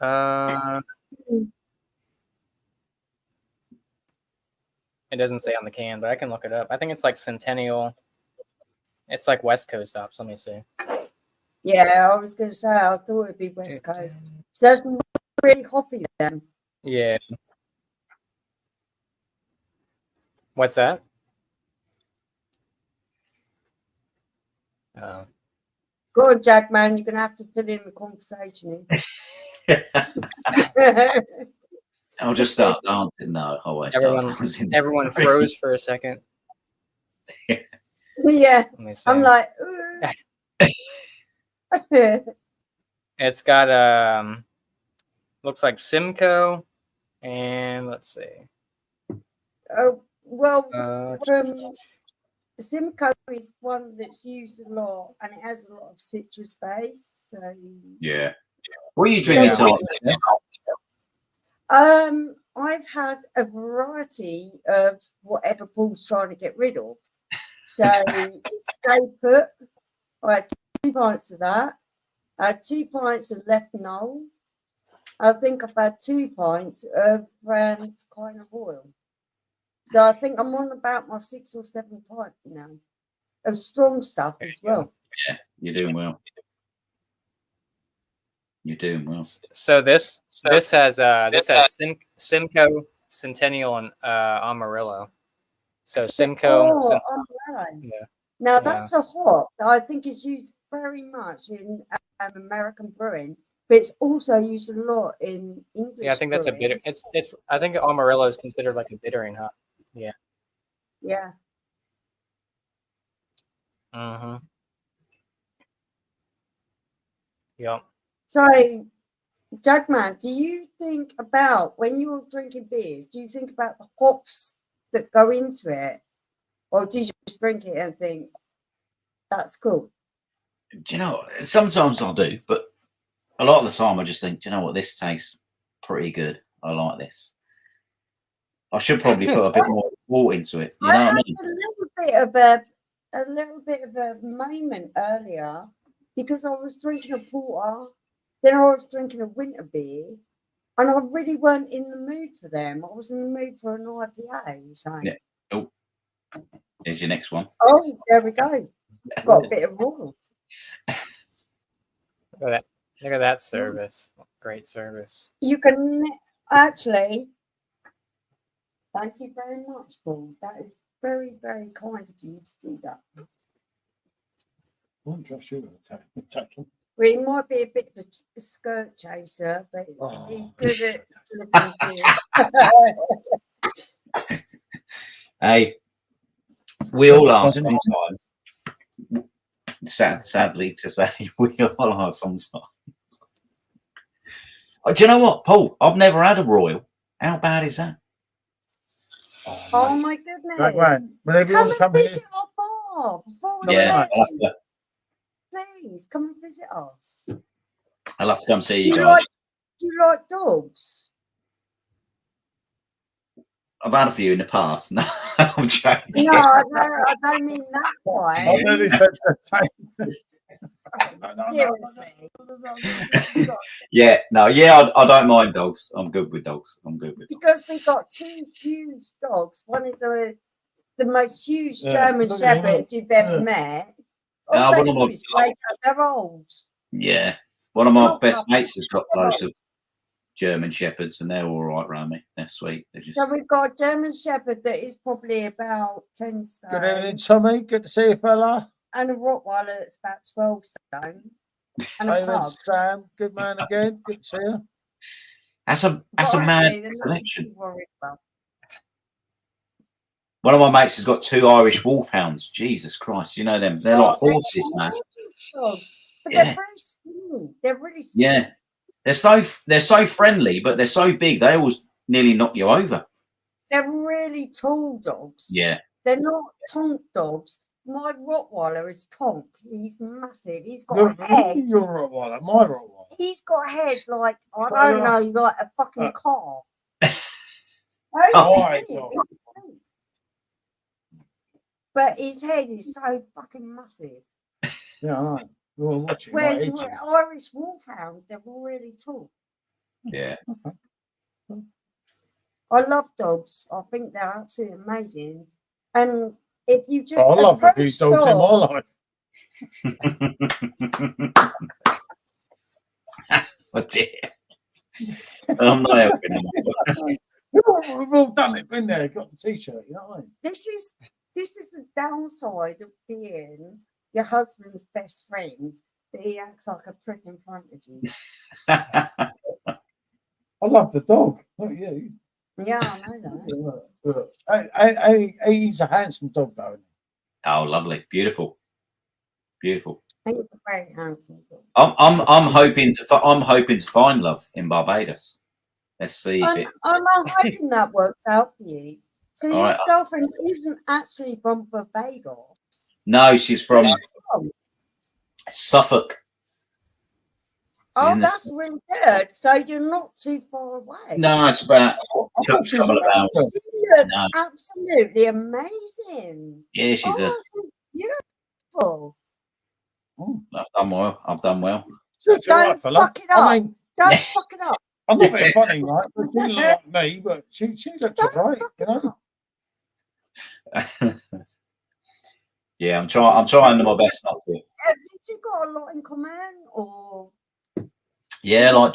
It doesn't say on the can, but I can look it up. I think it's like Centennial. It's like West Coast hops. Let me see. Yeah, I was going to say, I thought it'd be West Coast. So that's really hoppy then. Yeah. What's that? Oh. Go on, Jack, man, you're going to have to fill in the conversation here. I'll just start dancing. No, I won't start dancing. Everyone froze for a second. Yeah, I'm like, it's got looks like Simcoe, and let's see. oh well, Simcoe is one that's used a lot, and it has a lot of citrus base. So yeah. What are you drinking tonight? I've had a variety of whatever Paul's trying to get rid of. So stay put. I had 2 pints of that. I had 2 pints of left knoll. I think I've had 2 pints of Rand's kind of oil. So I think I'm on about my 6 or 7 pints now of strong stuff as well. Yeah, you're doing well. You're doing well. So this has Simcoe, Centennial, and Amarillo. So Simcoe. Yeah. Now that's a hop that I think is used very much in American brewing, but it's also used a lot in English. Yeah, I think that's a bitter. It's. I think Amarillo is considered like a bittering hop. Yeah. Yeah. Yep. So, Jagman, do you think about when you're drinking beers? Do you think about the hops that go into it, or do you just drink it and think that's cool? Do you know? Sometimes I do, but a lot of the time I just think, do you know what? This tastes pretty good. I like this. I should probably put a bit more thought into it. You know what I mean? A little bit of a moment earlier because I was drinking a porter, then I was drinking a winter beer, and I really weren't in the mood for them. I was in the mood for an IPA. So. Yeah. Oh, here's your next one. Oh, there we go. Got a bit of oil. Look at that service. Great service. You can actually. Thank you very much, Paul. That is very, very kind of you to do that. I won't trust you with taking. Well, he might be a bit of a skirt chaser, but he's good at looking good. Hey, we all are sometimes. Sadly to say, we all are sometimes. Oh, do you know what, Paul? I've never had a royal. How bad is that? Oh my goodness! Whenever you want to Come come and here, visit our bar before we Yeah, leave. Please come and visit us. I'll have to come see Do you you guys. like dogs? I've had a few in the past. No, I'm joking. No, I don't mean that way. I nearly said the same thing. Seriously. Yeah, no, yeah, I don't mind dogs. I'm good with dogs. I'm good with dogs. Because we got two huge dogs. One is the most huge Yeah, German look at him, Shepherd look. you've ever Yeah. met. one All they of do my- is wake up. They're old. Yeah, one of my Not best bad. mates has got loads of German Shepherds, and they're all right around me. They're sweet. They're just So we've got a German Shepherd that is probably about 10 Good evening, stone, Tommy. Good to see you, fella. and a Rottweiler that's about 12 stone, and a David, pug. Sam. Good man again. Good to see you. that's a But mad honestly, they're nothing to collection. be worried about. One of my mates has got 2 Irish wolfhounds. Jesus Christ, you know them? They're like Oh, horses, man. dogs. But Yeah. they're very skinny. They're really skinny. Yeah, they're so friendly, but they're so big. They always nearly knock you over. They're really tall dogs. Yeah, They're not tonk dogs. My Rottweiler is tonk. He's massive. He's got You're, a head. you're Rottweiler. My Rottweiler. He's got a head like, I Oh, don't yeah. know, like a fucking car. Oh, my God. But his head is so fucking massive. Yeah, I know. You're watching. Whereas Right, the Irish Wolfhound, they're really tall. yeah. I love dogs. I think they're absolutely amazing. And if you just I love a few approach dogs in my life. Oh dear. I'm not helping them. We've all done it, been there, got the t-shirt, you know what I mean? this is the downside of being your husband's best friend, that he acts like a prick in front of you. I love the dog, not you. Yeah, I know that. He's a handsome dog, though. Oh, lovely, beautiful, beautiful. He's a very handsome dog. I'm hoping to find love in Barbados. Let's see if it. I'm hoping that works out for you. So your Alright. girlfriend isn't actually from Barbados. No, she's from Suffolk. Oh, in the- that's really good. So you're not too far away. No, it's about a couple of hours. She looks No. absolutely amazing. Yeah, she's Oh, she's beautiful. I've done well. I've done well. She's all right, Don't fella. fuck it up. I mean, Don't fuck it up. I'm not being funny, right? But she looks like me, but she looks Don't all right, fuck you it know? up. Yeah, I'm trying my best not to. Have you two got a lot in common, or Yeah, like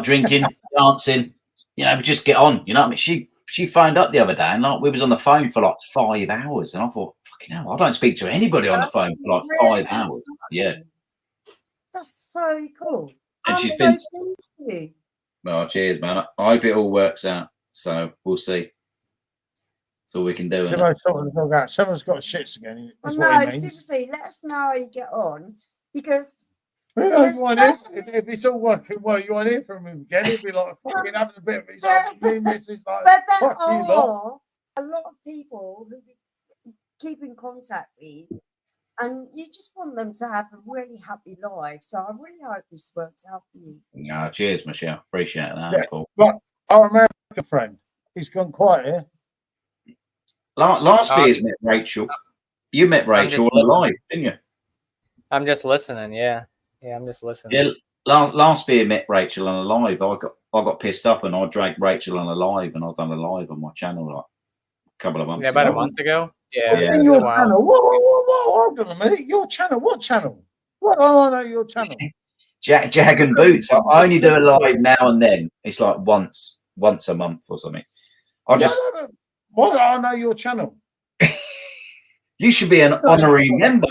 drinking, dancing. You know, we just get on. You know what I mean? She phoned up the other day, and like we was on the phone for like 5 hours, and I thought, fucking hell, I don't speak to anybody on the phone for like Really 5 hours. Yeah, that's so cool. and I'm she's so been. pleased with you. Well, cheers, man. I hope it all works out. So we'll see. That's all we can do. innit? Someone's sorting the dog out. Someone's got shits again. That's No, what he means. seriously, let us know how you get on, because You there's want it? definitely- If it's all working well, you want to hear from him again. He'll be like fucking having a bit of his There- afternoon. This is like, but there fuck you lot. are a lot of people who we keep in contact with, and you just want them to have a really happy life. So I really hope this works out for you. No, cheers, Michelle. Appreciate that. Yeah. Paul. But our American friend, he's gone quiet here. Last year's met Rachel. You met Rachel just on the live, didn't you? I'm just listening. Yeah, I'm just listening. Yeah. Last year met Rachel on a live. I got pissed up and I dragged Rachel on a live, and I've done a live on my channel like a couple of months Yeah, about a ago. month ago. Yeah, Yeah. In it's your a while. channel. Whoa, hold on a minute. Your channel. What channel? What? I don't know your channel. Jag and Boots. I only do a live now and then. It's like once a month or something. I just. No. Why do I know your channel? You should be an honorary member.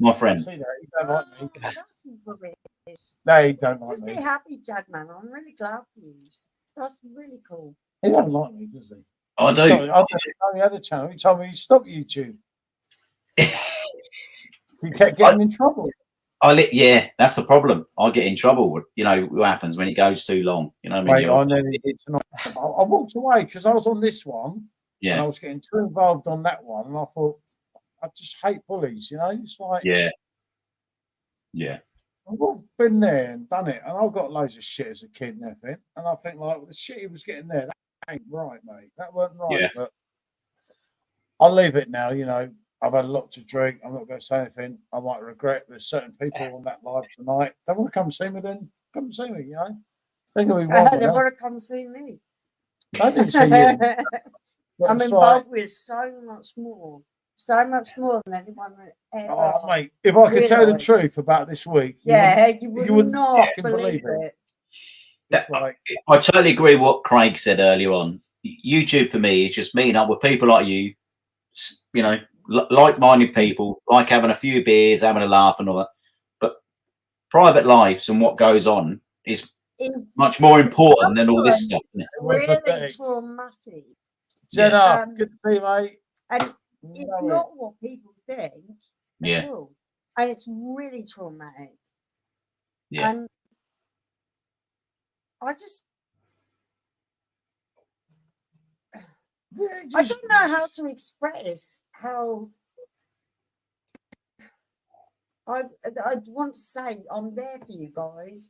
My friend. See that? He don't like me. That's rubbish. No, he don't like Just be me. happy, Jagman. I'm really glad for you. That's really cool. He don't like me, does he? I He do. told me- I only had a channel. He told me he stopped YouTube. He kept getting in trouble. Yeah, that's the problem. I get in trouble. You know what happens when it goes too long. You know what I mean? Mate, I nearly did tonight. I walked away because I was on this one and Yeah, I was getting too involved on that one, and I thought, I just hate bullies. You know, it's like yeah. I've all been there and done it, and I've got loads of shit as a kid and everything, and I think like the shit he was getting there, that ain't right, mate. That weren't right. Yeah. But I'll leave it now. You know, I've had a lot to drink. I'm not going to say anything. I might regret. There's certain people on that live tonight. They want to come see me, then come and see me. You know, they're going to be They wrong. want to come see me. I didn't see you. But I'm it's involved like, with so much more than anyone would ever. oh, mate, if I could tell the realise. truth about this week, Yeah, you you would wouldn't not fucking believe believe it. it's like, I totally agree with what Craig said earlier on. YouTube for me is just meeting up with people like you, you know, like-minded people, like having a few beers, having a laugh and all that. But private lives and what goes on is It's much more important than all this stuff. Isn't it? really pathetic. traumatic. Jenna, good to see you, mate. And it's Love it. not what people think Yeah. at all. And it's really traumatic. Yeah. And I just I don't know how to express how I want to say I'm there for you guys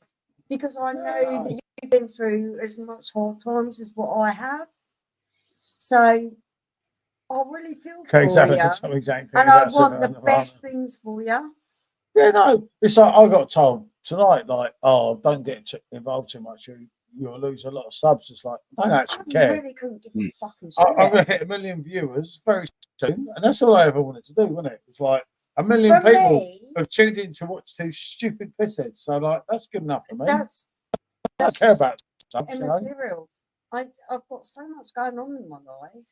because I know that you've been through as much hard times as what I have. So I really feel for you. And I want the best things for you. Yeah, no, it's like I got told tonight, like, oh, don't get involved too much. You'll lose a lot of subs. It's like, I don't actually care. really couldn't give a fucking shit. I'm going to hit 1 million viewers very soon, and that's all I ever wanted to do, wasn't it? It's like 1 million For people me, have tuned in to watch two stupid pissheads. So, like, that's good enough for me. I that's don't care about subs, you know? immaterial. I've got so much going on in my life.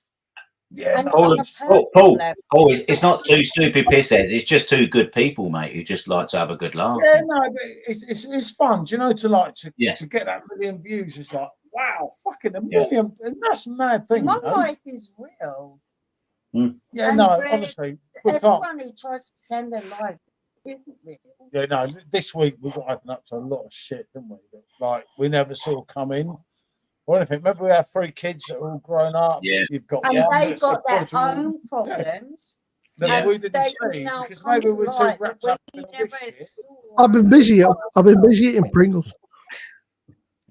Yeah, And no, on a personal Paul, level, it's not two stupid pissheads. It's just two good people, mate, who just like to have a good laugh. yeah, no, but it's fun. Do you know, to get that 1 million views is like, wow, fucking 1 million. And that's a mad thing. my you know? life is real. Yeah, And no, really, honestly, we can't. everyone who tries to pretend their life isn't real. Yeah, no, this week we got open up to a lot of shit, didn't we? That, like, we never saw come in or anything. Remember, we have 3 kids that are all grown up. Yeah. You've got And one they've that's got their quadruple- own problems. that And we didn't they see now because come maybe to we're too light wrapped that up we in all never this shit. saw. I've been busy. I've been busy eating Pringles.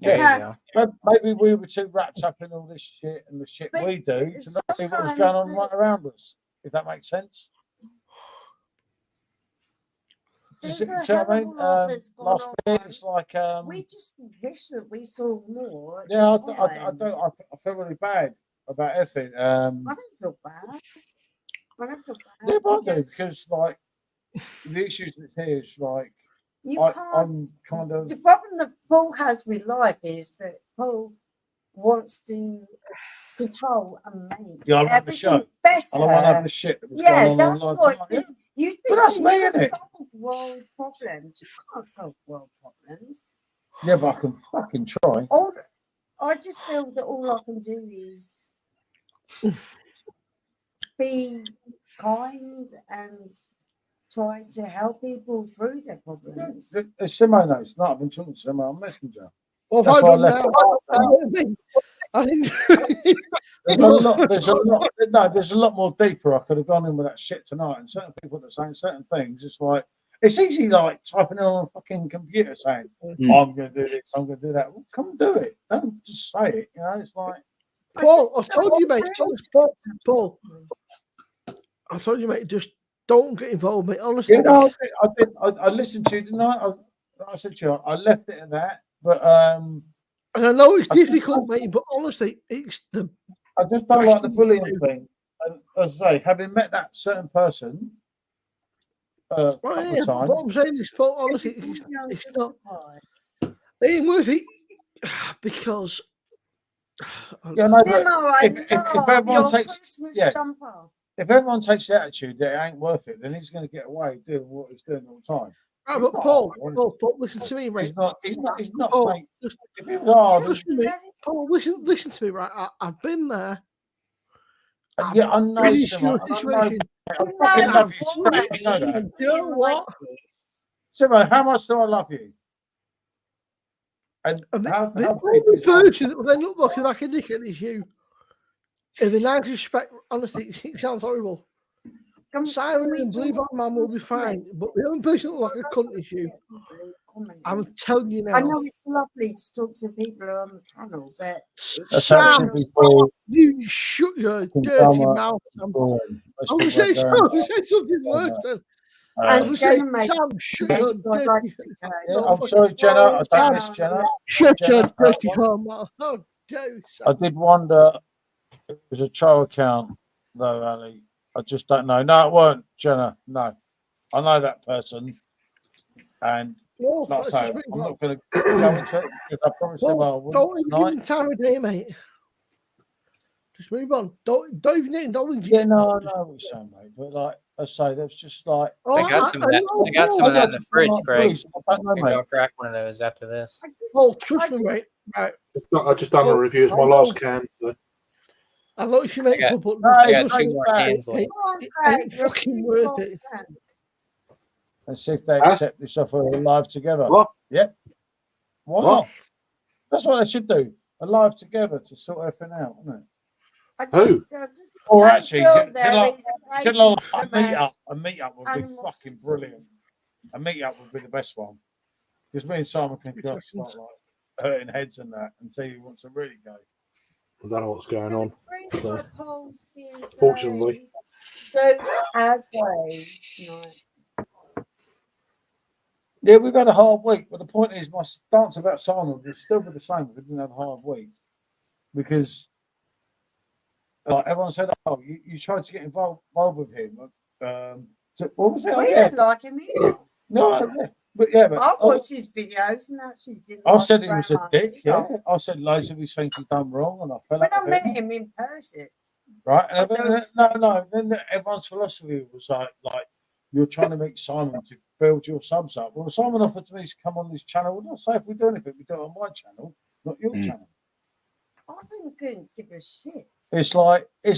Yeah, but maybe we were too wrapped up in all this shit and the shit But we do to not see what was sometimes going on right around us. If that makes sense. There's You a see what I hell of mean? a lot that's gone Last on. bit, it's like We just wish that we saw more. At yeah, the I time. don't. I feel really bad about everything. I don't feel bad. I don't feel bad. Yeah, but I do because because like the issues that's here is like you I'm kind of the problem that Paul has with life is that Paul wants to control and make yeah, I run the show. everything better. I don't want to have the shit that was Yeah, going on that's live what tonight. Yeah. you think. But that's that me, you innit? solve world problems. You can't solve world problems. Yeah, but I can fucking try. I just feel that all I can do is be kind and try to help people through their problems. Simmo knows. No, I've been talking to Simmo on Messenger. What That's have I why I done left now? I think there's a lot more deeper. I could have gone in with that shit tonight. And certain people that are saying certain things, it's like it's easy, like typing it on a fucking computer saying, "I'm going to do this, I'm going to do that." Well, come do it. Don't just say it. You know, it's like Paul. I've told you, mate. Paul. I told you, mate. Just don't get involved, mate. Honestly. Yeah, no, I did. I listened to you tonight. I said to you, I left it at that. But and I know it's difficult, mate. But honestly, it's the. I just don't like the bullying thing. And as I say, having met that certain person a couple of times, what I'm saying is, Paul, honestly, it's not. It ain't worth it because. Yeah, no, but if everyone takes, Christmas yeah, jumper. if everyone takes the attitude that it ain't worth it, then he's going to get away doing what he's doing all the time. Right, but Paul, listen to me, He's mate. not, Paul, mate. just, If he was hard, listen to me. Paul, listen to me, right? I've been there. yeah, I know, Pretty Simmo, sure situation. I fucking love you, Simmo, you know that. And you know what? Simmo, how much do I love you? And And how the big only is person that will end up looking like a dickhead is you. In the nicest respect, honestly, it sounds horrible. Simon and Blue Van Man will be fine, but the only person that looks like a cunt is you. I'm telling you now. I know it's lovely to talk to people who are on the panel, but Sam, you shut your dirty mouth. I'm going to say something worse then. I'm going to say, Sam, shut your dirty I'm sorry, Jenna. I don't miss Jenna. Shut your dirty mouth. How dare you, Sam? I did wonder if it was a troll account, though, Ali. I just don't know. No, it weren't, Jenna. No. I know that person. And not saying I'm not going to go into it because I promised them I wouldn't don't tonight. give time of day, mate. Just move on. Don't even acknowledge it. Yeah, no, I know what you're saying, mate. But like I say, that's just like I got some of that. I got some of that in the fridge, Craig. Maybe I'll crack one of those after this. Oh, trust me, mate. Right. I just done a review. It's my last can. So. I know you make I couple. got 2 more cans left. It ain't fucking worth it. Let's see if they accept this offer alive together. What? Yep. Why not? That's what they should do. Alive together to sort everything out, isn't it? Who? Or actually, a meet up would be fucking brilliant. A meet up would be the best one. Because me and Simon can just start like hurting heads and that and see who wants to really go. I don't know what's going on. So, fortunately. So, our day tonight. Yeah, we've had a hard week, but the point is, my stance about Simon would still be the same if we didn't have a hard week. Because like everyone said, oh, you tried to get involved with him. So what was it? We didn't like him either. No, but I watched his videos and actually didn't. I said he was a dick. Yeah, I said loads of his things he's done wrong, and I fell out. I met him in person. Right, and no. Then everyone's philosophy was like you're trying to make Simon to build your subs up. Well, Simon offered to me to come on this channel. What did I say? If we do anything, we do it on my channel, not your channel. I couldn't give a shit. It's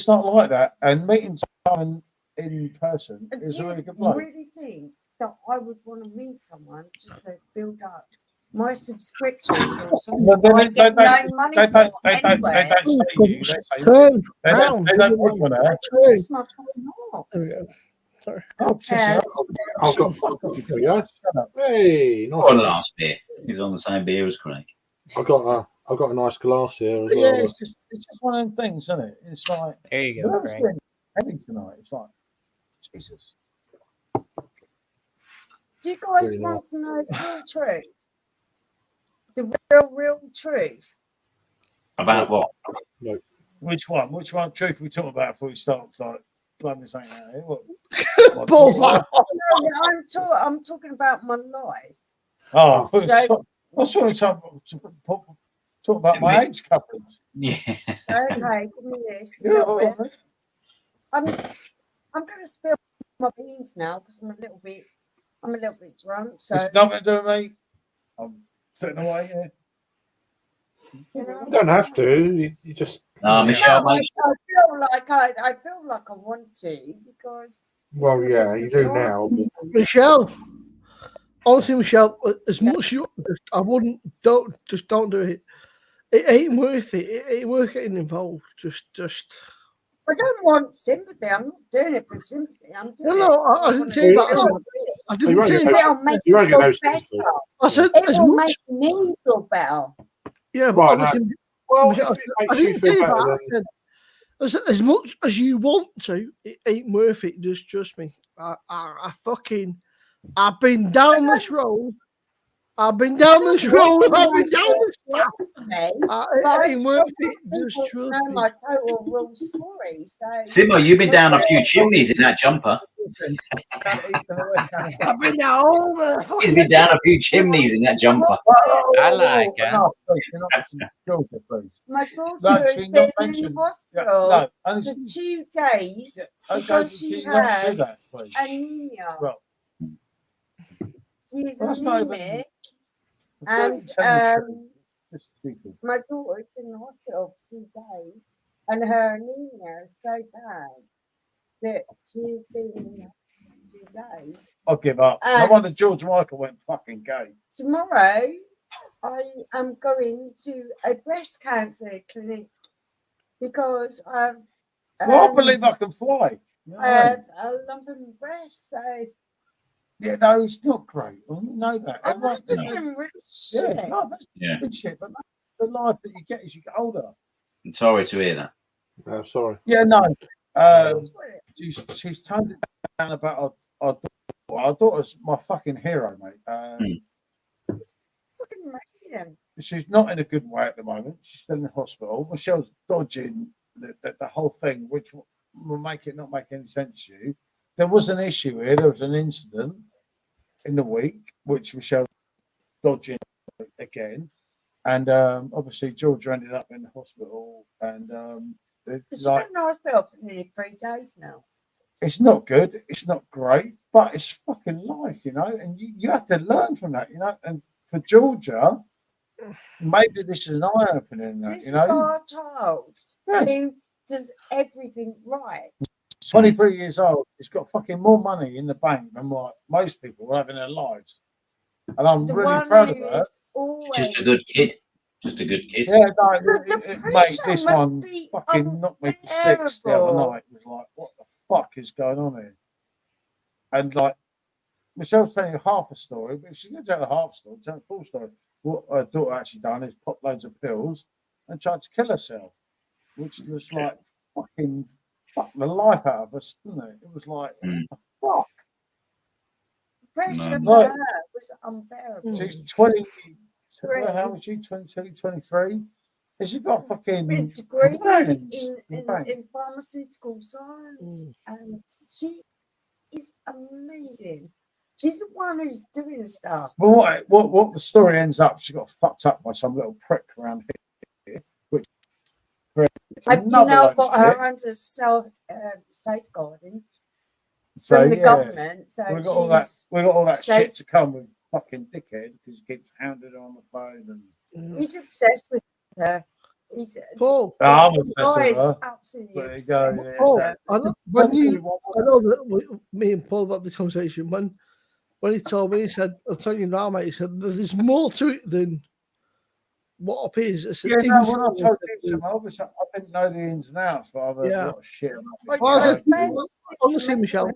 not like that. And meeting Simon in person is a really good bloke. I really think that I would want to meet someone just to build up my subscriptions or something. They don't say you. They don't pick on her. That's my point. Sorry. I've got. Hey, What a last beer. He's on the same beer as Craig. I've got a nice glass here as well. Yeah, it's just one of them things, isn't it? It's like there you go, Craig. Heavy tonight. It's like Jesus. Do you guys want to know the real truth? The real truth? About what? No. Which one? Which one? Truth we talk about before we start? Like, blood this ain't out here. What? No, I'm talking about my life. Oh, I was trying to talk about my age couples. Yeah. Okay, give me this. I'm going to spill my beans now because I'm a little bit drunk. So it's nothing to do with me. I'm sitting away. Yeah. You don't have to. You just. Michelle. I feel like I want to because. Well, yeah, you do now. Michelle. Honestly, Michelle, as much as you, I wouldn't. Don't do it. It ain't worth it. It ain't worth getting involved. Just. I don't want sympathy. I'm not doing it for sympathy. I'm doing I didn't say that. I didn't say that. It'll make you feel better. I said it will make me feel better. Yeah, but honestly, well, I didn't say that. As much as you want to, it ain't worth it. Just trust me. I've been down this road. It ain't worth it. Just trust me. My total real story. So Simmo, you've been down a few chimneys in that jumper. I've been down all the He's been down a few chimneys in that jumper. I like it. No, please, you're not mentioning Georgia, please. My No, daughter has she's been not in mentioned. hospital No, only for 2 days okay, because can she you not do has that, please? anemia. Well, She's well, that's not even- anemic, it's not even and telling the truth. It's stupid. my daughter's been in the hospital for 2 days, and her anemia is so bad that she's been in the hospital for 2 days. I'll give up. No And- wonder George Michael went fucking gay. Tomorrow, I am going to a breast cancer clinic because I've Well, I believe I can fly. You know what I mean? a lump in my breast. So Yeah, no, it's not great. I know that. I'm Everyone, not just No. getting rich yeah, shit. no, that's Yeah. good shit. But the life that you get as you get older. I'm sorry to hear that. No, sorry. Yeah, no. That's what it- She's toned it down about our daughter. Our daughter's my fucking hero, mate. fucking amazing. She's not in a good way at the moment. She's still in the hospital. Michelle's dodging the whole thing, which will make it not make any sense to you. There was an issue here. There was an incident in the week, which Michelle's dodging again. And obviously, Georgia ended up in the hospital. And She's been in the hospital for nearly 3 days now. it's not good. It's not great, but it's fucking life, you know. And you have to learn from that, you know. And for Georgia, maybe this is an eye opening. This You is know, our child Yeah. who does everything right. 23 years old. He's got fucking more money in the bank than what most people will have in their lives. And I'm The really one proud of who her. is always Just a good kid. Just a good kid. Yeah, no, The mate, pressure this must one be fucking knocked me for 6 the other unbearable. night. It was like, what the fuck is going on here? And like, Michelle's telling you half a story, but if she's going to tell the half story, tell the full story. What her daughter actually done is pop loads of pills and tried to kill herself, which was like fucking fuck the life out of us, didn't it? It was like, what the fuck? Pressure No. for Like- her was unbearable. She's 20, Three. how was she? 22, 23? And she's got fucking With a degree brands in bank. pharmaceutical science, and she is amazing. She's the one who's doing stuff. But what the story ends up, she got fucked up by some little prick around here, which I've another now load of got her shit. under safeguarding So from the yeah, government. So we got all that. she's We got all that safe. shit to come with fucking dickhead because he keeps hounding her on the phone and. he's obsessed with her. He's Paul. I'm the obsessed guy with is her. absolutely There you go, obsessed yeah, with Paul, her. I know, I know that me and Paul about this conversation. When he told me, he said, "I'll tell you now, mate." He said, "There's more to it than what appears." I said, Yeah, no, when I "Instantly," told I you said, some, obviously I didn't know the ins and outs, but I've heard Yeah. a lot of shit about Well, this. Well, I you said, spend honestly, mental Michelle, health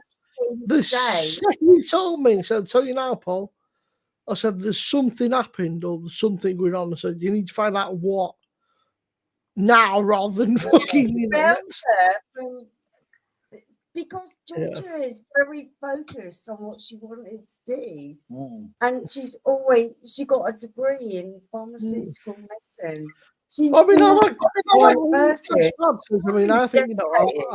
the today. second he told me, he said, "I'll tell you now, Paul." I said, "There's something happened or there's something going on." I said, "You need to find out what now rather than fucking, you know, Found next." her from because Yeah. Georgia is very focused on what she wanted to do, Mm. and she got a degree in pharmaceutical medicine. She's I mean, the right I person. mean, I think, you know, Dedicated.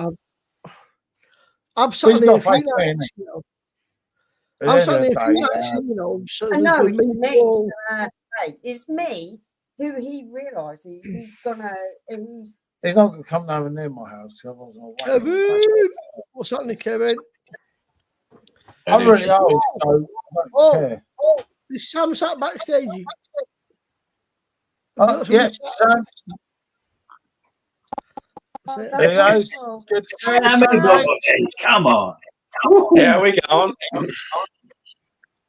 I'm But sat he's here not free face me, nights, is he? you know. At the I'm end sat of here the free day, nights, you know. So I there's know been it's me. people- It's me who he realizes he's gonna. he's not going to come nowhere near my house. 'Cause otherwise I'll whack him. Kevin, what's happening, Kevin? I'm really old, so I don't Oh, care. is Sam sat backstage? Yeah, Sam. There you go. Good to see you, Sammy Sam. Boy, come on. Yeah, we going.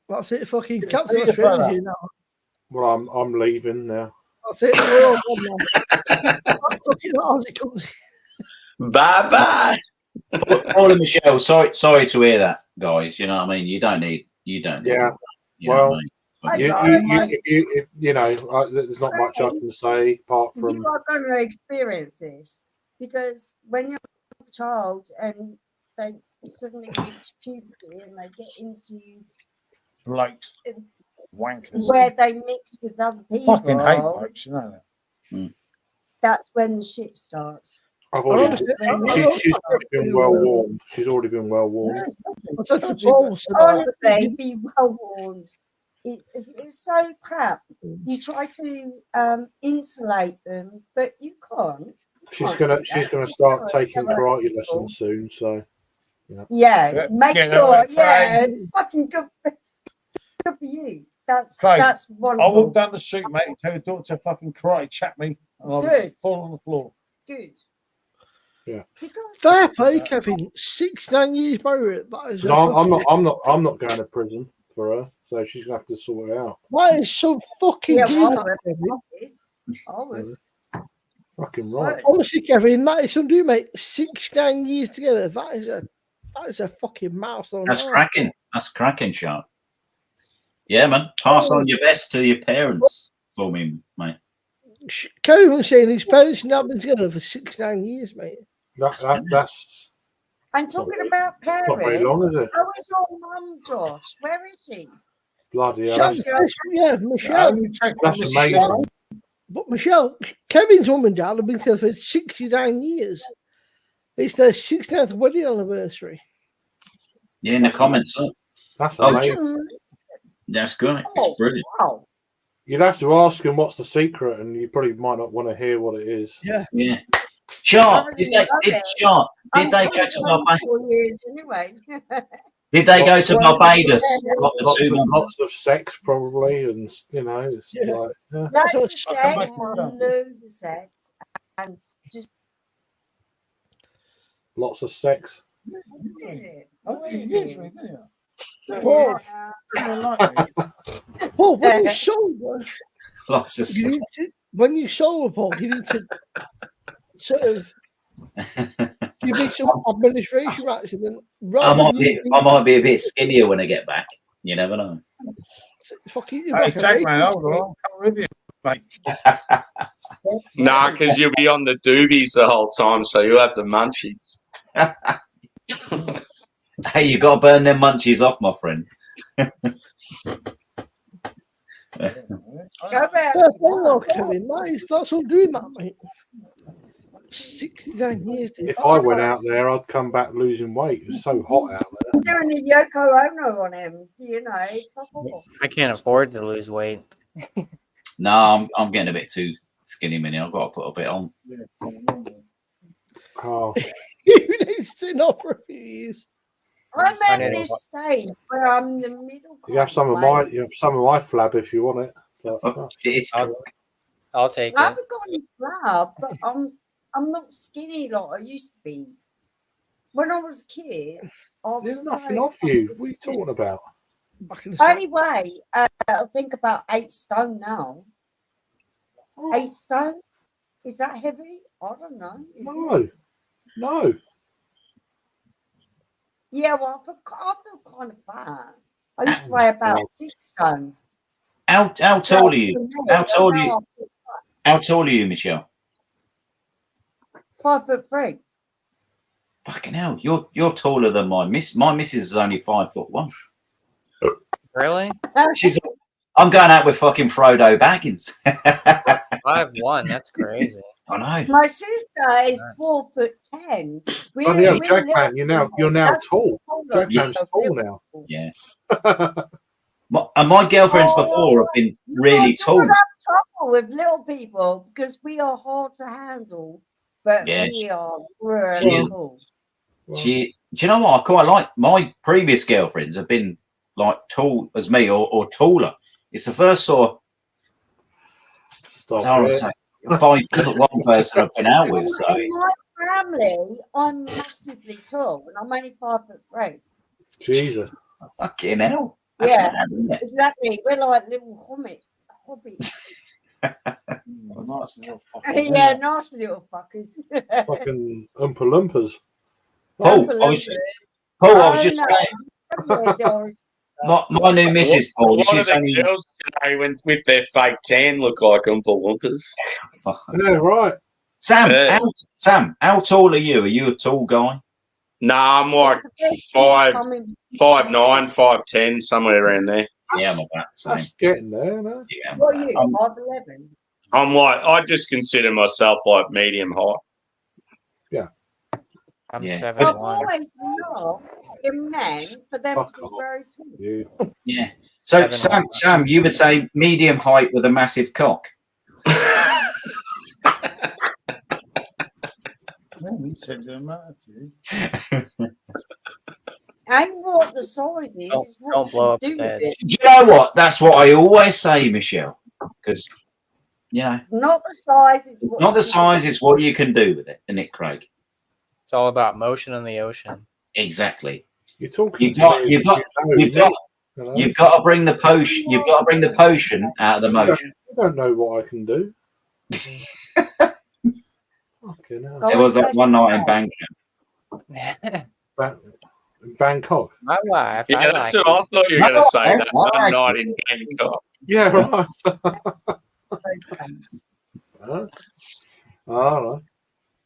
That's it, fucking Good to Captain see you, Australia fella. here now. Well, I'm leaving now. That's it, we're all gone now. Fucking Aussie comes. Bye bye. Paul and Michelle, sorry to hear that, guys. You know what I mean? You don't need Yeah. that, you know Well, what I mean? if you know, there's not much I can say apart from You are going to experience this because when you're a child and they suddenly reach puberty and they get into Blokes. Wankers. where they mix with other people, Fucking hate blokes, you know that. that's when the shit starts. I've already, Honestly, she's already been well warned. She's already been well warned. I said to Paul, Honestly, be well warned. It's so crap. You try to insulate them, but you can't. She's gonna start taking karate lessons soon. So yeah, make Get sure. that Yeah, right. it's fucking good for you. That's Craig, that's I wonderful. walked down the street, mate. Tell your daughter to fucking karate chat me, and I was Good. fall on the floor. Good. yeah. fair play, Kevin. 69 years married. That is. 'Cause I'm not going to prison for her, so she's gonna have to sort it out. That is so fucking Yeah, good, well, Kevin. I was. Fucking right. Honestly, Kevin, that is something, mate. 69 years together. That is a fucking milestone. That's cracking. That's cracking, Shark. Yeah, man. Pass on your best to your parents for me, mate. Kevin was saying his parents have been together for 69 years, mate. That's And talking about parents, not very long, is it? how is your mum, Josh? Where is she? Bloody hell. Yeah, Michelle. That's amazing. But Michelle, Kevin's mum and dad have been together for 69 years. It's their 69th wedding anniversary. Yeah, in the comments. Look. That's Oh, amazing. That's good. It's brilliant. Wow. You'd have to ask him what's the secret, and you probably might not want to hear what it is. Yeah. Yeah. Shark, did they go to Barbados? 4 years anyway. Did they go to Barbados? Got the 2 months? Lots of sex, probably, and you know, it's like Loads of sex, loads of sex, and just lots of sex. what is it? Oh, What you is yes, it? we do. Paul, Yeah. Paul, when you're sober, Lots of you sex. need to, when you're sober, Paul, you need to sort of give me some administration rights, and then I might be a bit skinnier when I get back. You never know. fucking Hey, Jack, man, hold on. I'll come with you, mate. Nah, because you'll be on the doobies the whole time, so you'll have the munchies. Hey, you got to burn them munchies off, my friend. Go back. Kevin, that's all doing that, mate. 69 years. If I went out there, I'd come back losing weight. It's so hot out there. I'm doing a Yoko Ono on him, you know. I can't afford to lose weight. No, I'm getting a bit too skinny, Minnie. I've got to put a bit on. Oh, You need to sit off for a few years. I'm at this stage where I'm the middle. you have some of my flab if you want it. It's I'll take I it. haven't got any flab, but I'm not skinny like I used to be. When I was a kid, I was There's nothing so off you. fucking What are you talking about? Anyway, I think about 8 stone now. 8 stone? Is that heavy? I don't know. Is it? No. Yeah, well, I feel kind of fat. I used to weigh about 6 stone. How tall are you? How tall are you? How tall are you, Michelle? 5'3". Fucking hell, you're taller than my miss. My missus is only 5'1". Really? I'm going out with fucking Frodo Baggins. 5'1". That's crazy. I know. My sister is 4'10". Oh yeah, Jackman, you're now tall. Jackman's tall now. Yeah. My girlfriends before have been really tall. We have trouble with little people because we are hard to handle, but Yeah, we are really cool. Do you know what? I quite like my previous girlfriends have been like tall as me or taller. It's the first sort of 5'1" person I've been out with. So. In my family, I'm massively tall, and I'm only 5'3". Jesus. Fucking hell. That's mad, exactly. We're like little hobbits. Nice little fuckers. Yeah, nice little fuckers. Fucking Oompa Loompas. Paul, I was just saying. My new missus, Paul. A lot of the girls today with their fake tan look like Oompa Loompas. Yeah, right. Sam, how tall are you? Are you a tall guy? Nah, I'm like 5'9", 5'10", somewhere around there. Yeah, I'm about the same. That's getting there, no? Yeah. What are you, 5'11"? I'm like, I just consider myself like medium height. Yeah. I'm Yeah. 7'1". I've always loved in men for them Fuck to be off. very tall. You. Yeah. So 7'1". Sam, you would say medium height with a massive cock. No, you said it matter to you. Ain't what the size is, it's what Don't blow you up his do with head. it. Do you know what? That's what I always say, Michelle. Because you know, It's not the size, it's what not the you do size, with it's what you can do with it, isn't it, Craig? It's all about motion in the ocean. Exactly. You're talking You've to got, me you've as got, if you know you've me, got, you know? you've got to bring the potion. You've got to bring the potion out of the motion. You don't know what I can do. Fucking hell. Go There was that and one night in investigate. Bangkok. In Bangkok. My wife. Yeah, I that's like what I thought you were going to say. No, That I one like night it. in Bangkok. Yeah, right. It Huh? All right.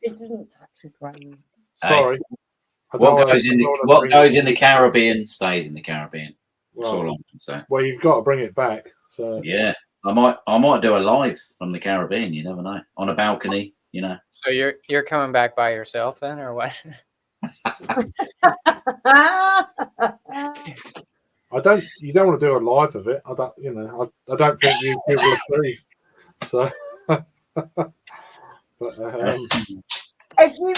doesn't touch the brain. Sorry. I don't What wanna- goes in I the don't wanna what bring goes it- in the Caribbean stays in the Caribbean. That's all Right. I'm gonna say. Well, you've got to bring it back. So Yeah, I might do a live from the Caribbean. You never know, on a balcony. You know. So you're coming back by yourself then, or what? I don't. You don't want to do a live of it. I don't. You know. I don't think you will approve. So. But If you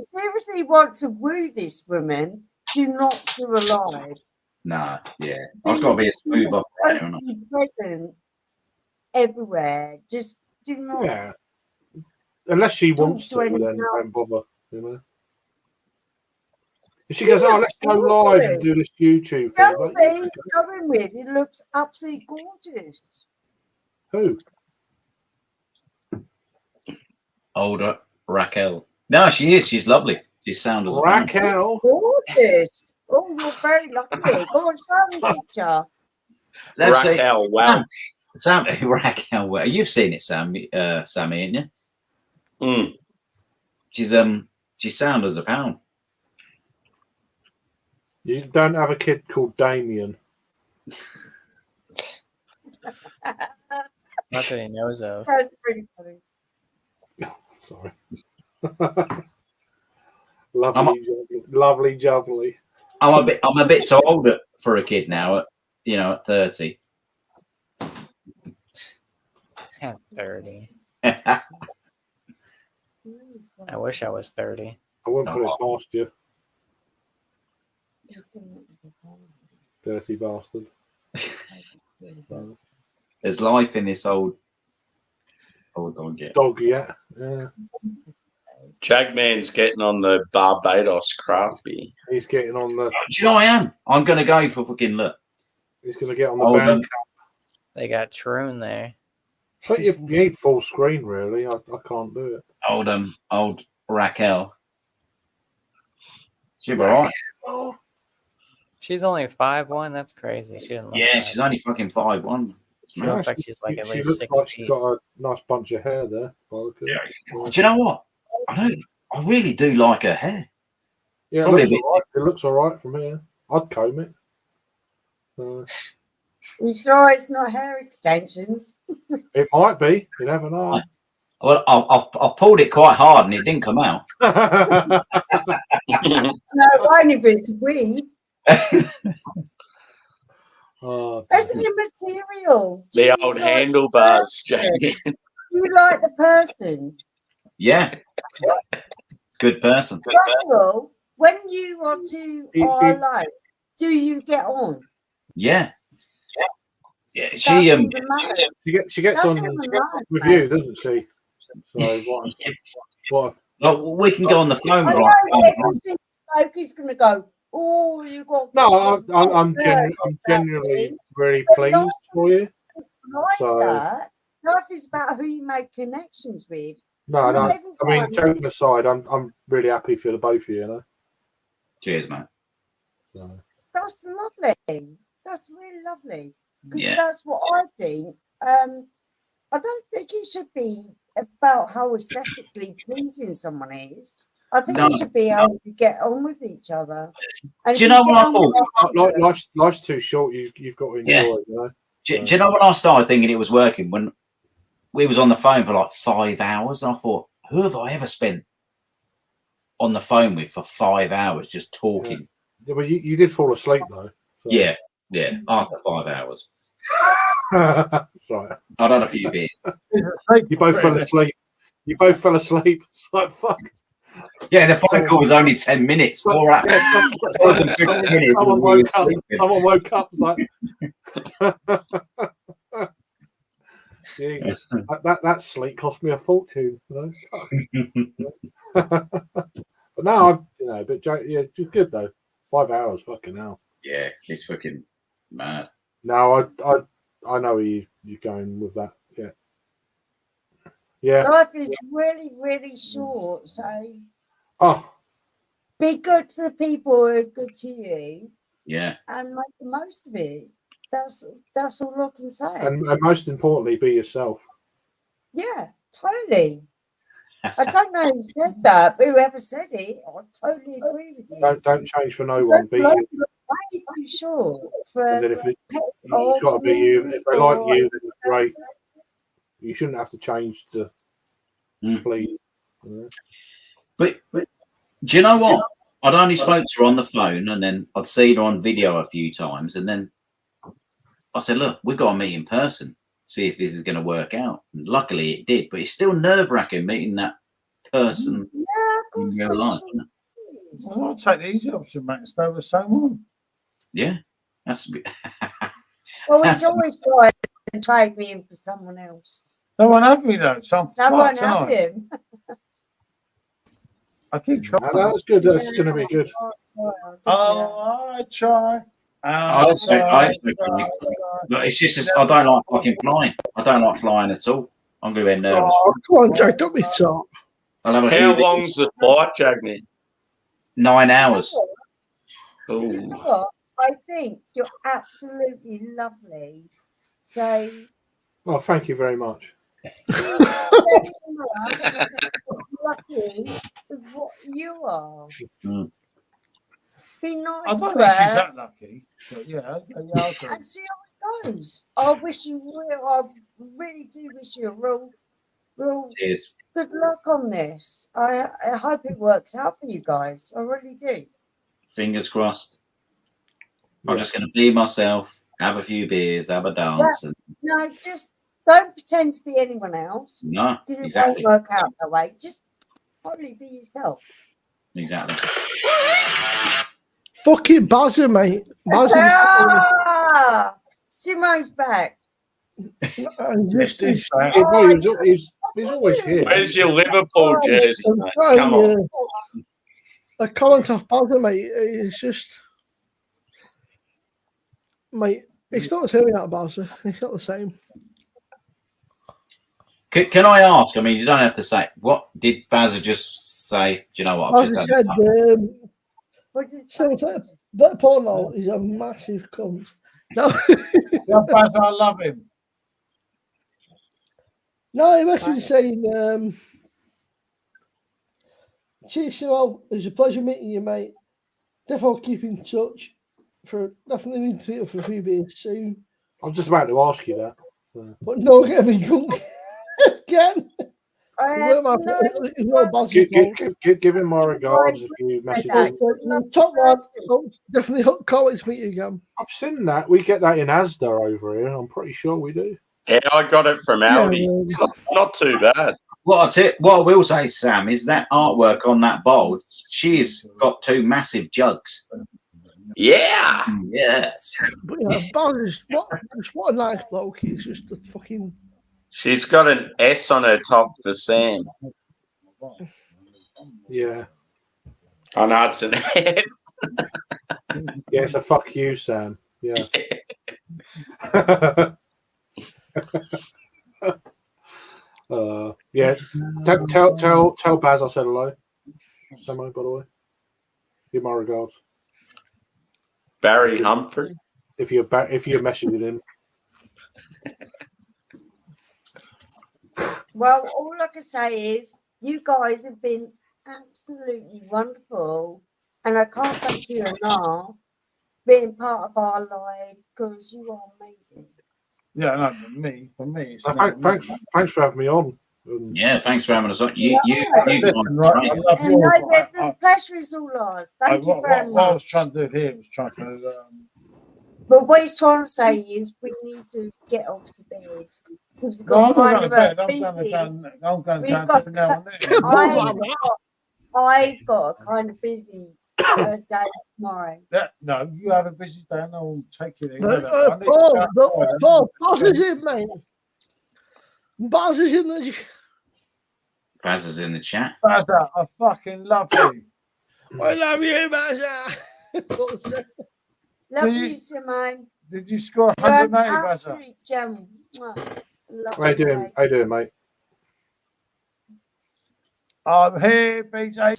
seriously want to woo this woman, do not do a live. Nah, yeah, I've got to be a smooth operator. haven't I? Be present everywhere. Just do not. yeah. Unless she Talk wants to to, anyone then don't else. bother. You know. If she Do goes, oh, not let's go spoil live it. and do this YouTube thing. Go Like, there, he's going with. It looks absolutely gorgeous. who? Older Raquel. No, she is. She's lovely. She's sound as a pound. Raquel. Gorgeous. Oh, you're very lucky. Go on, show me a picture. Let's see. Raquel, wow. Sam, Raquel. Well, you've seen it, Sammy, ain't you? Mm. She's sound as a pound. You don't have a kid called Damien. Not that he knows of. That's pretty funny. Sorry. lovely jubbly. I'm a bit too old for a kid now. At 30. At 30. I wish I was 30. I wouldn't put it past you, dirty bastard. There's life in this old dog yet. Dog yet? Yeah. Jagman's getting on the Barbados craft beer. He's getting on the. Do you know I am? I'm gonna go for fucking look. He's going to get on the Hold band. on. They got Troon there. But you need full screen, really. I can't do it. Old Raquel. She'll be alright. She's only 5'1". That's crazy. She didn't look Yeah, bad. she's only fucking 5'1". She looks like she's like at She least looks 6 like she's feet. got a nice bunch of hair there. Do you know what? I really do like her hair. Yeah, it Probably looks all right. It looks all right from here. I'd comb it. You sure it's not hair extensions? It might be. You never know. Well, I've pulled it quite hard and it didn't come out. No, only if it's a weed. Oh, That's the material. Do The you old like handlebars, the person? Jagman. Do you like the person? Yeah. Good person. First of all, when you are two are alone, do you get on? Yeah. Yeah. That's She all that matters. she gets That's on all that matters, with mate. you, doesn't she? So what? Well, we can go on the phone. I know Right? every single bloke is going to go, oh, you got. No, I'm genuinely really pleased for you. Like So- that. Life is about who you make connections with. No. I mean, joking aside, I'm really happy for the both of you. You know. Cheers, man. So, That's lovely. That's really lovely. Because Yeah. that's what I think. I don't think it should be about how aesthetically pleasing someone is. I think No. it should be how you get on with each other. And Do you if know get what I on with thought? each other- life's too short. You've got to enjoy Yeah. it. You know. Do you know when I started thinking it was working? When we was on the phone for like 5 hours, and I thought, who have I ever spent on the phone with for 5 hours just talking. Yeah, but you did fall asleep though. So. Yeah, after 5 hours. Right. I'd had a few beers. You both fell asleep. You both fell asleep. It's like fuck. Yeah, the phone call was only 10 minutes. 4 hours. Someone woke up. Someone woke up. It's like, yeah, that sleep cost me a fortune. You know? But now but yeah, it's good though. 5 hours, fucking hell. Yeah, it's fucking mad. No, I know where you're going with that. Yeah. Yeah. Life is really, really short. So be good to the people who are good to you. Yeah. And make the most of it. That's all I can say. And most importantly, be yourself. Yeah, totally. I don't know who said that, but whoever said it, I totally agree with you. Don't change for no one. Be you. Way too short for And then if it's got to be you, if they like you, then it's great. You shouldn't have to change to please. But do you know what? I'd only spoke to her on the phone, and then I'd seen her on video a few times, and then I said, "Look, we've got to meet in person, see if this is going to work out." And luckily, it did. But it's still nerve-wracking meeting that person in real life. Well, I'll take the easy option, Matt. Stay with the same one. Yeah, that's. Well, he's always trying to trade me in for someone else. No one have me though. So No one have him. I keep trying. No, that's good. That's going to be good. I try. But it's just I don't like fucking flying. I don't like flying at all. I'm going to be nervous. Oh, come on, Jack, don't be soft. How long's the flight, Jagney? 9 hours. Do you know what? I think you're absolutely lovely. So. Well, thank you very much. Lucky is what you are. Be nice I don't to think she's her. that lucky. But yeah, And see how it goes. I wish you will. I really do wish you a real Cheers. good luck on this. I hope it works out for you guys. I really do. Fingers crossed. I'm just going to be myself, have a few beers, have a dance. And No, just don't pretend to be anyone else. no, Because it exactly. won't work out that way. Just probably be yourself. Exactly. Fucking Bazza, mate. Ah! Simmo's back. He's always here. Where's your Liverpool jersey, mate? Come on. A comment off Bazza, mate. It's just, mate. It's not the same without Bazza. It's not the same. Can I ask? I mean, you don't have to say. What did Bazza just say? Do you know what? I've Bazza just said, so that porno is a massive cunt. No, Bazza, I love him. No, I'm actually saying, cheers, Simmo. It was a pleasure meeting you, mate. Definitely keep in touch. Definitely need to meet for a few beers soon. I was just about to ask you that. But no, get me drunk again. Give him my regards if you message him. Top lad, definitely can't wait to meet you again. I've seen that. We get that in Asda over here. I'm pretty sure we do. Yeah, I got it from Aldi. It's not too bad. What I will say, Sam, is that artwork on that bowl. She's got 2 massive jugs. Yeah. Yes. But yeah, what a nice bloke. He's just a fucking. She's got an S on her top for Sam. Yeah. I know it's an S. Yeah, it's a fuck you, Sam. Yeah. Yeah. Tell Baz I said hello. Samo, by the way. Give my regards. Barry Humphrey. If you're messaging him. Well, all I can say is you guys have been absolutely wonderful, and I can't thank you enough being part of our life because you are amazing. Yeah, no, for me, it's Thanks for having me on. Yeah, thanks for having us on. You Listen, right, I love And yours. the pleasure is all ours. Thank you very What I was much. trying to do here was trying to. But what he's trying to say is we need to get off to bed because we've No, got I'm not kind going of to bed. a I'm busy. going We've down got to now and then. I've got a kind of busy day tomorrow. No, you have a busy day and I'll take you there. Paul, Baz is in, mate. Baz is in the. Baz is in the chat. Bazza, I fucking love you. I love you, Bazza. Love you, Simone. Did you score You're an 180, Bazza? absolute gem. Love How you doing? How you doing, mate? I'm here, BJ.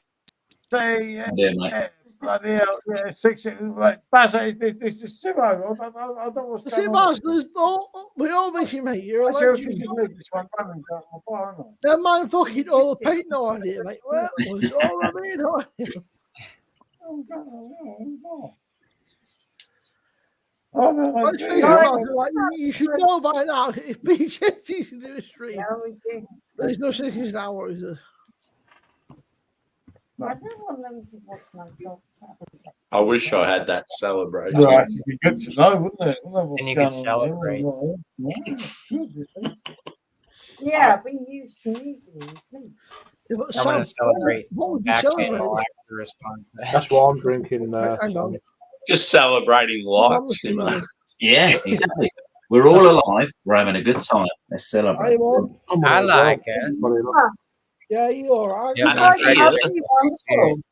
Yeah, mate. Bloody hell, yeah, 6. Right, Bazza, this is Simmo. I don't know what's going on. We all miss you, mate. You're a That's how legend. you leave this one running down my bar, aren't I? That man fucking all the paint no idea, mate. Well, was all I mean. Oh, no, Let's face it, Bazza, like, you should know by now if BJ needs to do a stream. There's no such thing now, what is there? I don't want them to watch my dogs having sex. I wish I had that celebration. Right, it'd be good to know, wouldn't it? And you could celebrate. Yeah, but you snoozing, please. Yeah, but I'm going to Sam, celebrate. what would you Back celebrate? channel after respond. That's what I'm drinking. Hang on. Just celebrating life, Simmo. Yeah, exactly. We're all alive. We're having a good time. Let's celebrate. I like it. Yeah, you all right? Yeah, Guys are yeah. absolutely wonderful.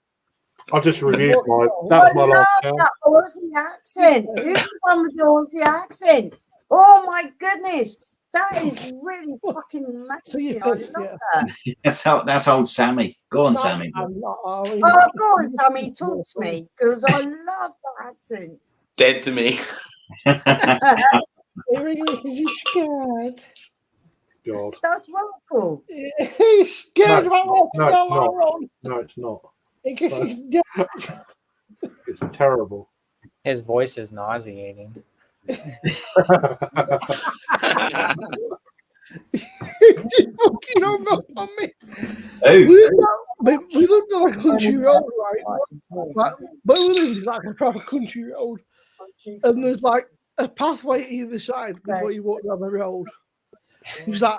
I just reviewed my. That was my last count. That Aussie accent. Who's the one with the Aussie accent? Oh my goodness. That is really fucking amazing. I love that. That's old Sammy. Go on, Sammy. Oh, go on, Sammy, talk to me because I love that accent. Dead to me. You scared? God. That's wonderful. He's scared about walking down that road. No, it's not. In case he's dead. It's terrible. His voice is nauseating. You fucking hung up on me. We looked at a country road, right? But we live like a proper country road. And there's like a pathway either side before you walk down the road. She's like,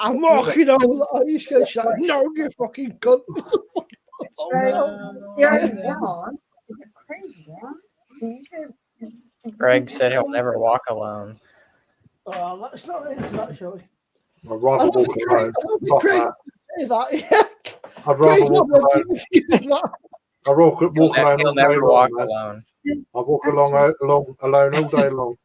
I'm walking over there. She's like, no, you fucking cunt. Is it crazy, huh? Greg said he'll never walk alone. Let's not into that, shall we? I'd rather walk alone. Say that, yeah. I'd rather walk alone. I walk alone. He'll never walk alone. I walk alone all day long.